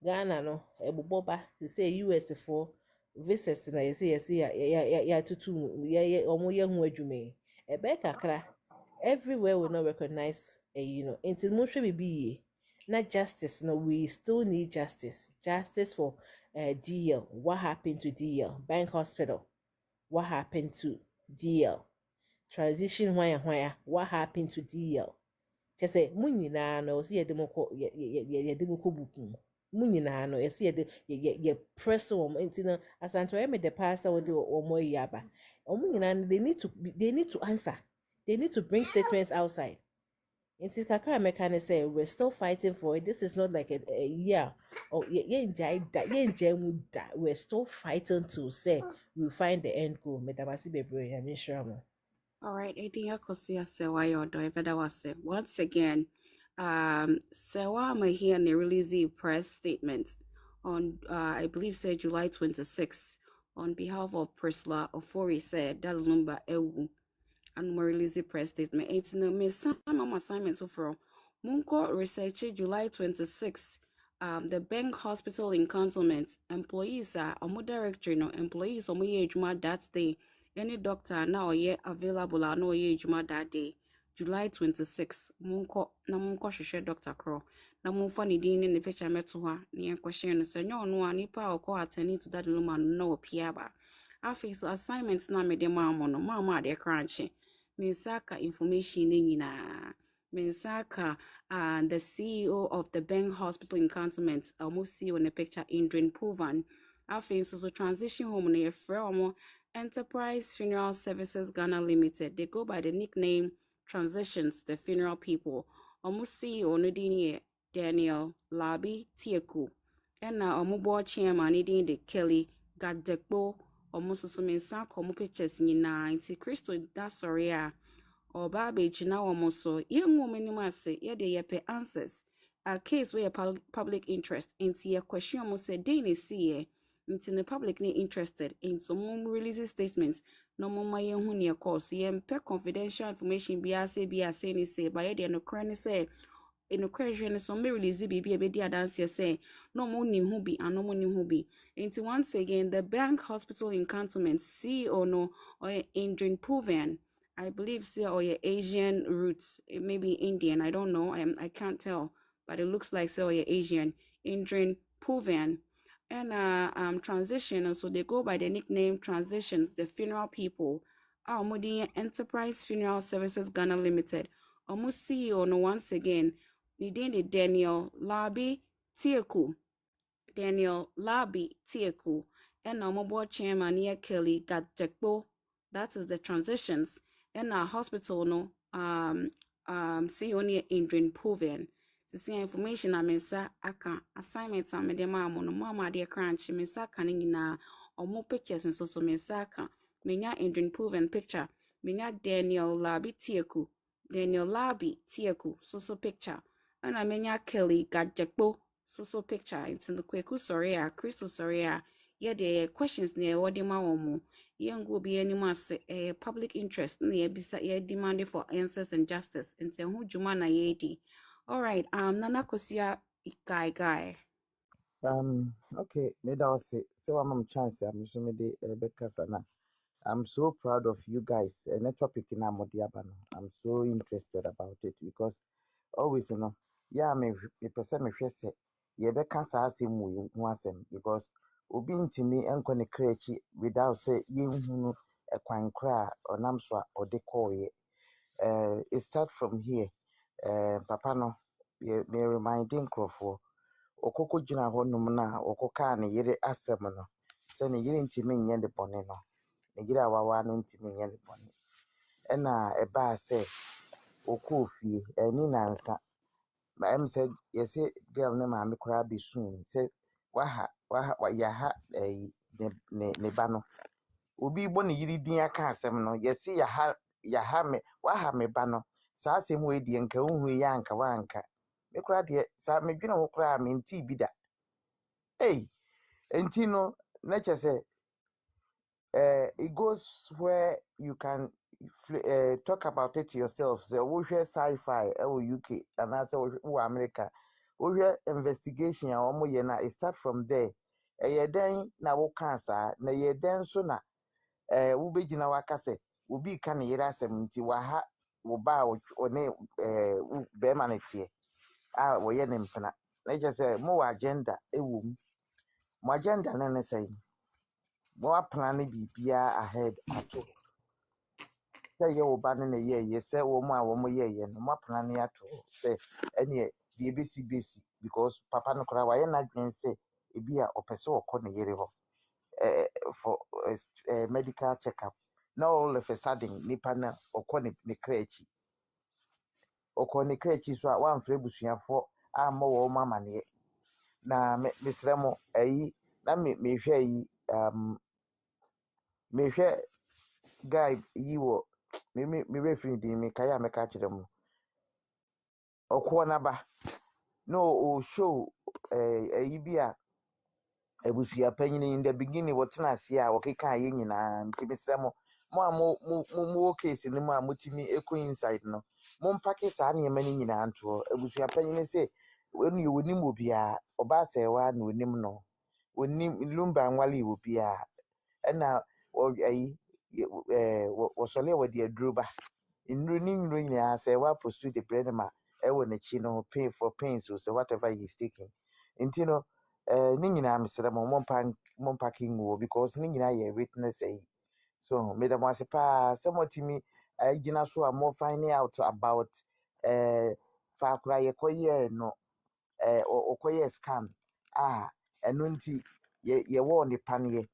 Ghana no ebuboba to say US for visitors na you say ya tutu ya omoye hu adwuma ebe kakra everywhere will not recognize until mutual be not justice. No, we still need justice for DL. What happened to DL Bank Hospital? What happened to DL transition? What happened to DL? Just say munyina no see demoko ye demoko buku munyina no see ye press into no asanto me the pastor with the omo yaba munyina they need to answer. They need to bring statements outside. In Kakra Mechanic say we're still fighting for it. This is not like a year or we're still fighting to say we'll find the end goal. Medamasi Bebre, I mean sure. All right, Akosua Serwaa your that was it. Once again, Serwaa may hear and release a press statement on I believe said July 26th on behalf of Priscilla Ofori said Daddy Lumba ewu and more release a press statement. It's no miss some assignments for Munko research July 26th. The bank hospital in Cantonment employees are directory no employees that day. Any doctor now yet available are no that day. July 26th. Munko share Dr. Crow. Na munfa ni din ni picture meto ha ni question so no anipa okọ attending to Daddy Lumba no piaba. Afis assignments na me de mama de crunch. Minsaka information nyina. Minsaka the CEO of the bank hospital in Cantonment almost see on the picture in Drain Provan. Afin so transition home na yefre omo Enterprise Funeral Services Ghana Limited. They go by the nickname Transitions, the funeral people. Omusi onudini Daniel Labi Tieku. And now omubo chairman de Kelly Gadekbo. Omususumensa komu pictures nyina nti Christo da sorry a oba be china omuso yengu menimu ase ye de yepe answers a case where public interest into ye question omo say dey see into the public ni interested in some release statements no mo ma yenhu ne course ye mpe confidential information bi ase ni say ba ye de no kran say in question so me release bibi e be di adanse say no mo ni hu bi ano mo ni hu bi into once again the bank hospital in cantonment CEO no or Indrin Proven I believe say or your Asian roots it may be Indian I don't know I can't tell but it looks like say or your Asian Indrin Proven and transition so they go by the nickname Transitions the funeral people Modi Enterprise Funeral Services Ghana Limited almost CEO no once again Nidini Daniel Labi Tieku. Daniel Labi Tieku. And our board chairman here Kelly Gadjekbo. That is the transitions. And our hospital no CEO near Indrin Proven. To see information I mean sir aka assignments I made mama no mama dear crunch me sa kanina or more pictures and so me saka. Menya Indrin Proven picture. Menya Daniel Labi Tieku. Daniel Labi Tieku. So picture. And I menya Kelly Gadjekbo. So picture it's in the kweku sorry Crystal sorry yeah the questions near what ma womo yen go be any mas public interest near bisa yeah demanding for answers and justice and hu juma na yedi. All right Nana Akosua guy Okay, made our say so I'm chance I'm so made bekasana. I'm so proud of you guys. And a topic in Amodiabano. I'm so interested about it because always yeah me person me hwɛ sɛ yɛbɛka saa asɛm mu ho asɛm because obi ntimi nkɔ ne krechi without sɛ yɛnhu no ɛkwan kora ɔnam so a ɔde kɔɔyɛ it start from here papa no me reminding nkurɔfoɔ ɔkɔkɔ gyina hɔ nom na ɔkɔkaa ne yere asɛm no sɛ ne yere ntimi nyɛ ne bɔne no ne yere a wawa no ntimi nyɛ ne bɔne ɛna ɛbaa sɛ ɔkɔɔ fie ɛni nansa na em said yes girl ne maame koraa be soon say waha yaha ne ba no obi bo ne yiri din aka asɛm no yes yaha me waha me ba no saa asɛm we die nka unhu ya anka wanka me koraa de saa me dwene ho koraa me nti bi da enti no na kyɛ it goes where you can talk about it yourself. So we share sci-fi UK and also America. We share investigation it start from there. Then na wo cancer na then so na wo begina waka se wo bi ka ne yera asem nti wa ha wo ba o ne be ma ne tie wo ye ne mpena na je say mo agenda ewum mo agenda na ne say mo plan bibia ahead ato say ye wo ba no na ye say wo mo a wo mo ye no mo plan ya to say ene the besi because papa no kora wa ye na dwen say ebi a opese wo kɔ ne yere ho for medical checkup now all of a sudden nipa na okɔ ne krechi okɔ ne krechi so a wan frɛ busuafo a mo wo mama ne na mesrɛ mo ayi na me hwɛ yi me hwɛ guy yi wo me referee din me kai a me ka kyerɛ mo okɔ na ba no o show ayi bi a Abusuapani in the beginning wɔtena ase a wɔkeka yɛ nyinaa nti mesrɛ mo mo case no mu a motimi eco inside no mo mpake saa nneɛma no nyinaa nto Abusuapani ne sɛ wɔne wonim obia ɔba sɛwa na onim no onim lumba nwale obia ɛna ayi wɔsɔle wɔde aduro ba nnuro ne nnuro nyinaa sɛ wa pursue the brain ma ɛwɔ n'akyi no pay for pains so whatever he is taking nti no ni nyinaa mesrɛ mo mo packing wo because ni nyinaa yɛ witness so me da mo ase pa sɛ mo timi gyina so a mo finding out about fa akora yɛ kɔyɛ no ɔkɔyɛ scan ɛno nti yɛ wɔ nipa no yɛ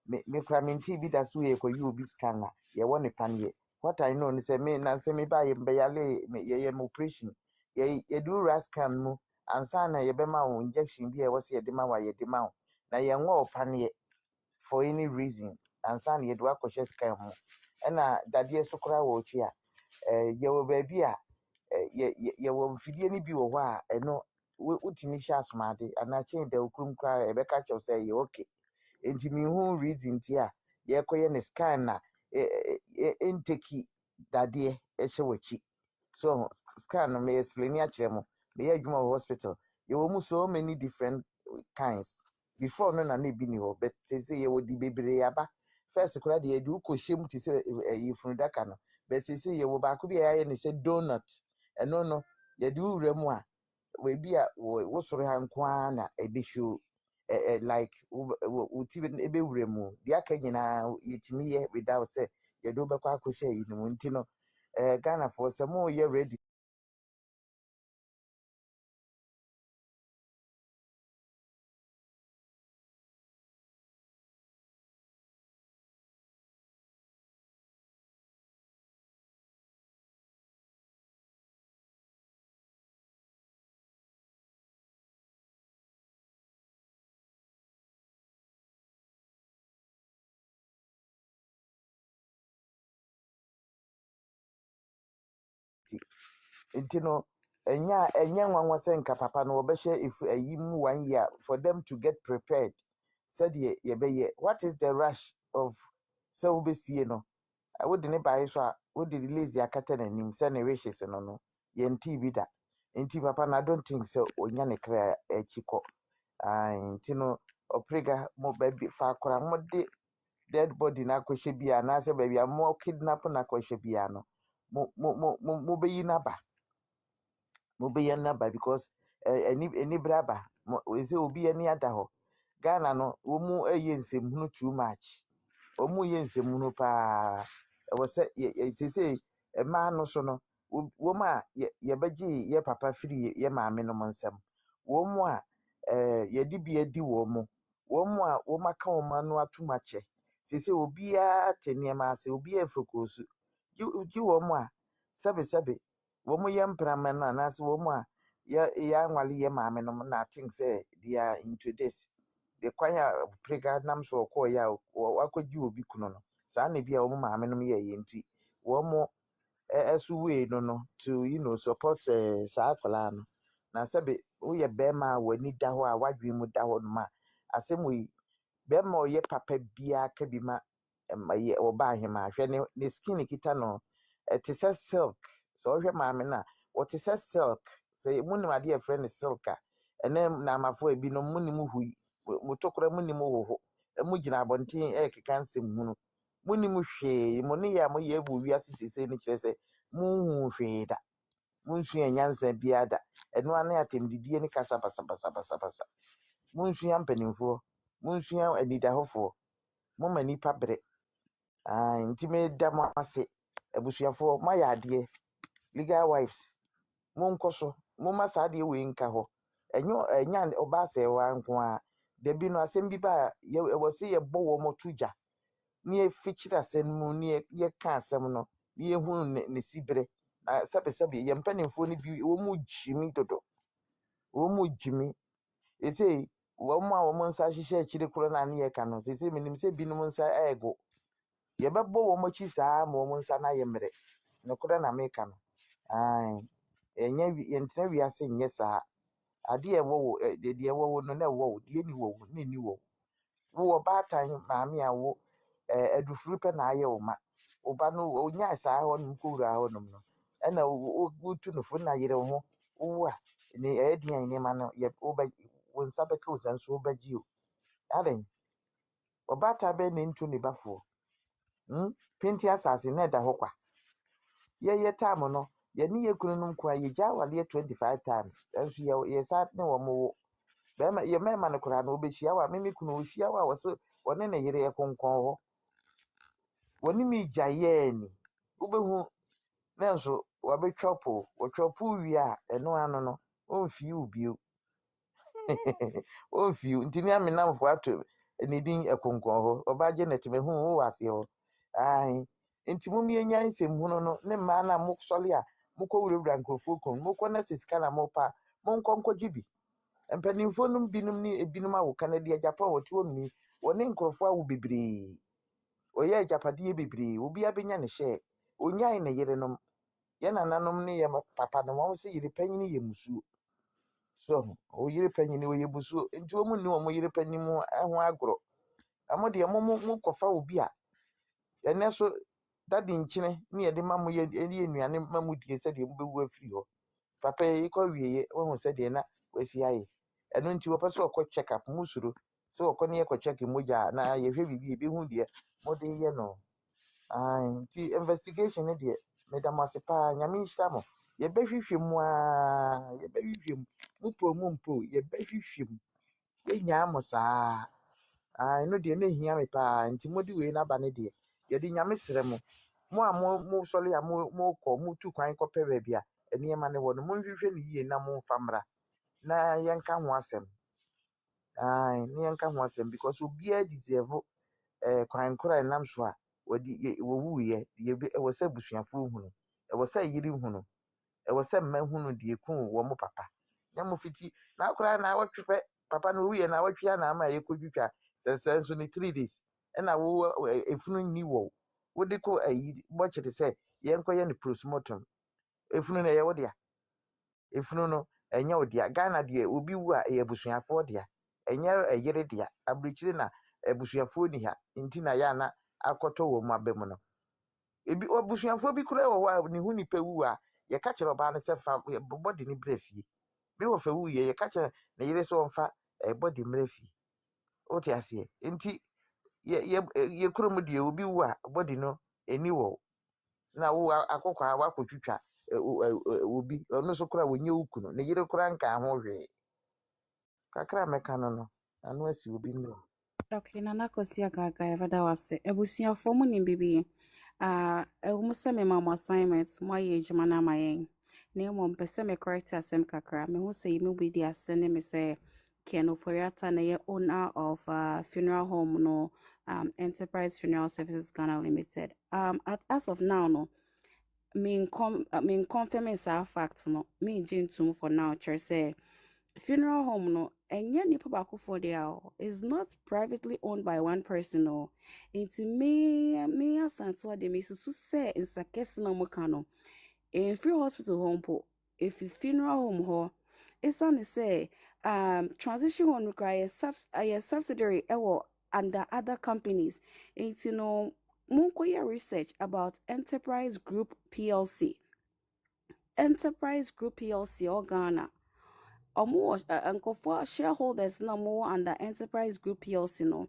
me kura me nti bi da so ye ko you bi scanner ye woni panye what I know is me na se me ba ye mbeyale me ye operation ye do rascan mu ansa na ye be ma wo injection bi e wo se ye de ma wa ye de ma wo na ye nwo panye for any reason ansa na ye do akoshe scan mu na dade so kura wo chi a ye wo ba bi a ye wo mfidie ni bi wo hɔ a ɛno wotimi hye asomade anakyɛ da okurum kra e be ka kyerɛ sɛ ye okay enti mi hu reason ti a ye koye ne scan na intake dade hye wachi so scan no me explain ya kyerɛ mo me ye adwuma hospital ye wo mu so many different kinds before no na na bi ni ho but they say ye wo di bebre aba first kra de ye du ko hyem ti sɛ yi funu daka no but say ye wo ba ko bi ya ye ne sɛ donut ɛno no ye du wura mu a we bi a wo soro ha nko na ebehwo like uti ebe wure mu dia ka nyina yetimi ye without say ye do be kwa akɔhye yi no nti no Ghana for some more ye ready nti no enya nwanwa se nka papa no obehye if ayi mu 1 year for them to get prepared said ye be ye what is the rush of so obesie no wodi ne bae so a wodi release akata nanim se na wishes no ye nti bi da nti papa na don't think so onya ne kra echiko nti no oprega mo baby fa akora mo de dead body na kwehye bia na se baby mo kidnap na kwehye bia no mo beyi na ba mo beyi na ba because eni braba we say obi ani ada ho Ghana no wo mu eye nsem too much omu ye nsem no pa wo se sese ma no so no wo mu a ye beji ye papa firi ye maame no nsem wo mu a ye di bi adi wo mu a wo maka wo ma no atumache sese obi a teniema ase obi a fokosu ji wo mu a sebe wo mu ye mprama no anase wo mu a ya anwale ye maame no na think say they are into this the kwanya prega nam so ko ya akwaji obi kuno no saa na bia wo maame no ye nti wo mo esu we no to support saa kwala no na sebe wo ye bema wani da ho a wadwe mu da ho no ma asem we bema o ye papa bia ka bi ma ye oba ahema hwe ne skin kita no te se silk so hwe maame na what is silk say munim ade e friend silk a ene na amafo ebi no munim hui mutokora munim hoho emu gina abonten keka nsem hunu munim hwe mo ne ya mo ye bu wi asisese ni kire se mu hwe da munsu enyansa bia da eno ane atemdidie ni kasa basa munsu ya mpanimfo munsu ya anidahofo mo mani pabre nti me da mo ase abusuafo maya ade legal wives monkoso moma saade we nka ho enya oba sewa nko a da bi no asem bi ba ye wose ye bo wo motuja ni e fichira sen mu ni ye ka asem no ni ye hu ne sibre sebe ye mpanimfo ni bi wo mu jimi dodo wo mu jimi ese wo mu a wo mu nsa hyehyɛ akire koro na ne ye ka no sese minim se binom nsa ego ye bebo wo mo chi saa ma wo mu nsa na ye mre no koro na me ka no ai enya yentra wiase nye saa ade e wo de wo no na wo de ni wo ni wo wo baatan maame a wo adufuru pe na aye wo ma wo ba no onya saa ho no ko wura ho no no na wo tu no fu na yire ho wo a ni edian ni ma no ye wo ba wo nsa be ka wo san so ba ji o aren wo baatan be ne ntu ne bafo penti asase na da ho kwa ye time no ye ni ye kunu num kwa ye gya wale 25 times enso ye sa ne wo mo be ma ye mema ne kura no obehia wa meme kunu ohia wa wo so woni ne yere ye konkon ho woni mi gya ye ni ubehu na nso wa be chopo wo chopo wi a eno ano no onfi ubio onfi ntini amenamfo ato ne din Ekonkon ho obaje net me hu wo ase ho ai nti mo mi enya nsem hu no ne ma na mo sole a mo ko wurawura nkrofo kon mo ko na sisika na mo pa mo nkonko gibi mpanimfo num binum ni ebinum awoka na de Japan wote wonni woni nkrofo awo bebre oye japade bebre obi abenya ne hye onyai ne yerenom ye nananom ne ye papa no mo se yire panyini ye musuo so o yire panyini o ye busuo nti o mu ni o mo yire panyimu ho agro amo de mo kofa obi a ene so dadi nkyene ne ye de ma mo ye enuane ma mo die se de mo bewu afiri ho papa yi ko wieye wo hu se de na wasi aye eno nti wo pese okọ check up musuro se okọ ne ye ko check moja na ye hwe bibi e bi hu de mo de ye no ai nti investigation ne de medamasepa nyame nhira mo ye behwehwe mu a ye behwehwe mu mpo ye behwehwe mu ye nya mo saa ai no de na hia me pa nti modi we na ba ne de ye de nyame sere mo mo a mo sole ya mo ko mo tu kwan ko pe ba bia enema ne wo no mo nhwehwe ne yie na mo famra na ye nka ho asem ai ne ye nka ho asem because obi deserve kwan kora nam so a wodi wo wuye ye e wo se busuafo hunu e wo se yiri hunu e wo se mma hunu de ku wo mo papa nya mo fiti na akora na watwepe papa no wuye na watwea na ama ye kodwitwa senso ni 3 days na wo efunu ni wo wodi ko ayi bo chete se ye nkoye ni postmortem efunu na ye wo dia efunu no enya odia Ghana de obi wu a ye busuafo dia enya eyere dia abrichiri na ebusuafo ni ha nti na ya na akoto wo mu abem no ebi obusuafo bi kura wo wa ni hu ni pewu a ye ka kire oba ne se fa body ni brefie bi wo fa wu ye ka kire na yire so mfa body mrefie o ti ase nti ye kuro mu de obi wu a body no eni wo na wo akokwa wa kotwitwa obi no so kura wo nye ukunu na yire kura nka ho hwe kakra meka no anu asi obi no. Okay, Nana Kosia Gaga, Evada was a Ebusia forming in Bibi. Musa me mama assignments, my age mana my name on Peseme correct as Sem Kakra. Me who say me be the sending me say Keno Foyata, na owner of funeral home no Enterprise Funeral Services Ghana Limited. As of now, no. Mean confirm is a fact no. Me Jane for now, chair say. Funeral home no enye nipa baako for there is not privately owned by one person no. Nti me asantewa de me susu say nsakese na mo ka no in free hospital home po if funeral home ho esane say transition home require a subsidiary ewo under other companies. Nti no monkoye research about Enterprise Group PLC. Enterprise Group PLC or Ghana Omo nkofo shareholders na mo under Enterprise Group PLC no.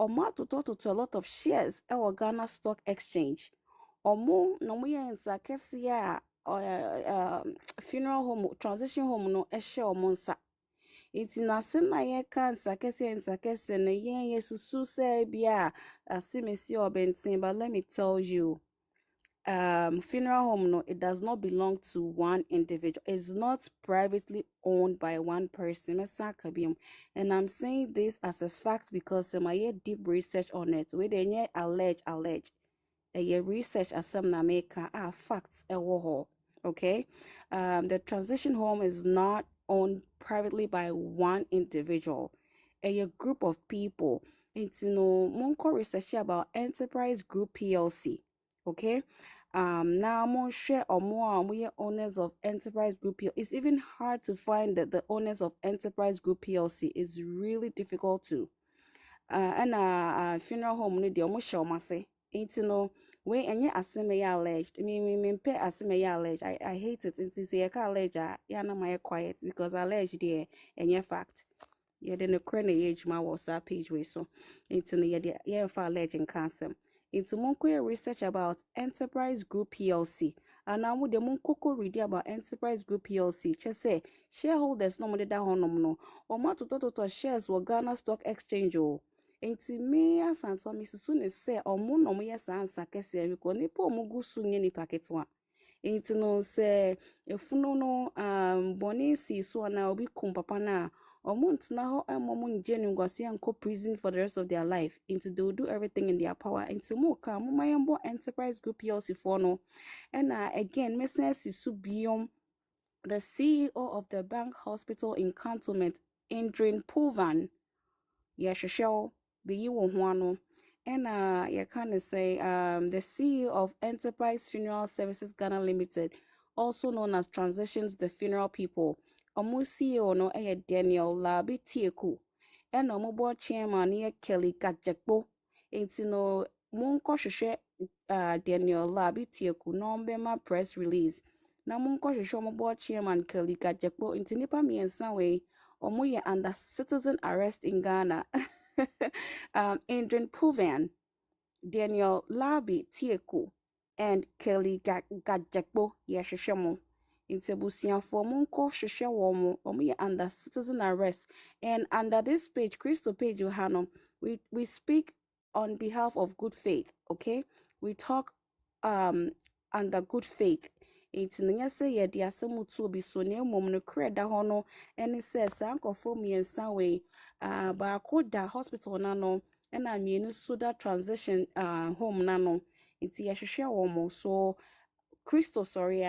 Omo to a lot of shares e Ghana Stock Exchange. Omo no mo yensa kese a funeral home transition home no e share omo nsa. Iti na se na ye kan nsa kese na yen yesusu se bia asimesi obentin, but let me tell you funeral home no, it does not belong to one individual. It's not privately owned by one person. And I'm saying this as a fact because I deep research on it. We didn't allege a research as some Nameka facts okay. The transition home is not owned privately by one individual. A group of people. It's Monko research about Enterprise Group PLC. Okay. Now I'm share or more we are owners of Enterprise Group PLC. It's even hard to find that the owners of Enterprise Group PLC is really difficult to. And funeral home no de omo show mase. It's we enye aseme ya alleged. Me pe aseme ya alleged. I hate it. It's say ka alleged ya na my quiet because alleged there enye fact. Yeah, then the current age my WhatsApp page way so into the yeah for alleged cancer. It's monko research about Enterprise Group PLC. And now with the monko read about Enterprise Group PLC. Just say shareholders no money that honom no. Or ma to shares were Ghana Stock Exchange. Enti me asanto misusu ne se omo no mo yesa ansa kese mi ko ni po mo gusu nye ni paketwa. Enti no se efunu no boni si so na obi kum papa na ntena ho mo nje ngwase anko prison for the rest of their life. Into they will do everything in their power. Into mo ka mo mayembo enterprise group PLC for no. And again, Mrs. Subium, the CEO of the Bank Hospital in Cantonment, Indrin Puvan, Yashashel, Biyi Wohwano, and you can say the CEO of Enterprise Funeral Services Ghana Limited, also known as Transitions the Funeral People. Omu CEO no Daniel Labi Tieku, and omu board chairman Kelly Kajakbo. Enti no munko hwehwe Daniel Labi Tieku no mbema press release. Na munko hwehwe omu board chairman Kelly Kajakbo enti nipa miensa we omu under citizen arrest in Ghana. Adrian Puvan, Daniel Labi Tieku, and Kelly Gajakbo Yashishamo. In Tebusian for Munko Shishawomo, Omu under citizen arrest. And under this page, Crystal page Johano, we speak on behalf of good faith, okay? We talk under good faith. It's say ye dia semu to be so near mom no creda hono and it says uncle for me in some way ba da hospital nano and I mean so that transition home nano it's ye share womo so Crystal sorry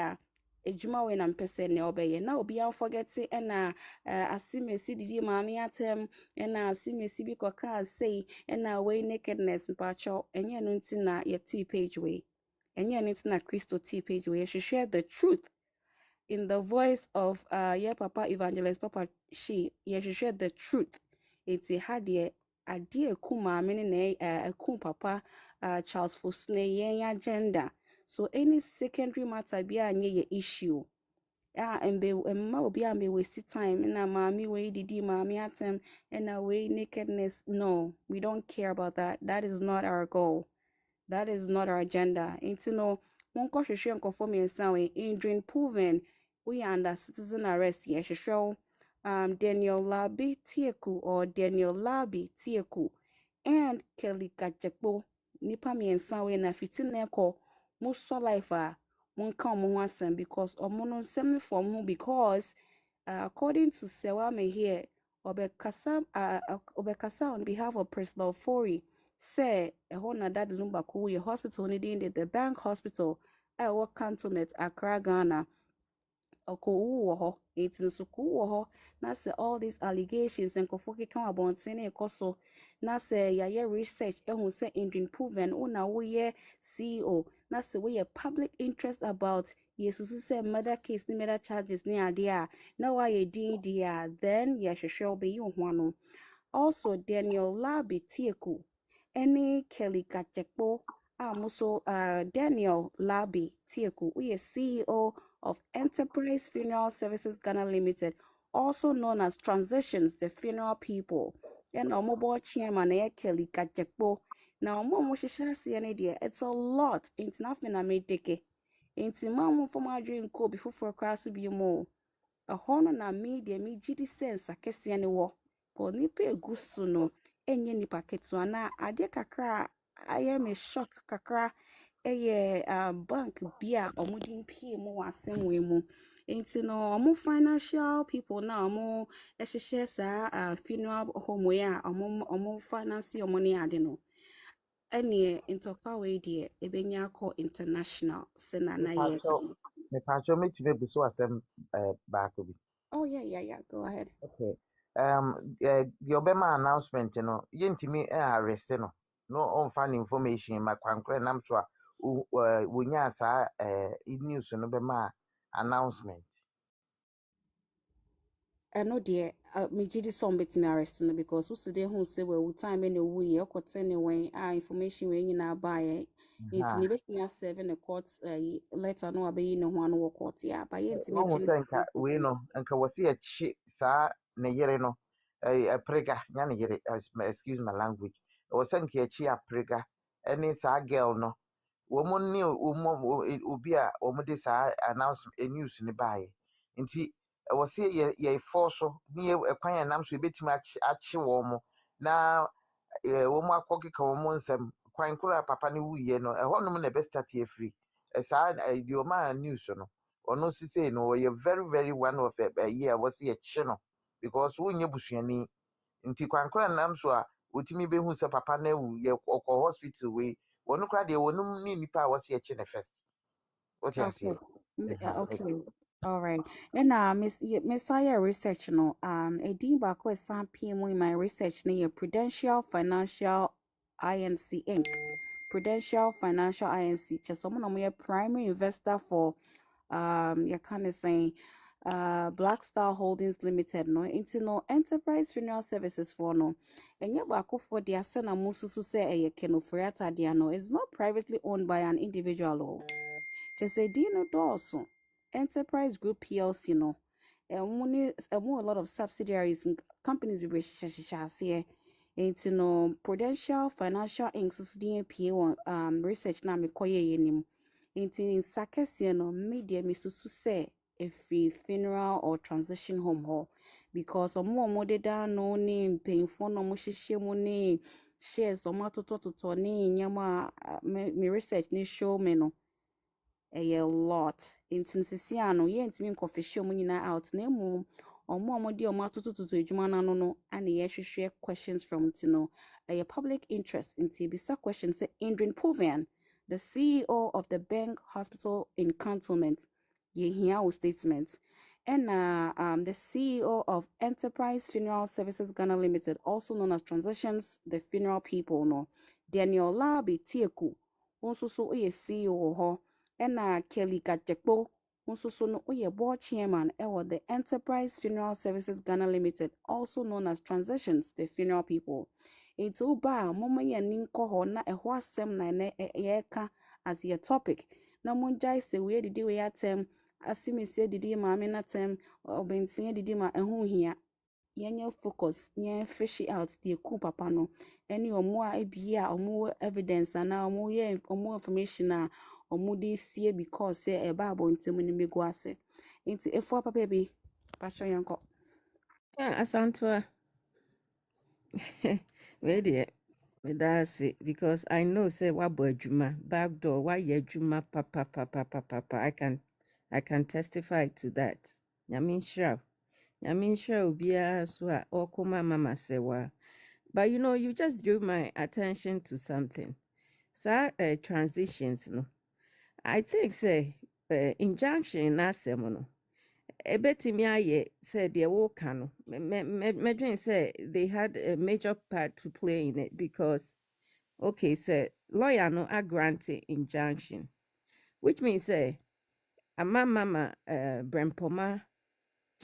ejuma we na mpese ne obeye na obi an forget say na asimesi didi maami atem na asimesi bi koka say na we nakedness mpacho enye no ntina ye T page we enye no ntina Crystal T page we she share the truth in the voice of papa evangelist papa she she shared the truth it's a hadie adie kuma mene na kum papa Charles Fosne yen agenda so any secondary matter be anye issue and be ma obi am be waste time na mami we didi mami atem and we nakedness. No, we don't care about that. That is not our goal. That is not our agenda. Into no monko hwehwe nkofo miensa we Adrian Puven we under citizen arrest ye hwehwe Daniel Labi Tieku or Daniel Labi Tieku and Kelly Kajekpo nipa miensa we na fitin ko mo so life a monka mo asem because omono nsem from who because according to Serwaa me here obekasa on behalf of President Ofori say na Daddy Lumba ko ye hospital ni din the Bank Hospital work cantonment Accra Ghana oko wo ho etin so ko wo ho na say all these allegations and kofoke kan abonten e koso na say ya research ehun say Indrin Proven una wo ye CEO na say we public interest about yesusu say murder case ni murder charges ni ade a na wa ye din dia then ye hwehwe obe yi ho ano. Also, Daniel Labi Tieku, any Kelly Kachekpo, also Daniel Labi Tieku, we are CEO of Enterprise Funeral Services Ghana Limited, also known as Transitions the Funeral People, and our mobile chairman Kelly Kachekpo. Now, it's a lot. It's nothing I made take. It's mamu for my dream ko before class to be more. A honor na me de me gidi sense akese ne wo ko nipa egusu no enye nipa ketua na ade kakra aye me shock kakra eye bank bia omudin pie mu wasem we mu enti no omo financial people na omo ehhehye sa funeral home ya omo finance omo ne ade no ene ntoka we de ebenya ko international sena na ye. Me pacho me tibe buso asem back obi. Oh yeah. Go ahead. Okay. The Obama announcement, you know, yentimi arrest no. No on fan information ma kwankre nam so a wonya sa news no be ma announcement. No dear, me gidi some bit me arrest no because who today who say well time any we okote anyway information we nyina buy it ni bet me serve in the court letter no abayi no ho an wo court ya ba yenti me No gidi senka we no nka wasi a chi sa ne yere no prega nya ne yere excuse my language. Wasanka a chi a prega any sa girl no woman ni obi a omode sa announce news ni bae nti wasi ye force ni ekwan anam so betima achi wo mo na wo mo akokeka wo mo nsem kwan kura papa ni wuye no ehonum na be start ye free sa di o ma news no ono sise no ye very very one of a year was ye chi no because wonye busuani nti kwankora nam so a wotimi behu sɛ papa na wu ye ọkọ hospital we wɔn kora deɛ wɔnum ne nipa a wɔsi ɛkyi ne first what you say. Okay. Okay. All right. And Miss Aya research no a dean baako ɛsan PM in my research no Prudential Financial INC Inc. Prudential Financial INC kyɛ sɛ ɔmo na ɔmo yɛ primary investor for you kind of saying Black Star Holdings Limited no into no enterprise funeral services for no and baako for the asena mo susu sɛ ɛyɛ kenoforiata dia no is not privately owned by an individual just a no dawson enterprise group plc no and a lot of subsidiaries and companies we here into no Prudential Financial Inc. so DNPA research na me koye yenim into sakesi no media me susu say if funeral or transition home hall because omo de da no ni mpemfo no mo hihye mu ni shares omo atotototo ni nyama me research ni show me no a lot nti nsisi ano ye ntimi nkɔfihye mu nyina out na emu ɔmo de ɔmo atotototo adwuma na no ana ye hwehwɛ questions from tino a public interest nti bisa questions say Indrin Povian the CEO of the Bank Hospital in Cantonment ye here statement and the CEO of Enterprise Funeral Services Ghana Limited also known as Transitions the Funeral People no Daniel Labi Tieku also so ye CEO ho Ena Kelly Gajekpo, also no board chairman ewa the Enterprise Funeral Services Ghana Limited, also known as Transitions, the funeral people. Into ba mama ya ninko ho na ehwa sem na eka as your topic. Na munjai se we didi we atem, asimi se didi ma me na tem, obensin didi ma ehu hia. Yenye focus nye fish out the cool papa no any or more ebia or more evidence and now more information or more this year because say a bible into many me go ase into a for papa be pastor yanko Asantua. Where dear, that's it because I know say what boy juma back door why ye juma papa I can testify to that. Sure ubia so okuma mama sewa. But you just drew my attention to something. So transitions no. I think say injunction na semono. Ebetimi aye said the woka no. Me say they had a major part to play in it because okay, say lawyer no a granting injunction, which means say ama mama brempoma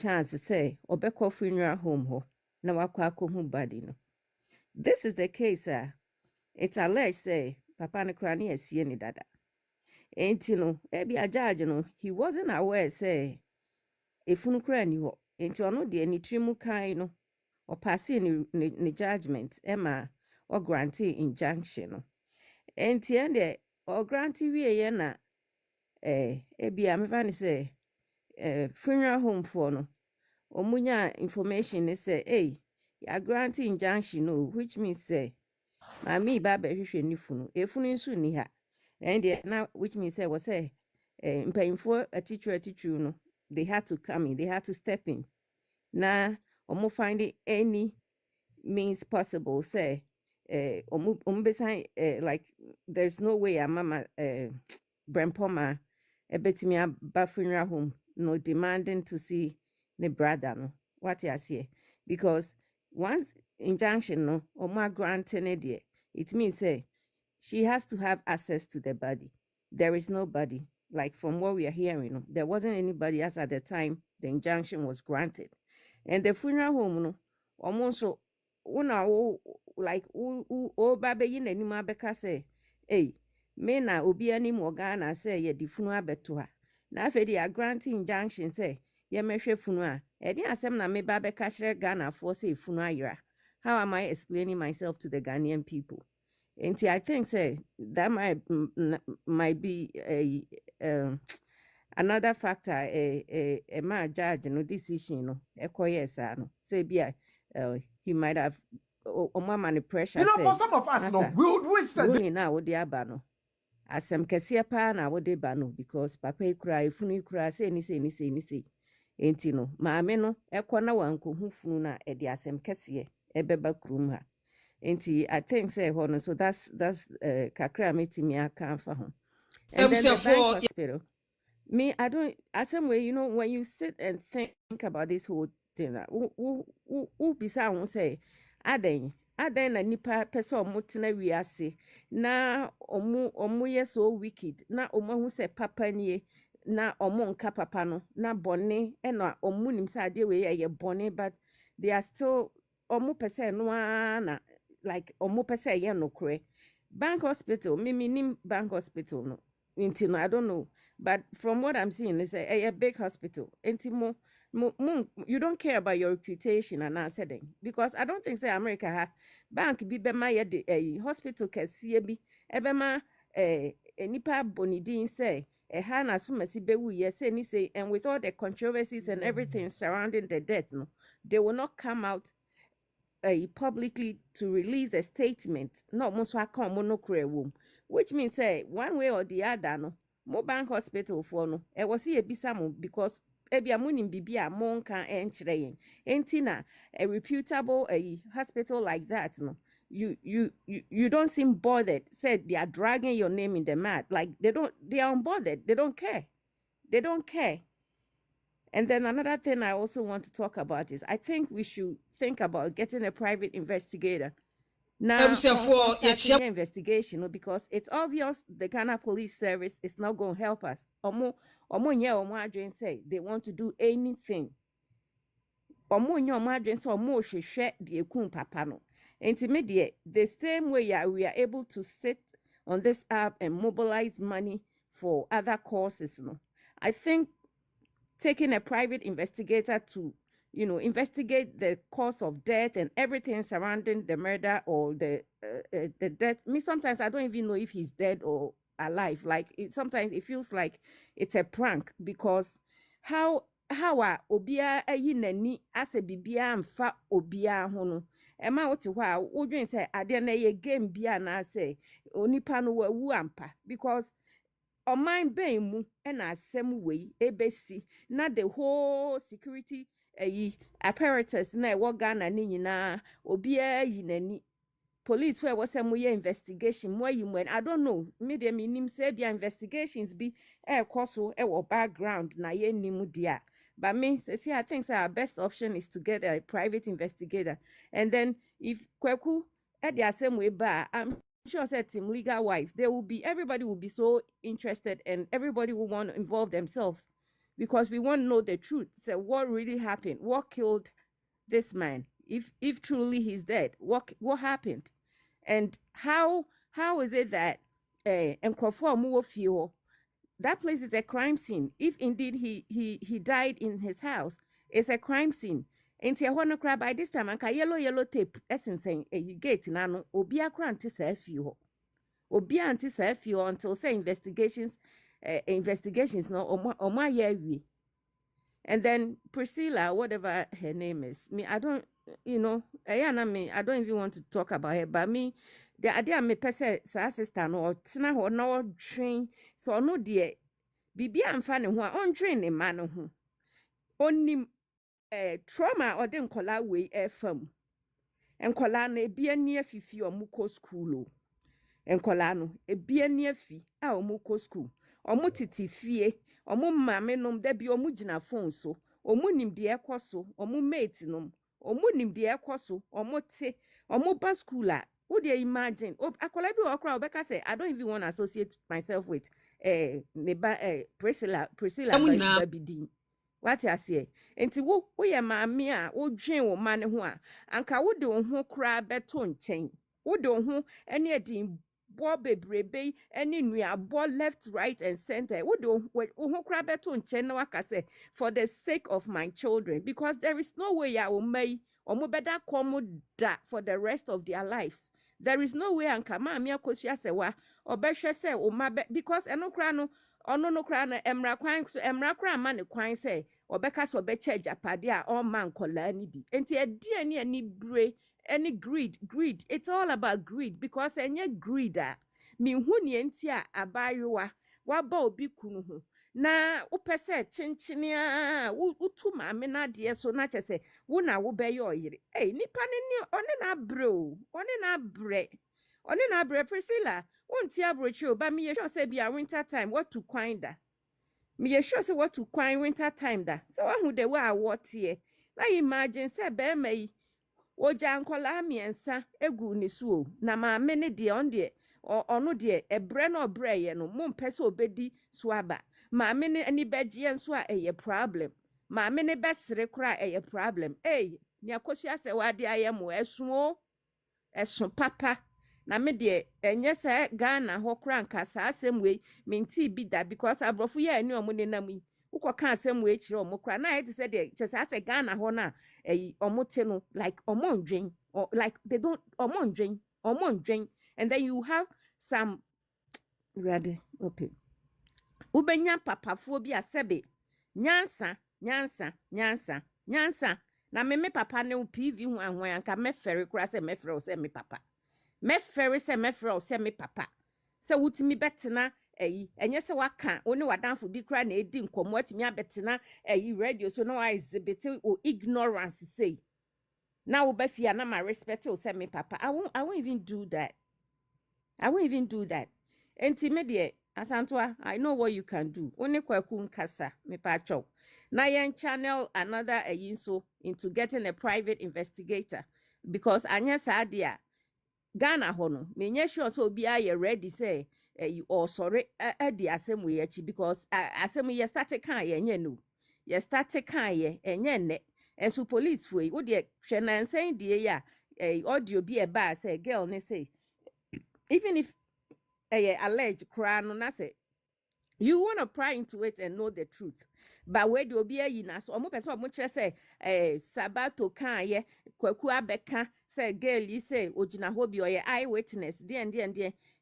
chance say obeko funeral home ho na wakwa akohu body no. This is the case it's alleged say papa ne kra ne asie ni dada. Enti no ebi a judge no he wasn't aware say efunu kra ni ho. Enti ono de ni trimu kan no or passing ni judgment ema or granting injunction no. Enti ende or granting wie na ebi a mfa ne say funeral home for no omunya information ne say ya granting injunction no which means say mami ba be hwehwe ni funu efunu nso ni ha and na which means say was say mpanyimfo atitru no they had to come in, they had to step in na omo find any means possible say like there's no way a mama brempoma ebetimi aba funeral home no demanding to see the brother no what you say because once injunction no omo granting it it means say she has to have access to the body. There is nobody. Like from what we are hearing, there wasn't anybody as at the time the injunction was granted. And the funeral home, almost like baby in any mabeka say, hey, me na obi ani morgana say ye di funeral betua. Na fe they are granting injunction say, ye meshe funeral. Edi asem na me babeka shre Ghana for say funeral yra. How am I explaining myself to the Ghanaian people? And I think say that might be another factor a man judge no decision no no say be he might have mama pressure say for some of us no we said Broni na wo de aba no asem kese pa na wo de ba no because papa ikura ifunu ikura say ni say enti no maame no ekɔ na wankohu funu na e de asem kese ebeba kurom ha enti I think say ho so that's kakra metimi aka afa ho. And then the bank for hospital. Me, I don't. At some way, when you sit and think about this whole thing, who beside won't say, Aden, na nipa person mutina wiase na omu ye so wicked na omu who say papa nie na omu nka papa no na bone na omu nim say ade we ye bone but they are still omu person no na like omu person ye no kure. Bank hospital, me nim bank hospital no. No, I don't know. But from what I'm seeing, it's a big hospital. You don't care about your reputation and answering. Because I don't think say America ha bank bi be ma ye hospital kesiye bi ebe ma nipa bonidin say ha na so masi be wu say ni say and with all the controversies and everything surrounding the death no they will not come out publicly to release a statement no mo so aka mo no kra wom which means say one way or the other no mo bank hospital for no e was e bisa mo because ebia mo nim bibia mo nka enchire yen entina a reputable hospital like that no you don't seem bothered said they are dragging your name in the mud like they are unbothered they don't care. And then another thing I also want to talk about is I think we should think about getting a private investigator. Now, for starting investigation because it's obvious the Ghana Police Service is not going to help us. Omo adwin say they want to do anything. Omo adwin say omo hwehwe the ekun papa no. Intermediate the same way we are able to sit on this app and mobilize money for other causes no. I think taking a private investigator to, investigate the cause of death and everything surrounding the murder or the death. Me, sometimes I don't even know if he's dead or alive. Like sometimes it feels like it's a prank because how obia ayi nani ase bibia mfa obia ho no. Ema wote hɔ a wodwen sɛ ade na ye game bia na say onipa no wawu ampa because Oman ben mu na asem wei ebesi na the whole security apparatus na e Ghana ni nyina obi ayi nani police where was some investigation more you when I don't know me dem nim say bia investigations be so background na ye nim dia but me say I think our best option is to get a private investigator and then if Kweku the same way ba sure said team legal wise everybody will be so interested and everybody will want to involve themselves because we want to know the truth. So what really happened? What killed this man? If truly he's dead, what happened? And how is it that that place is a crime scene? If indeed he died in his house, it's a crime scene. And by this time, anka yellow tape essence gate nano obi akra anti sa fie obi anti sa fie until say investigations no omo. And then Priscilla, whatever her name is, me I don't I don't even want to talk about her, but me the idea me pese sa sister no tina ho na train so no de bibia amfa ne ho a on train ne ma no ho onim trauma or den kola we fam enkola no ebia ni afifi omuko school o enkola no ebia ni afi a omuko school omu titi fie omu mame nom da bi omu gina phone so omu nim de ekoso omu mate nom omu nim de ekoso omu te omu ba school a would you imagine akola bi okra obeka say I don't even want to associate myself with Priscilla Babidi. What you say? Enti wo ye maame a wo dwen wo ma ne ho a anka wo de wo ho kra beto nchen wo de wo ho ene edin bo bebrebe ene nua bo left right and center wo de wo ho kra beto nchen na waka say for the sake of my children because there is no way ya o mai omo beda komo da for the rest of their lives. There is no way anka maame Akosua Serwaa obehwe say o ma because eno kra no ono no kra na emra kwan so emra kra ma ne kwan say obeka so obecha japade a all man kola ni bi enti edi ani bre any greed it's all about greed because enye greed a me hu ne enti a abayewa waba obi kunu ho na upese chinchinia utu maame na de so na chese wo na wo be yo yire nipa ni one na bro one na bre Priscilla wonti abrochi o ba me ye sure say bia winter time what to kwanda me ye sure say what to kwan winter time da so wahu de wa what here na imagine say be mai oja nkola miensa egu ni so na maame ne de on de ono de ebre na obre ye no mo mpese obedi so aba maame ne ani begie nso a eye problem maame ne besere kra eye problem ni Akosua Serwaa de ayemo esun papa na me de enye se Ghana ho kra nkasa asem we menti bi da because abrofo ye ani omo ne nam yi ukoka asem we kire omo kra na it say de chese ase Ghana ho na omo te no like omo ndwen or like they don't omo ndwen and then you have some ready okay ubenya papafo bi asebe nyansa na me papa ne PV hu ahwan ka mefere kura se mefere o se me papa mefere o se me papa se wutimi betena enye se waka oni wadanfo bi kura na edi nkomo atimi abetena radio so no I exhibit o ignorance say na wo ba fia na ma respect o se me papa I won't even do that. Enti me de Asantwa, I know what you can do. Only kwaku nkasa me pacho. Na yen channel another yinso into getting a private investigator because anya sadia Ghana hono. Menye sure so obi aye ready say you or sorry di asem we achi because asem ye start kan ye nye no. Ye start kan ye enye ne. And so police foi wo de hwe na nsan die ya audio bi e ba say girl ne say even if alleged crime na say you want to pry into it and know the truth but where do obi ayi na so omo person omo kire say sabato kan ye kwaku abeka say girl yi say ogina ho bi oye eyewitness de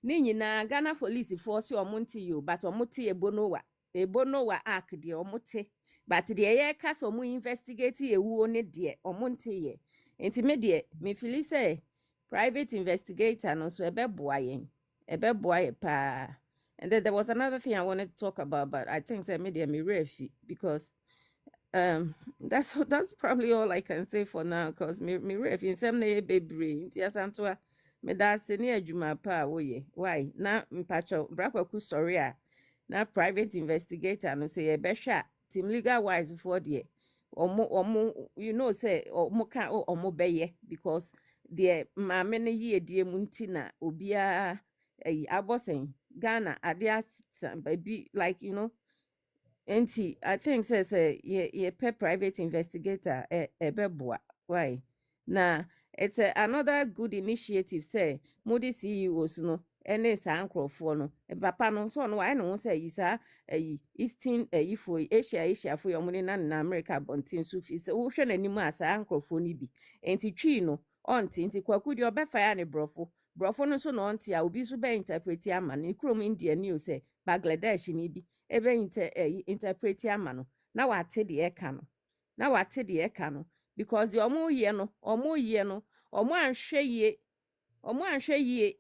ni nyina Ghana police force omo nti yo but omo te ebonowa arc de omo te but de ye ka so omo investigate ewu one de omo nti ye enti me de me feel say private investigator no so ebeboa yen pa. And then there was another thing I wanted to talk about, but I think that maybe I'm refi because that's probably all I can say for now because me refi some na baby ntia santoa me da se ne adwuma pa woye why na mpacho brakwaku sorry na private investigator no say ebehwa team legal wise for there omo you know say omo kan omo beye because the maame ne ye die muntina obia abosen Ghana adias baby like you know enti I think says ye pay private investigator beboa why na it's another good initiative say modi CEOs no ene sa ankrofo no papa no so no why no say yi sa eastern for Asia for your money na America bontin so fi say wo hwe nanim asa ankrofo ni bi enti twi no onti kwaku di obefa ya ne brofo no so no onti a obi so be interpret ama ne krom India ni o say Bangladesh ni bi ebe interpret ama no na wate de eka no because the omo ye no omo anhwe ye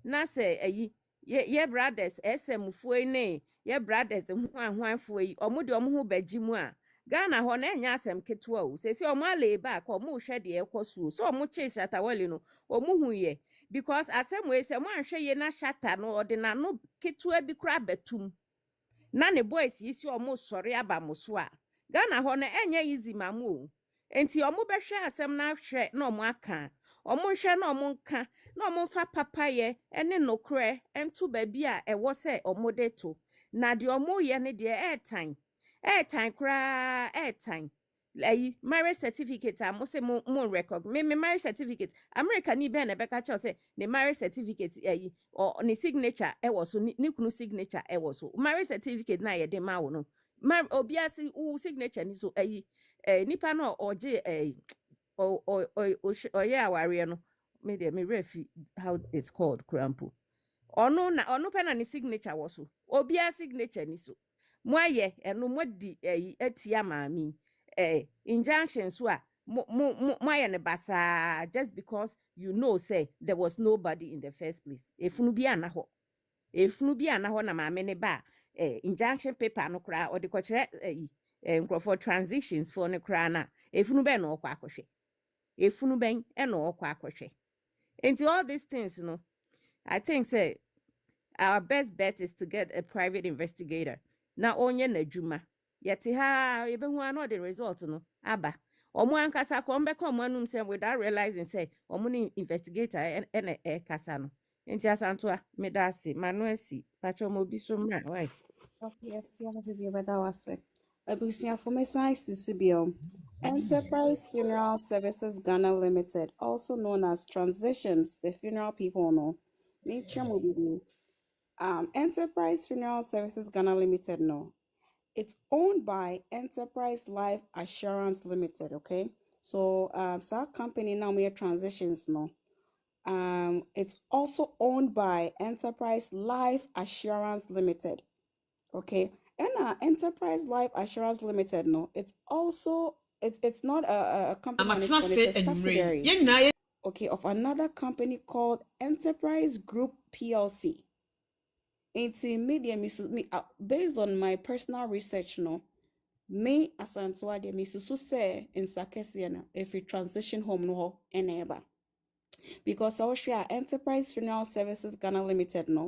na say ye brothers SM fuoi ne ye brothers hwanfo yi omo de omo ho baji mu a Ghana ho na enya asem ketewa o se omo ale ba ka omo hwe de ekoso so omo che shatawale no omo hu ye because asem we se mo anhwe ye na shata no ode na no ketewa bi kra betum na ne boys isi omo sori aba moso a Ghana ho na enye easy mamu o enti omo behwe asem na hwe na omo aka omo hwe na omo nka na omo fa papaye ene nokre ento ba bi a ewo se omo de to na de omo ye ne de airtime airtime like marriage certificate am say mo record me marriage certificate America ni be na be ka cho say the marriage certificate or ni signature e was so ni kunu signature e was so marriage certificate na ye de ma wo no obiase u signature ni so nipa no oje ye aware no me de me refi how it's called crampo ono pe na ni signature was so obia signature ni so mo aye eno modi atia maami injunction so a mo aye ne basa just because you know say there was nobody in the first place efunu bi anaho na maame ne ba injunction paper no kra or the kochre for transitions for no kra na efunu be no okwa akohwe efunu ben e no okwa akohwe. Into all these things, I think say our best bet is to get a private investigator. Na onye na juma. Yeti ha even who know the result aba. Omo ankasa ko mbeko omo anum say without realizing say omo ni investigator e kasa no. Enti asantoa medasi manuesi pacho mo bi so mra why. Okay, if you have a baby, that was it. Abusuafo mesan susubio. Enterprise Funeral Services Ghana Limited, also known as Transitions, the funeral people no. Enterprise Funeral Services Ghana Limited no. It's owned by Enterprise Life Assurance Limited, okay? So our company now we are Transitions no. It's also owned by Enterprise Life Assurance Limited. Okay. And Enterprise Life Assurance Limited, no, it's also it's not a company on its own, it's a subsidiary, okay, of another company called Enterprise Group PLC. It's in media based on my personal research, no. Me asantua de misusu say in Sakesiana if we transition home no eneba. Because our share Enterprise Funeral Services Ghana Limited, no.